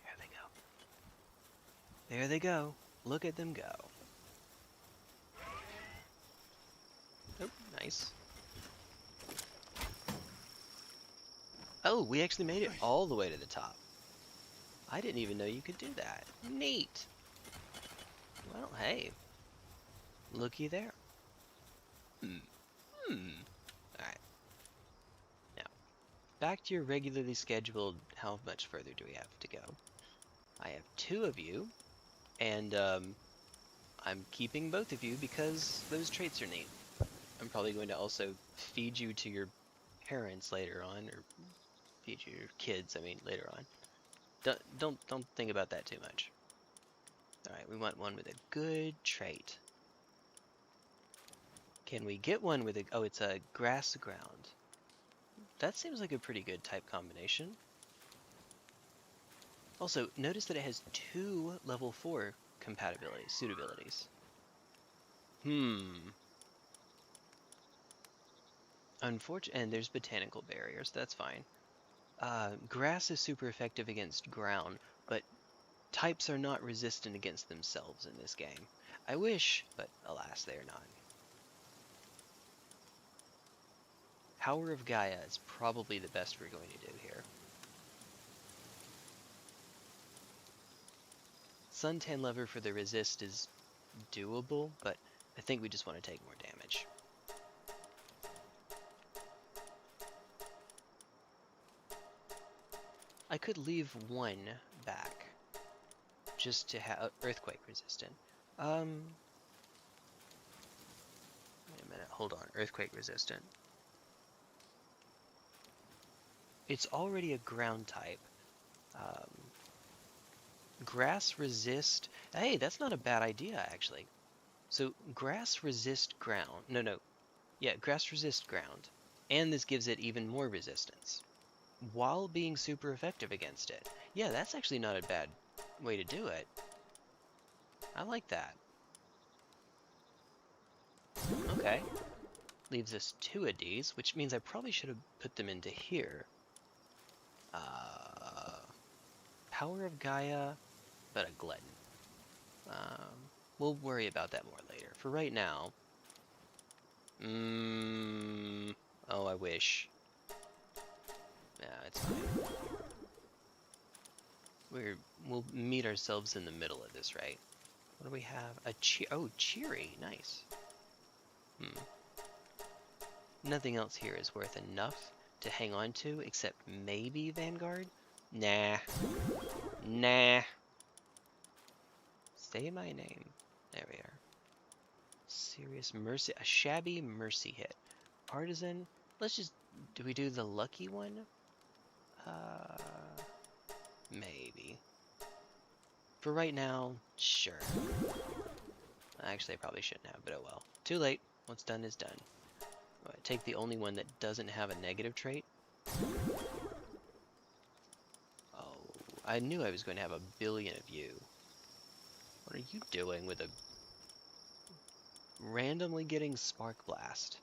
There they go. There they go. Look at them go. Oh, nice. Oh, we actually made it all the way to the top. I didn't even know you could do that. Neat. Well, hey. Looky there. Alright. Now, back to your regularly scheduled, how much further do we have to go? I have 2 of you, and I'm keeping both of you because those traits are neat. I'm probably going to also feed you to your parents later on, or feed you your kids, I mean, later on. Don't think about that too much. Alright, we want one with a good trait. Can we get one with a... Oh, it's a grass ground. That seems like a pretty good type combination. Also, notice that it has 2 level 4 compatibilities, suitabilities. Unfortunately, and there's botanical barriers, that's fine. Grass is super effective against ground, but types are not resistant against themselves in this game. I wish, but alas, they are not. Power of Gaia is probably the best we're going to do here. Suntan Lever for the resist is doable, but I think we just want to take more damage. I could leave 1 back, just to have earthquake resistant. Wait a minute, hold on, earthquake resistant. It's already a ground type. Grass resist, hey, that's not a bad idea actually. So grass resist ground, grass resist ground, and this gives it even more resistance, while being super effective against it. Yeah, that's actually not a bad way to do it. I like that. Okay. Leaves us 2 of these, which means I probably should have put them into here. Power of Gaia, but a glutton. We'll worry about that more later. For right now... oh, I wish. Yeah, it's fine. We'll meet ourselves in the middle of this, right? What do we have? Oh, cheery. Nice. Nothing else here is worth enough to hang on to, except maybe Vanguard? Nah. Nah. Say my name. There we are. Serious mercy. A shabby mercy hit. Partisan. Let's just... Do we do the lucky one? Maybe. For right now, sure. Actually, I probably shouldn't have, but oh well. Too late. What's done is done. Take the only one that doesn't have a negative trait. Oh, I knew I was going to have a billion of you. What are you doing with a... randomly getting Spark Blast?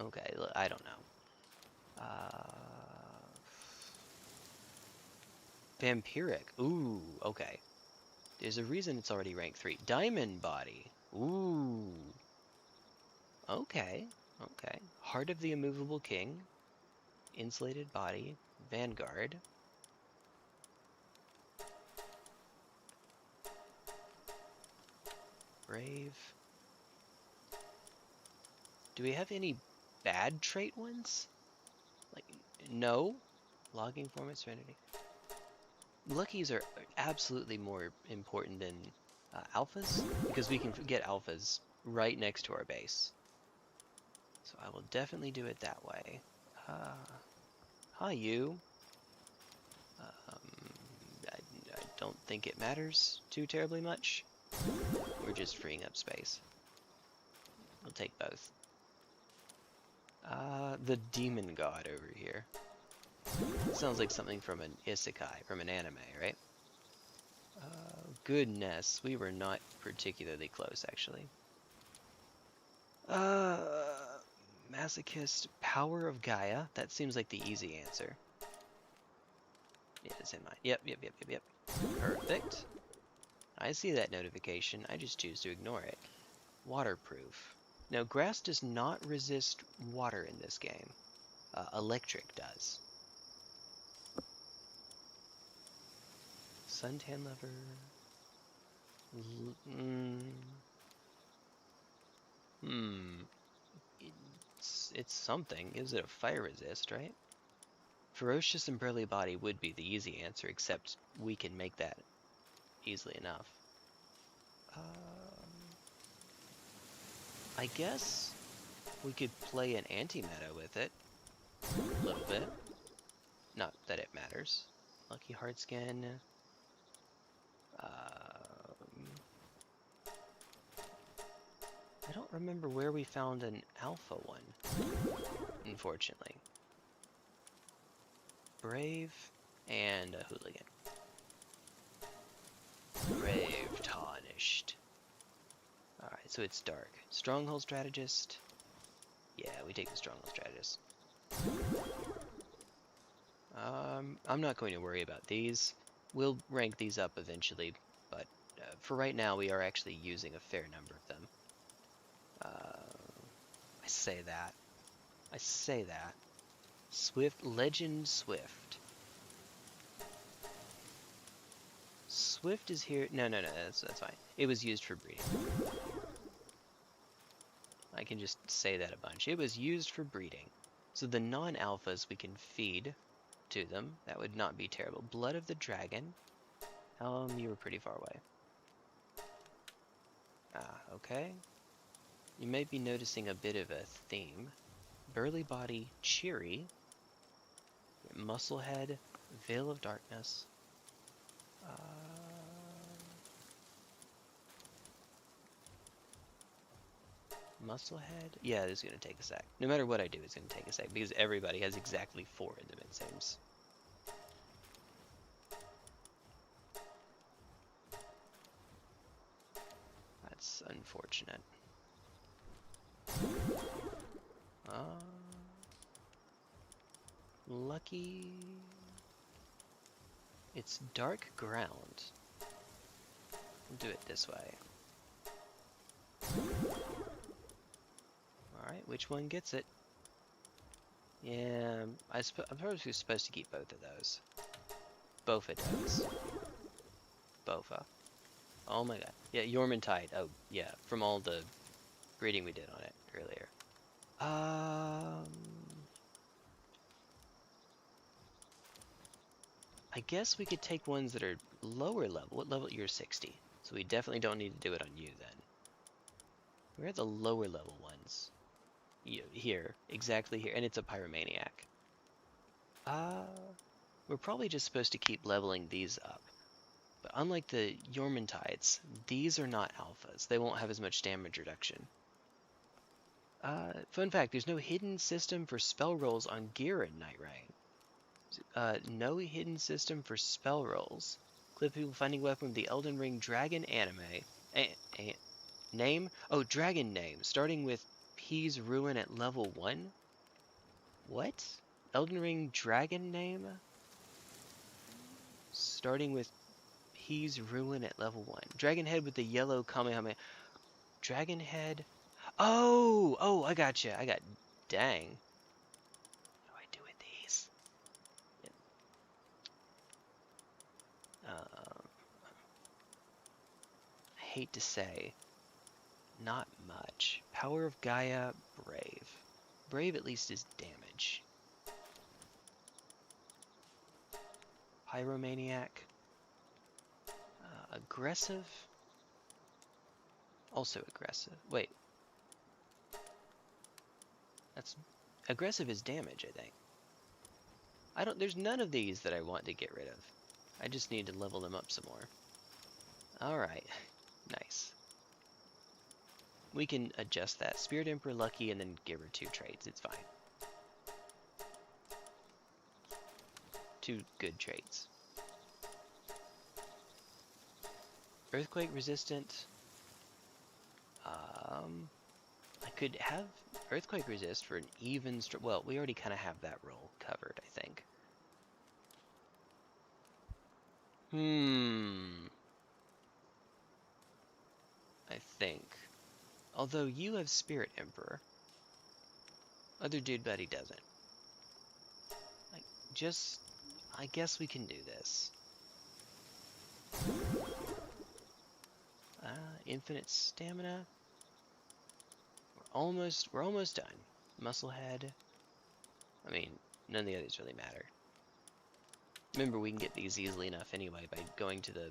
Okay, I don't know. Vampiric. Ooh, okay. There's a reason it's already rank 3. Diamond Body. Ooh. Okay, okay. Heart of the Immovable King. Insulated Body. Vanguard. Brave. Do we have any bad trait ones? Like, no? Logging Format Serenity. Luckies are absolutely more important than alphas, because we can get alphas right next to our base. So I will definitely do it that way. Hi, you. I don't think it matters too terribly much. We're just freeing up space. We'll take both. The Demon God over here. Sounds like something from an isekai, from an anime, right? Goodness, we were not particularly close, actually. Masochist, Power of Gaia. That seems like the easy answer. Yeah, it's in mine. Yep. Perfect. I see that notification. I just choose to ignore it. Waterproof. Now, grass does not resist water in this game. Electric does. Suntan Lever. It's something. Gives it a fire resist, right? Ferocious and burly body would be the easy answer, except we can make that easily enough. I guess we could play an anti-meta with it a little bit. Not that it matters. Lucky Heartskin. I don't remember where we found an alpha one, unfortunately. Brave and a hooligan. Brave tarnished. Alright, so it's dark. Stronghold strategist. Yeah, we take the stronghold strategist. I'm not going to worry about these. We'll rank these up eventually, but for right now we are actually using a fair number of them. I say that. Swift, Legend Swift. Swift is here. No, that's fine. It was used for breeding. I can just say that a bunch. It was used for breeding. So the non-alphas we can feed to them. That would not be terrible. Blood of the Dragon. You were pretty far away. Okay. You may be noticing a bit of a theme. Burly body, cheery. Musclehead, Veil of Darkness. Musclehead? Yeah, this is going to take a sec. No matter what I do, it's going to take a sec, because everybody has exactly 4 in them, it seems. That's unfortunate. Lucky... It's dark ground. We'll do it this way. Alright, which one gets it? Yeah, I'm probably supposed to keep both of those. Bofa does. Bofa. Oh my god. Yeah, Yormantide. Oh, yeah, from all the breeding we did on it earlier. I guess we could take ones that are lower level. What level? You're 60. So we definitely don't need to do it on you then. Where are the lower level ones? Here. Exactly here. And it's a Pyromaniac. We're probably just supposed to keep leveling these up. But unlike the Yormantides, these are not alphas. They won't have as much damage reduction. Fun fact, there's no hidden system for spell rolls on gear in Night Rain. No hidden system for spell rolls. Clip people finding weapon with the Elden Ring Dragon anime. Name? Oh, Dragon name. Starting with P's Ruin at level 1? What? Elden Ring Dragon name? Starting with P's Ruin at level 1. Dragon head with the yellow Kamehameha. Dragon head. Oh, I gotcha. Dang. What do I do with these? I hate to say, not much. Power of Gaia, Brave. Brave at least is damage. Pyromaniac. Aggressive. Also aggressive. Wait. That's... Aggressive is damage, I think. There's none of these that I want to get rid of. I just need to level them up some more. Alright. Nice. We can adjust that. Spirit Emperor, Lucky, and then give her 2 traits. It's fine. 2 good traits. Earthquake resistant. I could have Earthquake resist for an even... Well, we already kind of have that role covered, I think. I think. Although you have Spirit Emperor. Other dude buddy doesn't. I guess we can do this. Infinite stamina. We're almost done. Musclehead. I mean, none of the others really matter. Remember, we can get these easily enough anyway by going to the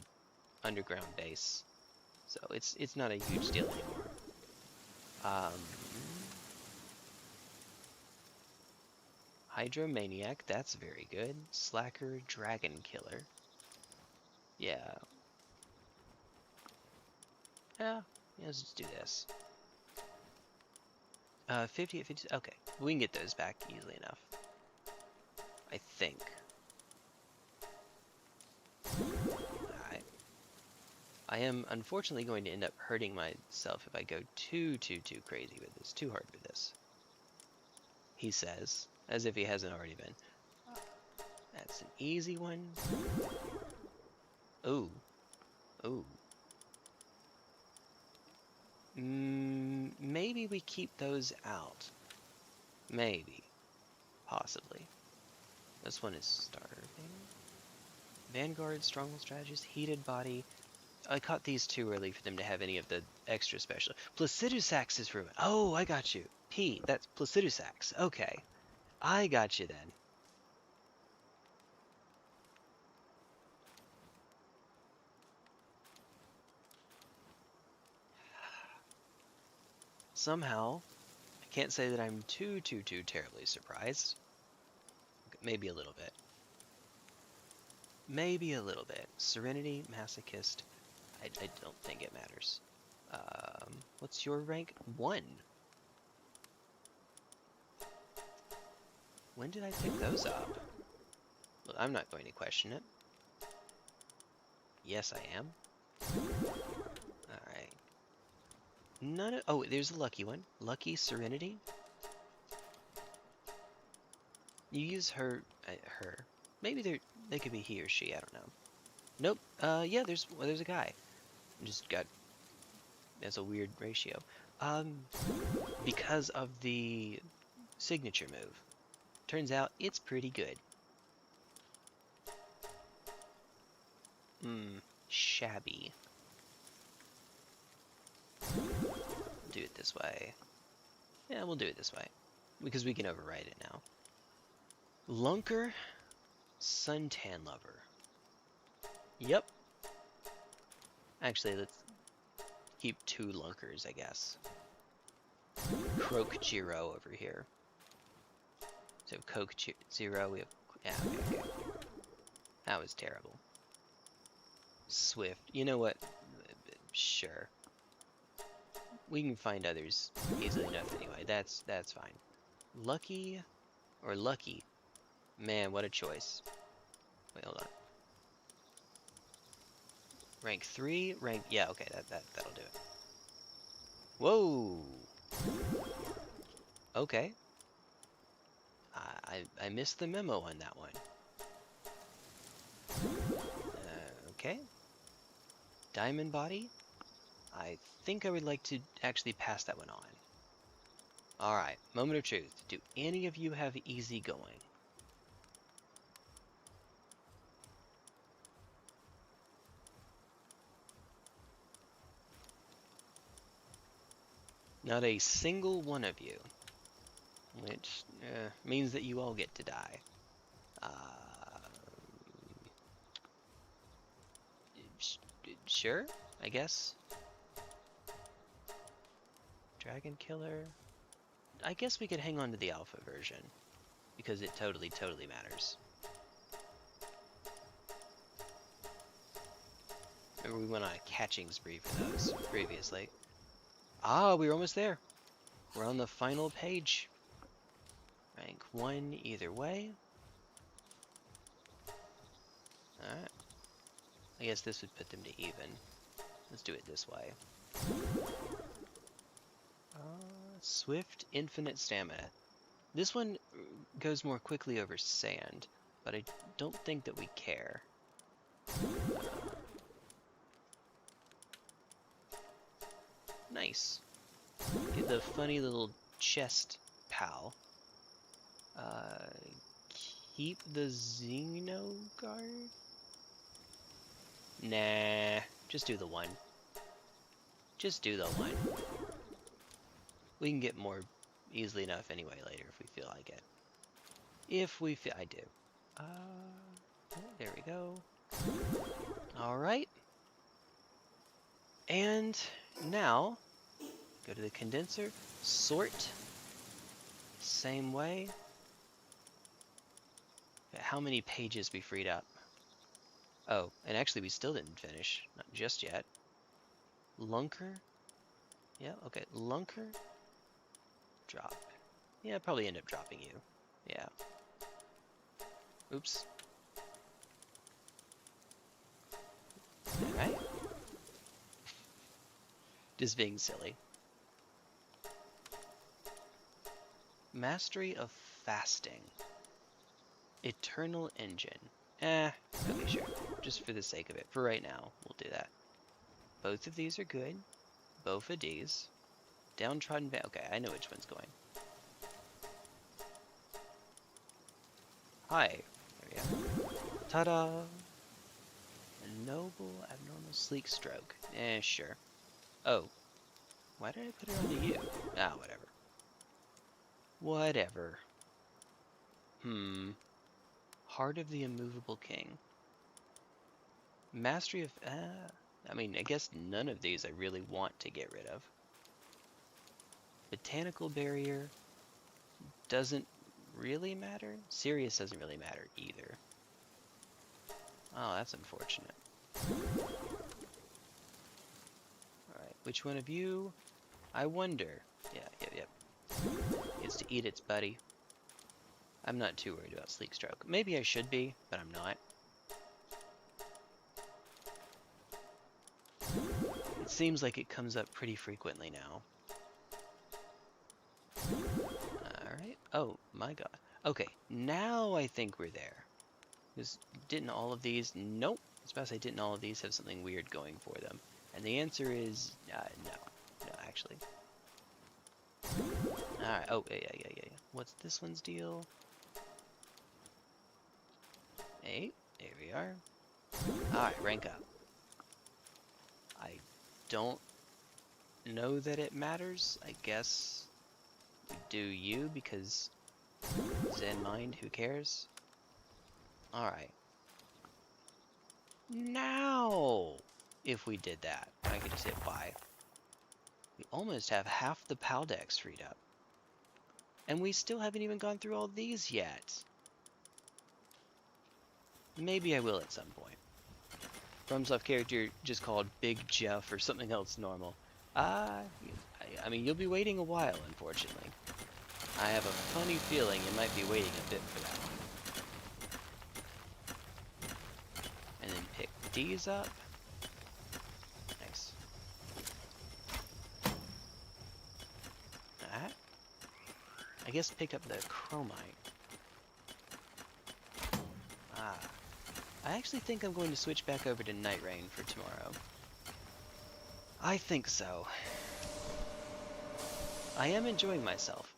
underground base. So it's not a huge deal anymore. Hydromaniac, that's very good. Slacker, Dragon Killer. Yeah. Yeah, let's just do this. 50 at 50, okay. We can get those back easily enough. I think. Alright. I am unfortunately going to end up hurting myself if I go too crazy with this. Too hard with this. He says, as if he hasn't already been. That's an easy one. Ooh. Ooh. Maybe we keep those out. Maybe. Possibly. This one is starving. Vanguard, Stronghold Strategist, Heated Body. I caught these too early for them to have any of the extra special. Placidusax is ruined. Oh, I got you. P, that's Placidusax. Okay. I got you then. Somehow, I can't say that I'm too terribly surprised. Maybe a little bit. Maybe a little bit. Serenity, Masochist. I don't think it matters. What's your rank? 1. When did I pick those up? Well, I'm not going to question it. Yes, I am. Alright. None of... Oh, there's a lucky one. Lucky Serenity. You use her... her. Maybe they could be he or she, I don't know. Nope. Yeah, there's a guy. Just got... That's a weird ratio. Because of the signature move. Turns out it's pretty good. Shabby. Do it this way. Yeah, we'll do it this way. Because we can override it now. Lunker, Suntan Lover. Yep. Actually, let's keep 2 Lunkers, I guess. Croak Jiro over here. So Coke Zero, we have... Yeah, okay. That was terrible. Swift. You know what? Sure. We can find others easily enough anyway. That's fine. Lucky or Lucky? Man, what a choice. Wait, hold on. Rank 3? Rank... Yeah, okay, that'll do it. Whoa! Okay. I missed the memo on that one. Okay. Diamond Body? I think I would like to actually pass that one on. Alright, moment of truth. Do any of you have easy going? Not a single one of you. Which means that you all get to die. Sure, I guess. Dragon Killer. I guess we could hang on to the alpha version. Because it totally matters. Remember we went on a catching spree for those previously. Ah, we were almost there. We're on the final page. Rank 1 either way. Alright. I guess this would put them to even. Let's do it this way. Swift, infinite stamina. This one goes more quickly over sand, but I don't think that we care. Nice. Get the funny little chest pal. Keep the Xeno Guard? Nah, just do the 1. Just do the 1. We can get more easily enough anyway later if we feel like it. If we feel... I do. There we go. Alright. And now, go to the condenser, sort, same way. How many pages we freed up? Oh, and actually we still didn't finish, not just yet. Lunker, yeah, okay, Lunker, drop. Yeah, probably end up dropping you, yeah. Oops. Alright. Just being silly. Mastery of fasting. Eternal engine. Okay, sure. Just for the sake of it. For right now, we'll do that. Both of these are good. Both of these. Downtrodden okay, I know which one's going. Hi. There we go. Ta-da! A noble, abnormal, sleek stroke. Sure. Oh. Why did I put it onto you? Ah, whatever. Whatever. Heart of the Immovable King. Mastery of... I mean, I guess none of these I really want to get rid of. Botanical Barrier doesn't really matter. Sirius doesn't really matter either. Oh, that's unfortunate. Alright, which one of you? I wonder. Yep. Gets to eat its buddy. I'm not too worried about Sleek Stroke. Maybe I should be, but I'm not. It seems like it comes up pretty frequently now. Alright. Oh, my god. Okay, now I think we're there. Because didn't all of these... Nope. I was about to say, didn't all of these have something weird going for them? And the answer is... no. No, actually. Alright. Oh, yeah. What's this one's deal? 8. There we are. Alright, rank up. I don't know that it matters. I guess we do you because Zen mind, who cares? Alright. Now, if we did that, I could just hit Y. We almost have half the PAL decks freed up. And we still haven't even gone through all these yet. Maybe I will at some point. FromSoft character just called Big Jeff or something else normal. I mean, you'll be waiting a while, unfortunately. I have a funny feeling you might be waiting a bit for that one. And then pick these up. Nice. That. I guess pick up the chromite. I actually think I'm going to switch back over to Night Rain for tomorrow. I think so. I am enjoying myself.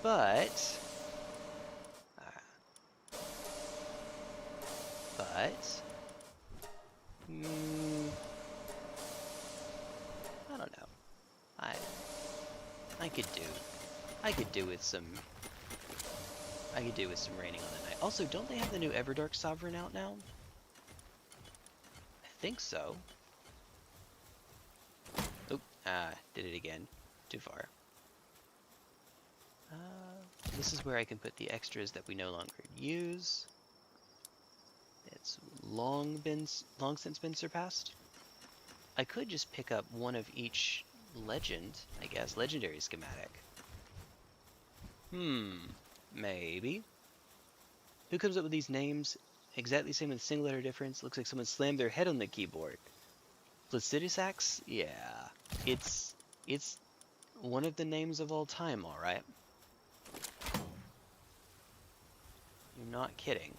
But... I don't know. I could do with some... I could do with some raining on the night. Also, don't they have the new Everdark Sovereign out now? I think so. Oop, did it again. Too far. This is where I can put the extras that we no longer use. It's long since been surpassed. I could just pick up one of each legend, I guess, legendary schematic. Maybe. Who comes up with these names? Exactly the same with single letter difference. Looks like someone slammed their head on the keyboard. Placidusax? Yeah. It's one of the names of all time, alright. You're not kidding.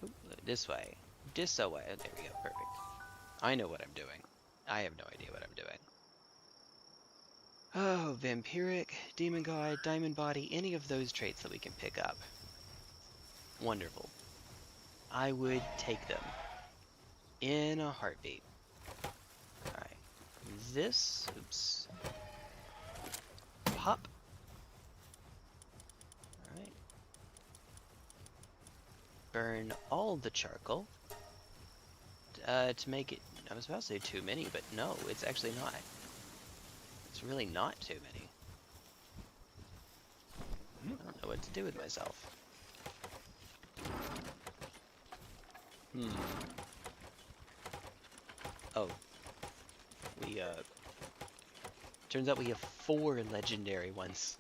Oop, this way. This way. There we go. Perfect. I know what I'm doing. I have no idea what I'm doing. Oh, Vampiric, Demon God, Diamond Body, any of those traits that we can pick up. Wonderful. I would take them. In a heartbeat. Alright. This, oops. Pop. burn all the charcoal to make it, I was about to say too many, but no, it's actually not. It's really not too many. I don't know what to do with myself. Oh. Turns out we have 4 legendary ones.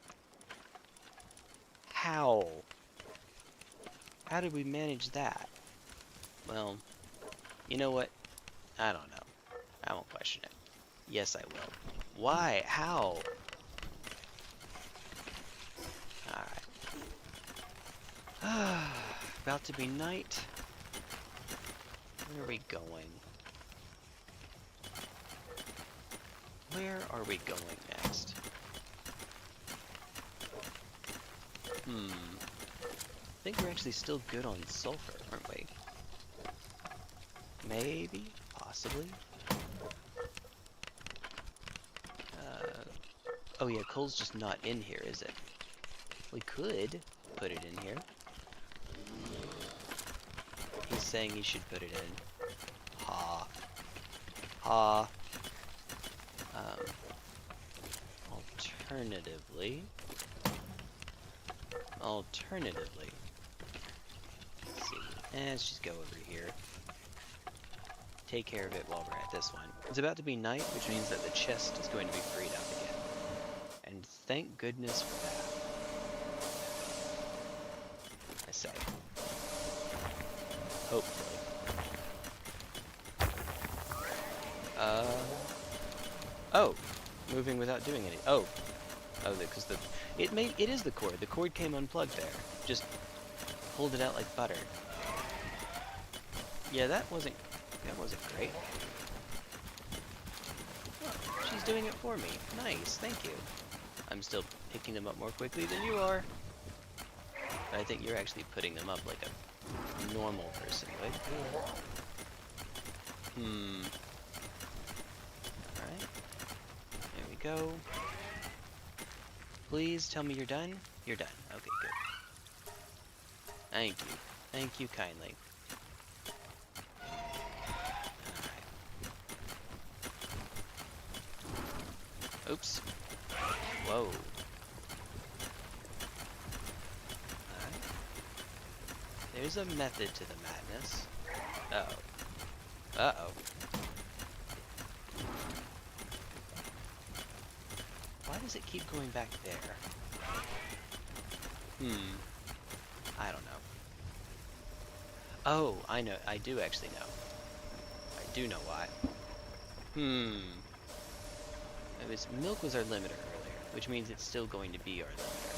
How? How did we manage that? Well, you know what? I don't know. I won't question it. Yes, I will. Why? How? Alright. About to be night. Where are we going? Where are we going next? I think we're actually still good on sulfur, aren't we? Maybe? Possibly? Oh yeah, coal's just not in here, is it? We could put it in here. He's saying he should put it in. Ha. Ha. Alternatively, let's see. Let's just go over here. Take care of it while we're at this one. It's about to be night, which means that the chest is going to be freed up again. And thank goodness for that. I say. Hopefully. Oh! Moving without doing any. Oh, because it is the cord. The cord came unplugged there. Just pulled it out like butter. Yeah, that wasn't great. Oh, she's doing it for me. Nice, thank you. I'm still picking them up more quickly than you are. But I think you're actually putting them up like a normal person would. Alright. There we go. Please tell me you're done. You're done. Okay, good. Thank you. Thank you kindly. Alright. Oops. Whoa. Alright. There's a method to the madness. Uh-oh. Uh-oh. Why does it keep going back there? I don't know. Oh, I know. I do actually know. I do know why. Milk was our limiter earlier, which means it's still going to be our limiter.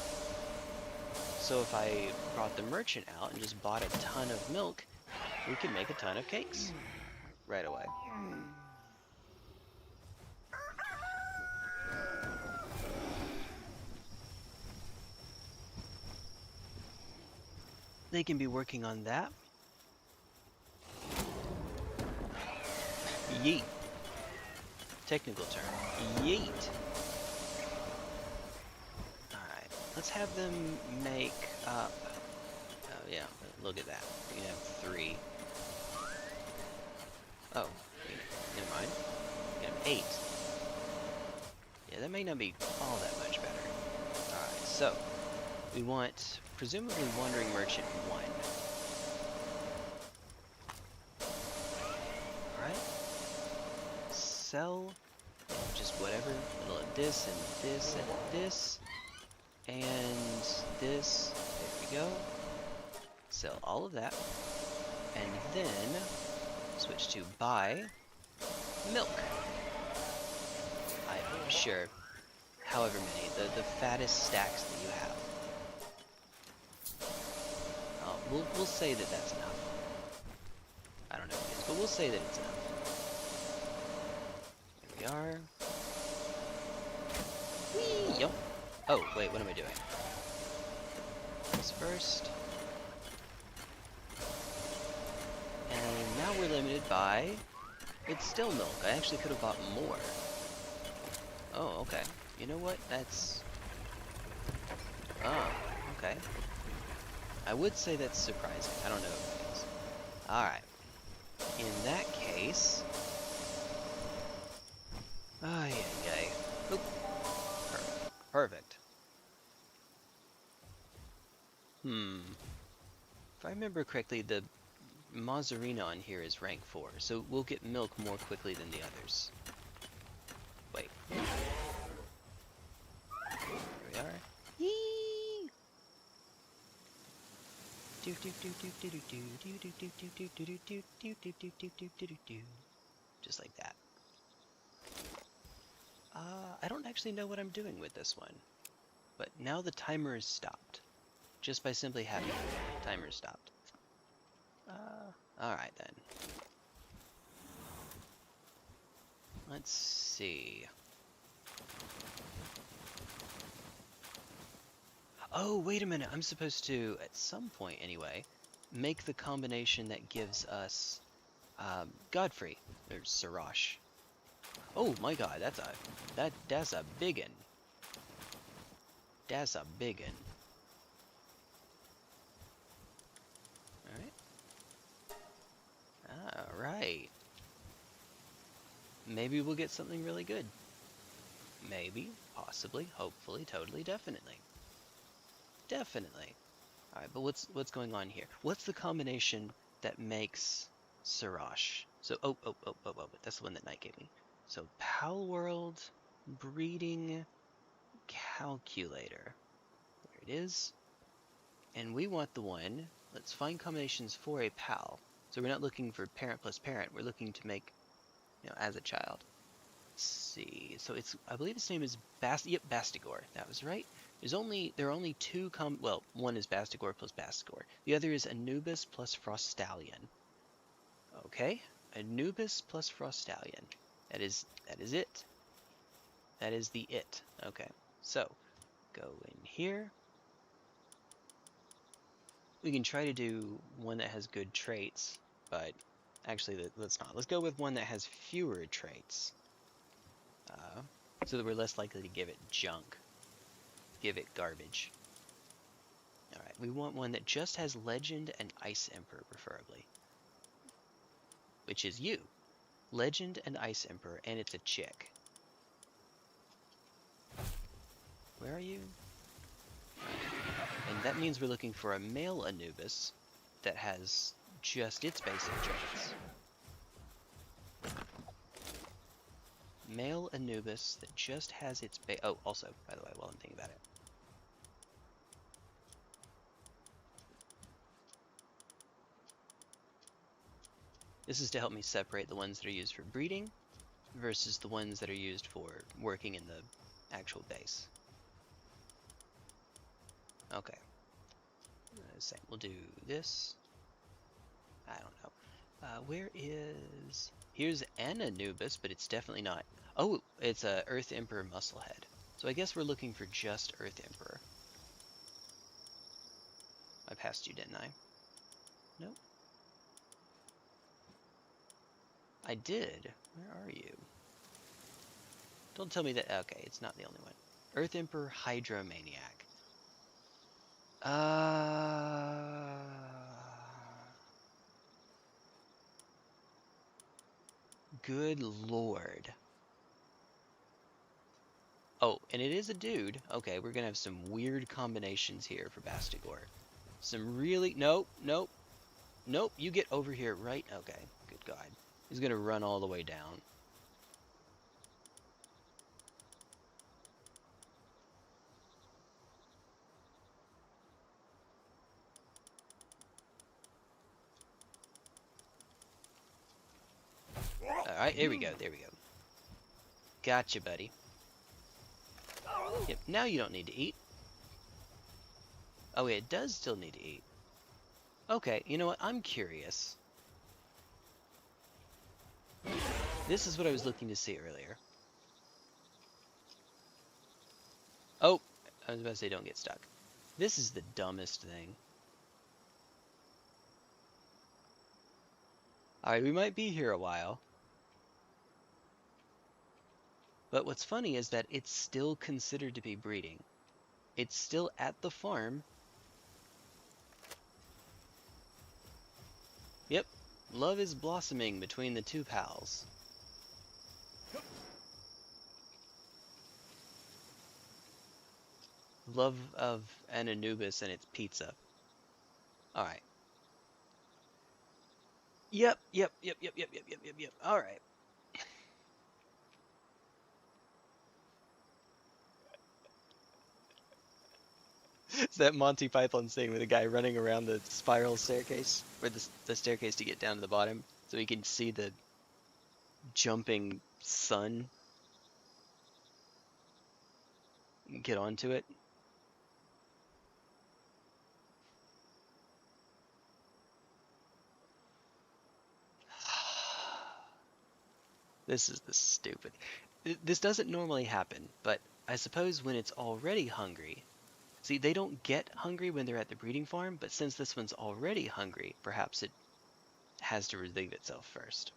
So if I brought the merchant out and just bought a ton of milk, we could make a ton of cakes right away. They can be working on that. Yeet. Technical term. Yeet. Alright, let's have them make up... Oh yeah, look at that. We can have 3. Oh, never mind. We can have 8. Yeah, that may not be all that much better. Alright, so we want presumably Wandering Merchant 1. Alright. Sell just whatever. A little of this and this and this. And this. There we go. Sell all of that. And then switch to buy milk. Sure. However many. The fattest stacks that you have. We'll say that that's enough. I don't know what it is, but we'll say that it's enough. Here we are. Whee! Yo. Oh, wait, what am I doing? This first. And now we're limited by... It's still milk. I actually could have bought more. Oh, okay. You know what? That's... Oh, okay. I would say that's surprising. I don't know if it is. Alright. In that case... Ay, ay, ay. Oop. Perfect. Perfect. If I remember correctly, the Mazzarina on here is rank 4, so we'll get milk more quickly than the others. Wait. Here we are. Yee! Just like that. I don't actually know what I'm doing with this one, but now the timer is stopped. Just by simply having it, timer stopped. Alright then. Let's see. Oh, wait a minute. I'm supposed to, at some point anyway, make the combination that gives us Godfrey, or Sirash. Oh my god, that's a biggin. That's a biggin. Alright. Maybe we'll get something really good. Maybe, possibly, hopefully, totally, definitely. Definitely. Alright, but what's going on here? What's the combination that makes Sirash? So, oh, that's the one that Knight gave me. So, Palworld breeding calculator. There it is. And we want the one, let's find combinations for a pal. So we're not looking for parent plus parent, we're looking to make, you know, as a child. Let's see, so it's, I believe its name is Bastigor, that was right. There are only two well, one is Bastigor plus Bastigor. The other is Anubis plus Frostallion. Okay, Anubis plus Frostallion. That is it. That is the it. Okay, so, go in here. We can try to do one that has good traits, but actually let's not. Let's go with one that has fewer traits, so that we're less likely to give it junk, give it garbage. Alright, we want one that just has Legend and Ice Emperor, preferably. Which is you. Legend and Ice Emperor, and it's a chick. Where are you? And that means we're looking for a male Anubis that has just its basic traits. Male Anubis that just has its oh, also, by the way, while I'm thinking about it. This is to help me separate the ones that are used for breeding versus the ones that are used for working in the actual base. Okay. Same. We'll do this. I don't know. Where is... Here's an Anubis, but it's definitely not... Oh, it's a Earth Emperor Musclehead. So I guess we're looking for just Earth Emperor. I passed you, didn't I? Nope. I did. Where are you? Don't tell me that... Okay, it's not the only one. Earth Emperor Hydromaniac. Good lord. Oh, and it is a dude. Okay, we're gonna have some weird combinations here for Bastigor. Some really... Nope, nope. Nope, you get over here, right? Okay, good god. He's gonna run all the way down. Alright, there we go, there we go. Gotcha, buddy. Yep, now you don't need to eat. Oh, it does still need to eat. Okay, you know what? I'm curious. This is what I was looking to see earlier. Oh, I was about to say don't get stuck. This is the dumbest thing. Alright, we might be here a while. But what's funny is that it's still considered to be breeding. It's still at the farm. Yep. Love is blossoming between the two pals. Love of an Anubis and its pizza. Alright. Yep. Alright. It's that Monty Python thing with a guy running around the spiral staircase, or the staircase to get down to the bottom, so he can see the jumping sun and get onto it. This is the stupid. This doesn't normally happen, but I suppose when it's already hungry. See, they don't get hungry when they're at the breeding farm, but since this one's already hungry, perhaps it has to relieve itself first.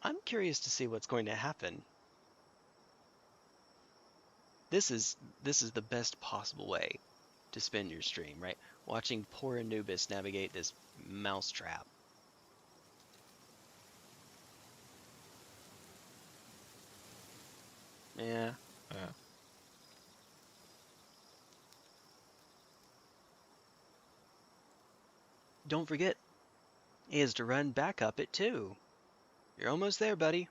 I'm curious to see what's going to happen. This is the best possible way to spend your stream, right? Watching poor Anubis navigate this mousetrap. Yeah. Don't forget, he has to run back up it too. You're almost there, buddy.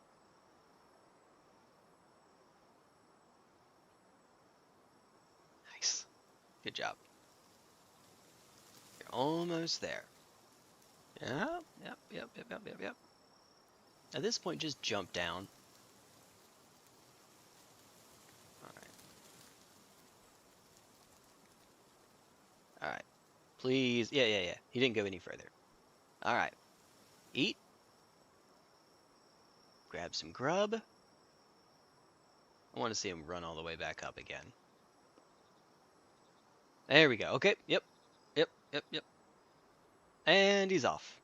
Nice. Good job. You're almost there. Yep. At this point, just jump down. Alright. Please. Yeah. He didn't go any further. Alright. Eat. Grab some grub. I want to see him run all the way back up again. There we go. Okay. Yep. And he's off.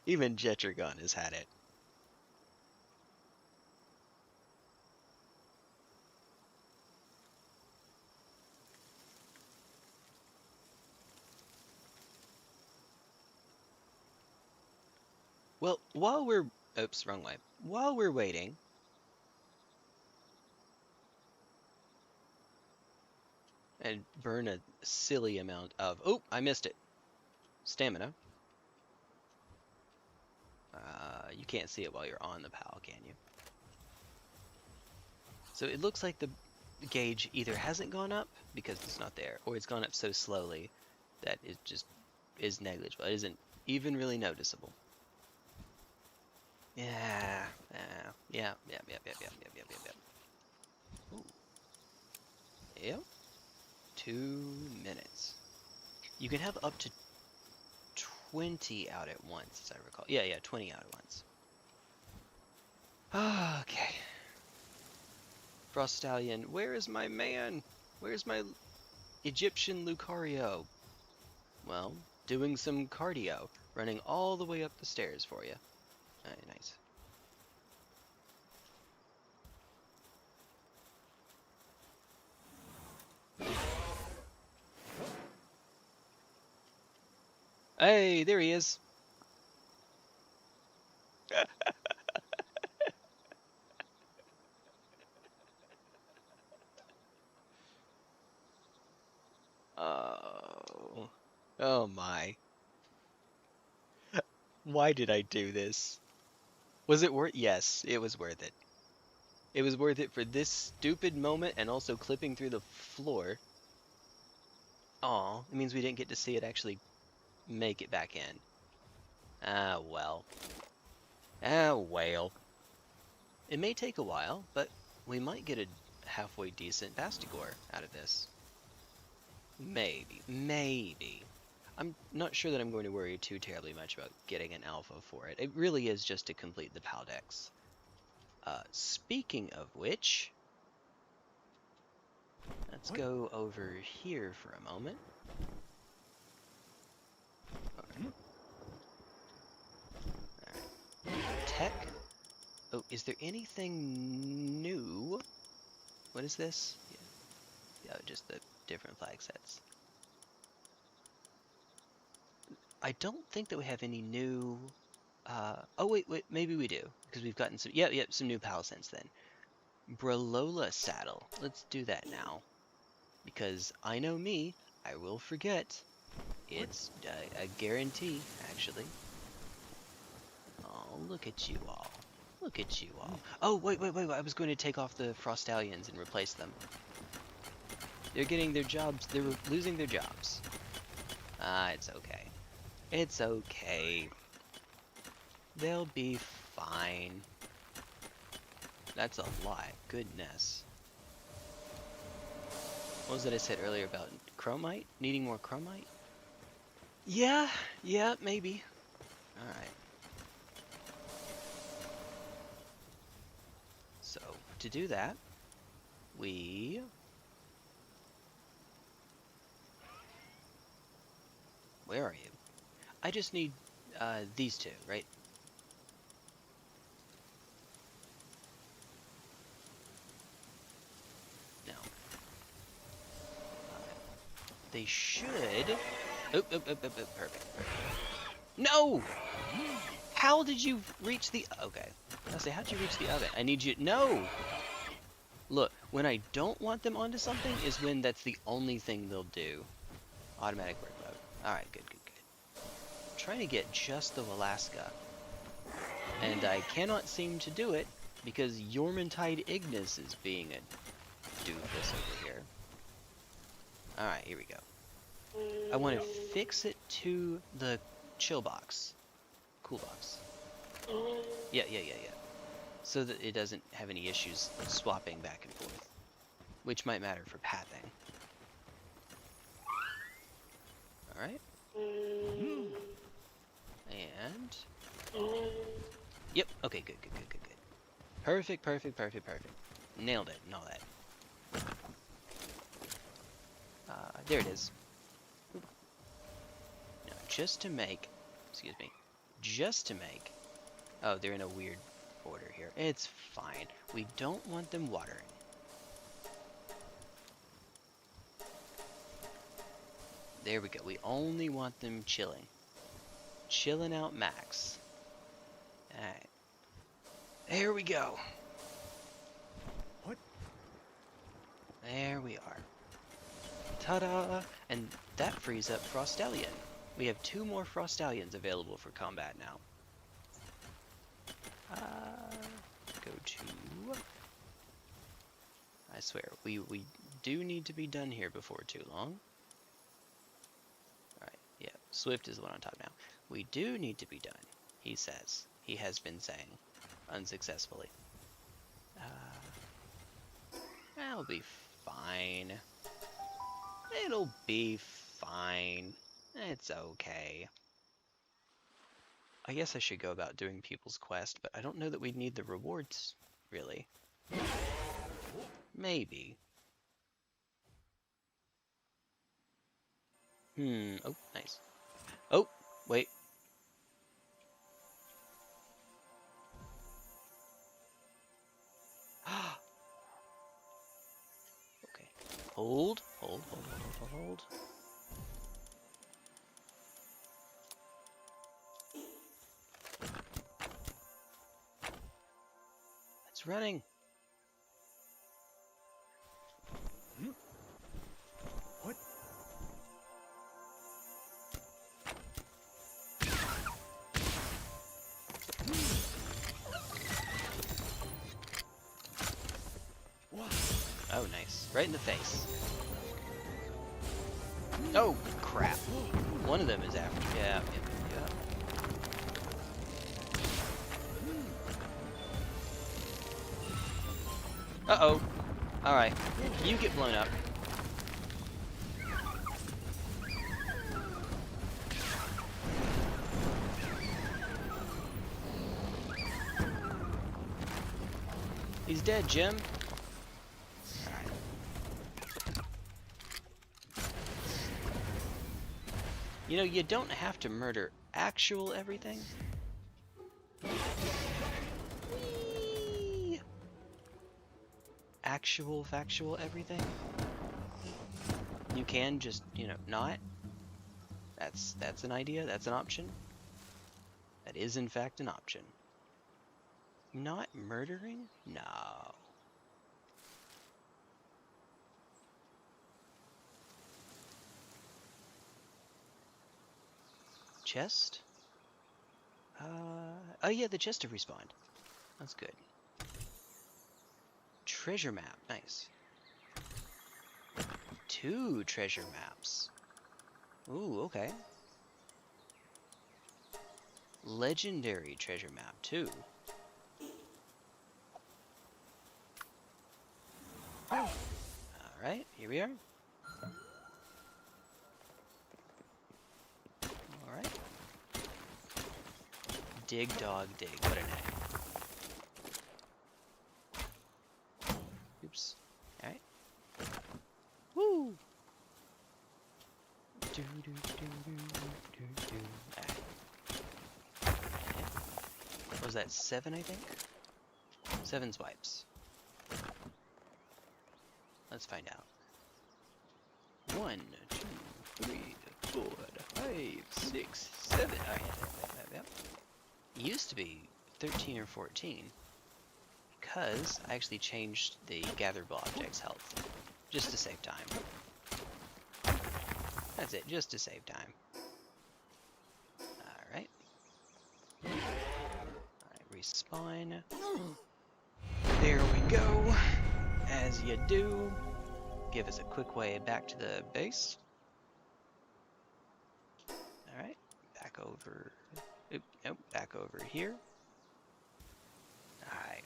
Even Jetragon has had it. Well, while we're... Oops, wrong way. While we're waiting... And burn a silly amount of... Oh, I missed it. Stamina. You can't see it while you're on the PAL, can you? So it looks like the gauge either hasn't gone up because it's not there, or it's gone up so slowly that it just is negligible. It isn't even really noticeable. Yeah. Ooh. Yep. 2 minutes. You can have up to 20 out at once, as I recall. Yeah, 20 out at once. Okay. Frost Stallion, where is my man? Where's my Egyptian Lucario? Well, doing some cardio, running all the way up the stairs for you. Nice. Hey, there he is. Oh my. Why did I do this? Was it worth? Yes, it was worth it. It was worth it for this stupid moment and also clipping through the floor. Aw, it means we didn't get to see it actually make it back in. Ah, well. It may take a while, but we might get a halfway decent Bastigore out of this. Maybe. I'm not sure that I'm going to worry too terribly much about getting an alpha for it. It really is just to complete the Paldex. Speaking of which, let's go over here for a moment. Tech. Oh, is there anything new? What is this? Yeah, just the different flag sets. I don't think that we have any new... oh, wait, maybe we do. Because we've gotten some... Yep, some new palisades then. Bralola saddle. Let's do that now. Because I know me, I will forget. It's a guarantee, actually. Oh, look at you all. Look at you all. Oh, wait. I was going to take off the Frostallions and replace them. They're getting their jobs. They're losing their jobs. It's okay. It's okay. They'll be fine. That's a lot. Goodness. What was that I said earlier about chromite? Needing more chromite? Yeah, maybe. Alright. So, to do that, we... Where are you? I just need these two, right? No. They should... Oh, perfect. No! How did you reach the... Okay. I say, how did you reach the oven? I need you... No! Look, when I don't want them onto something is when that's the only thing they'll do. Automatic work mode. Alright, good. I'm trying to get just the Alaska. And I cannot seem to do it because Yormantide Ignis is being a doofus over here. Alright, here we go. I want to fix it to the chill box. Cool box. Yeah. So that it doesn't have any issues swapping back and forth. Which might matter for pathing. Alright. And... Yep, okay, good. Perfect. Nailed it and all that. There it is. Now, just to make... Oh, they're in a weird order here. It's fine. We don't want them watering. There we go. We only want them chilling. Chilling out max. Alright. There we go. What? There we are. Ta-da! And that frees up Frostallion. We have 2 more Frostallions available for combat now. Go to... I swear, we do need to be done here before too long. Alright, yeah, Swift is the one on top now. We do need to be done, he says. He has been saying, unsuccessfully. That'll be fine. It'll be fine. It's okay. I guess I should go about doing people's quest, but I don't know that we need the rewards, really. Maybe. Oh, nice. Oh, wait. Okay. Hold. It's running. What? Oh, nice. Right in the face. Oh, crap. One of them is after. Yeah. Uh-oh. Alright. You get blown up. He's dead, Jim. You know, you don't have to murder actual everything. factual everything. You can just, you know, not. That's an idea, that's an option. That is in fact an option. Not murdering? No. Chest? Oh yeah, the chest have respawned. That's good. Treasure map, nice. 2 treasure maps. Ooh, okay. Legendary treasure map, too. Alright, here we are. Alright. Dig, dog, dig. What a name. Oops. Alright. Woo! Do, do, do, do, do, do. Alright. What was that, 7, I think? 7 swipes. Let's find out. 1, 2, 3, 4, 5, 6, 7. Oh, yeah. It used to be 13 or 14. Because I actually changed the gatherable objects health. Just to save time. That's it, just to save time. Alright. Alright, respawn. There we go. As you do. Give us a quick way back to the base. Alright, back over. Nope, back over here. Alright.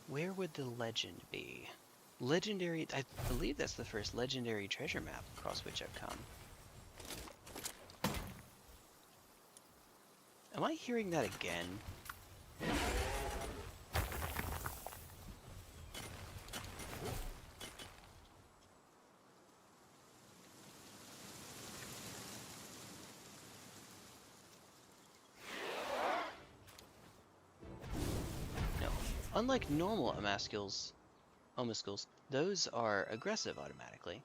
Where would the legend be? Legendary, I believe that's the first legendary treasure map across which I've come. Am I hearing that again? No. Unlike normal omascules, those are aggressive automatically.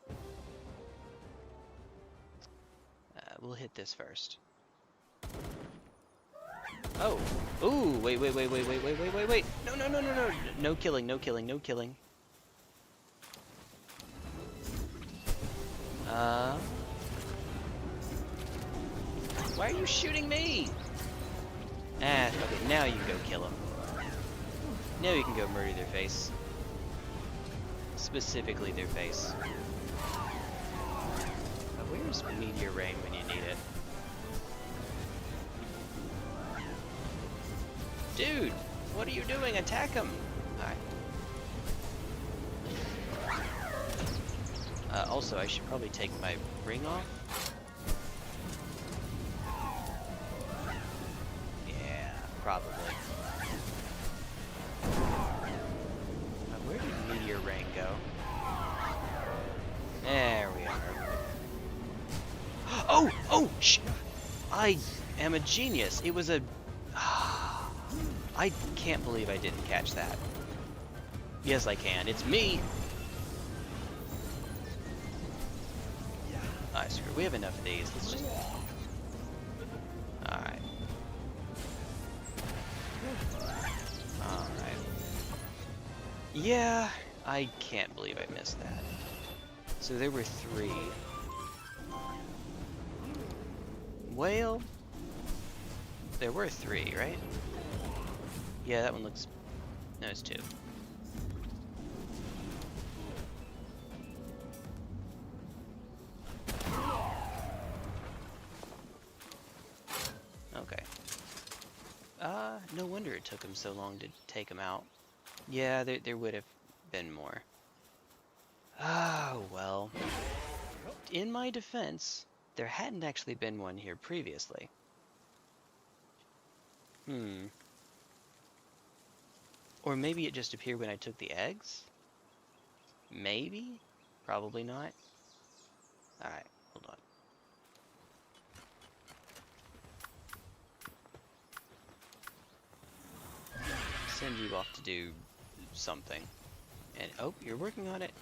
We'll hit this first. Oh! Ooh! Wait! No! No killing! Why are you shooting me? Ah, okay, now you can go kill him. Now you can go murder their face. Specifically their face. Where's Meteor Rain when you need it? Dude! What are you doing? Attack him! Alright. Also, I should probably take my ring off. Yeah, probably. Where did Meteor Rain go? There we are. Oh! Oh! Shh! I am a genius. It was a... I can't believe I didn't catch that. Yes, I can. It's me! Alright, screw it. We have enough of these. Let's just... Alright. Alright. Yeah, I can't believe I missed that. So there were 3. Well... There were 3, right? Yeah, that one looks... No, it's 2. Okay. No wonder it took him so long to take him out. Yeah, there would have been more. Oh, well. In my defense, there hadn't actually been one here previously. Or maybe it just appeared when I took the eggs? Maybe? Probably not. Alright, hold on. Send you off to do something. And, oh, you're working on it.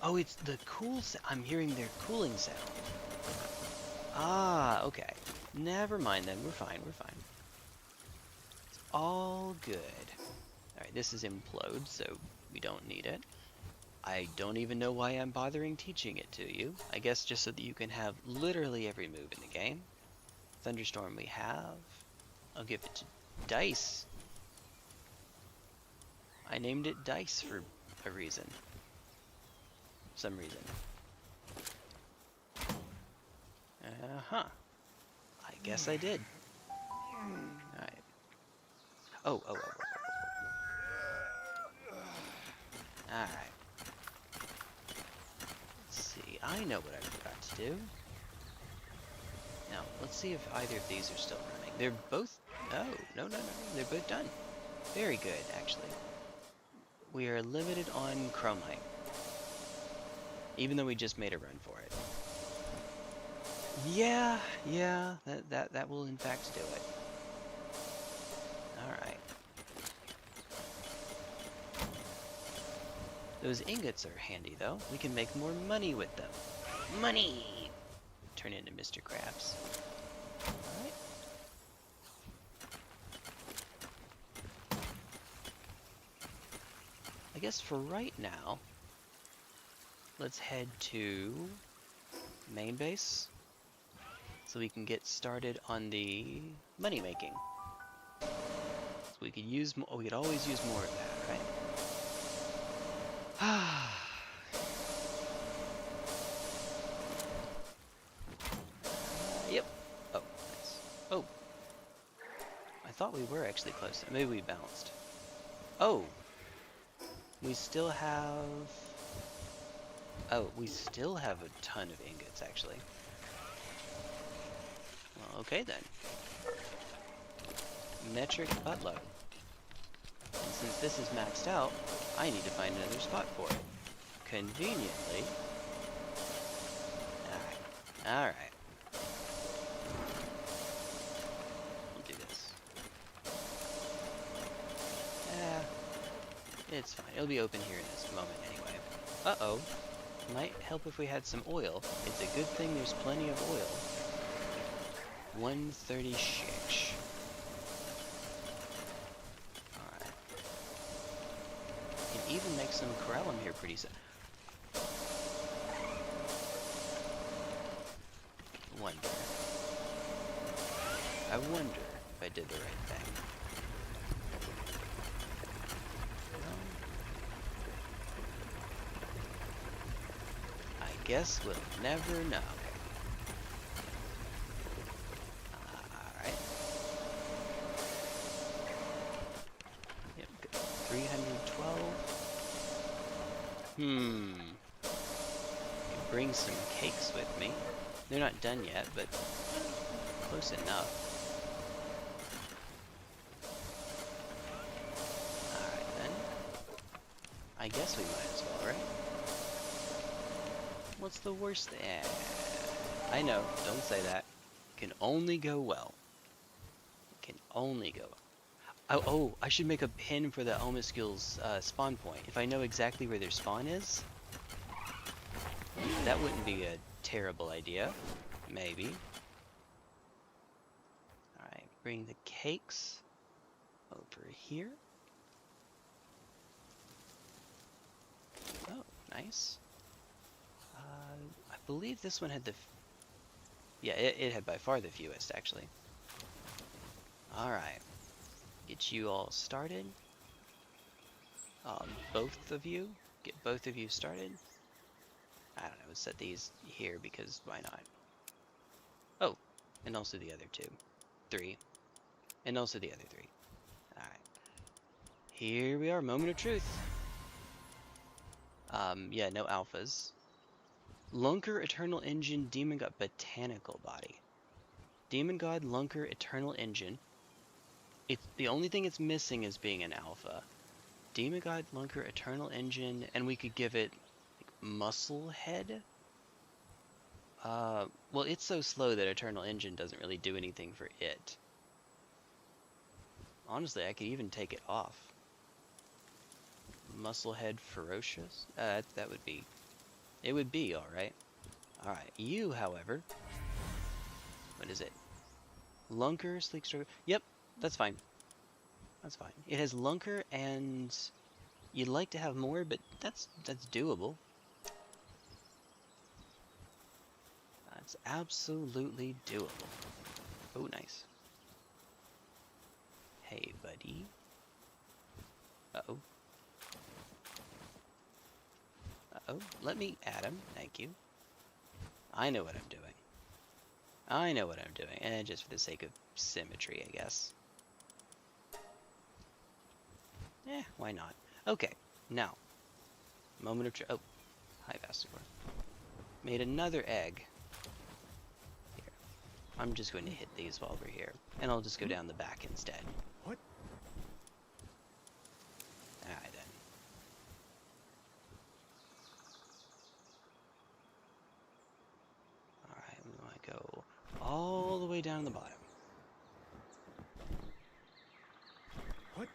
Oh, it's the cool I'm hearing their cooling sound. Ah, okay. Never mind then. We're fine. We're fine. It's all good. Alright, this is implode, so we don't need it. I don't even know why I'm bothering teaching it to you. I guess just so that you can have literally every move in the game. Thunderstorm we have. I'll give it to Dice. I named it Dice for a reason. Some reason. Uh-huh. I guess I did. Alright. Oh. Alright. Let's see. I know what I forgot to do. Now, let's see if either of these are still running. They're both... Oh, no. They're both done. Very good, actually. We are limited on chromite. Even though we just made a run for it. Yeah, that will in fact do it. Alright. Those ingots are handy, though. We can make more money with them. Money! Turn into Mr. Krabs. Alright. I guess for right now, let's head to main base so we can get started on the money making. So we could use more. We could always use more of that, right? Yep. Oh, nice. Oh, I thought we were actually close. Maybe we bounced. Oh, we still have. Oh, we still have a ton of ingots, actually. Well, okay then. Metric buttload. And since this is maxed out, I need to find another spot for it. Conveniently. Alright. We'll do this. It's fine. It'll be open here in this moment anyway. Uh-oh. Might help if we had some oil. It's a good thing there's plenty of oil. 136. Alright. Can even make some corallum here pretty soon. I wonder if I did the right thing. Guess we'll never know. Alright. Yep, good. 312. Can bring some cakes with me. They're not done yet, but close enough. Alright then. I guess we might as well, right? What's the worst thing? I know, don't say that. Can only go well. Can only go well. Oh, I should make a pin for the Omascule's spawn point. If I know exactly where their spawn is, that wouldn't be a terrible idea. Maybe. Alright, bring the cakes over here. Oh, nice. I believe this one had the... Yeah, it had by far the fewest, actually. Alright. Get you all started. Both of you. Get both of you started. I don't know, let's set these here because why not? Oh, and also the other two. 3. And also the other 3. Alright. Here we are, moment of truth. Yeah, no alphas. Lunker, Eternal Engine, Demon God, Botanical Body. Demon God, Lunker, Eternal Engine. It's the only thing it's missing is being an alpha. Demon God, Lunker, Eternal Engine, and we could give it like, Muscle Head. Well, it's so slow that Eternal Engine doesn't really do anything for it. Honestly, I could even take it off. Musclehead ferocious? That would be... It would be, alright. Alright, you, however... What is it? Lunker, sleek stroke... Yep, that's fine. That's fine. It has Lunker and... You'd like to have more, but that's doable. That's absolutely doable. Oh, nice. Hey, buddy. Uh-oh. Uh-oh. Let me add him. Thank you. I know what I'm doing. I know what I'm doing. And just for the sake of symmetry, I guess. Eh, why not? Okay. Now. Moment of truth. Oh. Hi, Vastigor. Made another egg. Here. I'm just going to hit these while we're here. And I'll just go down the back instead. What? Alright then. Alright, we want to go all the way down the bottom. What?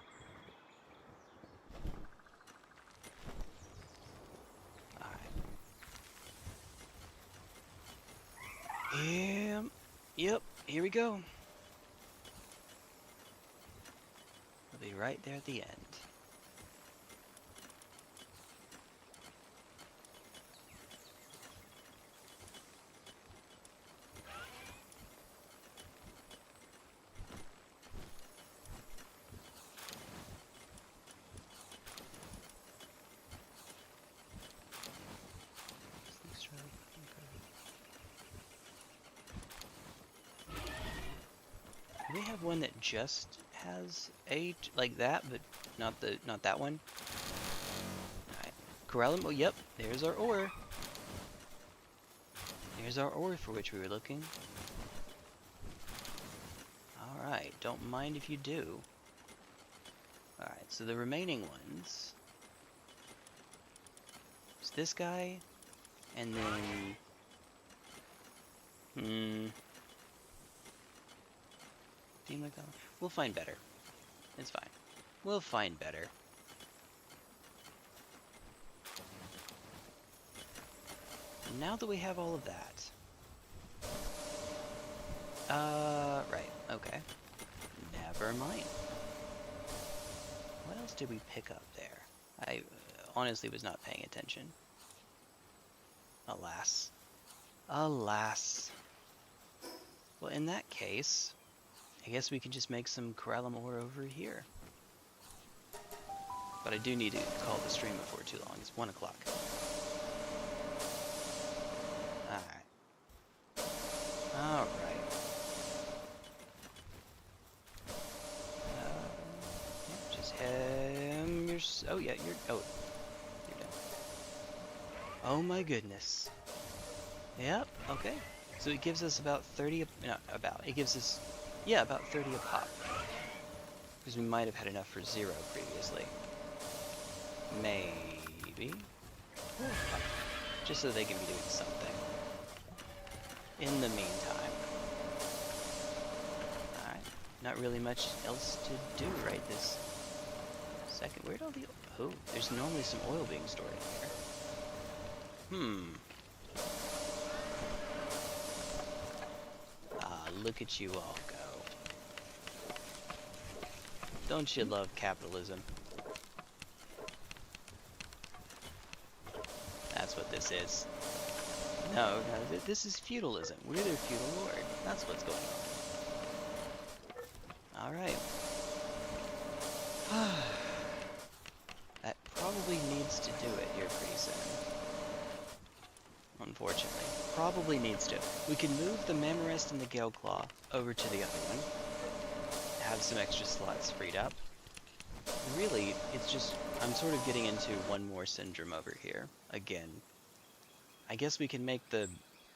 Alright. Yep, here we go. We'll be right there at the end. Do we have one that just has a like that, but not that one? Alright. Corellum, oh yep, there's our ore. There's our ore for which we were looking. Alright, don't mind if you do. Alright, so the remaining ones is this guy, and then Seem like that one? We'll find better. It's fine. We'll find better. Now that we have all of that. Right. Okay. Never mind. What else did we pick up there? I honestly was not paying attention. Alas. Alas. Well, in that case, I guess we can just make some corallum ore over here. But I do need to call the stream before too long. It's 1 o'clock. Alright. Alright. Just hem your... Oh yeah, you're... Oh. You're done. Oh my goodness. Yep, okay. So it gives us about 30... Not about. It gives us... Yeah, about 30 a pop. Because we might have had enough for 0 previously. Maybe. Just so they can be doing something. In the meantime. Alright. Not really much else to do right this second. Where'd all the... Oh, there's normally some oil being stored in here. Ah, look at you all go. Don't you love capitalism? That's what this is. No, this is feudalism. We're their feudal lord. That's what's going on. Alright. That probably needs to do it here pretty soon. Unfortunately. Probably needs to. We can move the Mamorest and the Galeclaw over to the other one. Have some extra slots freed up. Really, it's just, I'm sort of getting into one more syndrome over here. Again. I guess we can make the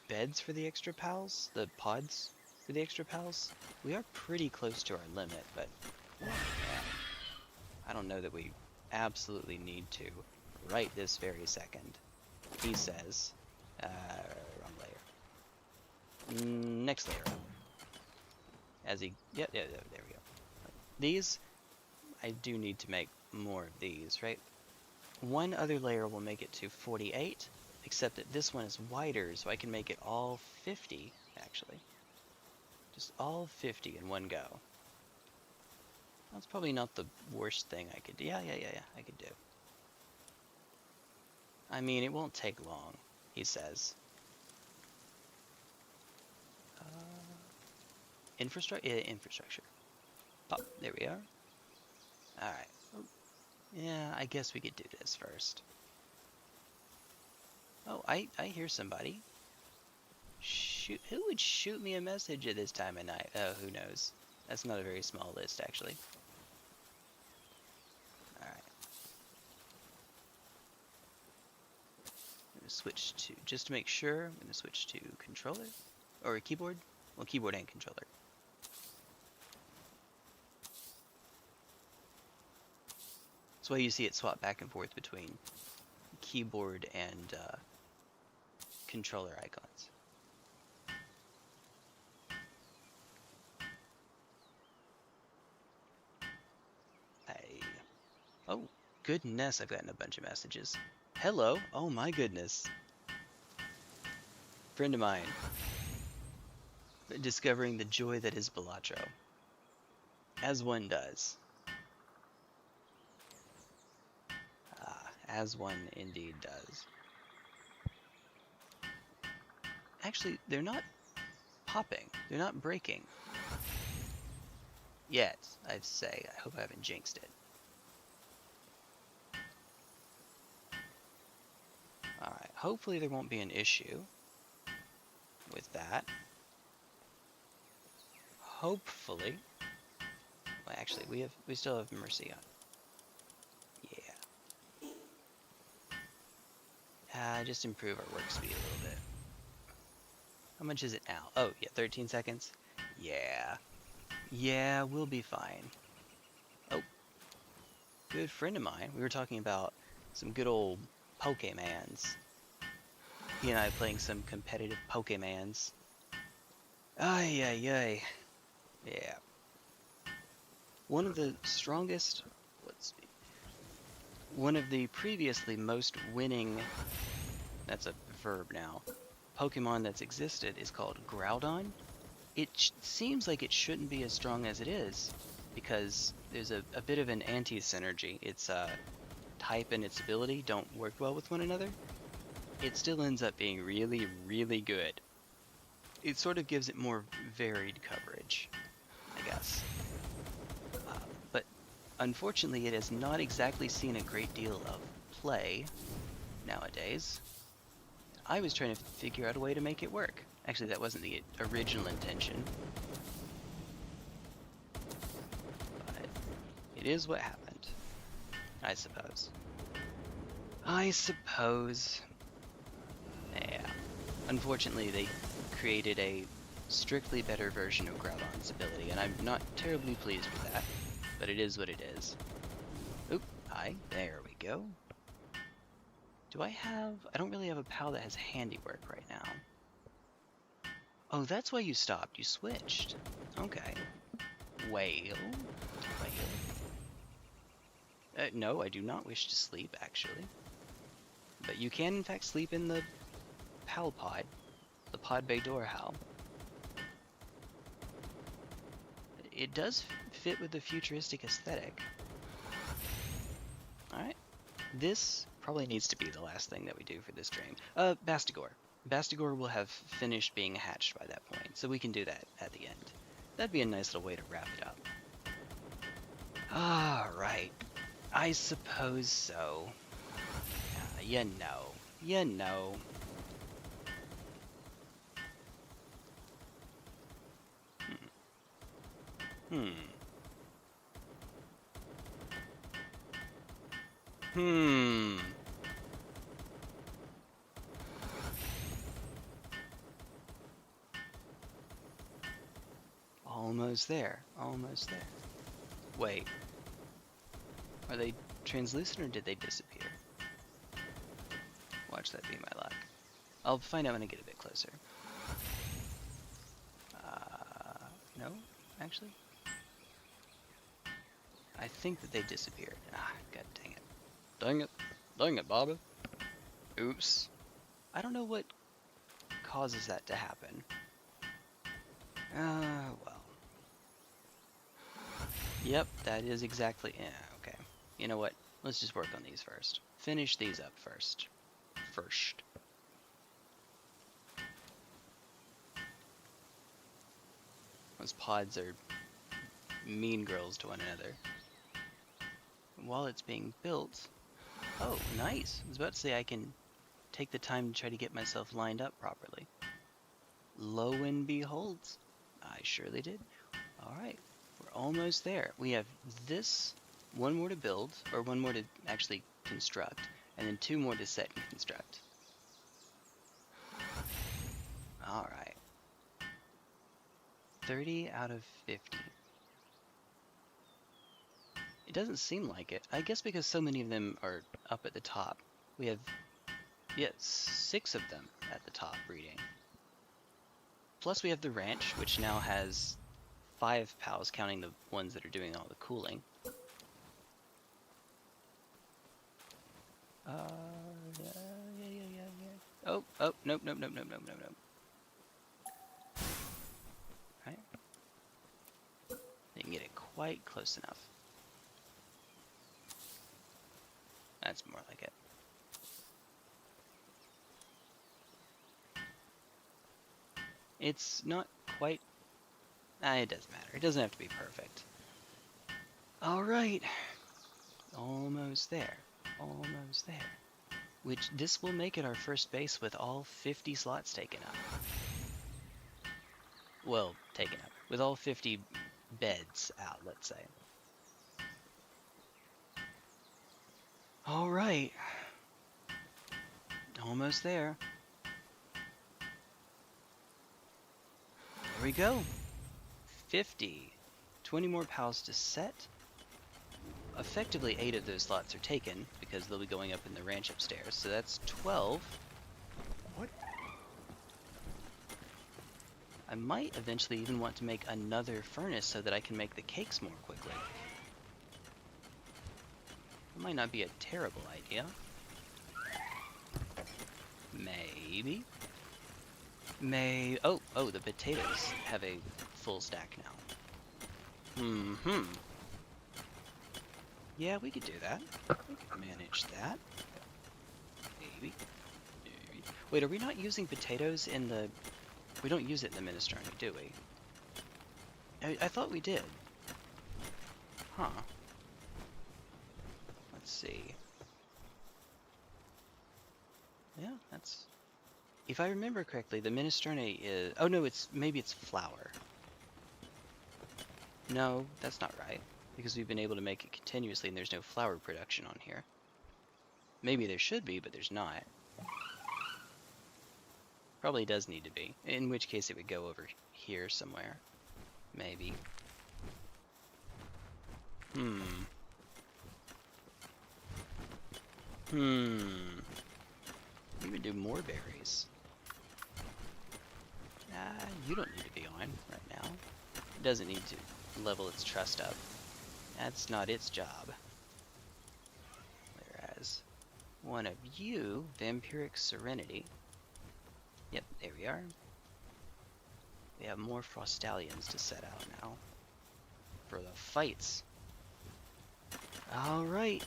beds for the extra pals? The pods for the extra pals? We are pretty close to our limit, but yeah. I don't know that we absolutely need to right this very second. He says, wrong layer. Next layer up. As he, yeah, there we go. These, I do need to make more of these, right? one other layer will make it to 48, except that this one is wider, so I can make it all 50, actually. Just all 50 in one go. That's probably not the worst thing I could do. Yeah, I could do. I mean, it won't take long, he says. Infrastructure. Oh, there we are. Alright. Oh, yeah, I guess we could do this first. Oh, I hear somebody. Shoot, who would shoot me a message at this time of night? Oh, who knows? That's not a very small list, actually. Alright. I'm going to switch to, just to make sure, I'm going to switch to controller. Or keyboard. Well, keyboard and controller. That's why you see it swap back and forth between keyboard and controller icons. Oh, goodness, I've gotten a bunch of messages. Hello. Oh my goodness. Friend of mine. Discovering the joy that is Balatro. As one does. As one indeed does. Actually, they're not popping. They're not breaking. Yet, I'd say. I hope I haven't jinxed it. Alright, hopefully there won't be an issue with that. Hopefully. Well, actually, we still have Mercy on. Yeah. Just improve our work speed a little bit. How much is it now? Oh, yeah, 13 seconds. Yeah. Yeah, we'll be fine. Oh. Good friend of mine. We were talking about some good old Pokemans. He and I playing some competitive Pokemans. Ay, ay, ay. Yeah. One of the strongest... One of the previously most winning... That's a verb now. Pokemon that's existed is called Groudon. It seems like it shouldn't be as strong as it is, because there's a bit of an anti-synergy. Its type and its ability don't work well with one another. It still ends up being really, really good. It sort of gives it more varied coverage, I guess. But unfortunately, it has not exactly seen a great deal of play nowadays. I was trying to figure out a way to make it work. Actually, that wasn't the original intention. But it is what happened, I suppose. Yeah. Unfortunately, they created a strictly better version of Groudon's ability, and I'm not terribly pleased with that, but it is what it is. Oop, hi, there we go. I don't really have a PAL that has handiwork right now. Oh, that's why you stopped. You switched. Okay. Whale. No, I do not wish to sleep, actually. But you can, in fact, sleep in the PAL pod. The pod bay door HAL. It does fit with the futuristic aesthetic. Alright. This probably needs to be the last thing that we do for this stream. Bastigor. Bastigor will have finished being hatched by that point, so we can do that at the end. That'd be a nice little way to wrap it up. Alright. I suppose so. You know. Almost there. Wait. Are they translucent or did they disappear? Watch that be my luck. I'll find out when I get a bit closer. No, actually. I think that they disappeared. God dang it. Dang it, Baawa. Oops. I don't know what causes that to happen. Well. Yep, that is exactly... Yeah, okay. You know what? Let's just work on these first. Finish these up first. Those pods are mean girls to one another. While it's being built... Oh, nice! I was about to say I can take the time to try to get myself lined up properly. Lo and behold, I surely did. Alright, we're almost there. We have this, one more to build, or one more to actually construct, and then 2 more to set and construct. Alright. 30 out of 50. It doesn't seem like it. I guess because so many of them are up at the top. We have, yeah, 6 of them at the top breeding. Plus we have the ranch, which now has 5 pals, counting the ones that are doing all the cooling. Yeah. Oh, nope. Right. Didn't get it quite close enough. That's more like it. It's not quite... it doesn't matter. It doesn't have to be perfect. Alright. Almost there. Almost there. Which, this will make it our first base with all 50 slots taken up. Well, taken up. With all 50 beds out, let's say. Alright. Almost there. There we go. 50. 20 more pals to set. Effectively 8 of those slots are taken because they'll be going up in the ranch upstairs. So that's 12. What? I might eventually even want to make another furnace so that I can make the cakes more quickly. That might not be a terrible idea. Maybe. Oh, the potatoes have a full stack now. Yeah, we could do that. We could manage that. Maybe. Wait, are we not using potatoes in the... We don't use it in the minestrone, do we? I thought we did. Huh. Let's see. Yeah, that's... If I remember correctly, the minestrone is... Oh no, maybe it's flour. No, that's not right. Because we've been able to make it continuously and there's no flour production on here. Maybe there should be, but there's not. Probably does need to be. In which case it would go over here somewhere. Maybe. Even do more berries. You don't need to be on right now. It doesn't need to level its trust up. That's not its job. Whereas one of you, Vampiric Serenity. Yep, there we are. We have more Frostallions to set out now for the fights. Alright.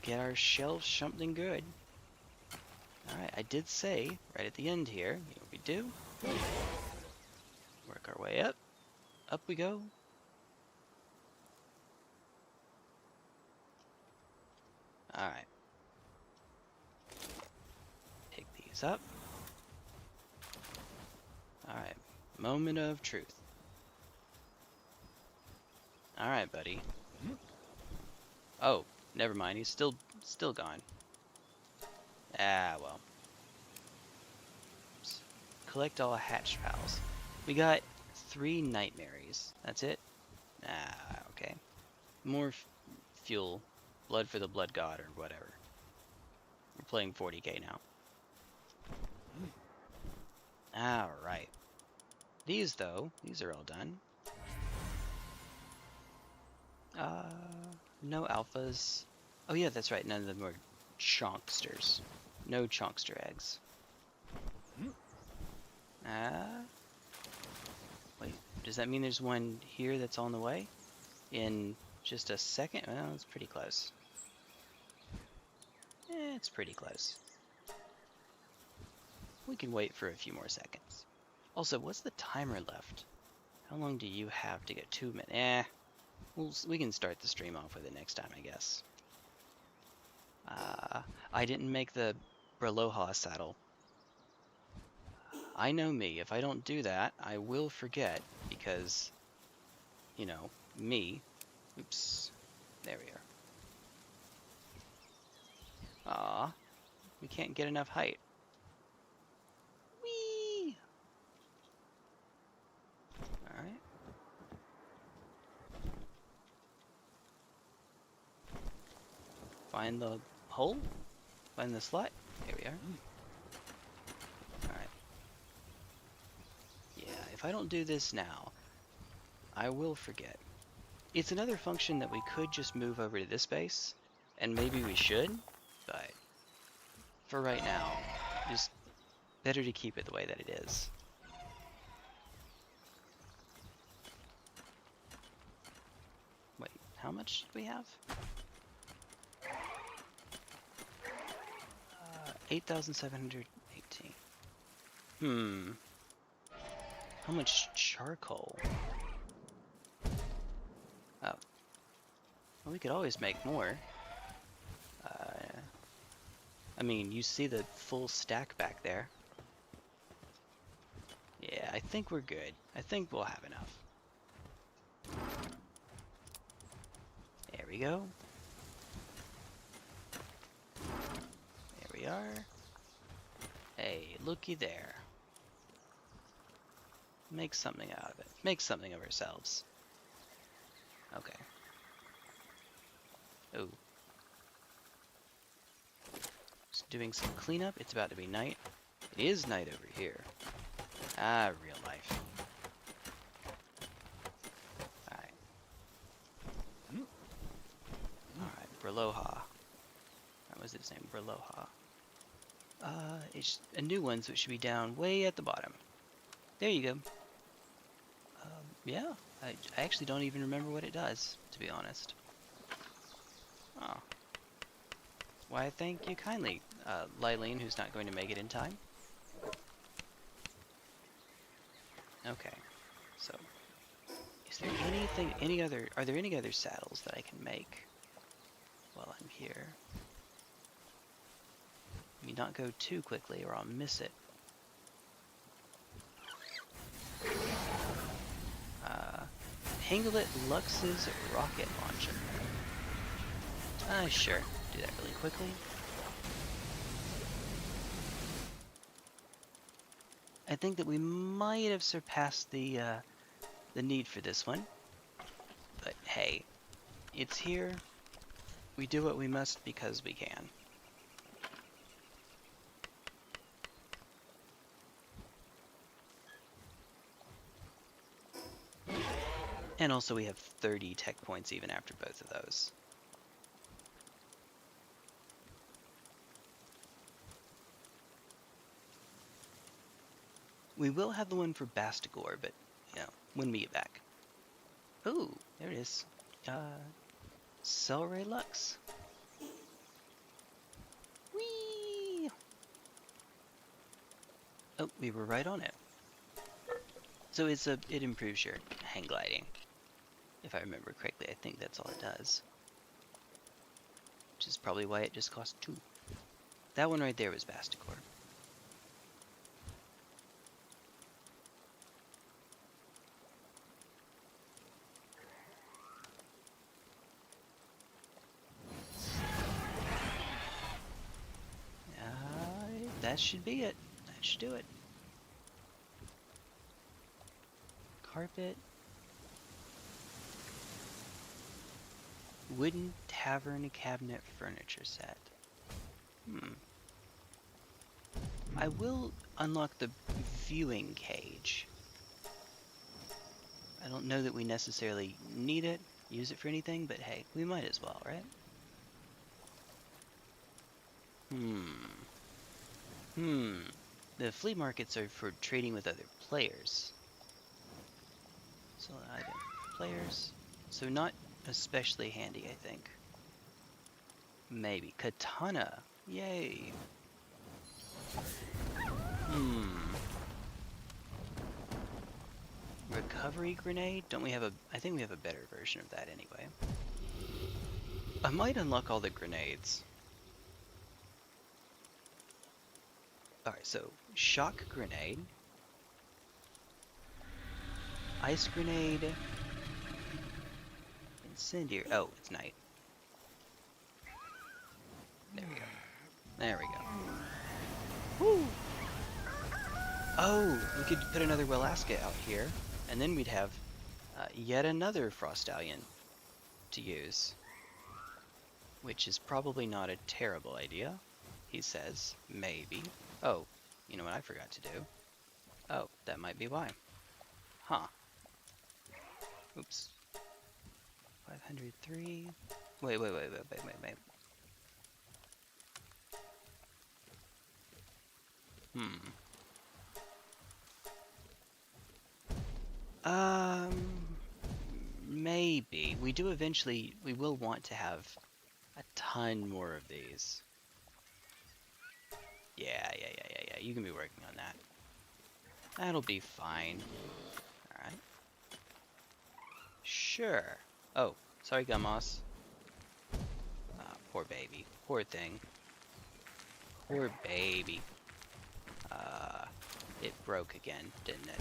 Get our shelves something good. Alright, I did say right at the end here, you know what we do? Work our way up. Up we go. Alright. Pick these up. Alright. Moment of truth. Alright, buddy. Oh, never mind. He's still gone. Well. Oops. Collect all hatched pals. We got 3 nightmares. That's it? Okay. More fuel. Blood for the blood god or whatever. We're playing 40k now. Alright. These though, these are all done. No alphas. Oh yeah, that's right. None of them were chonksters. No chonkster eggs. Wait, does that mean there's one here that's on the way? In just a second? Well, it's pretty close. It's pretty close. We can wait for a few more seconds. Also, what's the timer left? How long do you have to get? 2 minutes? We can start the stream off with it next time, I guess. I didn't make the Braloha saddle. I know me. If I don't do that, I will forget because, you know, me. Oops. There we are. Aw. We can't get enough height. Whee! Alright. Find the hole? Find the slot? Here we are. Alright. Yeah, if I don't do this now, I will forget. It's another function that we could just move over to this base, and maybe we should, but for right now, just better to keep it the way that it is. Wait, how much did we have? 8,718. How much charcoal? Oh. Well, we could always make more. I mean, you see the full stack back there. Yeah, I think we're good. I think we'll have enough. There we go. There we are. Hey, looky there. Make something out of it. Make something of ourselves. Okay. Oh. Just doing some cleanup. It's about to be night. It is night over here. Ah, real life. Alright. Alright, Braloha. That was its name, Braloha. It's a new one, so it should be down way at the bottom. There you go. Yeah, I actually don't even remember what it does, to be honest. Oh. Why, thank you kindly, Lylene, who's not going to make it in time. Okay, so is there anything, are there any other saddles that I can make while I'm here? Let me not go too quickly or I'll miss it. Hanglet Lux's rocket launcher. Sure, do that really quickly. I think that we might have surpassed the need for this one, but hey, it's here. We do what we must because we can. And also we have 30 tech points even after both of those. We will have the one for Bastigor, but, you know, when we get back. Ooh, there it is. Celeray Lux. Whee! Oh, we were right on it. So it improves your hang gliding. If I remember correctly, I think that's all it does. Which is probably why it just cost 2. That one right there was Bastigor. That should be it. That should do it. Carpet. Wooden tavern cabinet furniture set. I will unlock the viewing cage. I don't know that we necessarily need it, use it for anything, but hey, we might as well, right? The flea markets are for trading with other players. So item players. So not especially handy, I think. Maybe. Katana. Yay. Recovery grenade? Don't we have a... I think we have a better version of that anyway. I might unlock all the grenades. Alright, so shock grenade. Ice grenade. Incendiary. Oh, it's night. There we go. There we go. Woo! Oh, we could put another Welaska out here, and then we'd have yet another Frostallion to use. Which is probably not a terrible idea, he says. Maybe. Oh, you know what I forgot to do? Oh, that might be why. Huh. Oops. 503. Wait. Maybe. We do eventually, we will want to have a ton more of these. Yeah. You can be working on that. That'll be fine. Alright. Sure. Oh, sorry, Gummoss. Poor baby. Poor thing. Poor baby. It broke again, didn't it?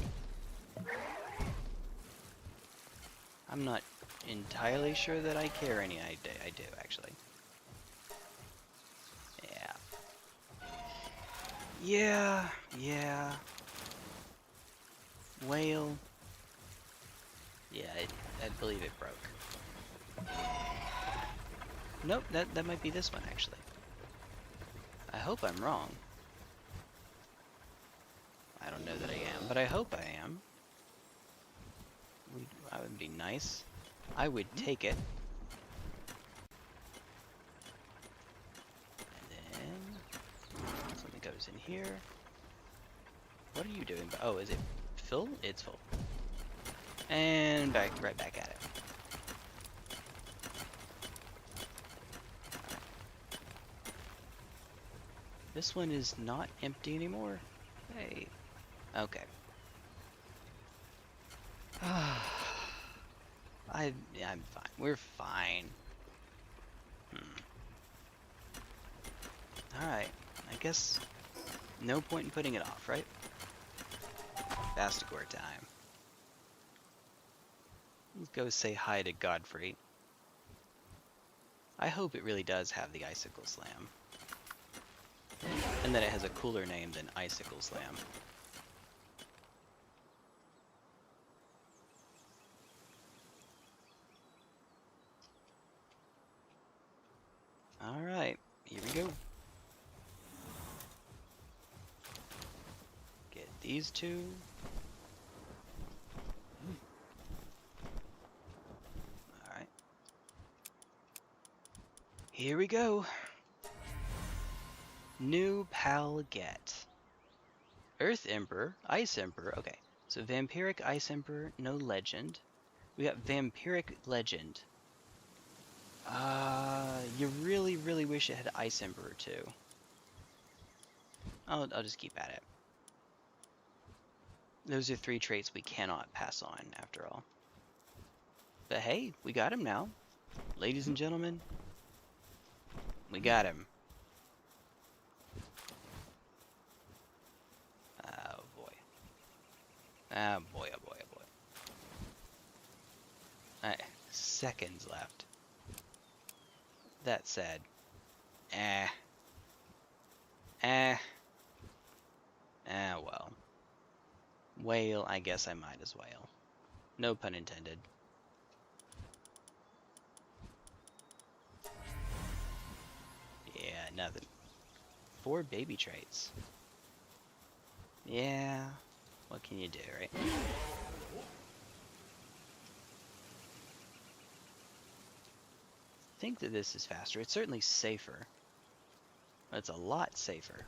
I'm not entirely sure that I care any. I do, actually. Yeah. Whale. Yeah, I believe it broke. Nope, that might be this one, actually. I hope I'm wrong. I don't know that I am, but I hope I am. That would be nice. I would take it. And then something goes in here. What are you doing? Oh, is it full? It's full. And right back at it. This one is not empty anymore. Hey. Okay. I'm fine. We're fine. Alright. I guess no point in putting it off, right? Bastigore time. Let's go say hi to Godfrey. I hope it really does have the Icicle Slam. And that it has a cooler name than Icicle Slam. Alright, here we go. Get these two. Alright. Here we go. New pal get. Earth Emperor, Ice Emperor. Okay, so Vampiric Ice Emperor, no legend. We got Vampiric Legend. You really wish it had Ice Emperor too. I'll just keep at it. Those are 3 traits we cannot pass on, after all. But hey, we got him now. Ladies and gentlemen, we got him. Oh boy. Oh boy. Seconds left. That said, well. Whale, I guess I might as well. No pun intended. Yeah, nothing. 4 baby traits. Yeah, what can you do, right? I think that this is faster. It's certainly safer. That's a lot safer.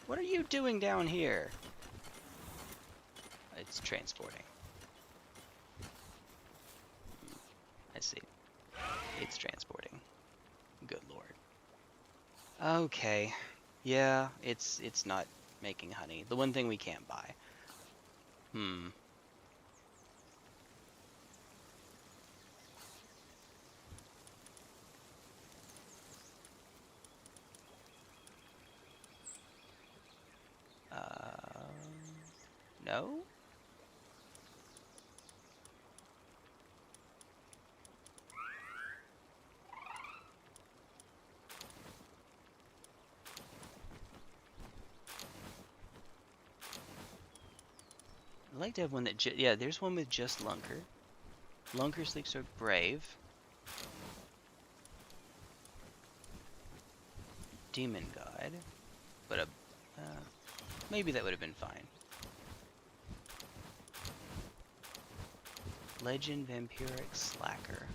What are you doing down here? It's transporting. I see. It's transporting. Good lord. Okay. Yeah, it's not making honey. The one thing we can't buy. No? I'd like to have one that yeah, there's one with just Lunker. Lunker sleeps so brave. Demon God. But maybe that would have been fine. Legend, Vampiric, Slacker.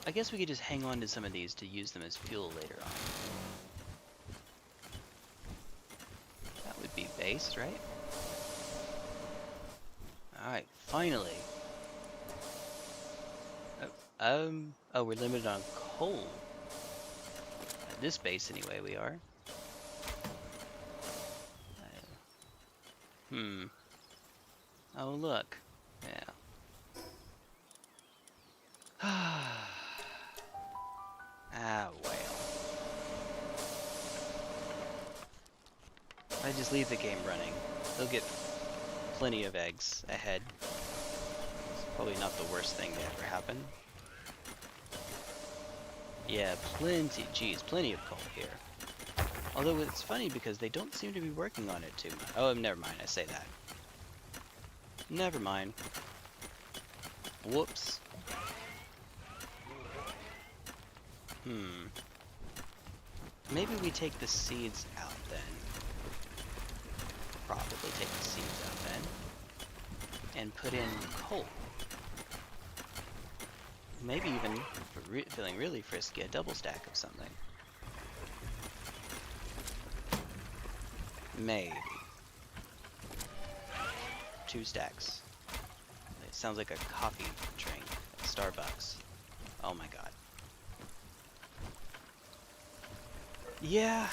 I guess we could just hang on to some of these to use them as fuel later on. That would be base, right? Alright, finally. Oh, we're limited on coal. At this base, anyway, we are. Oh, look. Yeah. Well. If I just leave the game running, they'll get plenty of eggs ahead. It's probably not the worst thing to ever happen. Yeah, plenty of coal here. Although it's funny because they don't seem to be working on it too much. Oh, never mind, I say that. Never mind. Whoops. Maybe we take the seeds out then. Probably take the seeds out then. And put in coal. Maybe even, for feeling really frisky, a double stack of something. Maybe. 2 stacks. It sounds like a coffee drink at Starbucks. Oh my god. Yeah.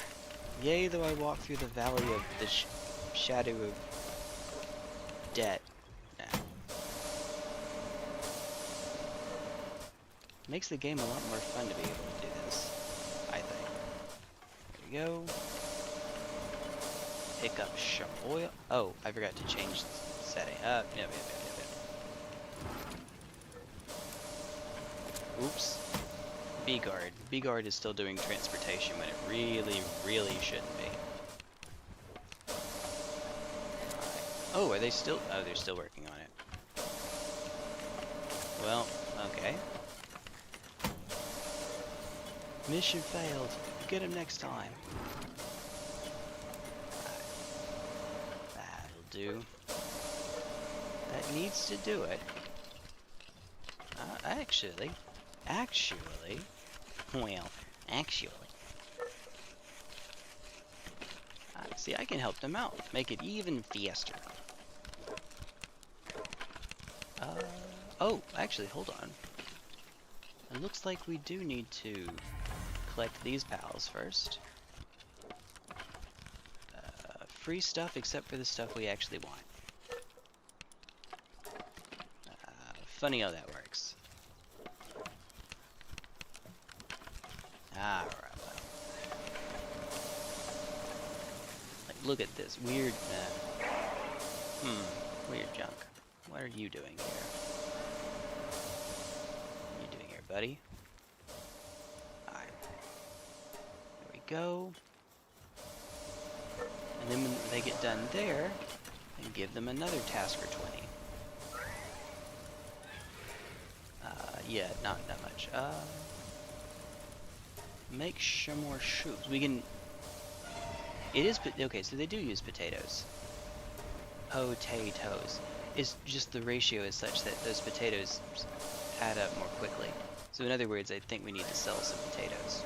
Yea, though I walk through the valley of the shadow of death. Nah. Makes the game a lot more fun to be able to do this, I think. There we go. Pick up some oil. Oh, I forgot to change the setting. Yep. Oops. B-Guard. B-Guard is still doing transportation when it really, really shouldn't be. Right. Oh, are they still? Oh, they're still working on it. Well, okay. Mission failed. Get him next time. That'll do. That needs to do it. Actually. See, I can help them out. Make it even faster. Oh, actually, hold on. It looks like we do need to collect these pals first. Free stuff except for the stuff we actually want. Funny how that works. Alright, well. Like, look at this weird, weird junk. What are you doing here? What are you doing here, buddy? Alright. There we go. And then when they get done there, then give them another task for 20. Yeah, not that much. Make some more shoes. We can... It is... Okay, so they do use potatoes. Potatoes. It's just the ratio is such that those potatoes add up more quickly. So in other words, I think we need to sell some potatoes.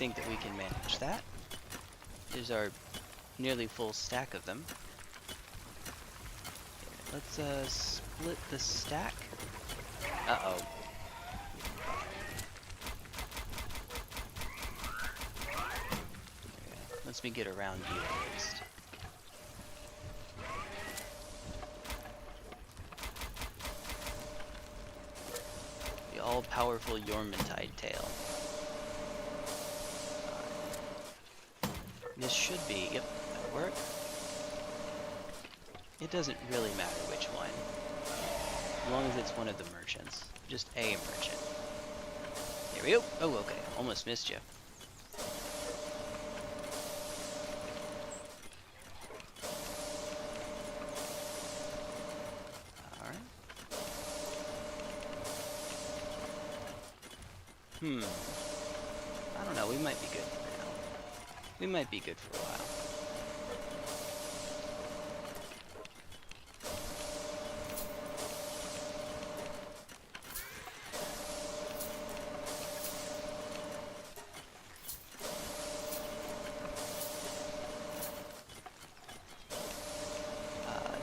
think that we can manage that. There's our nearly full stack of them. Let's split the stack. Uh-oh. Let's me get around you at least. The all-powerful Yormantide tail. This should be, yep, that'll work. It doesn't really matter which one, as long as it's one of the merchants. Just a merchant. Here we go. Oh, okay. Almost missed you. Alright. I don't know. We might be good for now. We might be good for a while.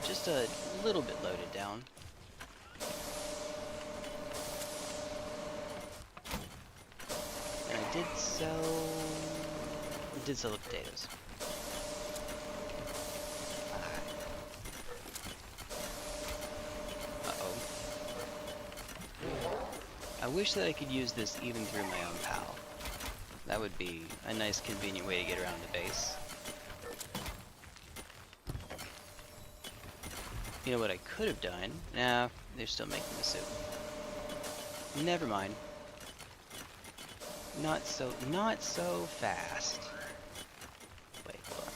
Just a little bit loaded down. And I did sell the potatoes. Uh-oh. I wish that I could use this even through my own PAL. That would be a nice convenient way to get around the base. You know what I could have done? Nah, they're still making the soup. Never mind. Not so fast. Wait, hold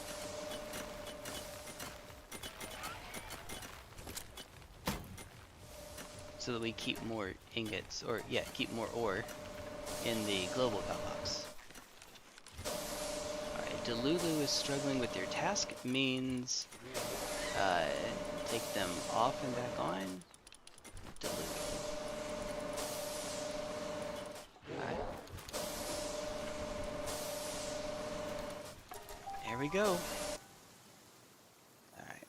on. So that we keep more ingots, or yeah, keep more ore in the global box. Alright, Delulu is struggling with their task. Means take them off and back on. Delulu. Alright. There we go. Alright.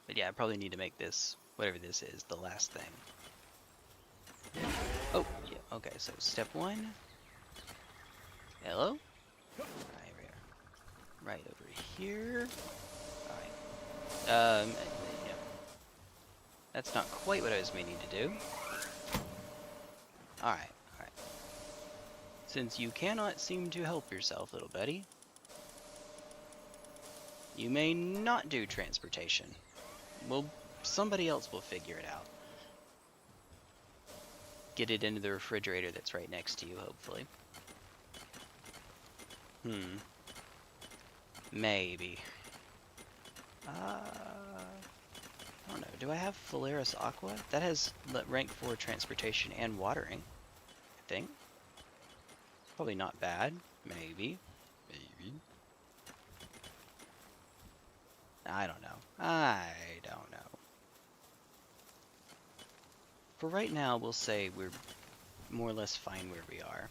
But yeah, I probably need to make this, whatever this is, the last thing. Oh, yeah, okay, so step one. Hello? Right, here we are. Right over here. Alright. Yeah. That's not quite what I was meaning to do. Alright, alright. Since you cannot seem to help yourself, little buddy, you may not do transportation. Well, somebody else will figure it out. Get it into the refrigerator that's right next to you, hopefully. Maybe. I don't know. Do I have Phalaris Aqua? That has rank 4 transportation and watering, I think. Probably not bad. Maybe. Maybe. I don't know. I don't know. For right now, we'll say we're more or less fine where we are.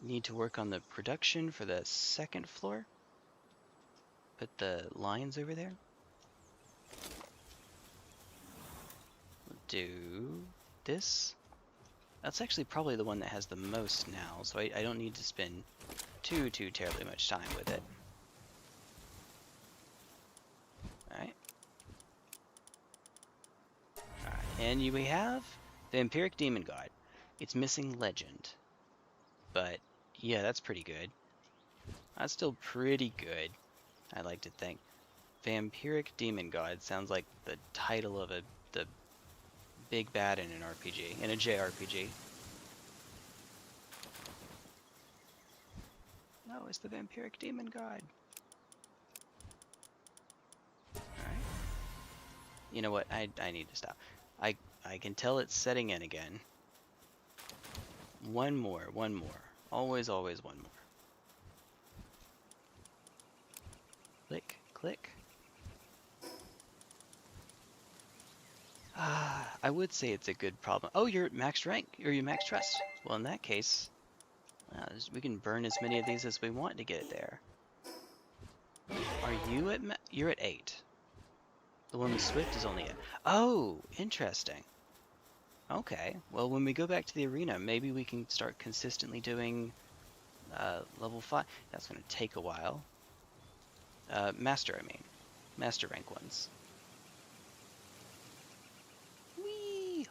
Need to work on the production for the second floor. Put the lines over there. We'll do this. That's actually probably the one that has the most now, so I don't need to spend too terribly much time with it. Alright. Alright, and we have the Vampiric Demon God. It's missing Legend. But, yeah, that's pretty good. That's still pretty good, I like to think. Vampiric Demon God sounds like the title of the big bad in an RPG, in a JRPG. No, it's the Vampiric Demon God. Alright. You know what? I need to stop. I can tell it's setting in again. One more. Always one more. Click, click. I would say it's a good problem. Oh, you're at max rank, or you're max trust. Well, in that case, we can burn as many of these as we want to get it there. Are you at you're at 8. The one with Swift is only at... Oh, interesting. Okay, well, when we go back to the arena, maybe we can start consistently doing level 5. That's going to take a while. Master, I mean. Master rank ones. Whee!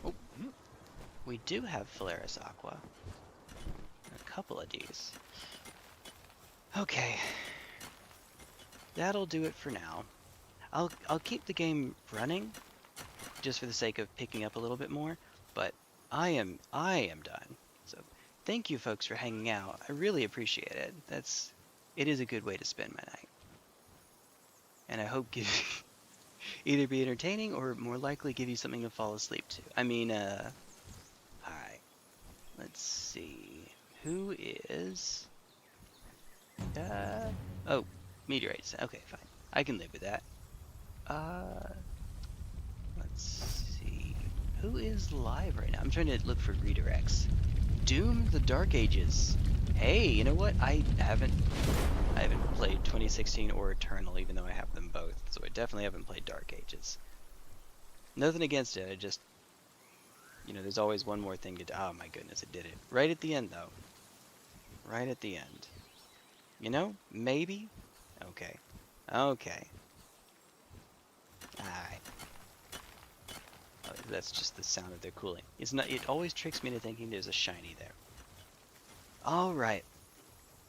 Oh, we do have Phalaris Aqua. A couple of Ds. Okay. That'll do it for now. I'll keep the game running, just for the sake of picking up a little bit more, but I am done. So thank you folks for hanging out. I really appreciate it. It is a good way to spend my night. And I hope either be entertaining or more likely give you something to fall asleep to. I mean, alright. Let's see. Who is... oh, meteorites. Okay, fine. I can live with that. Let's see. Who is live right now? I'm trying to look for redirects. Doom the Dark Ages. Hey, you know what? I haven't played 2016 or Eternal, even though I have them both. So I definitely haven't played Dark Ages. Nothing against it. I just, there's always one more thing to do. Oh my goodness, it did it. Right at the end, though. Right at the end. Maybe? Okay. Okay. Alright. Oh, that's just the sound of their cooling. It's not. It always tricks me into thinking there's a shiny there. Alright.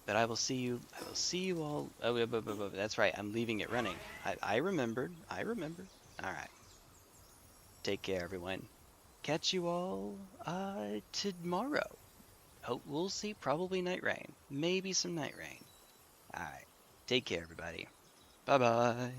But I will see you all. Oh, that's right. I'm leaving it running. I remembered. Alright. Take care, everyone. Catch you all tomorrow. Hope we'll see probably night rain. Maybe some night rain. Alright. Take care, everybody. Bye-bye.